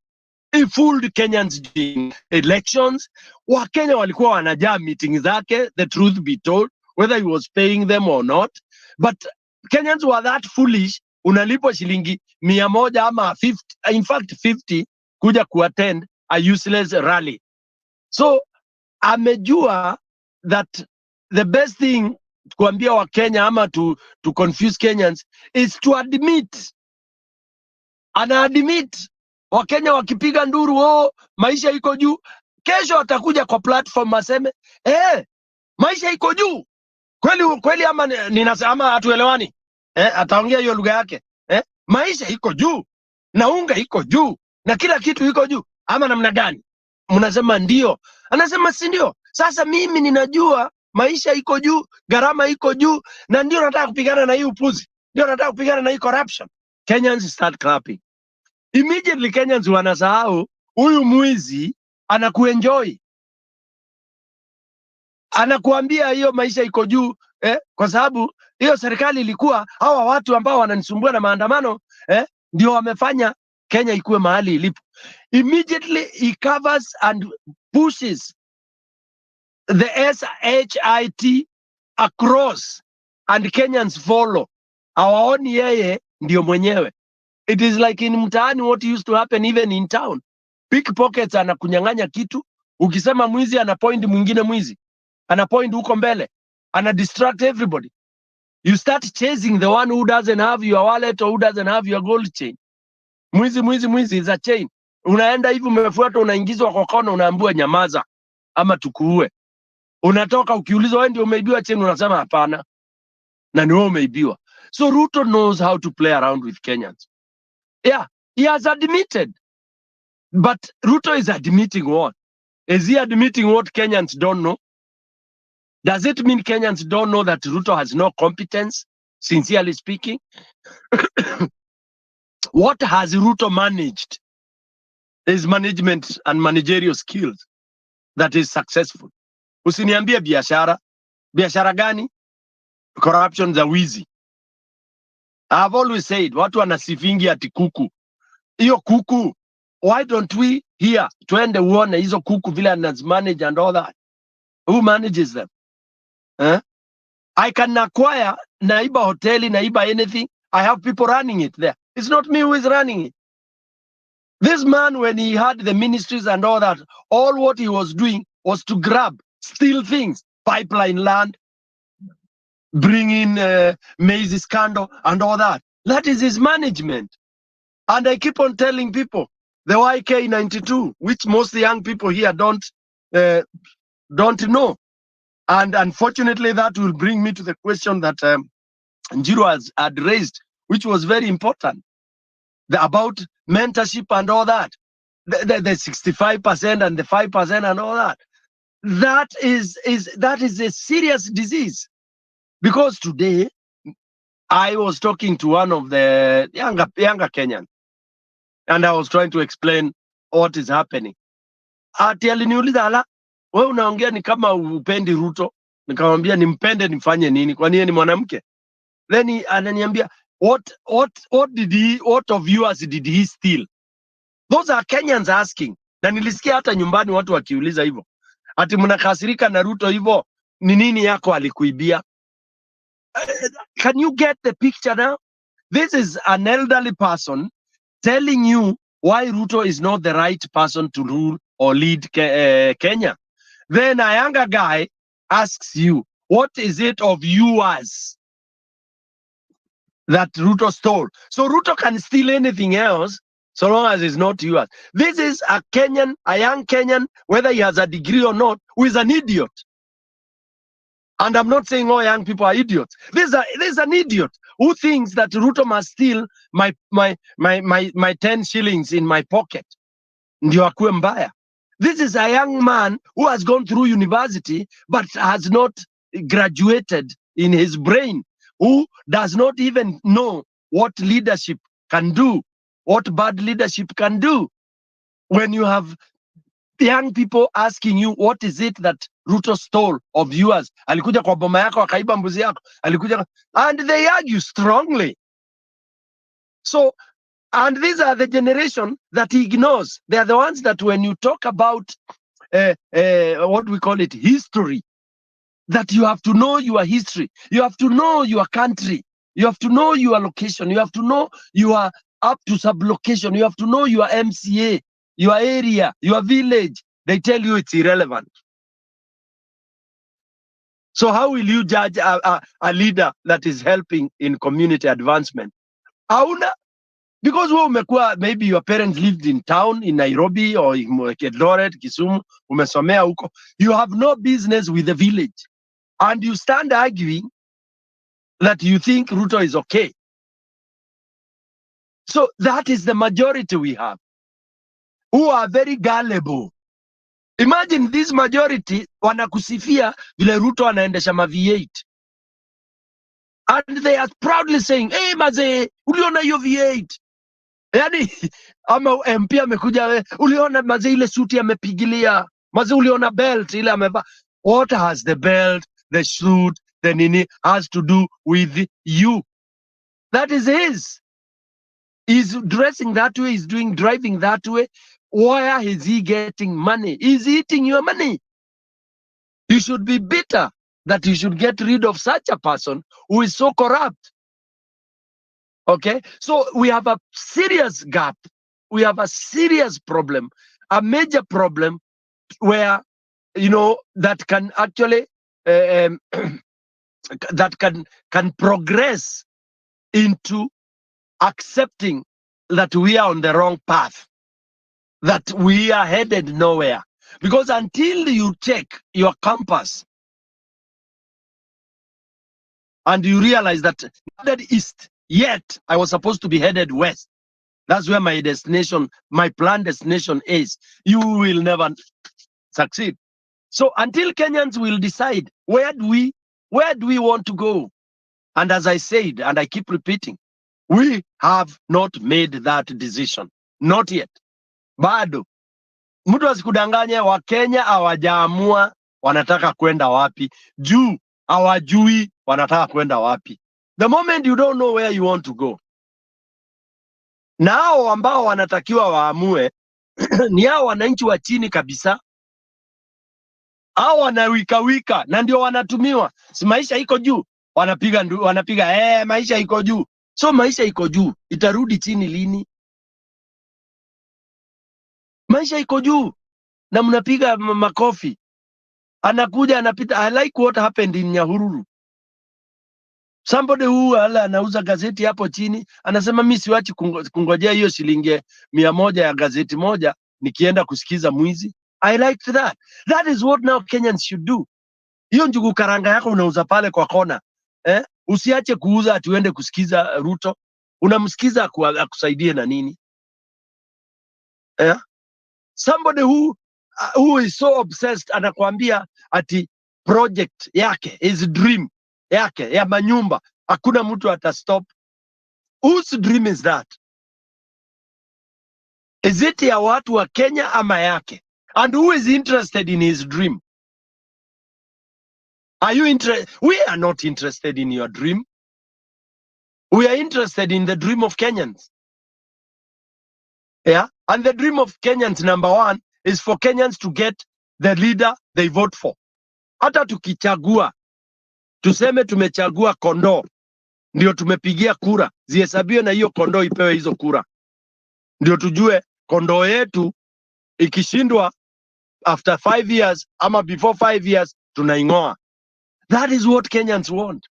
he fooled Kenyans during elections. Wakenya walikuwa wanajaa meeting zake, the truth be told, whether he was paying them or not. But Kenyans were that foolish, unalipwa shilingi 100 ama 50, in fact 50, kuja kuattend a useless rally. So amejua that the best thing kuambia Wakenya ama to confuse Kenyans is to admit. Ana-admit Wakenya wakipiga nduru, maisha iko juu, kesho atakuja kwa platform aseme maisha iko juu kweli ama ninasema hatuelewani. Ataongea hiyo lugha yake. Maisha iko juu na unga iko juu na kila kitu iko juu, ama namna gani? Mnasema ndio, anasema si ndio. Sasa mimi ninajua maisha iko juu, gharama iko juu, na ndio nataka kupigana na hii upuzi, ndio nataka kupigana na hii corruption. Kenyans start clapping. Immediately Kenyans wanasahau huyu mwizi anakuenjoy, anakuambia hiyo maisha iko juu kwa sababu hiyo serikali ilikuwa, hawa watu ambao wananisumbua na maandamano ndio wamefanya Kenya ikuwe mahali ilipo. Immediately he covers and pushes the SHIT across and Kenyans follow. Hawaoni yeye ndio mwenyewe. It is like in mtaani what used to happen even in town. Pickpockets anakunyang'anya kitu, ukisema mwizi ana point mwingine mwizi, ana point huko mbele, ana distract everybody. You start chasing the one who doesn't have your wallet or who doesn't have your gold chain. Mwizi is a chain. Unaenda hivi umefuata, unaingizwa kwa kona, unaambiwa nyamaza ama tukuue. Unatoka ukiulizwa wewe ndio umeibiwa chain, unasema hapana, na ni wewe umeibiwa. So Ruto knows how to play around with Kenyans. Yeah, he has admitted. But Ruto is admitting what? Is he admitting what Kenyans don't know? Does it mean Kenyans don't know that Ruto has no competence, sincerely speaking? What has Ruto managed? His management and managerial skills that is successful. Usiniambie biashara. Biashara gani? Corruption za wizi. I've always said, watu wanasifingi ati kuku. Iyo kuku, why don't we here, tuende uone hizo kuku vile anazimanage and all that? Who manages them? I can acquire naiba hoteli, naiba anything. I have people running it there. It's not me who is running it. This man, when he had the ministries and all that, all what he was doing was to grab, steal things, pipeline land, bring in maize scandal and all that. That is his management. And I keep on telling people, the YK92, which most young people here don't know. And unfortunately, that will bring me to the question that Njiro had raised, which was very important, about mentorship and all that. The 65% and the 5% and all that. That is a serious disease. Because today, I was talking to one of the younger Kenyans, and I was trying to explain what is happening. Ati aliniuliza, ala, wewe unaongea ni kama upendi Ruto. Nikamwambia nimpende nifanye nini? Kwani yeye ni mwanamke? Then ananiambia, what of yours did he steal? Those are Kenyans asking. Na nilisikia hata nyumbani watu wakiuliza hivyo. Ati mnakasirika na Ruto hivyo, ni nini yako alikuibia? Can you get the picture now? This is an elderly person telling you why Ruto is not the right person to rule or lead Kenya. Then a younger guy asks you, what is it of yours that Ruto stole? So Ruto can steal anything else so long as it's not yours. This is a Kenyan, a young Kenyan, whether he has a degree or not, who is an idiot. And I'm not saying all young people are idiots. This is an idiot who thinks that Ruto must steal my 10 shillings in my pocket. Ndio akue mbaya. This is a young man who has gone through university but has not graduated in his brain, who does not even know what leadership can do, what bad leadership can do. When you have young people asking you, what is it that Ruto stole of yours? Alikuja kwa boma yako, akaiba mbuzi yako. Alikuja, and they argue strongly. So, and these are the generation that he ignores. They are the ones that when you talk about what we call it, history, that you have to know your history. You have to know your country. You have to know your location. You have to know you are up to sublocation. You have to know your MCA, your area, your village. They tell you it's irrelevant. So how will you judge a leader that is helping in community advancement? Hauna. Because umekuwa, maybe your parents lived in town in Nairobi or in Eldoret, Kisumu, umesomea huko. You have no business with the village. And you stand arguing that you think Ruto is okay. So that is the majority we have, who are very gullible. Imagine this majority wanakusifia vile Ruto anaendesha ma V8. And they are proudly saying, hey mazee, uliona hiyo V8. Yani, ama MP amekuja, uliona mazee ile suti amepigilia. Mazee uliona belt ile amevaa. What has the belt, the suit, the nini has to do with you? That is his. He's dressing that way, he's driving that way. Where is he getting money? He's eating your money. You should be bitter that you should get rid of such a person who is so corrupt. Okay? So we have a serious gap. We have a serious problem, a major problem where, you know, that can actually, that can progress into accepting that we are on the wrong path, that we are headed nowhere. Because until you check your compass and you realize that headed east, yet I was supposed to be headed west. That's where my destination, my planned destination is. You will never succeed. So until Kenyans will decide where do we want to go? And as I said, and I keep repeating, we have not made that decision. Not yet. Bado. Mtu asikudanganye, wa Kenya hawajaamua wanataka kwenda wapi. Juu hawajui wanataka kwenda wapi. The moment you don't know where you want to go. Nao ambao wanatakiwa waamue ni hao wananchi wa chini kabisa. Hao wanawika na ndio wanatumiwa. Si maisha iko juu, wanapiga maisha iko juu. So maisha iko juu, itarudi chini lini? Maisha iko juu na mnapiga makofi. Anakuja anapita. I like what happened in Nyahururu. Somebody who anauza gazeti hapo chini anasema mimi siwachi kungojea hiyo shilingi 100 ya gazeti moja nikienda kusikiza mwizi. I like that. That is what now Kenyans should do. Hiyo njugu karanga yako unauza pale kwa kona. Usiache kuuza ati uende kusikiza Ruto. Unamsikiza akusaidie na nini? Somebody who is so obsessed anakuambia ati project yake, his dream yake ya manyumba, hakuna mtu atastop. Whose dream is that? Is it ya watu wa Kenya ama yake? And who is interested in his dream? Are you interested? We are not interested in your dream. We are interested in the dream of Kenyans. Yeah, and the dream of Kenyans, number one, is for Kenyans to get the leader they vote for. Hata tukichagua, tuseme tumechagua kondoo, ndio tumepigia kura, zihesabiwe na hiyo kondoo ipewe hizo kura. Ndio tujue kondoo yetu ikishindwa after 5 years ama before 5 years tunaingoa. That is what Kenyans want.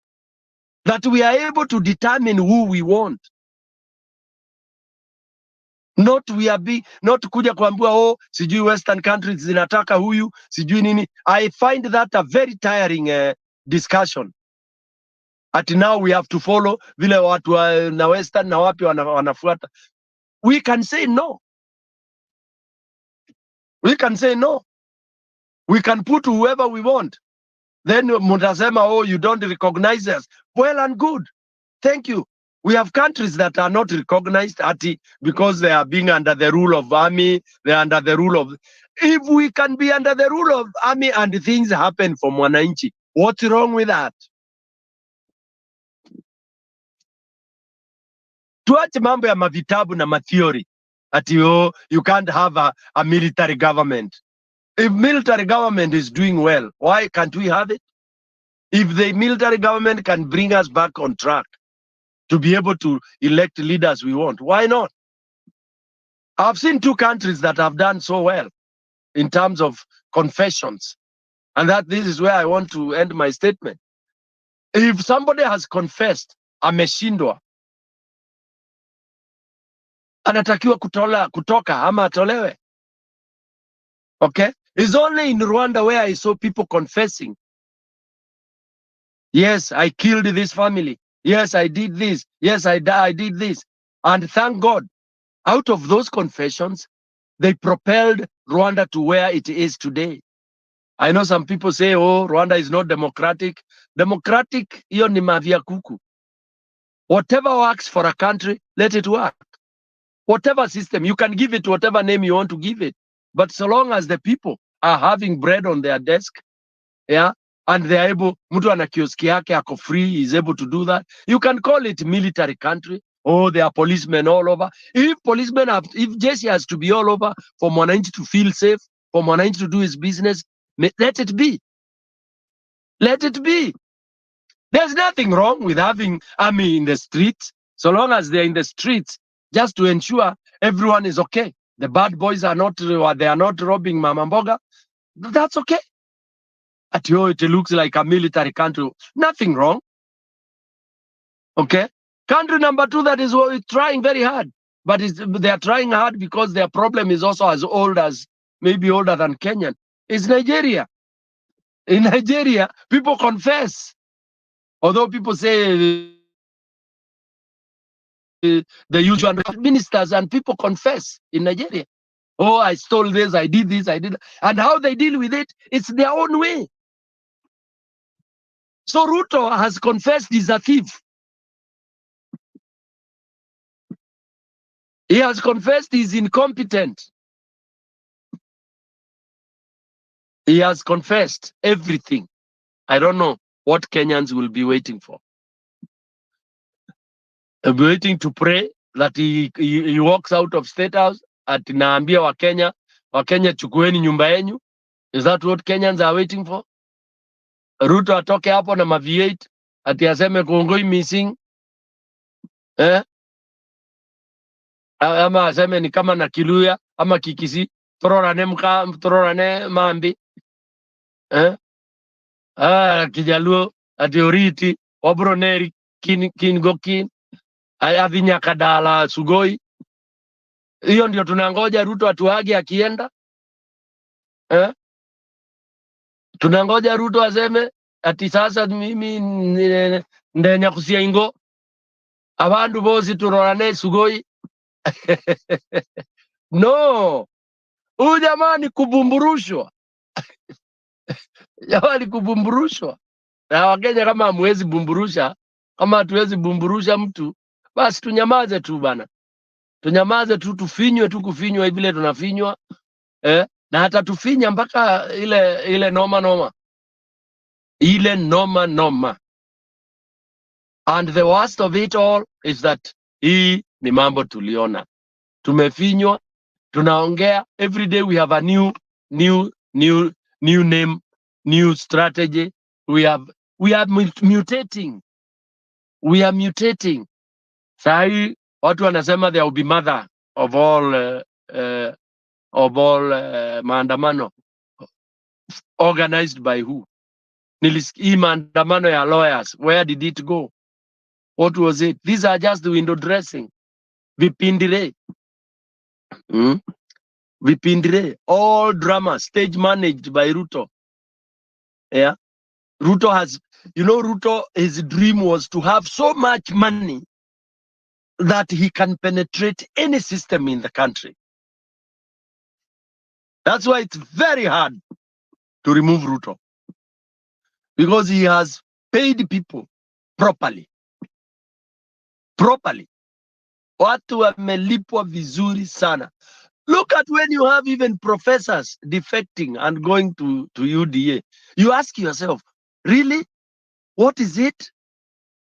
That we are able to determine who we want. Not kuja kuambiwa oh, sijui western countries zinataka huyu, sijui nini. I find that a very tiring discussion. At now we have to follow vile watu na western na wapi wanafuata. We can say no. We can say no. We can put whoever we want. Then mutasema oh, you don't recognize us. Well and good. Thank you. We have countries that are not recognized because they are being under the rule of army, they are under the rule of... If we can be under the rule of army and things happen for mwananchi, what's wrong with that? Tuache mambo ya mavitabu na matheory. Oh, you can't have a military government. If military government is doing well, why can't we have it? If the military government can bring us back on track to be able to elect leaders we want, why not? I've seen 2 countries that have done so well in terms of confessions. And that this is where I want to end my statement. If somebody has confessed, ameshindwa, anatakiwa kutoka ama atolewe. Okay? It's only in Rwanda where I saw people confessing. Yes, I killed this family. Yes, I did this. Yes, I did this. And thank God, out of those confessions, they propelled Rwanda to where it is today. I know some people say, oh, Rwanda is not democratic. Democratic, hiyo ni mavia kuku. Whatever works for a country, let it work. Whatever system, you can give it whatever name you want to give it. But so long as the people are having bread on their desk, yeah, and they're able, mtu ana kioski yake ako free, is able to do that, you can call it military country. Oh, there are policemen all over. If Jesse has to be all over for mwananchi to feel safe, for mwananchi to do his business, let it be. Let it be. There's nothing wrong with having army in the streets, so long as they're in the streets, just to ensure everyone is okay. The bad boys are not robbing Mama Mboga. That's okay. It looks like a military country. Nothing wrong. Okay. Country number 2 that is trying very hard, but they are trying hard because their problem is also as old as, maybe older than Kenyan. Is Nigeria. In Nigeria, people confess. Although people say the usual ministers and people confess in Nigeria. Oh, I stole this, I did this, I did. And how they deal with it, it's their own way. So Ruto has confessed he's a thief. He has confessed he's incompetent. He has confessed everything. I don't know what Kenyans will be waiting for. They'll be waiting to pray that he walks out of State House at naambia Wakenya chukueni nyumba yenyu. Is that what Kenyans are waiting for? Ruto atoke hapo na V8 ati aseme Kongoi missing. Ama aseme ni kama na Kiluya ama Kikisi tororane mambi. Kijaluo ati oriti obroneri kingokin adhinya kadala sugoi. Hiyo ndio tunangoja Ruto atuage akienda. Tunangoja Ruto aseme ati sasa mimi ndenya kusia ingo abandu bosi turorane sugoi. No, huyu jamani kubumburushwa. Jamani kubumburushwa. Na Wakenya kama hamwezi bumburusha, kama hatuwezi bumburusha mtu, basi tunyamaze tu bana. Tunyamaze tu, tufinywe tu kufinywa vile tunafinywa. Na hata tufinya mpaka ile noma. Ile noma. And the worst of it all is that hii ni mambo tuliona. Tumefinywa, tunaongea, every day we have a new name, new strategy. We are mutating. We are mutating. Sahi watu wanasema there will be mother of all maandamano. Organized by who? Hii maandamano ya lawyers, where did it go? What was it? These are just the window dressing. Vipindire. Vipindire. All drama, stage managed by Ruto. Yeah. Ruto has, Ruto, his dream was to have so much money that he can penetrate any system in the country. That's why it's very hard to remove Ruto. Because he has paid people properly. Properly. Watu wamelipwa vizuri sana. Look at when you have even professors defecting and going to UDA. You ask yourself, really? What is it?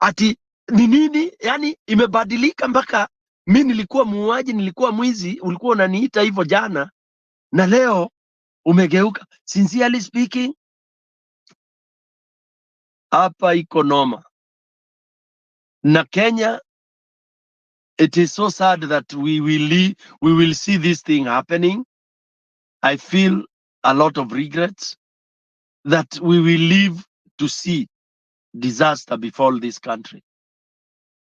Ati ni nini? Yani imebadilika mpaka mi nilikuwa muuaji, nilikuwa mwizi, ulikuwa unaniita hivyo jana na leo umegeuka. Sincerely speaking, hapa iko noma. Na Kenya, it is so sad that we will see this thing happening. I feel a lot of regrets that we will live to see disaster befall this country.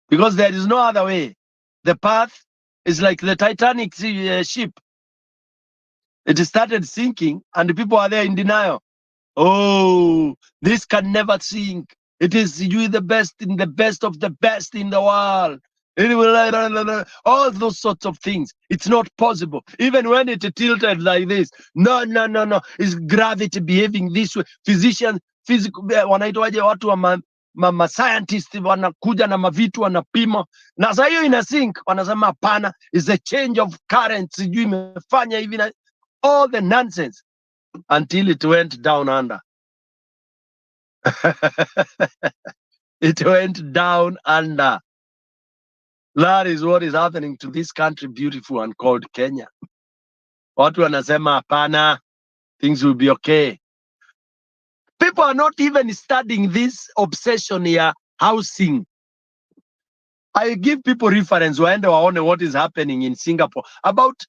Because there is no other way. The path is like the Titanic ship. It started sinking and people are there in denial. Oh, this can never sink. It is you the best in the best of the best in the world. All those sorts of things. It's not possible. Even when it tilted like this. No. It's gravity behaving this way. Physicians, physical, wanaitwaje watu wa ma scientists wanakuja na mavitu wanapima. Na sasa hiyo ina sink. Wanasema hapana, is a change of current. Sijui imefanya hivi na all the nonsense until it went down under. It went down under. That is what is happening to this country, beautiful and called Kenya. Watu wanasema hapana, things will be okay. People are not even studying this obsession ya housing. I give people reference waende waone what is happening in Singapore about,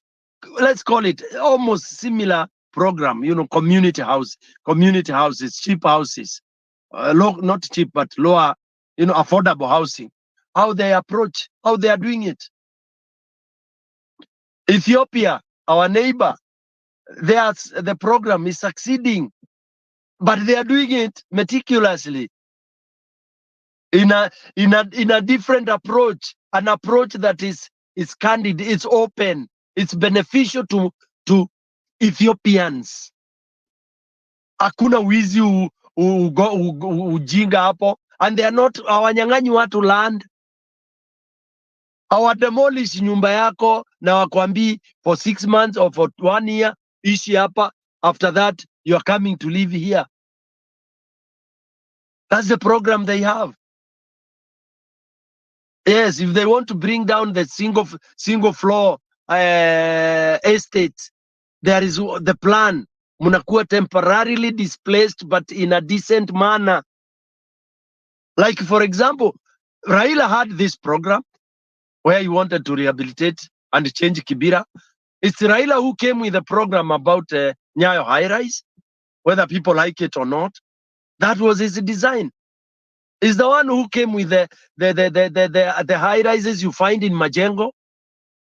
let's call it almost similar program, community houses, cheap houses, not cheap but lower, affordable housing. How they approach, how they are doing it. Ethiopia, our neighbor, the program is succeeding, but they are doing it meticulously in a different approach, an approach that is candid, it's open, it's beneficial to Ethiopians. Hakuna wizi ujinga hapo, and they are not hawanyang'anyi watu land. Hawa demolish nyumba yako na wakwambii for 6 months or for 1 year ishi hapa, after that you are coming to live here. That's the program they have. Yes, if they want to bring down the single floor estates, there is the plan. Munakuwa temporarily displaced but in a decent manner. Like for example, Raila had this program where he wanted to rehabilitate and change Kibera. It's Raila who came with a program about Nyayo high rise, whether people like it or not. That was his design. He's the one who came with the high rises you find in Majengo.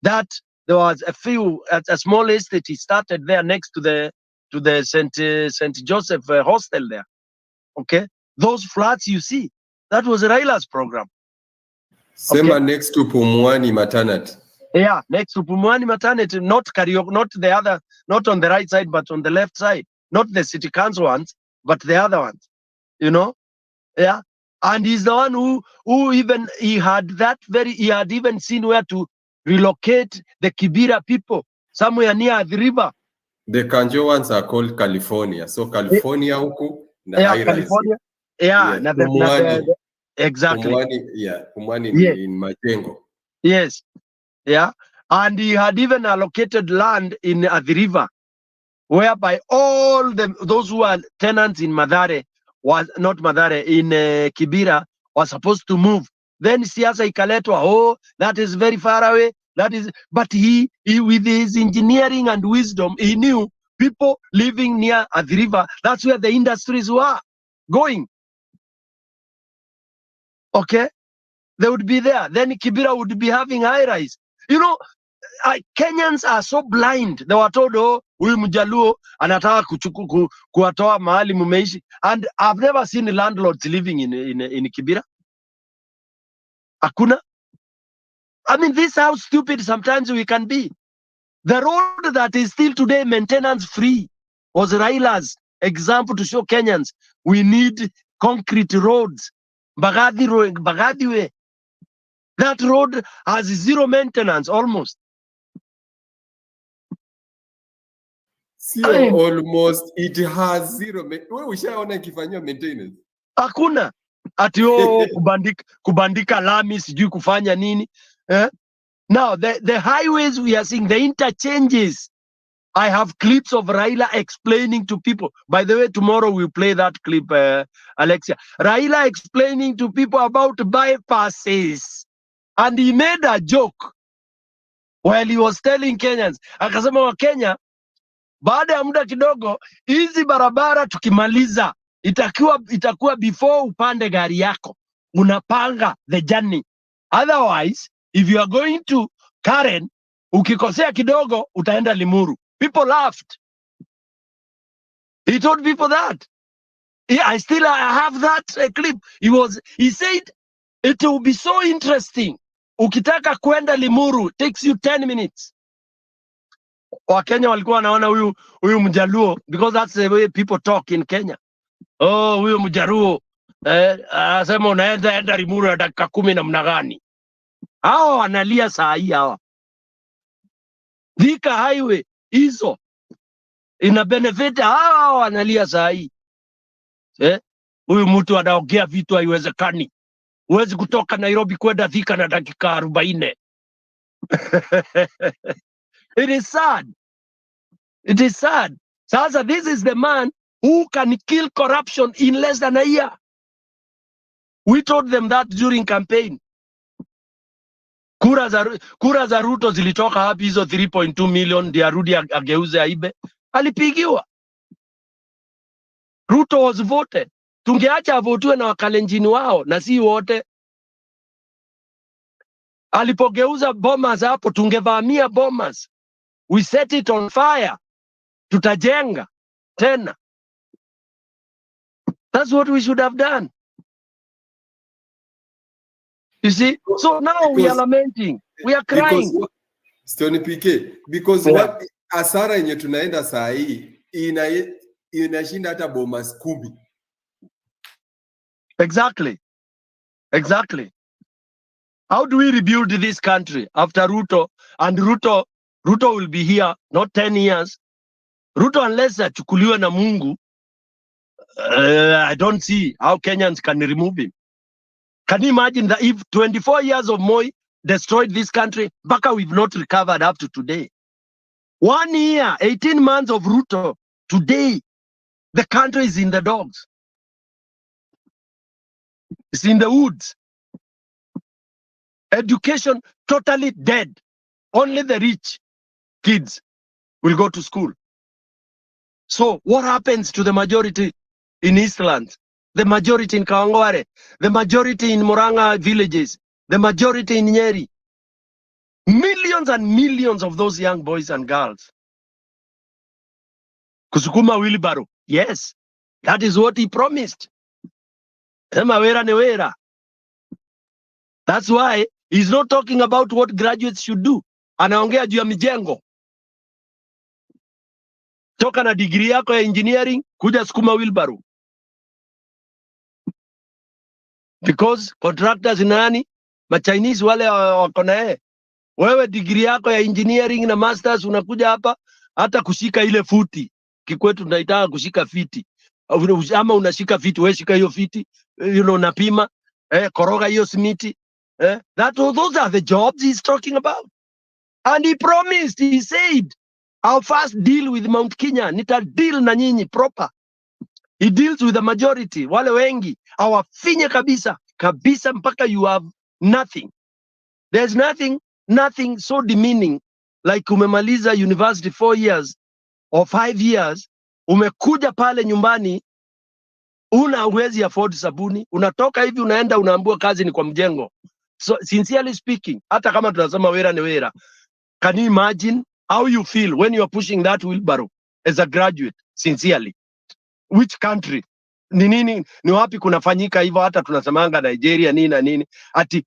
That there was a small estate he started there next to the St. Joseph hostel there. Okay, those flats you see, that was Raila's program. Sema next to Pumwani maternity. Yeah, next to Pumwani maternity, not Karaoke, not the other, not on the right side, but on the left side, not the city council ones, but the other ones. Yeah. And he's the one who even he had even seen where to relocate the Kibera people somewhere near the river. The Kanjo ones are called California. So California huku na high rise. California. Yeah, Exactly. Pumwani in Majengo. Yes. Yeah. And he had even allocated land in the river, whereby all those who are tenants in Mathare, was not Mathare, in Kibera, was supposed to move. Then siasa ikaletwa, oh, that is very far away. But he with his engineering and wisdom, he knew people living near the river, that's where the industries were going. Okay, they would be there. Then Kibera would be having high rise. You know, Kenyans are so blind. They were told, oh, huyu mjaluo anataka kuwatoa mahali mumeishi. And I've never seen landlords living in Kibera. Hakuna. I mean, this is how stupid sometimes we can be. The road that is still today maintenance free was Raila's example to show Kenyans we need concrete roads. Bagadi way. That road has zero maintenance almost. Almost, it has zero. Wewe ushaona ikifanywa maintenance? Hakuna. Ati kubandika lami sijui kufanya nini. Now the highways we are seeing, the interchanges. I have clips of Raila explaining to people. By the way, tomorrow we'll play that clip, Alexia. Raila explaining to people about bypasses. And he made a joke while he was telling Kenyans. Akasema wa Kenya, baada ya muda kidogo, hizi barabara tukimaliza, itakuwa before upande gari yako. Unapanga the journey. Otherwise, if you are going to Karen, ukikosea kidogo, utaenda Limuru. People laughed. He told people that. I have that clip. He said, it will be so interesting. Ukitaka kwenda Limuru, takes you 10 minutes. Wakenya walikuwa wanaona huyu mjaluo, because that's the way people talk in Kenya. Oh, huyu mjaluo anasema unaenda Limuru ya dakika 10 namna gani? Hao wanalia saa hii hawa. Thika highway hizo ina benefit, hao wanalia saa hii. Huyu mtu anaongea vitu haiwezekani. Huwezi kutoka Nairobi kwenda Thika na dakika 40. It is sad. It is sad. Sasa, this is the man who can kill corruption in less than a year. We told them that during campaign. Kura za Ruto zilitoka hapi hizo 3.2 million ndio arudi ageuze aibe. Alipigiwa. Ruto was voted. Tungeacha avotiwe na wakalenjini wao na si wote. Alipogeuza bombas hapo, tungevamia bombas. We set it on fire. Tutajenga tena. That's what we should have done. You see? So now we are lamenting. We are crying. Stony PK, because what asara yenye tunaenda saa hii inashinda hata bombas 10. Exactly. How do we rebuild this country after Ruto? And Ruto will be here not 10 years. Ruto, unless achukuliwe na Mungu, I don't see how Kenyans can remove him. Can you imagine that if 24 years of Moi destroyed this country, Baka, we've not recovered up to today. 1 year, 18 months of Ruto, today, the country is in the dogs. It's in the woods. Education totally dead. Only the rich kids will go to school. So what happens to the majority in Eastlands, the majority in Kawangware, the majority in Murang'a villages, the majority in Nyeri? Millions and millions of those young boys and girls. Kusukuma wheelbarrow. Yes, that is what he promised. That's why he's not talking about what graduates should do. Anaongea juu ya mijengo. Toka na degree yako ya engineering, kuja sukuma wheelbarrow. Because contractors nani? Ma-Chinese wale wako na yeye. Wewe degree yako ya engineering na masters unakuja hapa hata kushika ile futi. Kikwetu tunaitaka kushika fiti. Ama unashika fiti, wewe shika hiyo fiti, unapima. koroga hiyo simiti. Those are the jobs he's talking about. And he promised, he said, I'll first deal with Mount Kenya. Nita deal na nyinyi proper. He deals with the majority. Wale wengi, awafinye kabisa. Kabisa mpaka you have nothing. There's nothing so demeaning like umemaliza university 4 years or 5 years, umekuja pale nyumbani, una uwezi afford sabuni, unatoka hivi unaenda unaambua kazi ni kwa mjengo. So sincerely speaking, hata kama tunasema wera ni wera, can you imagine how you feel when you are pushing that wheelbarrow as a graduate? Sincerely, which country? Ni wapi kunafanyika hivyo? Hata tunasemanga Nigeria nini na nini, ati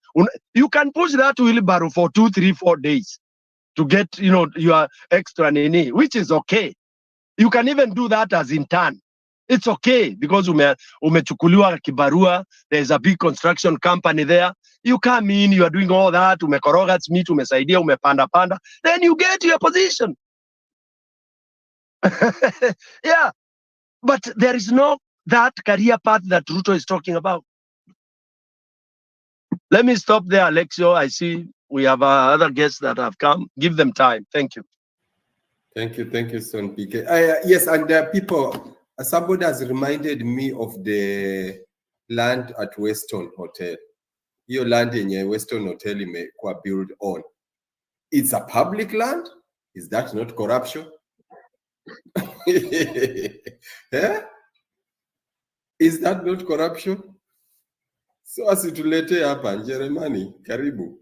you can push that wheelbarrow for 2, 3, 4 days to get, your extra nini, which is okay. You can even do that as intern. It's okay because umechukuliwa kibarua, there's a big construction company there. You come in, you are doing all that, umekoroga smith, umesaidia, umepanda, then you get your position. Yeah, but there is no that career path that Ruto is talking about. Let me stop there, Alexio. I see we have other guests that have come. Give them time. Thank you. Thank you, Son PK. Yes, and people, somebody has reminded me of the land at Weston Hotel. Your land in Weston Hotel imekuwa build on. It's a public land? Is that not corruption? Yeah? Is that not corruption? So asitulete hapa Jeremani, karibu.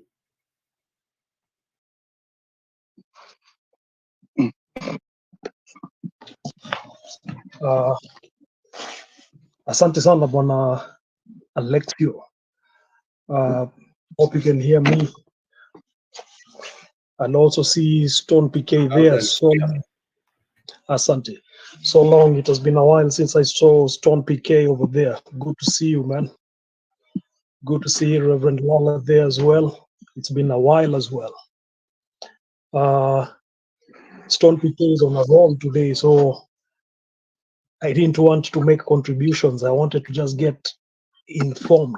Asante sana bwana Alexio. Hope you can hear me. And also see Stone PK there. So asante. So long, it has been a while since I saw Stone PK over there. Good to see you, man. Good to see Reverend Lala there as well. It's been a while as well. Stone PK is on a roll today, so I didn't want to make contributions. I wanted to just get informed.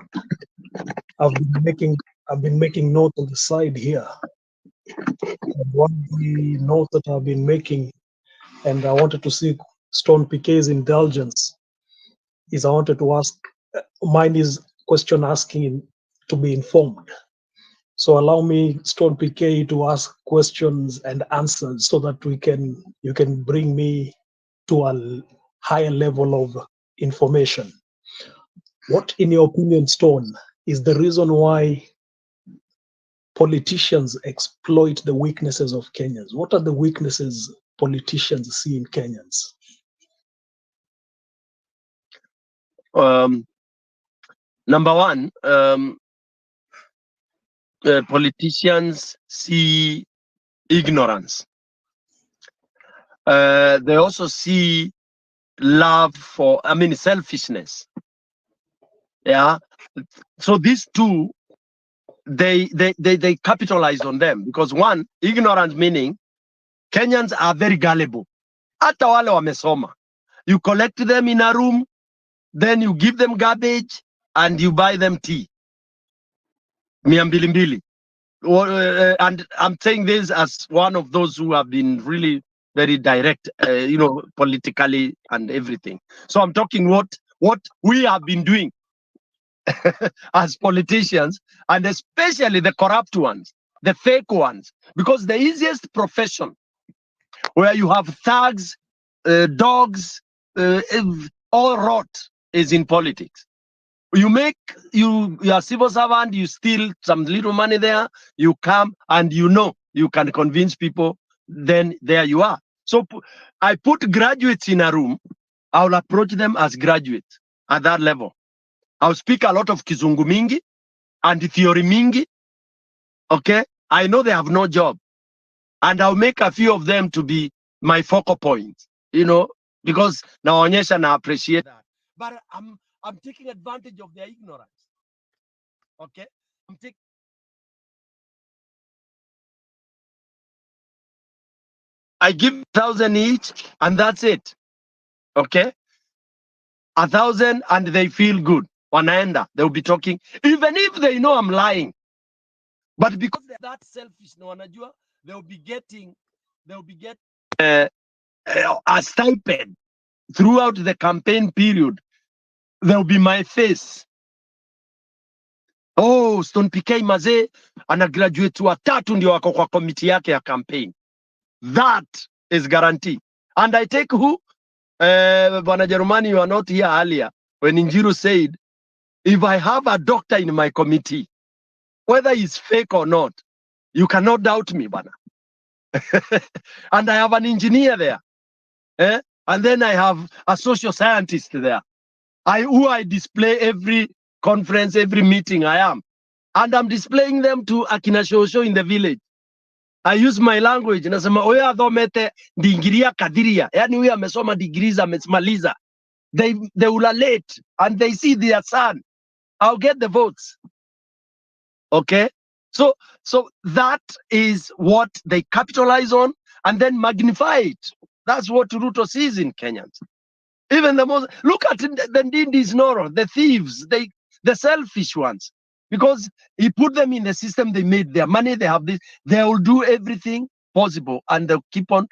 I've been making notes on the side here. And one of the notes that I've been making, and I wanted to seek Stone PK's indulgence, is I wanted to ask, mine is question asking to be informed. So allow me, Stone PK, to ask questions and answers so that you can bring me to a higher level of information. What, in your opinion, Stone, is the reason why politicians exploit the weaknesses of Kenyans? What are the weaknesses politicians see in Kenyans? Number one, politicians see ignorance. They also see selfishness. Yeah. So these two, they capitalize on them because one, ignorance meaning Kenyans are very gullible. Hata wale wamesoma. You collect them in a room, then you give them garbage and you buy them tea. Miambilimbili. And I'm saying this as one of those who have been really very direct, politically and everything. So I'm talking what we have been doing as politicians, and especially the corrupt ones, the fake ones, because the easiest profession where you have thugs, dogs, all rot is in politics. You are a civil servant, you steal some little money there, you come and you can convince people, then there you are. So I put graduates in a room, I'll approach them as graduates at that level. I'll speak a lot of kizungu mingi and theory mingi, okay? I know they have no job. And I'll make a few of them to be my focal point, because naonyesha na appreciate that. But I'm taking advantage of their ignorance. Okay? I give 1,000 each and that's it. Okay? 1,000 and they feel good. wanaenda, they'll be talking, even if they know I'm lying. But because they're that selfish, no wanajua, they'll be getting a stipend throughout the campaign period. There'll be my face. Oh, Stone PK mazee ana graduate watatu ndio wako kwa komiti yake ya campaign. That is guarantee. And I take who? Bwana Jerumani, you are not here earlier when Injiru said, if I have a doctor in my committee, whether he's fake or not, you cannot doubt me, bana. And I have an engineer there. And then I have a social scientist there. Who I display every conference, every meeting I am. And I'm displaying them to akina shosho in the village. I use my language. Nasema oya adhomete dingiria kadiria. Yani huyu amesoma degrees amesmaliza. They will alert and they see their son. I'll get the votes. Okay? So that is what they capitalize on and then magnify it. That's what Ruto sees in Kenyans. Even the most, look at the Ndindis Noro, the thieves, the selfish ones. Because he put them in the system, they made their money, they have this, they will do everything possible and they'll keep on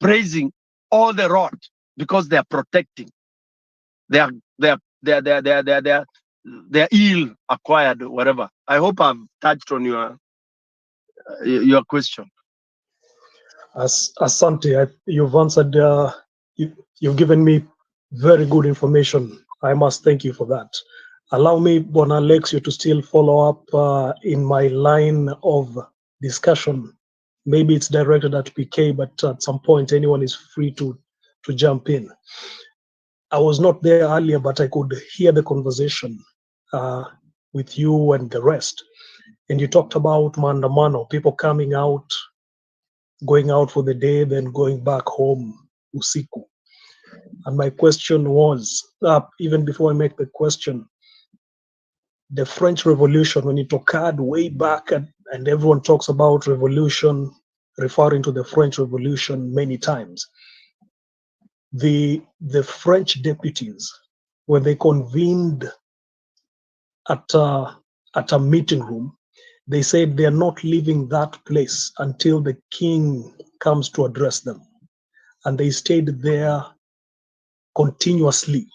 praising all the rot because they are protecting. They are ill acquired, whatever. I hope I've touched on your question. Asante, you've answered. You've given me very good information. I must thank you for that. Allow me, Bwana Alexio, to still follow up in my line of discussion. Maybe it's directed at PK, but at some point anyone is free to jump in. I was not there earlier, but I could hear the conversation with you and the rest. And you talked about maandamano, people coming out, going out for the day, then going back home usiku. And my question was, even before I make the question, the French Revolution, when it occurred way back, and everyone talks about revolution, referring to the French Revolution many times. The French deputies, when they convened at a meeting room, they said they are not leaving that place until the king comes to address them. And they stayed there continuously.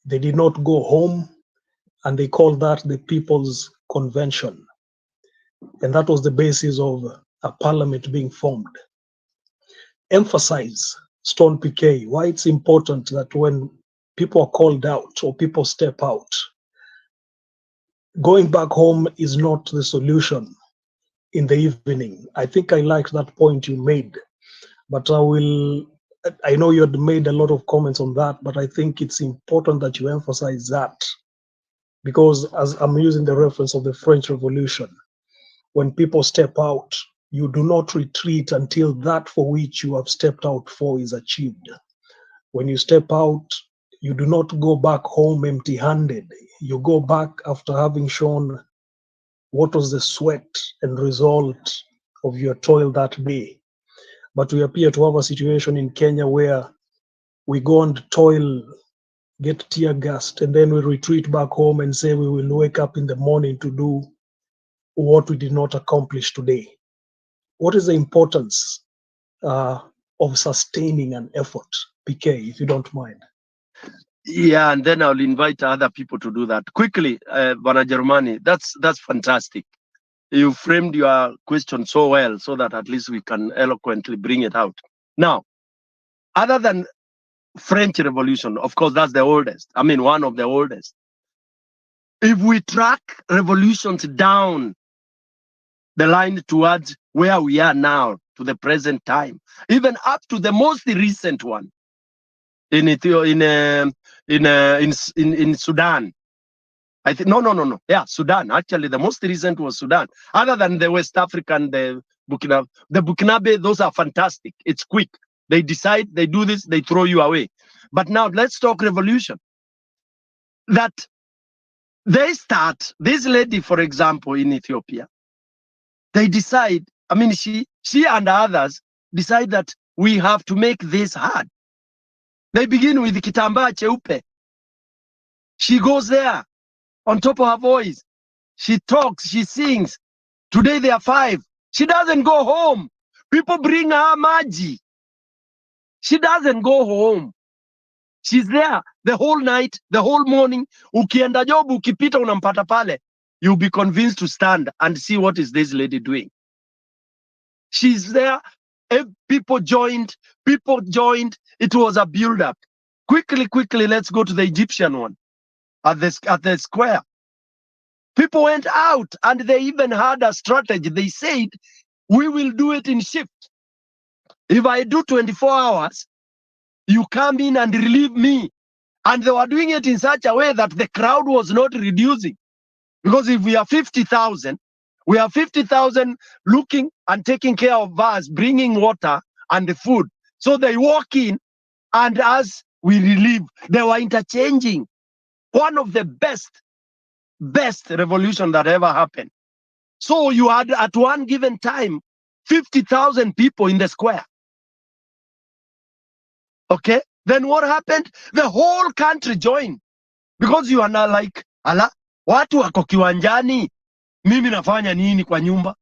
They did not go home, and they called that the People's Convention. And that was the basis of a parliament being formed. Emphasize, Stone PK, why it's important that when people are called out or people step out, going back home is not the solution in the evening. I think I liked that point you made, but I know you had made a lot of comments on that, but I think it's important that you emphasize that, because as I'm using the reference of the French Revolution, when people step out, you do not retreat until that for which you have stepped out for is achieved. When you step out, you do not go back home empty-handed. You go back after having shown what was the sweat and result of your toil that day. But we appear to have a situation in Kenya where we go and toil, get tear gassed, and then we retreat back home and say we will wake up in the morning to do what we did not accomplish today. What is the importance of sustaining an effort, PK, if you don't mind? Yeah, and then I'll invite other people to do that. Quickly, Bwana Germani, that's fantastic. You framed your question so well so that at least we can eloquently bring it out. Now, other than French Revolution, of course, that's the oldest. I mean, one of the oldest. If we track revolutions down the line towards where we are now, to the present time, even up to the most recent one in Sudan. I think no. Yeah, Sudan. Actually, the most recent was Sudan. Other than the West African, the Burkinabe, those are fantastic. It's quick. They decide, they do this, they throw you away. But now let's talk revolution. That they start, this lady, for example, in Ethiopia, they decide, I mean, she and others decide that we have to make this hard. They begin with Kitambaa Cheupe. She goes there. on top of her voice. She talks, she sings. Today they are 5. She doesn't go home. People bring her maji. She doesn't go home. She's there the whole night, the whole morning. Ukienda job, ukipita unampata pale. You'll be convinced to stand and see what is this lady doing. She's there. People joined. It was a build-up. Quickly, let's go to the Egyptian one at the square. People went out and they even had a strategy. They said, we will do it in shift. If I do 24 hours, you come in and relieve me. And they were doing it in such a way that the crowd was not reducing. Because if we are 50,000, we are 50,000 looking and taking care of us, bringing water and the food. So they walk in, and as we relieve, they were interchanging. One of the best revolution that ever happened. So you had at one given time 50,000 people in the square. Okay, then what happened? The whole country joined, because you are not like, ala, watu wako kiwanjani, mimi nafanya nini kwa nyumba?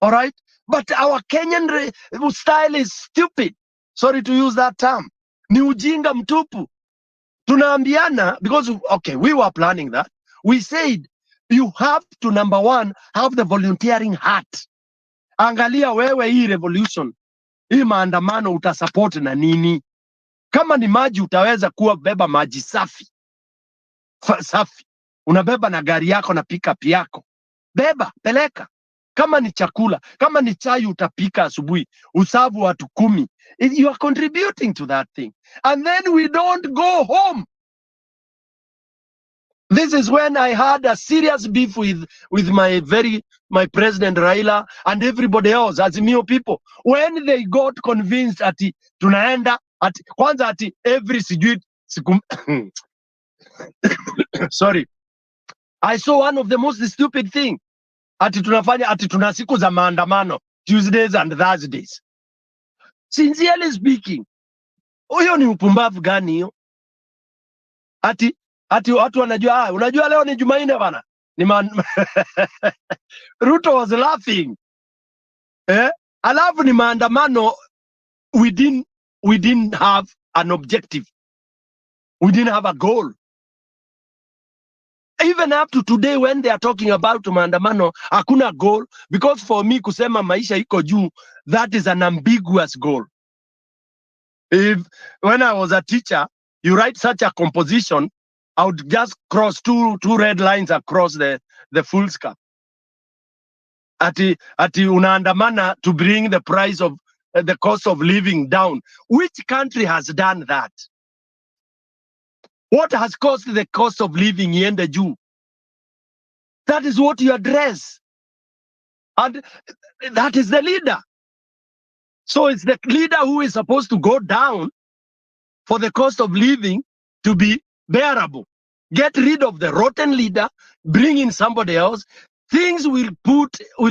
All right, but our Kenyan style is stupid. Sorry to use that term. Ni ujinga mtupu. Tunaambiana, because okay, we were planning that. We said you have to, number one, have the volunteering heart. Angalia wewe hii revolution, hii maandamano utasupport na nini? Kama ni maji utaweza kuwa beba maji safi. Safi. Unabeba na gari yako na pickup yako. Beba, peleka. Kama ni chakula, kama ni chai utapika asubuhi, usavu watu 10. You are contributing to that thing. And then we don't go home. This is when I had a serious beef with my president Raila and everybody else, Azimio people. When they got convinced ati tunaenda ati kwanza ati every siku sorry. I saw one of the most stupid thing. Ati tunafanya ati tuna siku za maandamano, Tuesdays and Thursdays. Sincerely speaking, huyo ni upumbavu gani hiyo? Ati watu wanajua, unajua leo ni Jumanne bana. Ruto was laughing. Alafu ni maandamano, we didn't have an objective. We didn't have a goal. Even up to today when they are talking about maandamano, hakuna goal, because for me kusema maisha iko juu, that is an ambiguous goal. When I was a teacher, you write such a composition, I would just cross two red lines across the full scarf. Ati unaandamana to bring the price of the cost of living down. Which country has done that? What has caused the cost of living iende juu? That is what you address. And that is the leader. So it's the leader who is supposed to go down for the cost of living to be bearable. Get rid of the rotten leader, bring in somebody else. Things will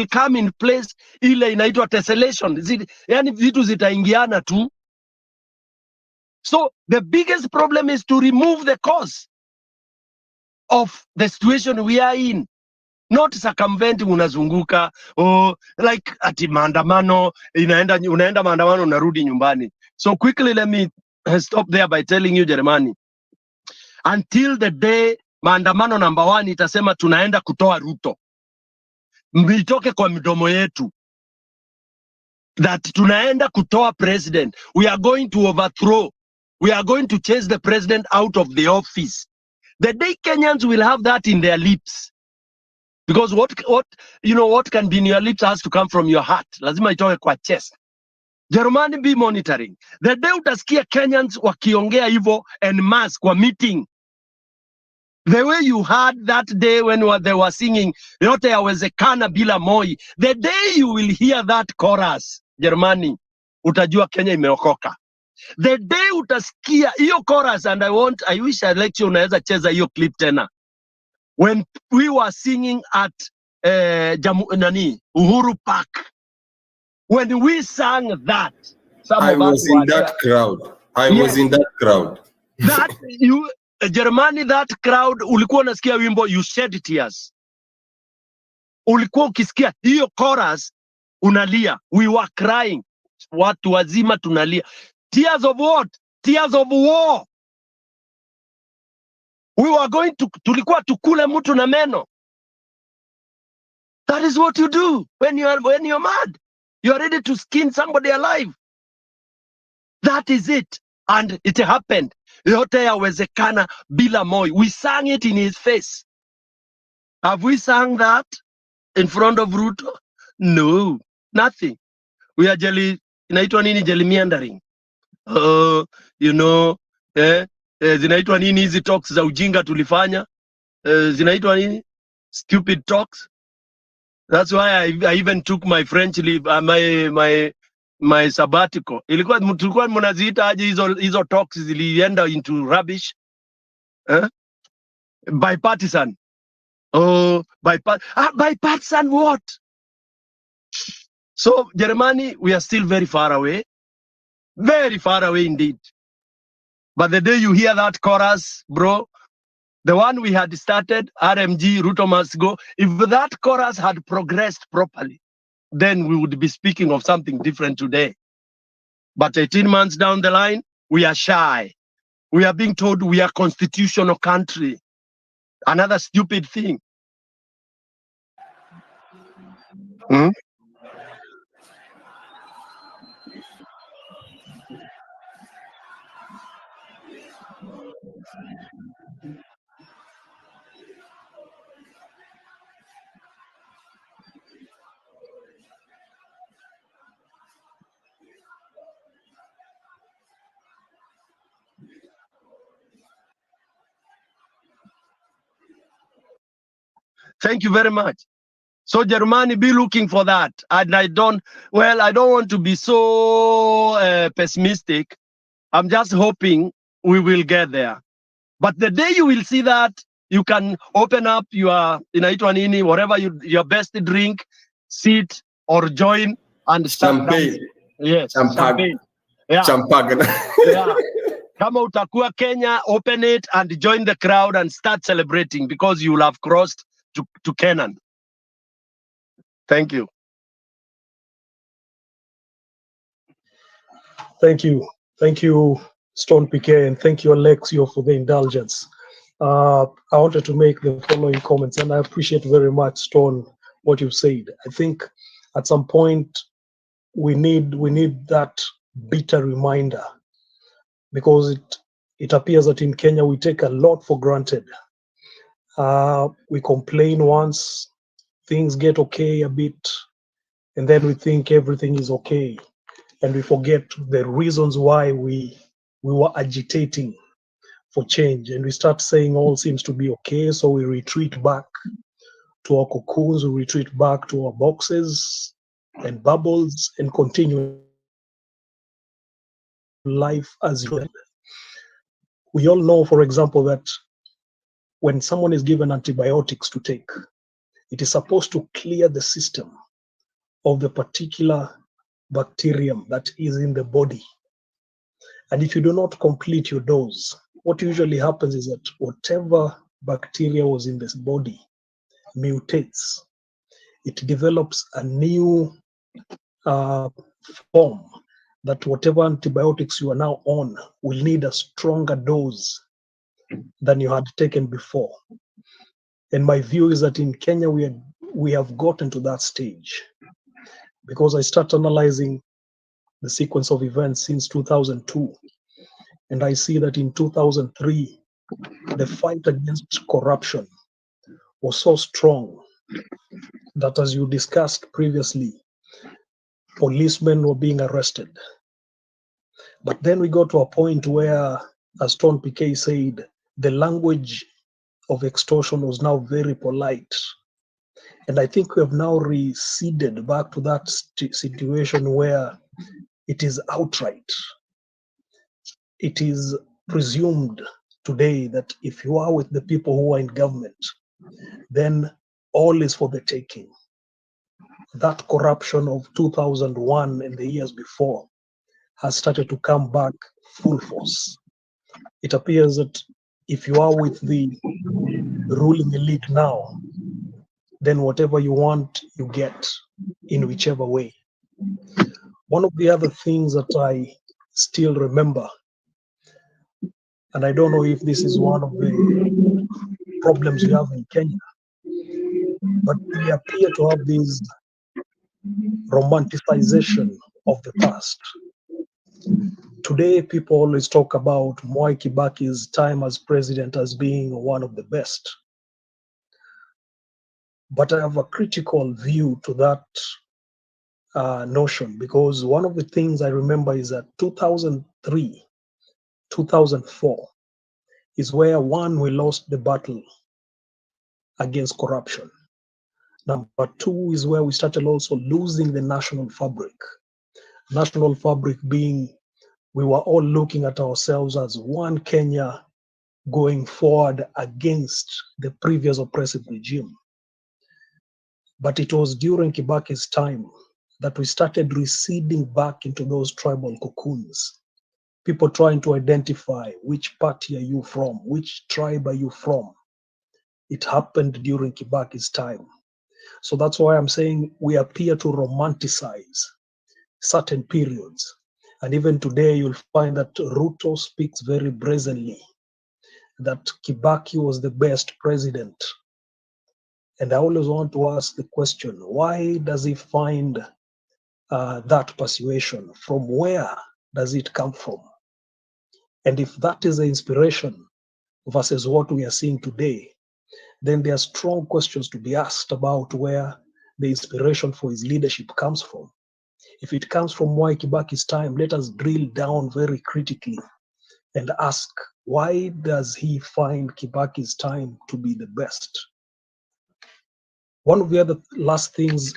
come in place. Ile inaitwa tessellation. Yani vitu zitaingiana tu. So the biggest problem is to remove the cause of the situation we are in. Not circumventing, unazunguka, like ati maandamano, unaenda maandamano unarudi nyumbani. So quickly let me stop there by telling you, Jeremani, until the day maandamano number 1 itasema tunaenda kutoa Ruto, mitoke kwa midomo yetu that tunaenda kutoa president, we are going to overthrow, we are going to chase the president out of the office. The day Kenyans will have that in their lips, because what can be in your lips has to come from your heart. Lazima itoke kwa chest. Jerumani, be monitoring. The day utasikia Kenyans wakiongea hivyo en masse kwa meeting, the way you heard that day when they were singing yote yawezekana bila Moi, the day you will hear that chorus, Jerumani, utajua Kenya imeokoka. The day utasikia hiyo chorus, and I wish I let you unaweza cheza hiyo clip tena. When we were singing at Uhuru Park, when we sang that, I was in that crowd. I was in that crowd. That Germany, that crowd, ulikuwa unasikia wimbo You Shed Tears. Ulikuwa ukisikia hiyo chorus unalia. We were crying. Watu wazima tunalia. Tears of what? Tears of war. We were going to, tulikuwa tukule mtu na meno. That is what you do when you're mad. You are ready to skin somebody alive. That is it. And it happened. Yote yawezekana bila Moi. We sang it in his face. Have we sang that in front of Ruto? No, nothing. We are inaitwa nini jelly meandering. You know, zinaitwa nini hizi talks za ujinga tulifanya? Zinaitwa nini? Stupid talks. That's why I even took my French leave, my sabbatical. Tulikuwa mnaziita aje hizo talks zilienda into rubbish? Bipartisan. Oh, bipartisan what? So, Germany, we are still very far away indeed. But the day you hear that chorus, bro, the one we had started, RMG, Ruto must go, if that chorus had progressed properly, then we would be speaking of something different today. But 18 months down the line, we are shy. We are being told we are a constitutional country. Another stupid thing. Thank you very much. So Germany, be looking for that. And I don't want to be so pessimistic. I'm just hoping we will get there. But the day you will see that, you can open up your inaitwa nini, whatever your best drink, sit or join and start champagne. dancing. Yes, champagne. Yeah. Champagne. Yeah. Kama utakuwa Kenya, open it and join the crowd and start celebrating because you will have crossed to Canaan. Thank you. Thank you. Thank you, Stone PK, and thank you, Alexio, for the indulgence. I wanted to make the following comments, and I appreciate very much, Stone, what you've said. I think at some point we need that bitter reminder, because it appears that in Kenya we take a lot for granted. We complain once, things get okay a bit, and then we think everything is okay, and we forget the reasons why we were agitating for change, and we start saying all seems to be okay, so we retreat back to our cocoons, we retreat back to our boxes and bubbles and continue life as usual. We all know, for example, that when someone is given antibiotics to take, it is supposed to clear the system of the particular bacterium that is in the body. And if you do not complete your dose, what usually happens is that whatever bacteria was in this body mutates. It develops a new form that whatever antibiotics you are now on will need a stronger dose than you had taken before. And my view is that in Kenya, we have gotten to that stage, because I start analyzing the sequence of events since 2002. And I see that in 2003, the fight against corruption was so strong that, as you discussed previously, policemen were being arrested. But then we got to a point where, as Ton PK said, the language of extortion was now very polite. And I think we have now receded back to that situation where it is outright. It is presumed today that if you are with the people who are in government, then all is for the taking. That corruption of 2001 and the years before has started to come back full force. It appears that if you are with the ruling elite now, then whatever you want, you get in whichever way. One of the other things that I still remember, and I don't know if this is one of the problems we have in Kenya, but we appear to have this romanticization of the past. Today, people always talk about Mwai Kibaki's time as president as being one of the best. But I have a critical view to that notion, because one of the things I remember is that 2003, 2004 is where, one, we lost the battle against corruption. Number two is where we started also losing the national fabric. National fabric being, we were all looking at ourselves as one Kenya going forward against the previous oppressive regime. But it was during Kibaki's time that we started receding back into those tribal cocoons. People trying to identify which party are you from, which tribe are you from. It happened during Kibaki's time. So that's why I'm saying we appear to romanticize certain periods. And even today, you'll find that Ruto speaks very brazenly that Kibaki was the best president. And I always want to ask the question, why does he find that persuasion? From where does it come from? And if that is the inspiration versus what we are seeing today, then there are strong questions to be asked about where the inspiration for his leadership comes from. If it comes from Mwai Kibaki's time, let us drill down very critically and ask, why does he find Kibaki's time to be the best? One of the other last things,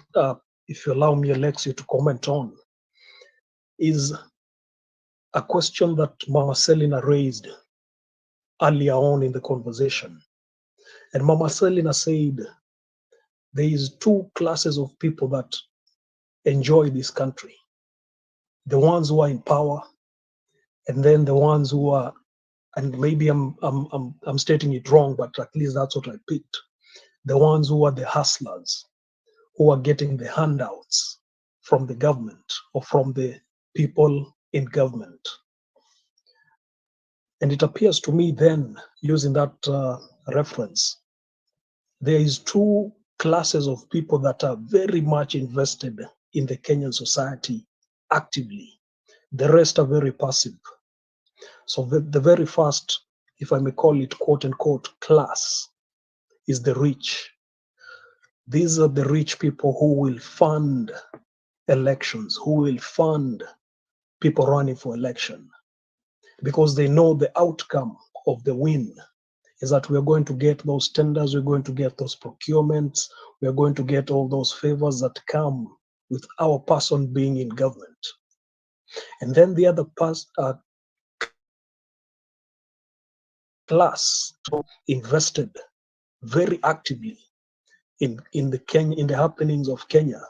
if you allow me, Alexia, to comment on, is a question that Mama Selina raised earlier on in the conversation. And Mama Selina said there is two classes of people that enjoy this country. The ones who are in power, and then the ones who are, and maybe I'm stating it wrong, but at least that's what I picked. The ones who are the hustlers, who are getting the handouts from the government or from the people in government. And it appears to me then, using that reference, there is two classes of people that are very much invested in the Kenyan society actively. The rest are very passive. So the very first, if I may call it quote unquote, class is the rich. These are the rich people who will fund elections, who will fund people running for election, because they know the outcome of the win is that we are going to get those tenders, we're going to get those procurements, we are going to get all those favors that come with our person being in government. And then the other class invested very actively in the happenings of Kenya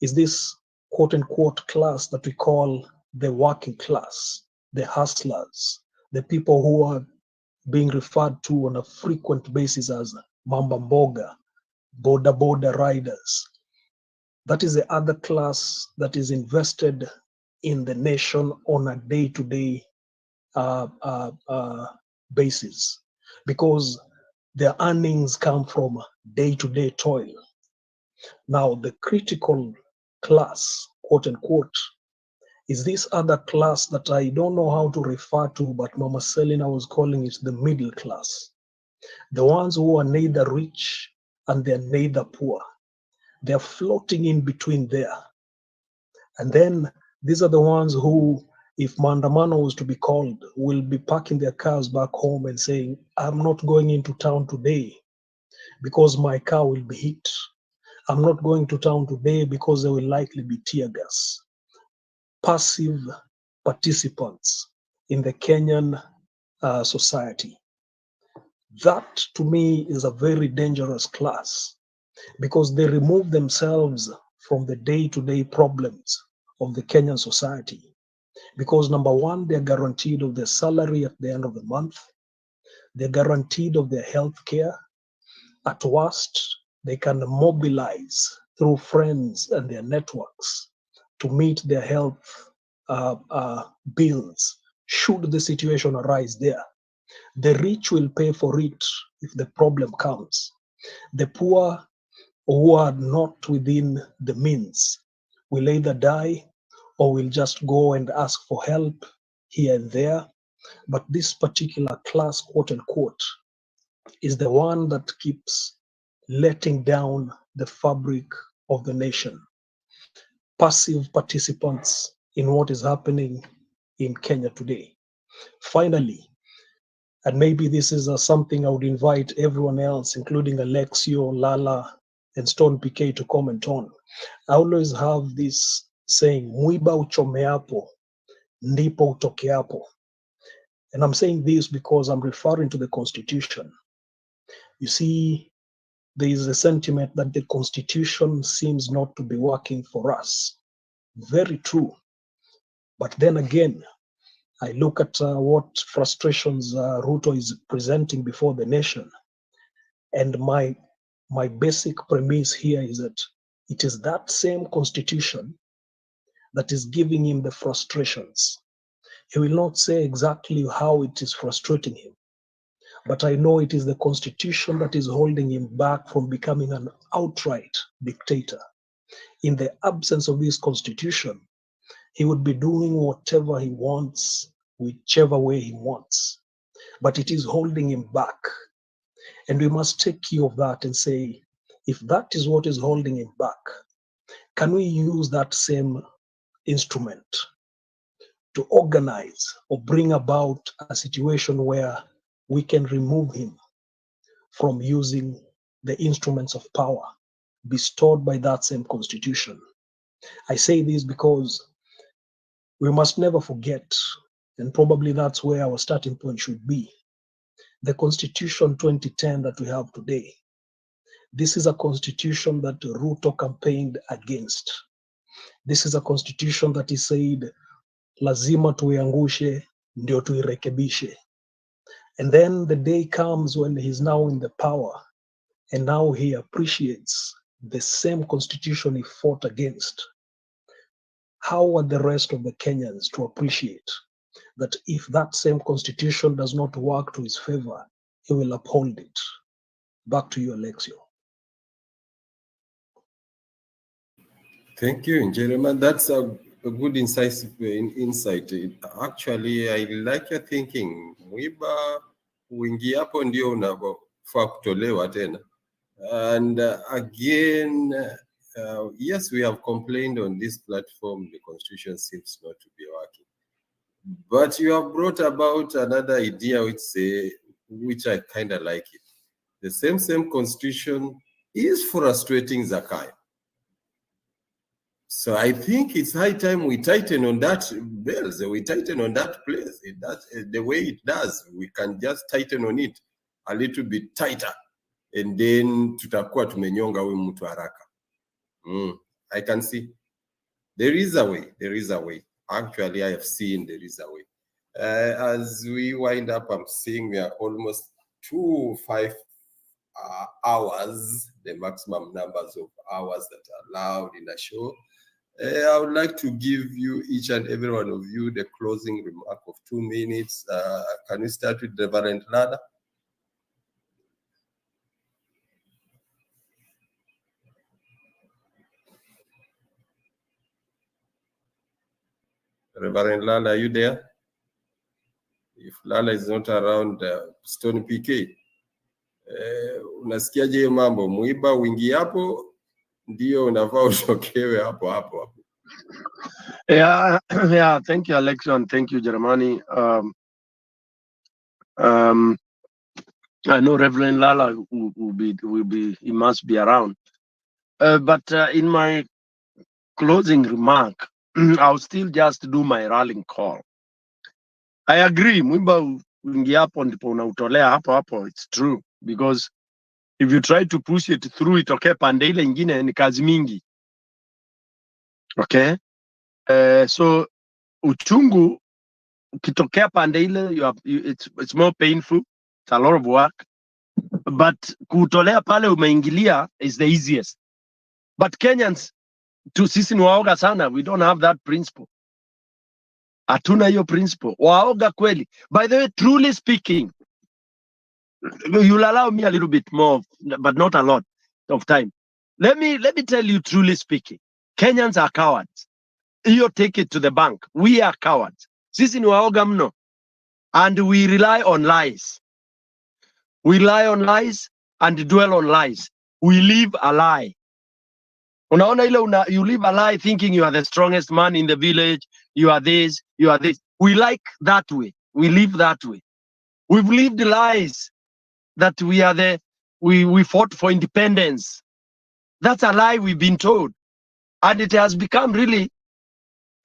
is this quote unquote class that we call the working class, the hustlers, the people who are being referred to on a frequent basis as Mamba Mboga, Boda Boda riders. That is the other class that is invested in the nation on a day-to-day basis, because their earnings come from day-to-day toil. Now, the critical class, quote unquote, is this other class that I don't know how to refer to, but Mama Selina was calling it the middle class. The ones who are neither rich and they're neither poor. They're floating in between there. And then these are the ones who, if Maandamano was to be called, will be parking their cars back home and saying, I'm not going into town today because my car will be hit. I'm not going to town today because there will likely be tear gas. Passive participants in the Kenyan society. That, to me, is a very dangerous class, because they remove themselves from the day-to-day problems of the Kenyan society. Because number one, they're guaranteed of their salary at the end of the month. They're guaranteed of their health care. At worst, they can mobilize through friends and their networks to meet their health bills should the situation arise there. The rich will pay for it if the problem comes. The poor who are not within the means will either die or will just go and ask for help here and there. But this particular class, quote unquote, is the one that keeps letting down the fabric of the nation. Passive participants in what is happening in Kenya today. Finally, and maybe this is something I would invite everyone else, including Alexio, Lala, and Stone PK to comment on. I always have this saying, mwiba uchomeapo, ndipo utokeapo. And I'm saying this because I'm referring to the Constitution. You see, there is a sentiment that the Constitution seems not to be working for us. Very true. But then again, I look at what frustrations Ruto is presenting before the nation. And my basic premise here is that it is that same Constitution that is giving him the frustrations. He will not say exactly how it is frustrating him, but I know it is the Constitution that is holding him back from becoming an outright dictator. In the absence of this Constitution, he would be doing whatever he wants, whichever way he wants. But it is holding him back. And we must take cue of that and say, if that is what is holding him back, can we use that same instrument to organize or bring about a situation where we can remove him from using the instruments of power bestowed by that same Constitution? I say this because we must never forget, and probably that's where our starting point should be, the Constitution 2010 that we have today. This is a constitution that Ruto campaigned against. This is a constitution that he said, lazima tuiangushe, ndio tuirekebishe. And then the day comes when he's now in the power, and now he appreciates the same constitution he fought against. How are the rest of the Kenyans to appreciate that if that same constitution does not work to his favor, he will uphold it? Back to you, Alexio. Thank you, Jeremiah. That's a good insight. Actually, I like your thinking. Mwiba uingia hapo ndio unafaa kutolewa tena. And again, yes, we have complained on this platform. The Constitution seems not to be working. But you have brought about another idea which I kind of like it. The same Constitution is frustrating Zakai. So I think it's high time we tighten on that bells, we tighten on that place. The way it does, we can just tighten on it a little bit tighter, and then tutakuwa tumenyonga huyu mtu haraka. I can see there is a way. Actually, I have seen there is a way. As we wind up, I'm seeing we are almost 5 hours, the maximum numbers of hours that are allowed in a show. I would like to give you, each and every one of you, the closing remark of 2 minutes. Can we start with Reverend Lala? Reverend Lala, are you there? If Lala is not around, Stone PK, unasikiaje mambo? Mwiba wingi hapo ndio unavaa utokewe hapo. Yeah, thank you, Alexio, and thank you, Jeremani. I know Reverend Lala he must be around. But in my closing remark, I'll still just do my rallying call. I agree, Mwimba wingi hapo ndipo unautolea hapo. It's true, because if you try to push it through, itokee pande ile ingine ni kazi mingi. Okay? So uchungu ukitokea pande ile, it's more painful. It's a lot of work. But kutolea pale umeingilia is the easiest. But Kenyans, sisi ni waoga sana. We don't have that principle. Hatuna hiyo principle. Waoga kweli. By the way, truly speaking, you'll allow me a little bit more, but not a lot of time. Let me tell you, truly speaking, Kenyans are cowards. You take it to the bank. We are cowards. Sisi ni waoga mno. And we rely on lies. We rely on lies and dwell on lies. We live a lie. Unaona ile you live a lie thinking you are the strongest man in the village. You are this, you are this. We like that way. We live that way. We've lived lies that we are we fought for independence. That's a lie we've been told. And it has become really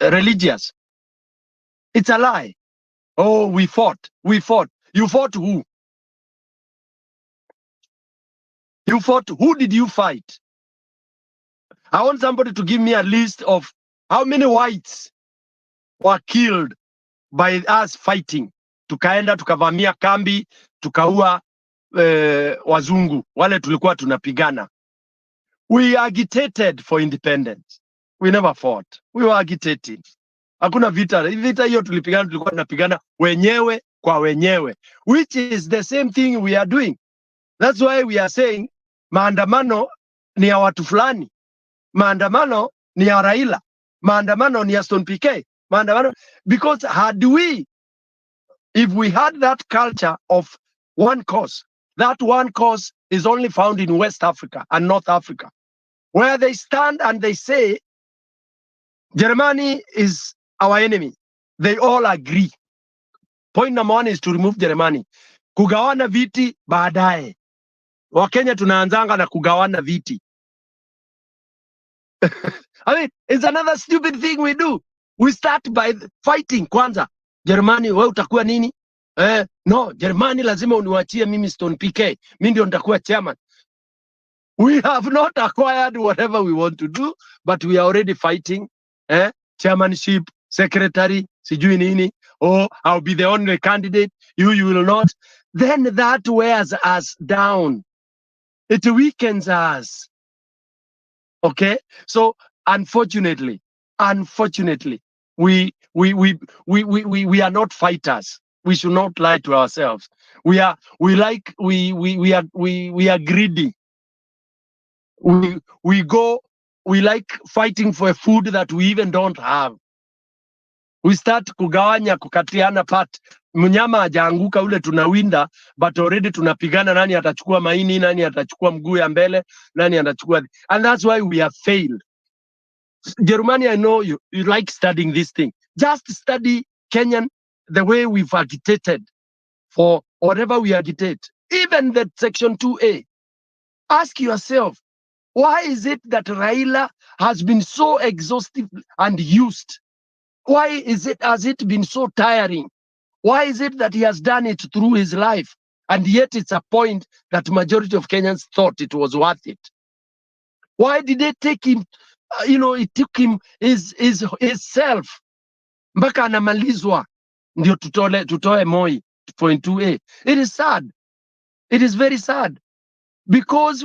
religious. It's a lie. Oh, we fought. We fought. You fought who? You fought. Who did you fight? I want somebody to give me a list of how many whites were killed by us fighting. Tukaenda, tukavamia kambi, tukaua wazungu. Wale tulikuwa tunapigana. We agitated for independence. We never fought. We were agitating. Hakuna vita. Vita hiyo tulipigana, tulikuwa tunapigana wenyewe kwa wenyewe. Which is the same thing we are doing. That's why we are saying maandamano ni ya watu fulani. Maandamano ni ya Raila. Maandamano ni ya Stone PK. Maandamano, because if we had that culture of one cause, that one cause is only found in West Africa and North Africa, where they stand and they say, Germany is our enemy. They all agree. Point number one is to remove Germany. Kugawana viti baadaye. Wakenya tunaanzanga na kugawana viti. I mean, it's another stupid thing we do. We start by fighting kwanza. Germany, wewe utakuwa nini? No, Germany lazima uniwachie mimi Stone PK. Mimi ndio nitakuwa chairman. We have not acquired whatever we want to do, but we are already fighting. Chairmanship, secretary, sijui nini. Oh, I'll be the only candidate. You will not. Then that wears us down. It weakens us. Okay? So unfortunately, we are not fighters. We should not lie to ourselves. We are greedy. We like fighting for a food that we even don't have. We start kugawanya, kukatiana part. Mnyama hajaanguka ule tunawinda, but already tunapigana nani atachukua maini, nani atachukua mguu ya mbele, nani atachukua. And that's why we have failed. Germany, I know you like studying this thing. Just study Kenyan, the way we've agitated for whatever we agitate. Even that section 2A. Ask yourself, why is it that Raila has been so exhaustive and used? Why has it been so tiring? Why is it that he has done it through his life? And yet it's a point that majority of Kenyans thought it was worth it. Why did they take him? It took him his self. Mpaka anamalizwa ndio tutoe Moi point 2A. It is sad. It is very sad. Because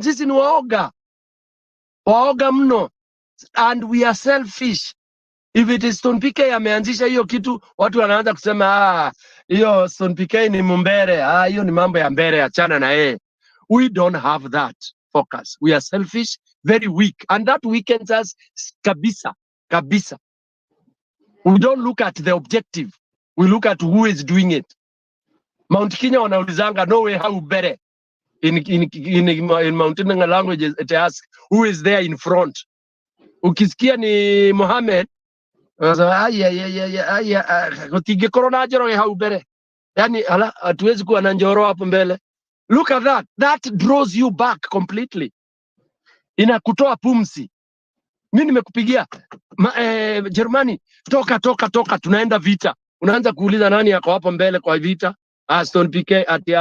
sisi ni waoga. Waoga mno. And we are selfish. If it is Stone PK ameanzisha hiyo kitu, watu wanaanza kusema hiyo Stone PK ni mumbere, hiyo ni mambo ya mbere, achana na yeye. We don't have that focus. We are selfish, very weak, and that weakens us kabisa. We don't look at the objective. We look at who is doing it. Mount Kenya wanaulizanga no way how better. In Mountain languages it asks who is there in front. Ukisikia ni Mohammed, kutingĩkorwo na Njoroge hau mbere, yani hatuwezi kuwa na Njoro hapo mbele. Look at that. That draws you back completely. Inakutoa pumzi. Mimi nimekupigia Germany, toka tunaenda vita. Unaanza kuuliza nani yako hapo mbele kwa vita? Stone PK ati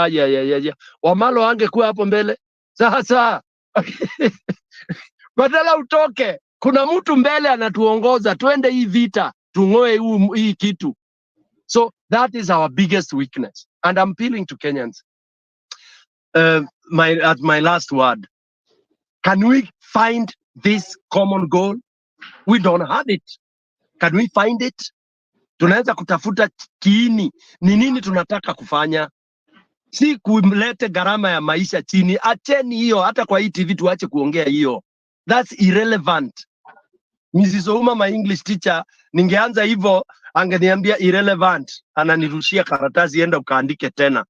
Wamalo angekuwa hapo mbele. Sasa badala utoke, kuna mtu mbele anatuongoza, twende hii vita, tung'oe hii kitu. So That is our biggest weakness. And I'm appealing to Kenyans. At my last word, can we find this common goal? We don't have it. Can we find it? Tunaweza kutafuta kiini, ni nini tunataka kufanya, si kumlete gharama ya maisha chini. Acheni hiyo, hata kwa hii TV tuache kuongea hiyo. That's irrelevant. Mrs. Ouma, my English teacher, ningeanza hivyo angeniambia irrelevant, ananirushia karatasi, enda ukaandike tena.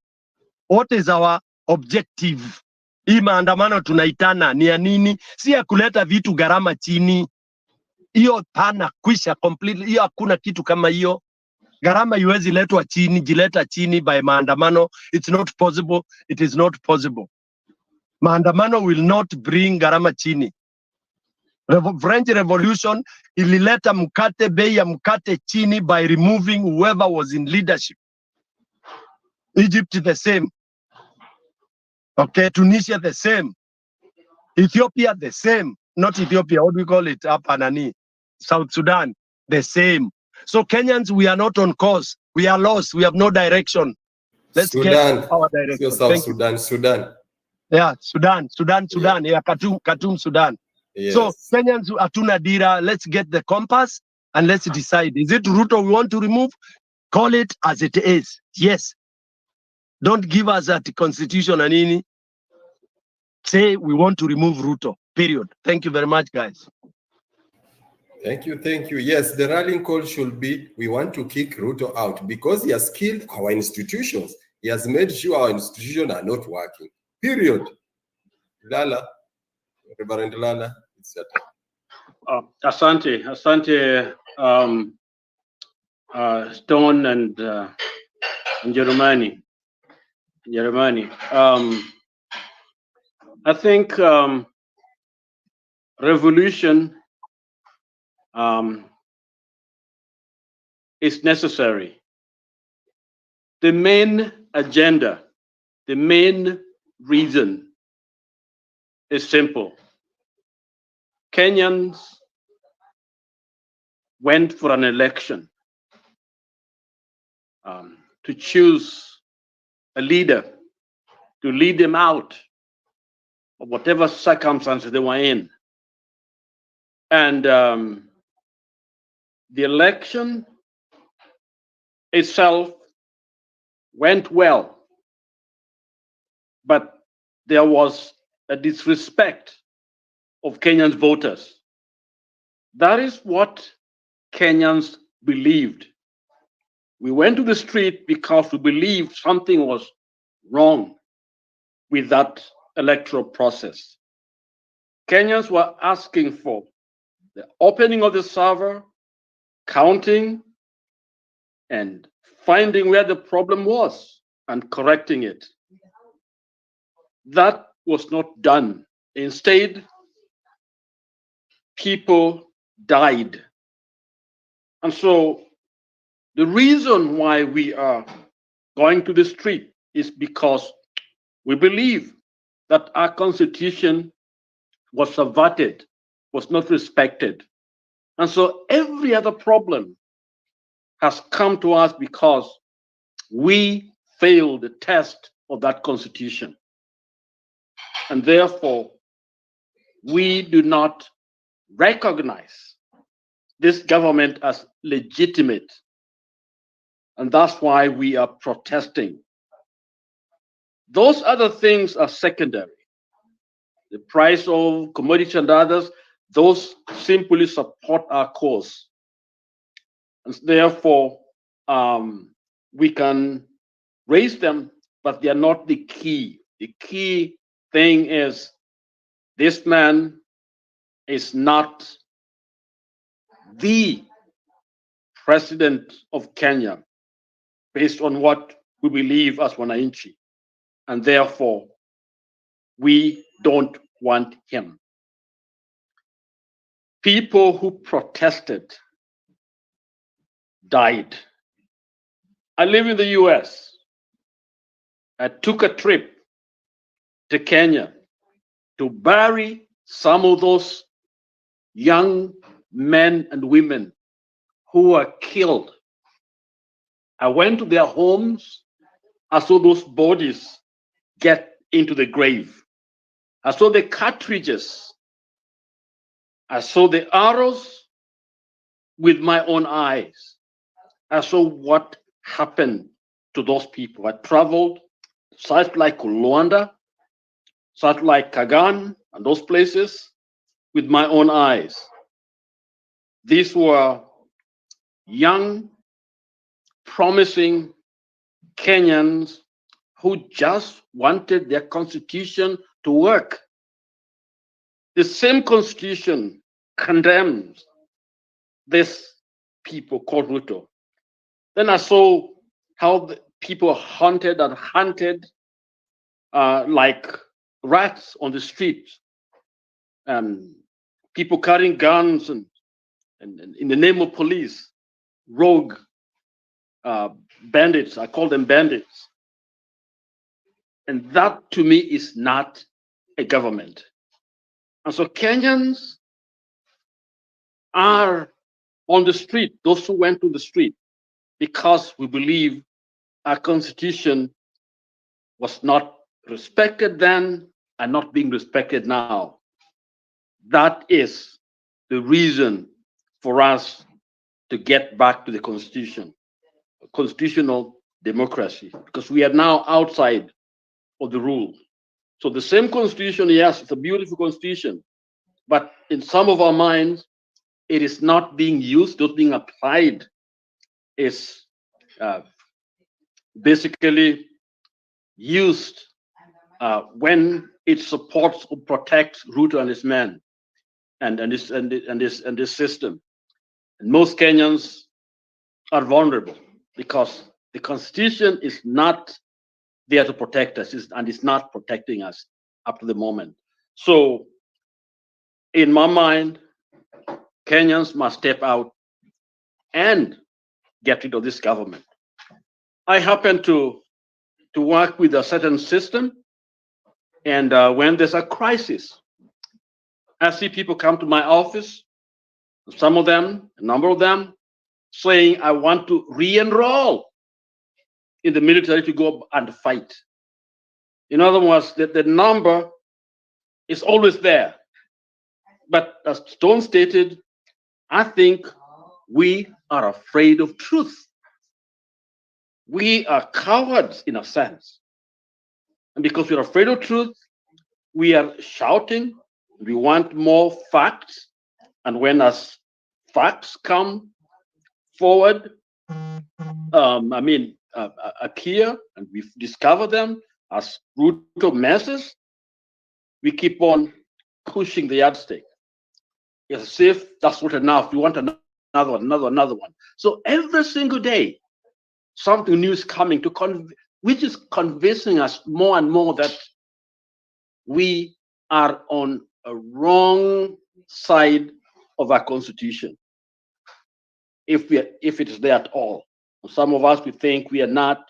What is our objective? Hii maandamano tunaitana ni ya nini? Si ya kuleta vitu gharama chini. Hiyo pana kwisha completely. Hiyo hakuna kitu kama hiyo. Gharama iwezi letwa chini, jileta chini by maandamano. It's not possible. It is not possible. Maandamano will not bring gharama chini. French Revolution ilileta mkate, bei ya mkate chini by removing whoever was in leadership. Egypt the same. Okay, Tunisia the same. Ethiopia the same. Not Ethiopia, what do we call it? Apanani. South Sudan the same. So Kenyans, we are not on course. We are lost. We have no direction. Let's Sudan. get our direction. South Sudan, Sudan. Yeah, Sudan. Yeah, Khartoum, Sudan. Yes. So Kenyans, hatuna dira. Let's get the compass and let's decide. Is it Ruto we want to remove? Call it as it is. Yes. Don't give us that constitution anini. Say we want to remove Ruto. Period. Thank you very much, guys. Thank you, thank you. Yes, the rallying call should be, we want to kick Ruto out because he has killed our institutions. He has made sure our institutions are not working. Period. Lala, Reverend Lala, it's your turn. Asante, Stone and Jerumani. I think revolution is necessary. The main agenda, the main reason is simple. Kenyans went for an election to choose a leader to lead them out of whatever circumstances they were in. And the election itself went well, but there was a disrespect of Kenyans voters. That is what Kenyans believed. We went to the street because we believed something was wrong with that electoral process. Kenyans were asking for the opening of the server, counting, and finding where the problem was and correcting it. That was not done. Instead, people died. And so the reason why we are going to the street is because we believe that our constitution was subverted, was not respected. And so every other problem has come to us because we failed the test of that constitution. And therefore, we do not recognize this government as legitimate. And that's why we are protesting. Those other things are secondary. The price of commodities and others, those simply support our cause. And therefore, we can raise them, but they are not the key. The key thing is this man is not the president of Kenya based on what we believe as wananchi. And therefore, we don't want him. People who protested died. I live in the US. I took a trip to Kenya to bury some of those young men and women who were killed I went to their homes. I saw those bodies get into the grave. I saw the cartridges. I saw the arrows with my own eyes. I saw what happened to those people. I traveled sites like Luanda, sites like Kagan, and those places with my own eyes. These were young, promising Kenyans who just wanted their constitution to work. The same constitution condemns this people called Ruto. Then I saw how the people hunted and hunted like rats on the street, people carrying guns and in the name of police, rogue bandits. I call them bandits. And that to me is not a government. And so Kenyans are on the street, those who went to the street, because we believe our constitution was not respected then and not being respected now. That is the reason for us to get back to the constitution, constitutional democracy, because we are now outside of the rule. So the same constitution, yes, it's a beautiful constitution, but in some of our minds, it is not being used, not being applied. Is basically used when it supports or protects Ruto and his men and this system. And most Kenyans are vulnerable because the constitution is not there to protect us, and it's not protecting us up to the moment. So in my mind, Kenyans must step out and get rid of this government. I happen to work with a certain system, and when there's a crisis, I see people come to my office, some of them, a number of them, saying, I want to re-enroll in the military to go and fight. In other words, the number is always there. But as Stone stated, I think we are afraid of truth. We are cowards in a sense. And because we're afraid of truth, we are shouting, we want more facts. And when as facts come forward, appear, and we discover them as Ruto messes, we keep on pushing the yardstick. As if that's not enough. We want another one. So every single day, something new is coming which is convincing us more and more that we are on a wrong side of our constitution, if it is there at all. Some of us, we think we are not